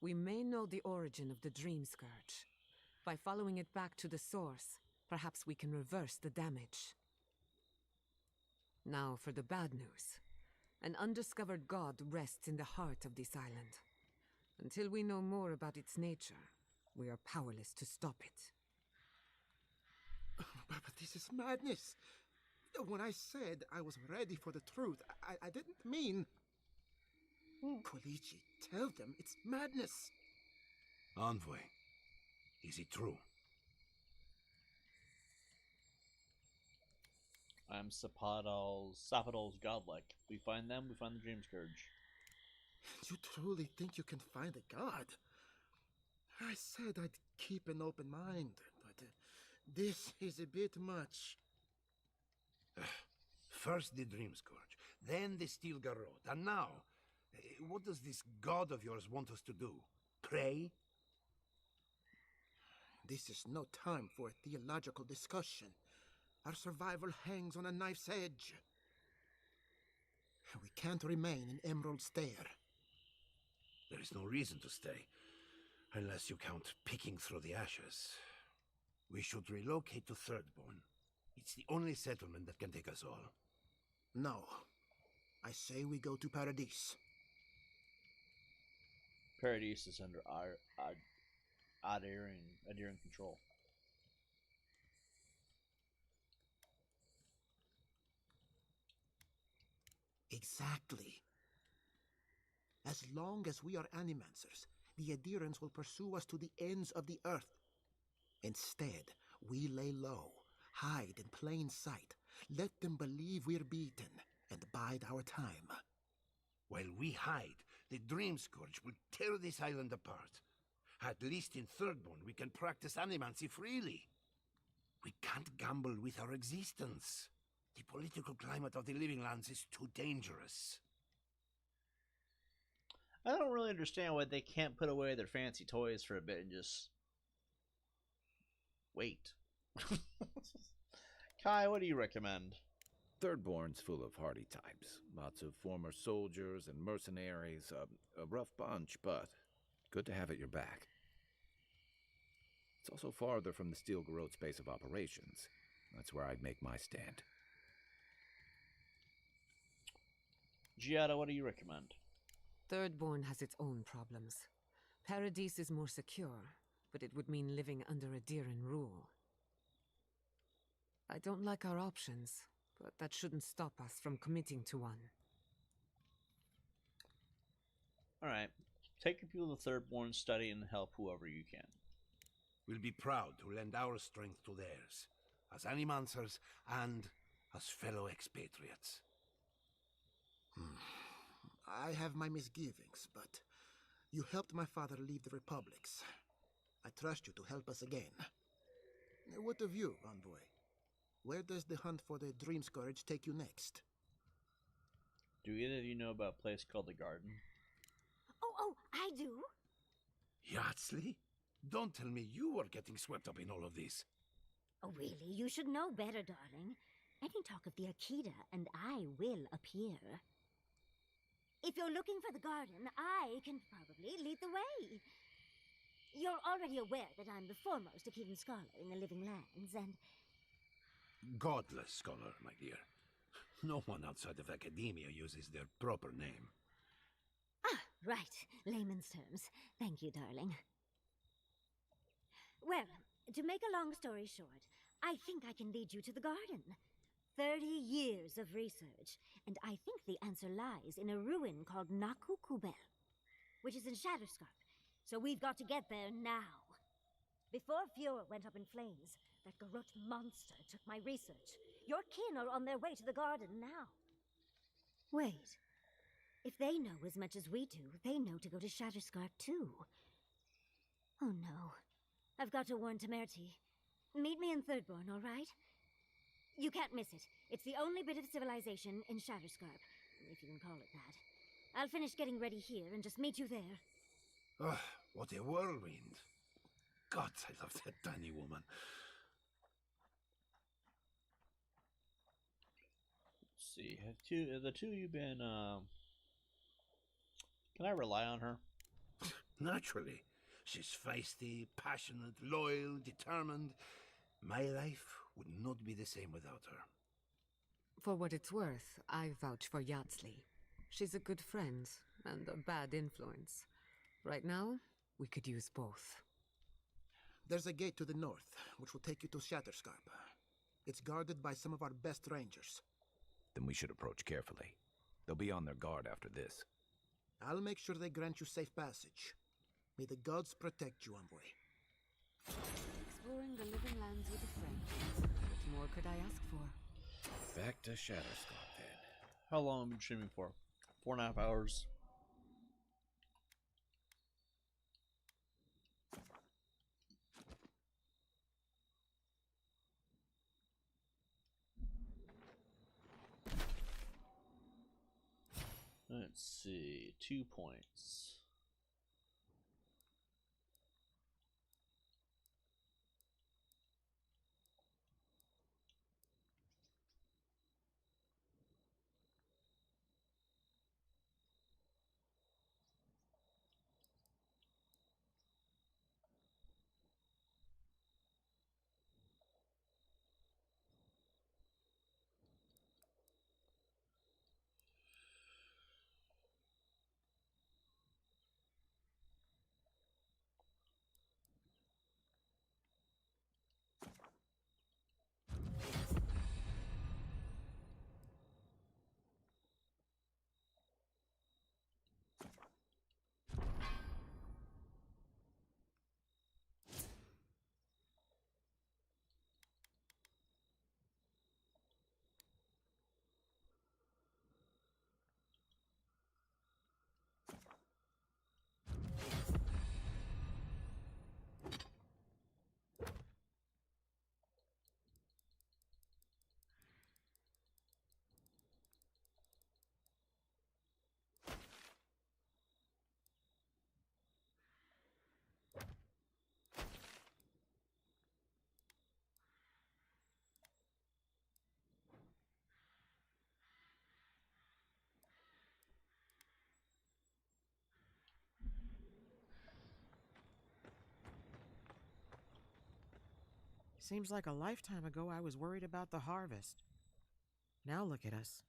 We may know the origin of the Dream Scourge. By following it back to the source, perhaps we can reverse the damage. Now for the bad news. An undiscovered god rests in the heart of this island. Until we know more about its nature, we are powerless to stop it. But this is madness. When I said I was ready for the truth, I didn't mean... Quilici, tell them it's madness. Envoy, is it true? I'm Sapadol's godlike. We find them, we find the Dream Scourge. You truly think you can find a god? I said I'd keep an open mind, but this is a bit much. First the Dream Scourge, then the Stilgarrot, and now, what does this god of yours want us to do? Pray? This is no time for a theological discussion. Our survival hangs on a knife's edge. We can't remain in Emerald Stair. There is no reason to stay, unless you count picking through the ashes. We should relocate to Thirdborn. It's the only settlement that can take us all. No. I say we go to Paradise. Paradise is under Adhering control. Exactly. As long as we are animancers, the adherents will pursue us to the ends of the earth. Instead, we lay low, hide in plain sight, let them believe we're beaten, and bide our time. While we hide, the Dream Scourge will tear this island apart. At least in Thirdborn, we can practice animancy freely. We can't gamble with our existence. The political climate of the Living Lands is too dangerous. I don't really understand why they can't put away their fancy toys for a bit and just wait. Kai, what do you recommend? Thirdborn's full of hardy types. Lots of former soldiers and mercenaries. A rough bunch, but good to have at your back. It's also farther from the Steel Garrote's base of operations. That's where I'd make my stand. Giada, what do you recommend? Thirdborn has its own problems. Paradise is more secure, but it would mean living under Adheran rule. I don't like our options, but that shouldn't stop us from committing to one. Alright. Take your people to Thirdborn, study, and help whoever you can. We'll be proud to lend our strength to theirs, as animancers and as fellow expatriates. I have my misgivings, but you helped my father leave the republics. I trust you to help us again. What of you, envoy? Where does the hunt for the Dream Scourge take you next? Do either of you know about a place called the Garden? Oh, I do. Yardsley? Don't tell me you are getting swept up in all of this. Oh, really? You should know better, darling. Any talk of the Akita, and I will appear. If you're looking for the garden, I can probably lead the way. You're already aware that I'm the foremost Akitan scholar in the Living Lands, and... Godless scholar, my dear. No one outside of academia uses their proper name. Ah, right. Layman's terms. Thank you, darling. Well, to make a long story short, I think I can lead you to the garden. 30 years of research, and I think the answer lies in a ruin called Nakukubel, which is in Shatterscarp, so we've got to get there now. Before Fiora went up in flames, that Garrote monster took my research. Your kin are on their way to the garden now. Wait. If they know as much as we do, they know to go to Shatterscarp too. Oh no. I've got to warn Temerity. Meet me in Thirdborn, all right? You can't miss it. It's the only bit of civilization in Shatterscarp, if you can call it that. I'll finish getting ready here and just meet you there. Ah, what a whirlwind. God, I love that tiny woman. Let's see. Have the two of you been, Can I rely on her? Naturally. She's feisty, passionate, loyal, determined. My life would not be the same without her. For what it's worth, I vouch for Yardsley. She's a good friend and a bad influence. Right now, we could use both. There's a gate to the north, which will take you to Shatterscarp. It's guarded by some of our best rangers. Then we should approach carefully. They'll be on their guard after this. I'll make sure they grant you safe passage. May the gods protect you, envoy. Exploring the Living Lands with a friend. What more could I ask for? Back to Shatterscarp, then. How long have you been streaming for? 4.5 hours. Let's see. 2 points. Seems like a lifetime ago I was worried about the harvest. Now look at us.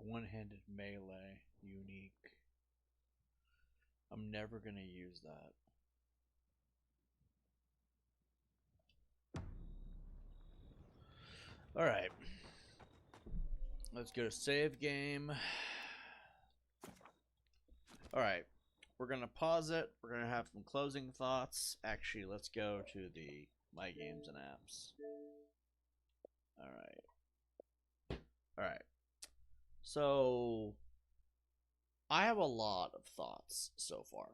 One-handed melee, unique. I'm never gonna use that. Alright. Let's go to save game. Alright. We're gonna pause it. We're gonna have some closing thoughts. Actually, let's go to the My Games and Apps. Alright. Alright. So, I have a lot of thoughts so far.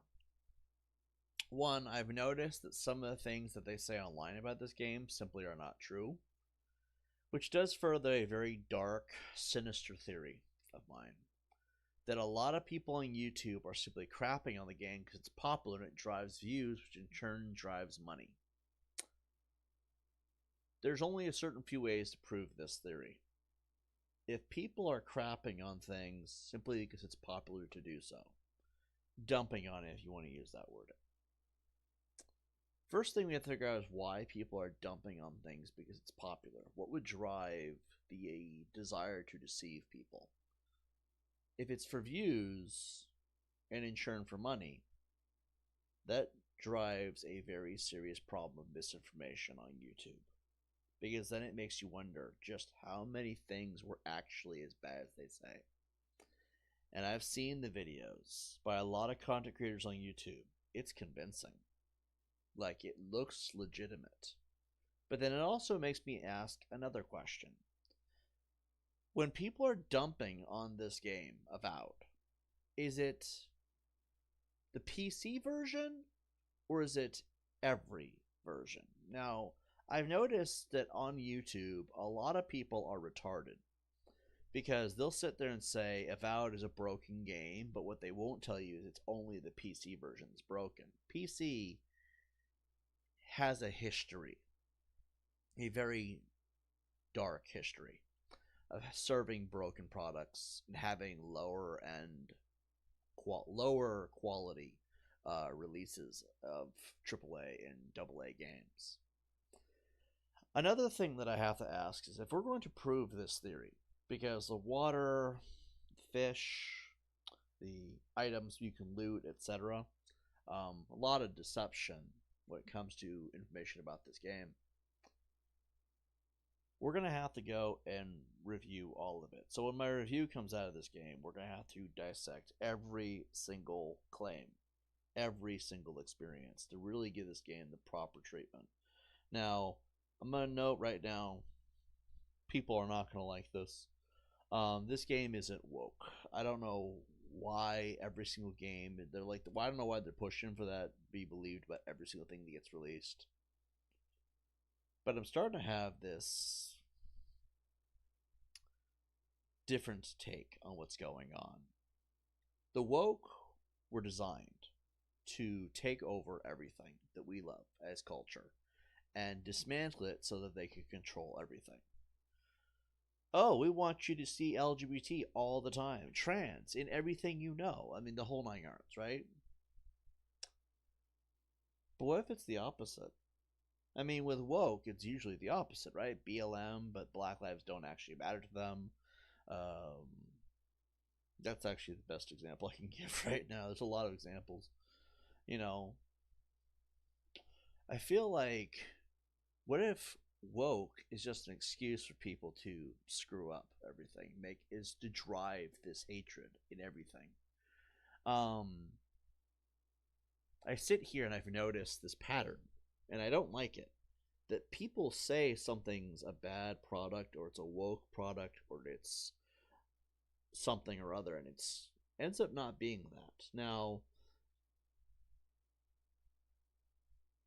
One, I've noticed that some of the things that they say online about this game simply are not true, which does further a very dark, sinister theory of mine. That a lot of people on YouTube are simply crapping on the game because it's popular and it drives views, which in turn drives money. There's only a certain few ways to prove this theory. If people are crapping on things simply because it's popular to do so, dumping on it if you want to use that word. First thing we have to figure out is why people are dumping on things because it's popular. What would drive the desire to deceive people? If it's for views and in turn for money, that drives a very serious problem of misinformation on YouTube. Because then it makes you wonder just how many things were actually as bad as they say. And I've seen the videos by a lot of content creators on YouTube. It's convincing. Like, it looks legitimate. But then it also makes me ask another question. When people are dumping on this game, Avowed, is it the PC version or is it every version? Now, I've noticed that on YouTube, a lot of people are retarded because they'll sit there and say Avowed is a broken game, but what they won't tell you is it's only the PC version that's broken. PC has a history, a very dark history of serving broken products and having lower quality releases of AAA and AA games. Another thing that I have to ask is if we're going to prove this theory, because the water, the fish, the items you can loot, etc., a lot of deception when it comes to information about this game. We're going to have to go and review all of it. So when my review comes out of this game, we're going to have to dissect every single claim, every single experience to really give this game the proper treatment. Now, I'm going to note right now, people are not going to like this. This game isn't woke. I don't know why every single game, they're like, I don't know why they're pushing for that to be believed about every single thing that gets released. But I'm starting to have this different take on what's going on. The woke were designed to take over everything that we love as culture and dismantle it so that they could control everything. Oh, we want you to see LGBT all the time, trans in everything you know. I mean, the whole 9 yards, right? But what if it's the opposite? I mean, with woke, it's usually the opposite, right? BLM, but Black lives don't actually matter to them. That's actually the best example I can give right now. There's a lot of examples. You know, I feel like, what if woke is just an excuse for people to screw up everything. Is to drive this hatred in everything. I sit here and I've noticed this pattern, and I don't like it. That people say something's a bad product, or it's a woke product, or it's something or other, and it's ends up not being that. Now,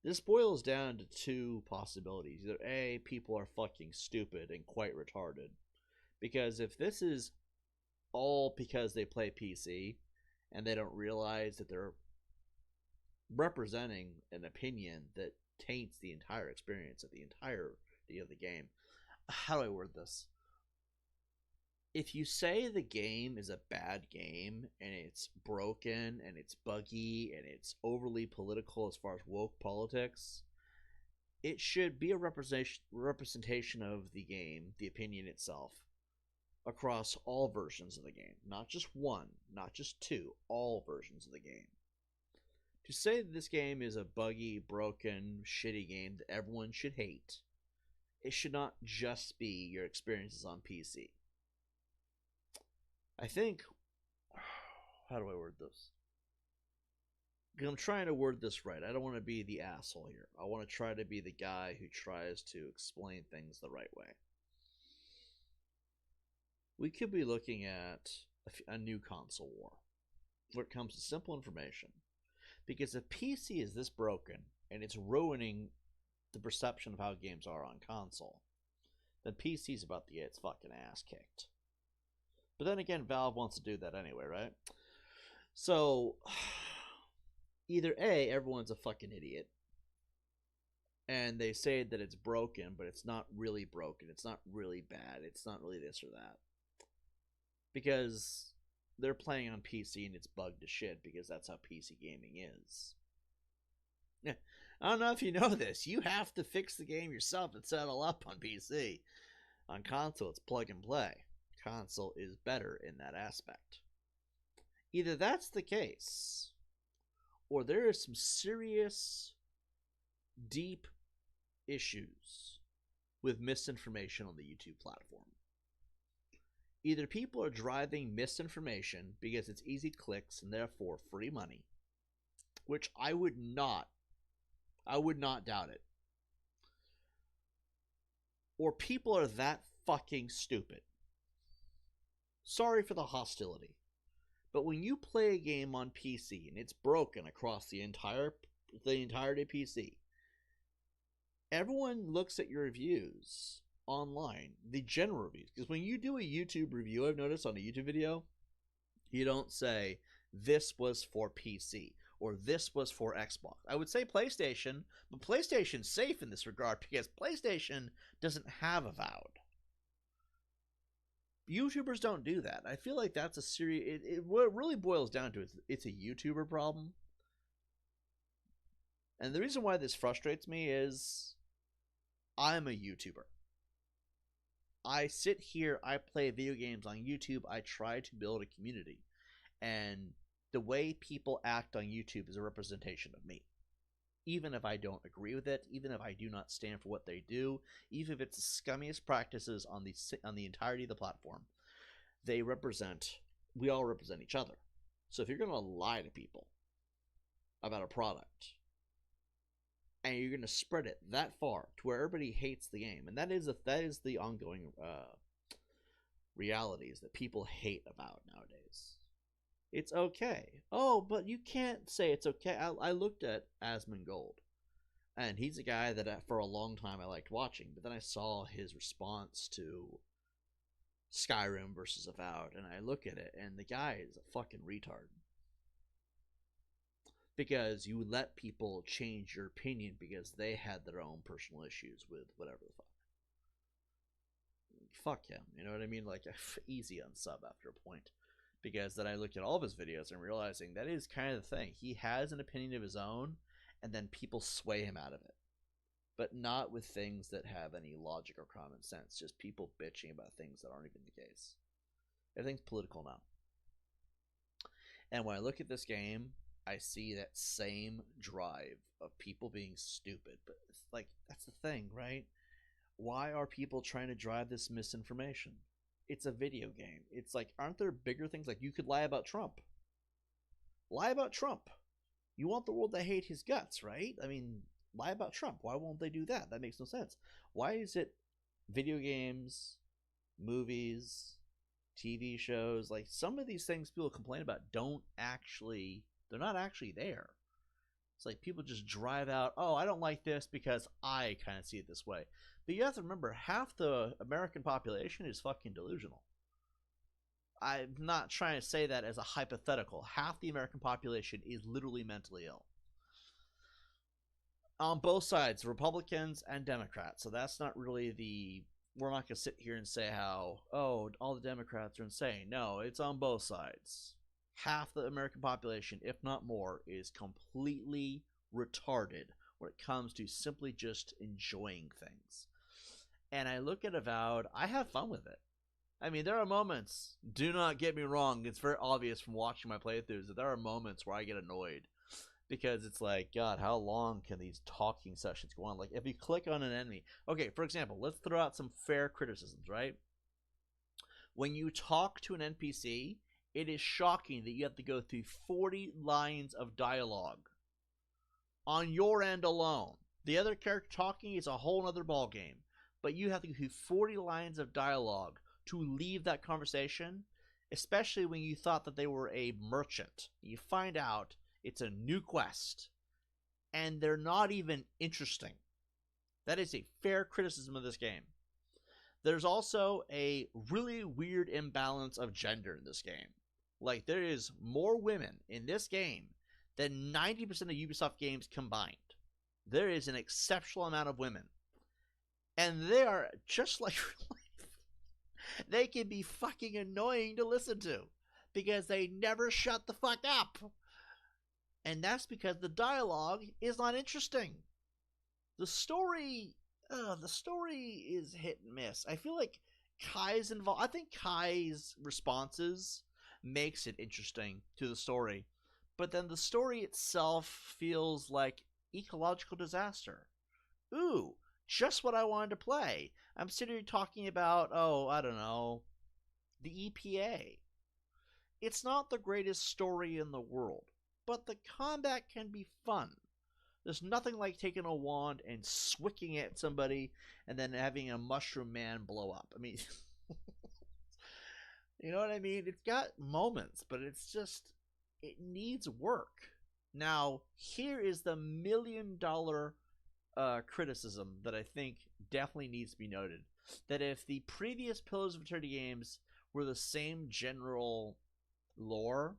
this boils down to two possibilities. Either A, people are fucking stupid and quite retarded. Because if this is all because they play PC and they don't realize that they're representing an opinion that taints the entire experience of the entirety of the game. How do I word this? If you say the game is a bad game and it's broken and it's buggy and it's overly political as far as woke politics, it should be a representation of the game, the opinion itself, across all versions of the game. Not just one, not just two, all versions of the game. To say that this game is a buggy, broken, shitty game that everyone should hate, it should not just be your experiences on PC. I think, how do I word this? Because I'm trying to word this right. I don't want to be the asshole here. I want to try to be the guy who tries to explain things the right way. We could be looking at a new console war where it comes to simple information. Because if PC is this broken and it's ruining the perception of how games are on console, then PC's about to get its fucking ass kicked. But then again, Valve wants to do that anyway, right? So, either A, everyone's a fucking idiot, and they say that it's broken, but it's not really broken. It's not really bad. It's not really this or that. Because they're playing on PC and it's bugged to shit because that's how PC gaming is. I don't know if you know this. You have to fix the game yourself and set it all up on PC. On console, it's plug and play. Console is better in that aspect. Either that's the case, or there is some serious, deep issues with misinformation on the YouTube platform. Either people are driving misinformation because it's easy clicks and therefore free money, which I would not doubt it. Or people are that fucking stupid. Sorry for the hostility, but when you play a game on PC and it's broken across the entirety of PC, everyone looks at your reviews online, the general reviews, because when you do a YouTube review, I've noticed on a YouTube video, you don't say this was for PC or this was for Xbox. I would say PlayStation, but PlayStation's safe in this regard because PlayStation doesn't have Avowed. YouTubers don't do that. I feel like that's a serious. What it really boils down to is it's a YouTuber problem. And the reason why this frustrates me is I'm a YouTuber. I sit here, I play video games on YouTube, I try to build a community. And the way people act on YouTube is a representation of me. Even if I don't agree with it, even if I do not stand for what they do, even if it's the scummiest practices on the entirety of the platform, we all represent each other. So if you're going to lie to people about a product, and you're going to spread it that far to where everybody hates the game, and that is the ongoing realities that people hate about nowadays. It's okay. Oh, but you can't say it's okay. I looked at Asmongold, and he's a guy that for a long time I liked watching, but then I saw his response to Skyrim versus Avowed, and I look at it, and the guy is a fucking retard. Because you let people change your opinion because they had their own personal issues with whatever the fuck. Fuck him, you know what I mean? Like, easy unsub after a point. Because then I looked at all of his videos and realizing that is kind of the thing. He has an opinion of his own, and then people sway him out of it. But not with things that have any logic or common sense. Just people bitching about things that aren't even the case. Everything's political now. And when I look at this game, I see that same drive of people being stupid. But it's like, that's the thing, right? why are people trying to drive this misinformation? It's a video game. It's like, aren't there bigger things? Like, you could lie about Trump. Lie about Trump. You want the world to hate his guts, right? I mean, lie about Trump. Why won't they do that? That makes no sense. Why is it video games, movies, TV shows, like some of these things people complain about they're not actually there. It's like people just drive out, oh, I don't like this because I kind of see it this way. But you have to remember, half the American population is fucking delusional. I'm not trying to say that as a hypothetical. Half the American population is literally mentally ill. On both sides, Republicans and Democrats. So that's not really we're not going to sit here and say how, oh, all the Democrats are insane. No, it's on both sides. Half the American population, if not more, is completely retarded when it comes to simply just enjoying things. And I look at Avowed, I have fun with it. I mean, there are moments, do not get me wrong, it's very obvious from watching my playthroughs that there are moments where I get annoyed. Because it's like, God, how long can these talking sessions go on? Like, if you click on an enemy... Okay, for example, let's throw out some fair criticisms, right? When you talk to an NPC, it is shocking that you have to go through 40 lines of dialogue on your end alone. The other character talking is a whole other ballgame. But you have to go through 40 lines of dialogue to leave that conversation, especially when you thought that they were a merchant. You find out it's a new quest, and they're not even interesting. That is a fair criticism of this game. There's also a really weird imbalance of gender in this game. Like, there is more women in this game than 90% of Ubisoft games combined. There is an exceptional amount of women. And they are just like real life. They can be fucking annoying to listen to because they never shut the fuck up. And that's because the dialogue is not interesting. The story is hit and miss. I feel like Kai's involved. I think Kai's responses makes it interesting to the story. But then the story itself feels like ecological disaster. Ooh, just what I wanted to play. I'm sitting here talking about, oh, I don't know, the EPA. It's not the greatest story in the world, but the combat can be fun. There's nothing like taking a wand and swicking at somebody and then having a mushroom man blow up. I mean, you know what I mean? It's got moments, but it's just, it needs work. Now, here is the $1 million criticism that I think definitely needs to be noted. That if the previous Pillars of Eternity games were the same general lore,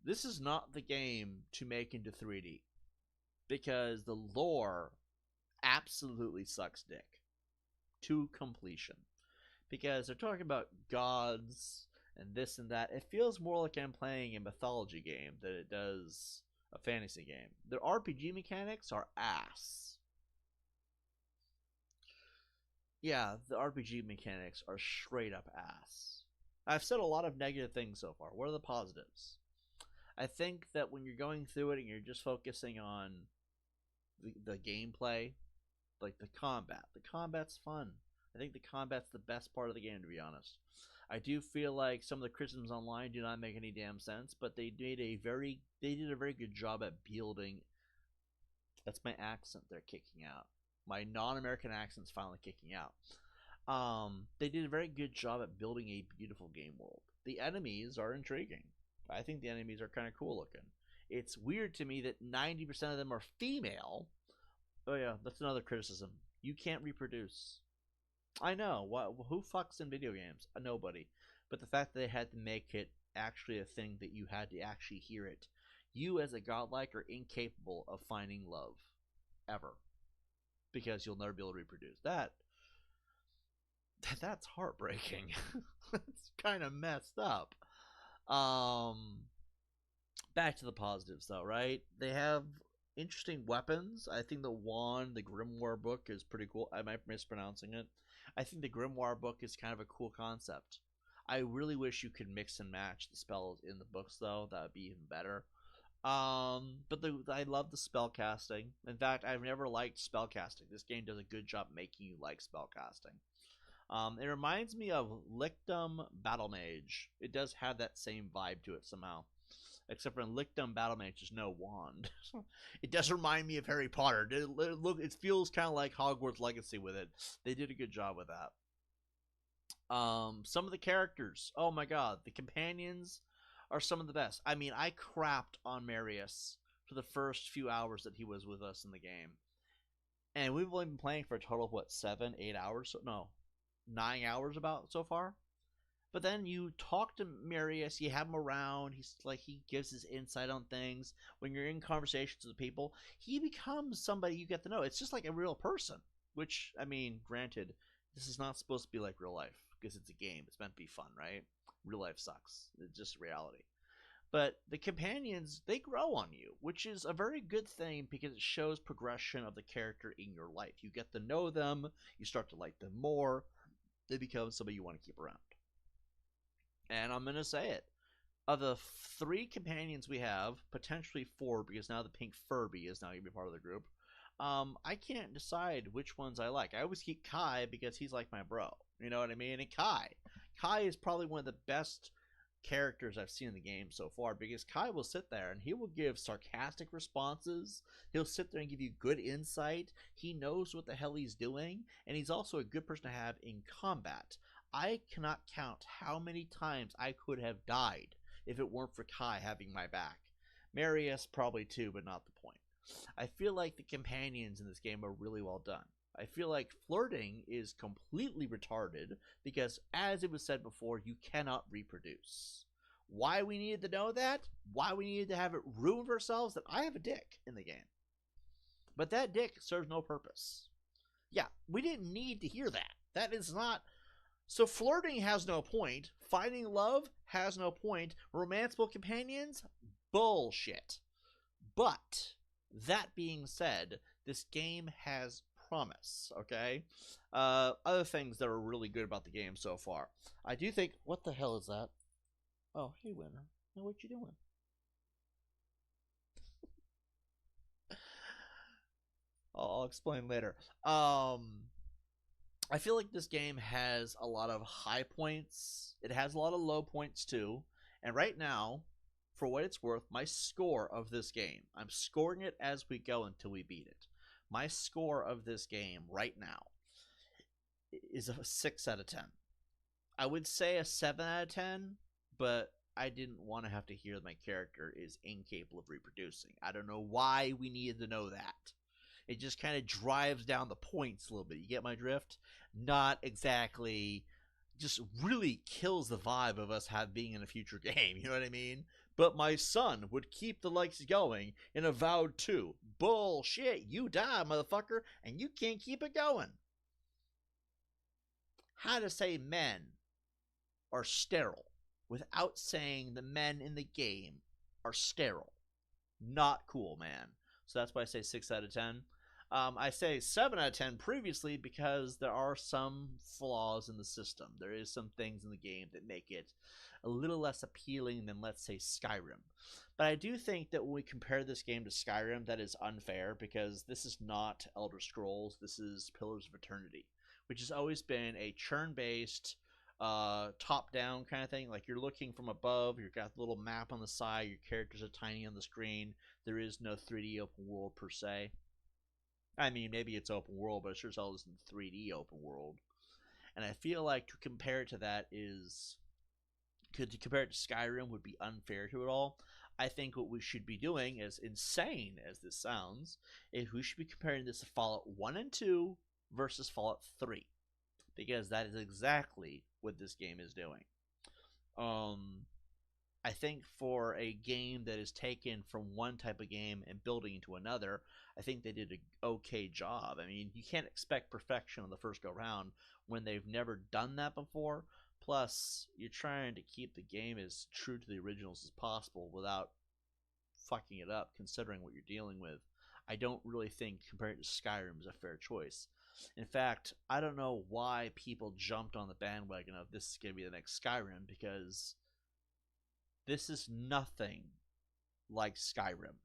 this is not the game to make into 3D. Because the lore absolutely sucks dick. To completion. Because they're talking about gods and this and that. It feels more like I'm playing a mythology game than it does a fantasy game. The RPG mechanics are ass. Yeah, the RPG mechanics are straight up ass. I've said a lot of negative things so far. What are the positives? I think that when you're going through it and you're just focusing on the gameplay, like the combat's fun. I think the combat's the best part of the game, to be honest. I do feel like some of the criticisms online do not make any damn sense, but they did a very good job at building. That's my accent they're kicking out. My non-American accent's finally kicking out. They did a very good job at building a beautiful game world. The enemies are intriguing. I think the enemies are kind of cool looking. It's weird to me that 90% of them are female. Oh yeah, that's another criticism. You can't reproduce. I know. Who fucks in video games? Nobody. But the fact that they had to make it actually a thing that you had to actually hear it. You as a godlike are incapable of finding love. Ever. Because you'll never be able to reproduce. That's heartbreaking. It's kind of messed up. Back to the positives though, right? They have interesting weapons. I think the wand, the Grimoire book is pretty cool. I might be mispronouncing it. I think the Grimoire book is kind of a cool concept. I really wish you could mix and match the spells in the books though. That would be even better. But I love the spell casting. In fact, I've never liked spell casting. This game does a good job making you like spell casting. It reminds me of Lictum Battle Mage. It does have that same vibe to it somehow. Except for in Lictum Battle Mage, there's no wand. It does remind me of Harry Potter. It feels kind of like Hogwarts Legacy with it. They did a good job with that. Some of the characters, oh my god, the companions are some of the best. I mean, I crapped on Marius for the first few hours that he was with us in the game. And we've only been playing for a total of, what, 7, 8 hours? No, 9 hours about so far. But then you talk to Marius, you have him around, he gives his insight on things. When you're in conversations with people, he becomes somebody you get to know. It's just like a real person. Which, I mean, granted, this is not supposed to be like real life, because it's a game. It's meant to be fun, right? Real life sucks. It's just reality. But the companions, they grow on you, which is a very good thing because it shows progression of the character in your life. You get to know them, you start to like them more, they become somebody you want to keep around. And I'm going to say it. Of the 3 companions we have, potentially 4, because now the pink Furby is now going to be part of the group, I can't decide which ones I like. I always keep Kai because he's like my bro. You know what I mean? And Kai is probably one of the best characters I've seen in the game so far, because Kai will sit there and he will give sarcastic responses. He'll sit there and give you good insight. He knows what the hell he's doing, and he's also a good person to have in combat. I cannot count how many times I could have died if it weren't for Kai having my back. Marius probably too, but not the point. I feel like the companions in this game are really well done. I feel like flirting is completely retarded because, as it was said before, you cannot reproduce. Why we needed to know that? Why we needed to have it ruined for ourselves? That I have a dick in the game. But that dick serves no purpose. Yeah, we didn't need to hear that. That is not... So flirting has no point. Finding love has no point. Romanceable companions? Bullshit. But, that being said, this game has promise, okay? Other things that are really good about the game so far. I do think... What the hell is that? Oh, hey, Winner. Hey, what you doing? I'll explain later. I feel like this game has a lot of high points. It has a lot of low points too. And right now, for what it's worth, my score of this game, I'm scoring it as we go until we beat it. My score of this game right now is a 6 out of 10. I would say a 7 out of 10, but I didn't want to have to hear that my character is incapable of reproducing. I don't know why we needed to know that. It just kind of drives down the points a little bit. You get my drift? Not exactly. Just really kills the vibe of us being in a future game. You know what I mean? But my son would keep the likes going in Avowed 2. Bullshit. You die, motherfucker, and you can't keep it going. How to say men are sterile without saying the men in the game are sterile. Not cool, man. So that's why I say 6 out of 10. I say 7 out of 10 previously because there are some flaws in the system. There is some things in the game that make it a little less appealing than, let's say, Skyrim. But I do think that when we compare this game to Skyrim, that is unfair because this is not Elder Scrolls. This is Pillars of Eternity, which has always been a churn-based, top-down kind of thing. Like, you're looking from above, you've got the little map on the side, your characters are tiny on the screen. There is no 3D open world per se. I mean, maybe it's open world, but it sure as hell isn't 3D open world. And I feel like to compare it to that is... to compare it to Skyrim would be unfair to it all. I think what we should be doing, as insane as this sounds, is we should be comparing this to Fallout 1 and 2 versus Fallout 3. Because that is exactly what this game is doing. I think for a game that is taken from one type of game and building into another, I think they did an okay job. I mean, you can't expect perfection on the first go round when they've never done that before. Plus, you're trying to keep the game as true to the originals as possible without fucking it up, considering what you're dealing with. I don't really think compared to Skyrim is a fair choice. In fact, I don't know why people jumped on the bandwagon of this is going to be the next Skyrim, because this is nothing like Skyrim.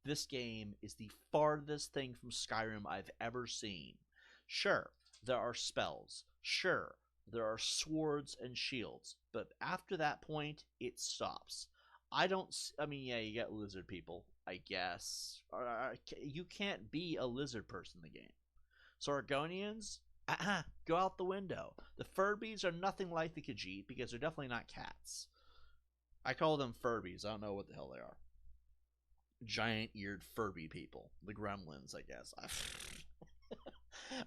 This game is the farthest thing from Skyrim I've ever seen. Sure, there are spells. Sure, there are swords and shields. But after that point, it stops. I mean, yeah, you get lizard people, I guess. You can't be a lizard person in the game. So Argonians, go out the window. The Furbies are nothing like the Khajiit because they're definitely not cats. I call them Furbies. I don't know what the hell they are. Giant-eared Furby people. The Gremlins, I guess.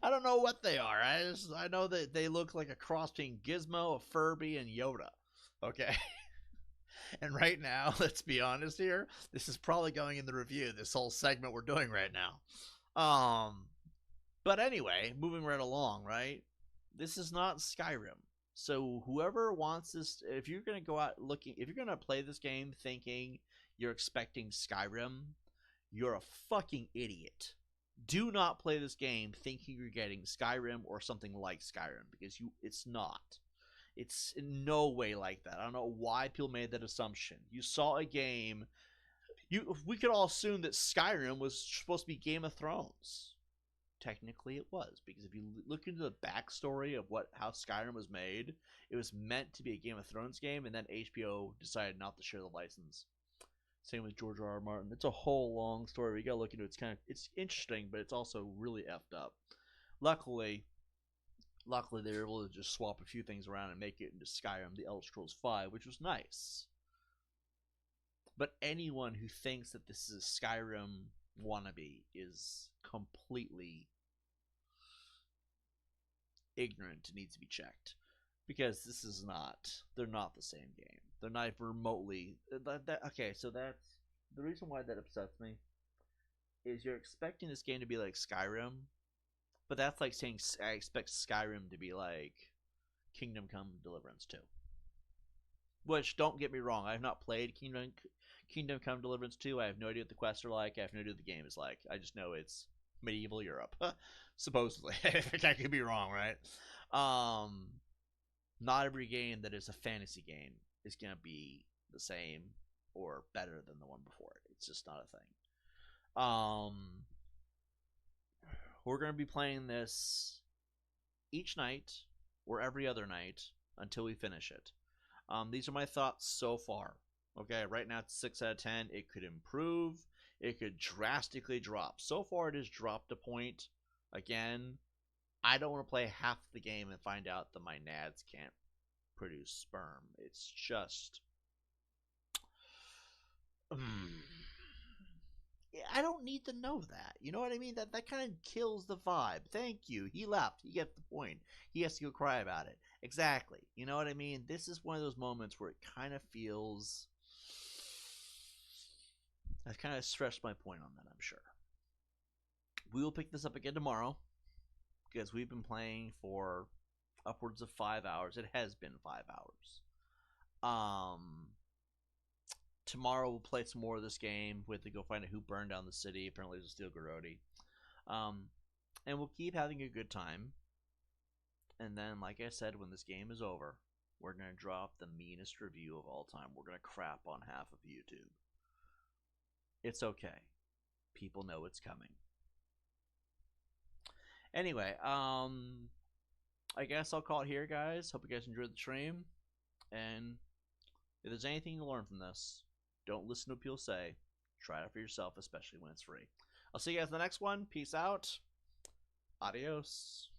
I don't know what they are. I know that they look like a cross between Gizmo, a Furby, and Yoda. Okay? And right now, let's be honest here, this is probably going in the review, this whole segment we're doing right now. But anyway, moving right along, right? This is not Skyrim. So whoever wants this, if you're going to go out looking, if you're going to play this game thinking you're expecting Skyrim, you're a fucking idiot. Do not play this game thinking you're getting Skyrim or something like Skyrim, because it's not. It's in no way like that. I don't know why people made that assumption. You saw a game. We could all assume that Skyrim was supposed to be Game of Thrones. Technically, it was, because if you look into the backstory of how Skyrim was made, it was meant to be a Game of Thrones game, and then HBO decided not to share the license. Same with George R.R. Martin. It's a whole long story. We gotta look into it. It's interesting, but it's also really effed up. Luckily, they were able to just swap a few things around and make it into Skyrim, the Elder Scrolls V, which was nice. But anyone who thinks that this is a Skyrim wannabe is completely ignorant and needs to be checked. Because this is not, they're not the same game. They're not even remotely, okay, so that's, the reason why that upsets me is you're expecting this game to be like Skyrim, but that's like saying I expect Skyrim to be like Kingdom Come Deliverance 2. Which, don't get me wrong, I have not played Kingdom Come Deliverance 2. I have no idea what the quests are like. I have no idea what the game is like. I just know it's medieval Europe. Supposedly. I could be wrong, right? Not every game that is a fantasy game is going to be the same or better than the one before it. It's just not a thing. We're going to be playing this each night or every other night until we finish it. These are my thoughts so far. Okay, right now it's 6 out of 10. It could improve. It could drastically drop. So far it has dropped a point. Again, I don't want to play half the game and find out that my nads can't produce sperm. It's just... I don't need to know that. You know what I mean? That kind of kills the vibe. Thank you. He left. He gets the point. He has to go cry about it. Exactly. You know what I mean? This is one of those moments where it kind of feels... I've kind of stressed my point on that, I'm sure. We will pick this up again tomorrow, because we've been playing for upwards of 5 hours. It has been 5 hours. Tomorrow we'll play some more of this game. We have to go find out who burned down the city. Apparently it's a Steel Garrodi. And we'll keep having a good time. And then, like I said, when this game is over, we're going to drop the meanest review of all time. We're going to crap on half of YouTube. It's okay. People know it's coming. Anyway, I guess I'll call it here, guys. Hope you guys enjoyed the stream. And if there's anything to learn from this, don't listen to what people say. Try it for yourself, especially when it's free. I'll see you guys in the next one. Peace out. Adios.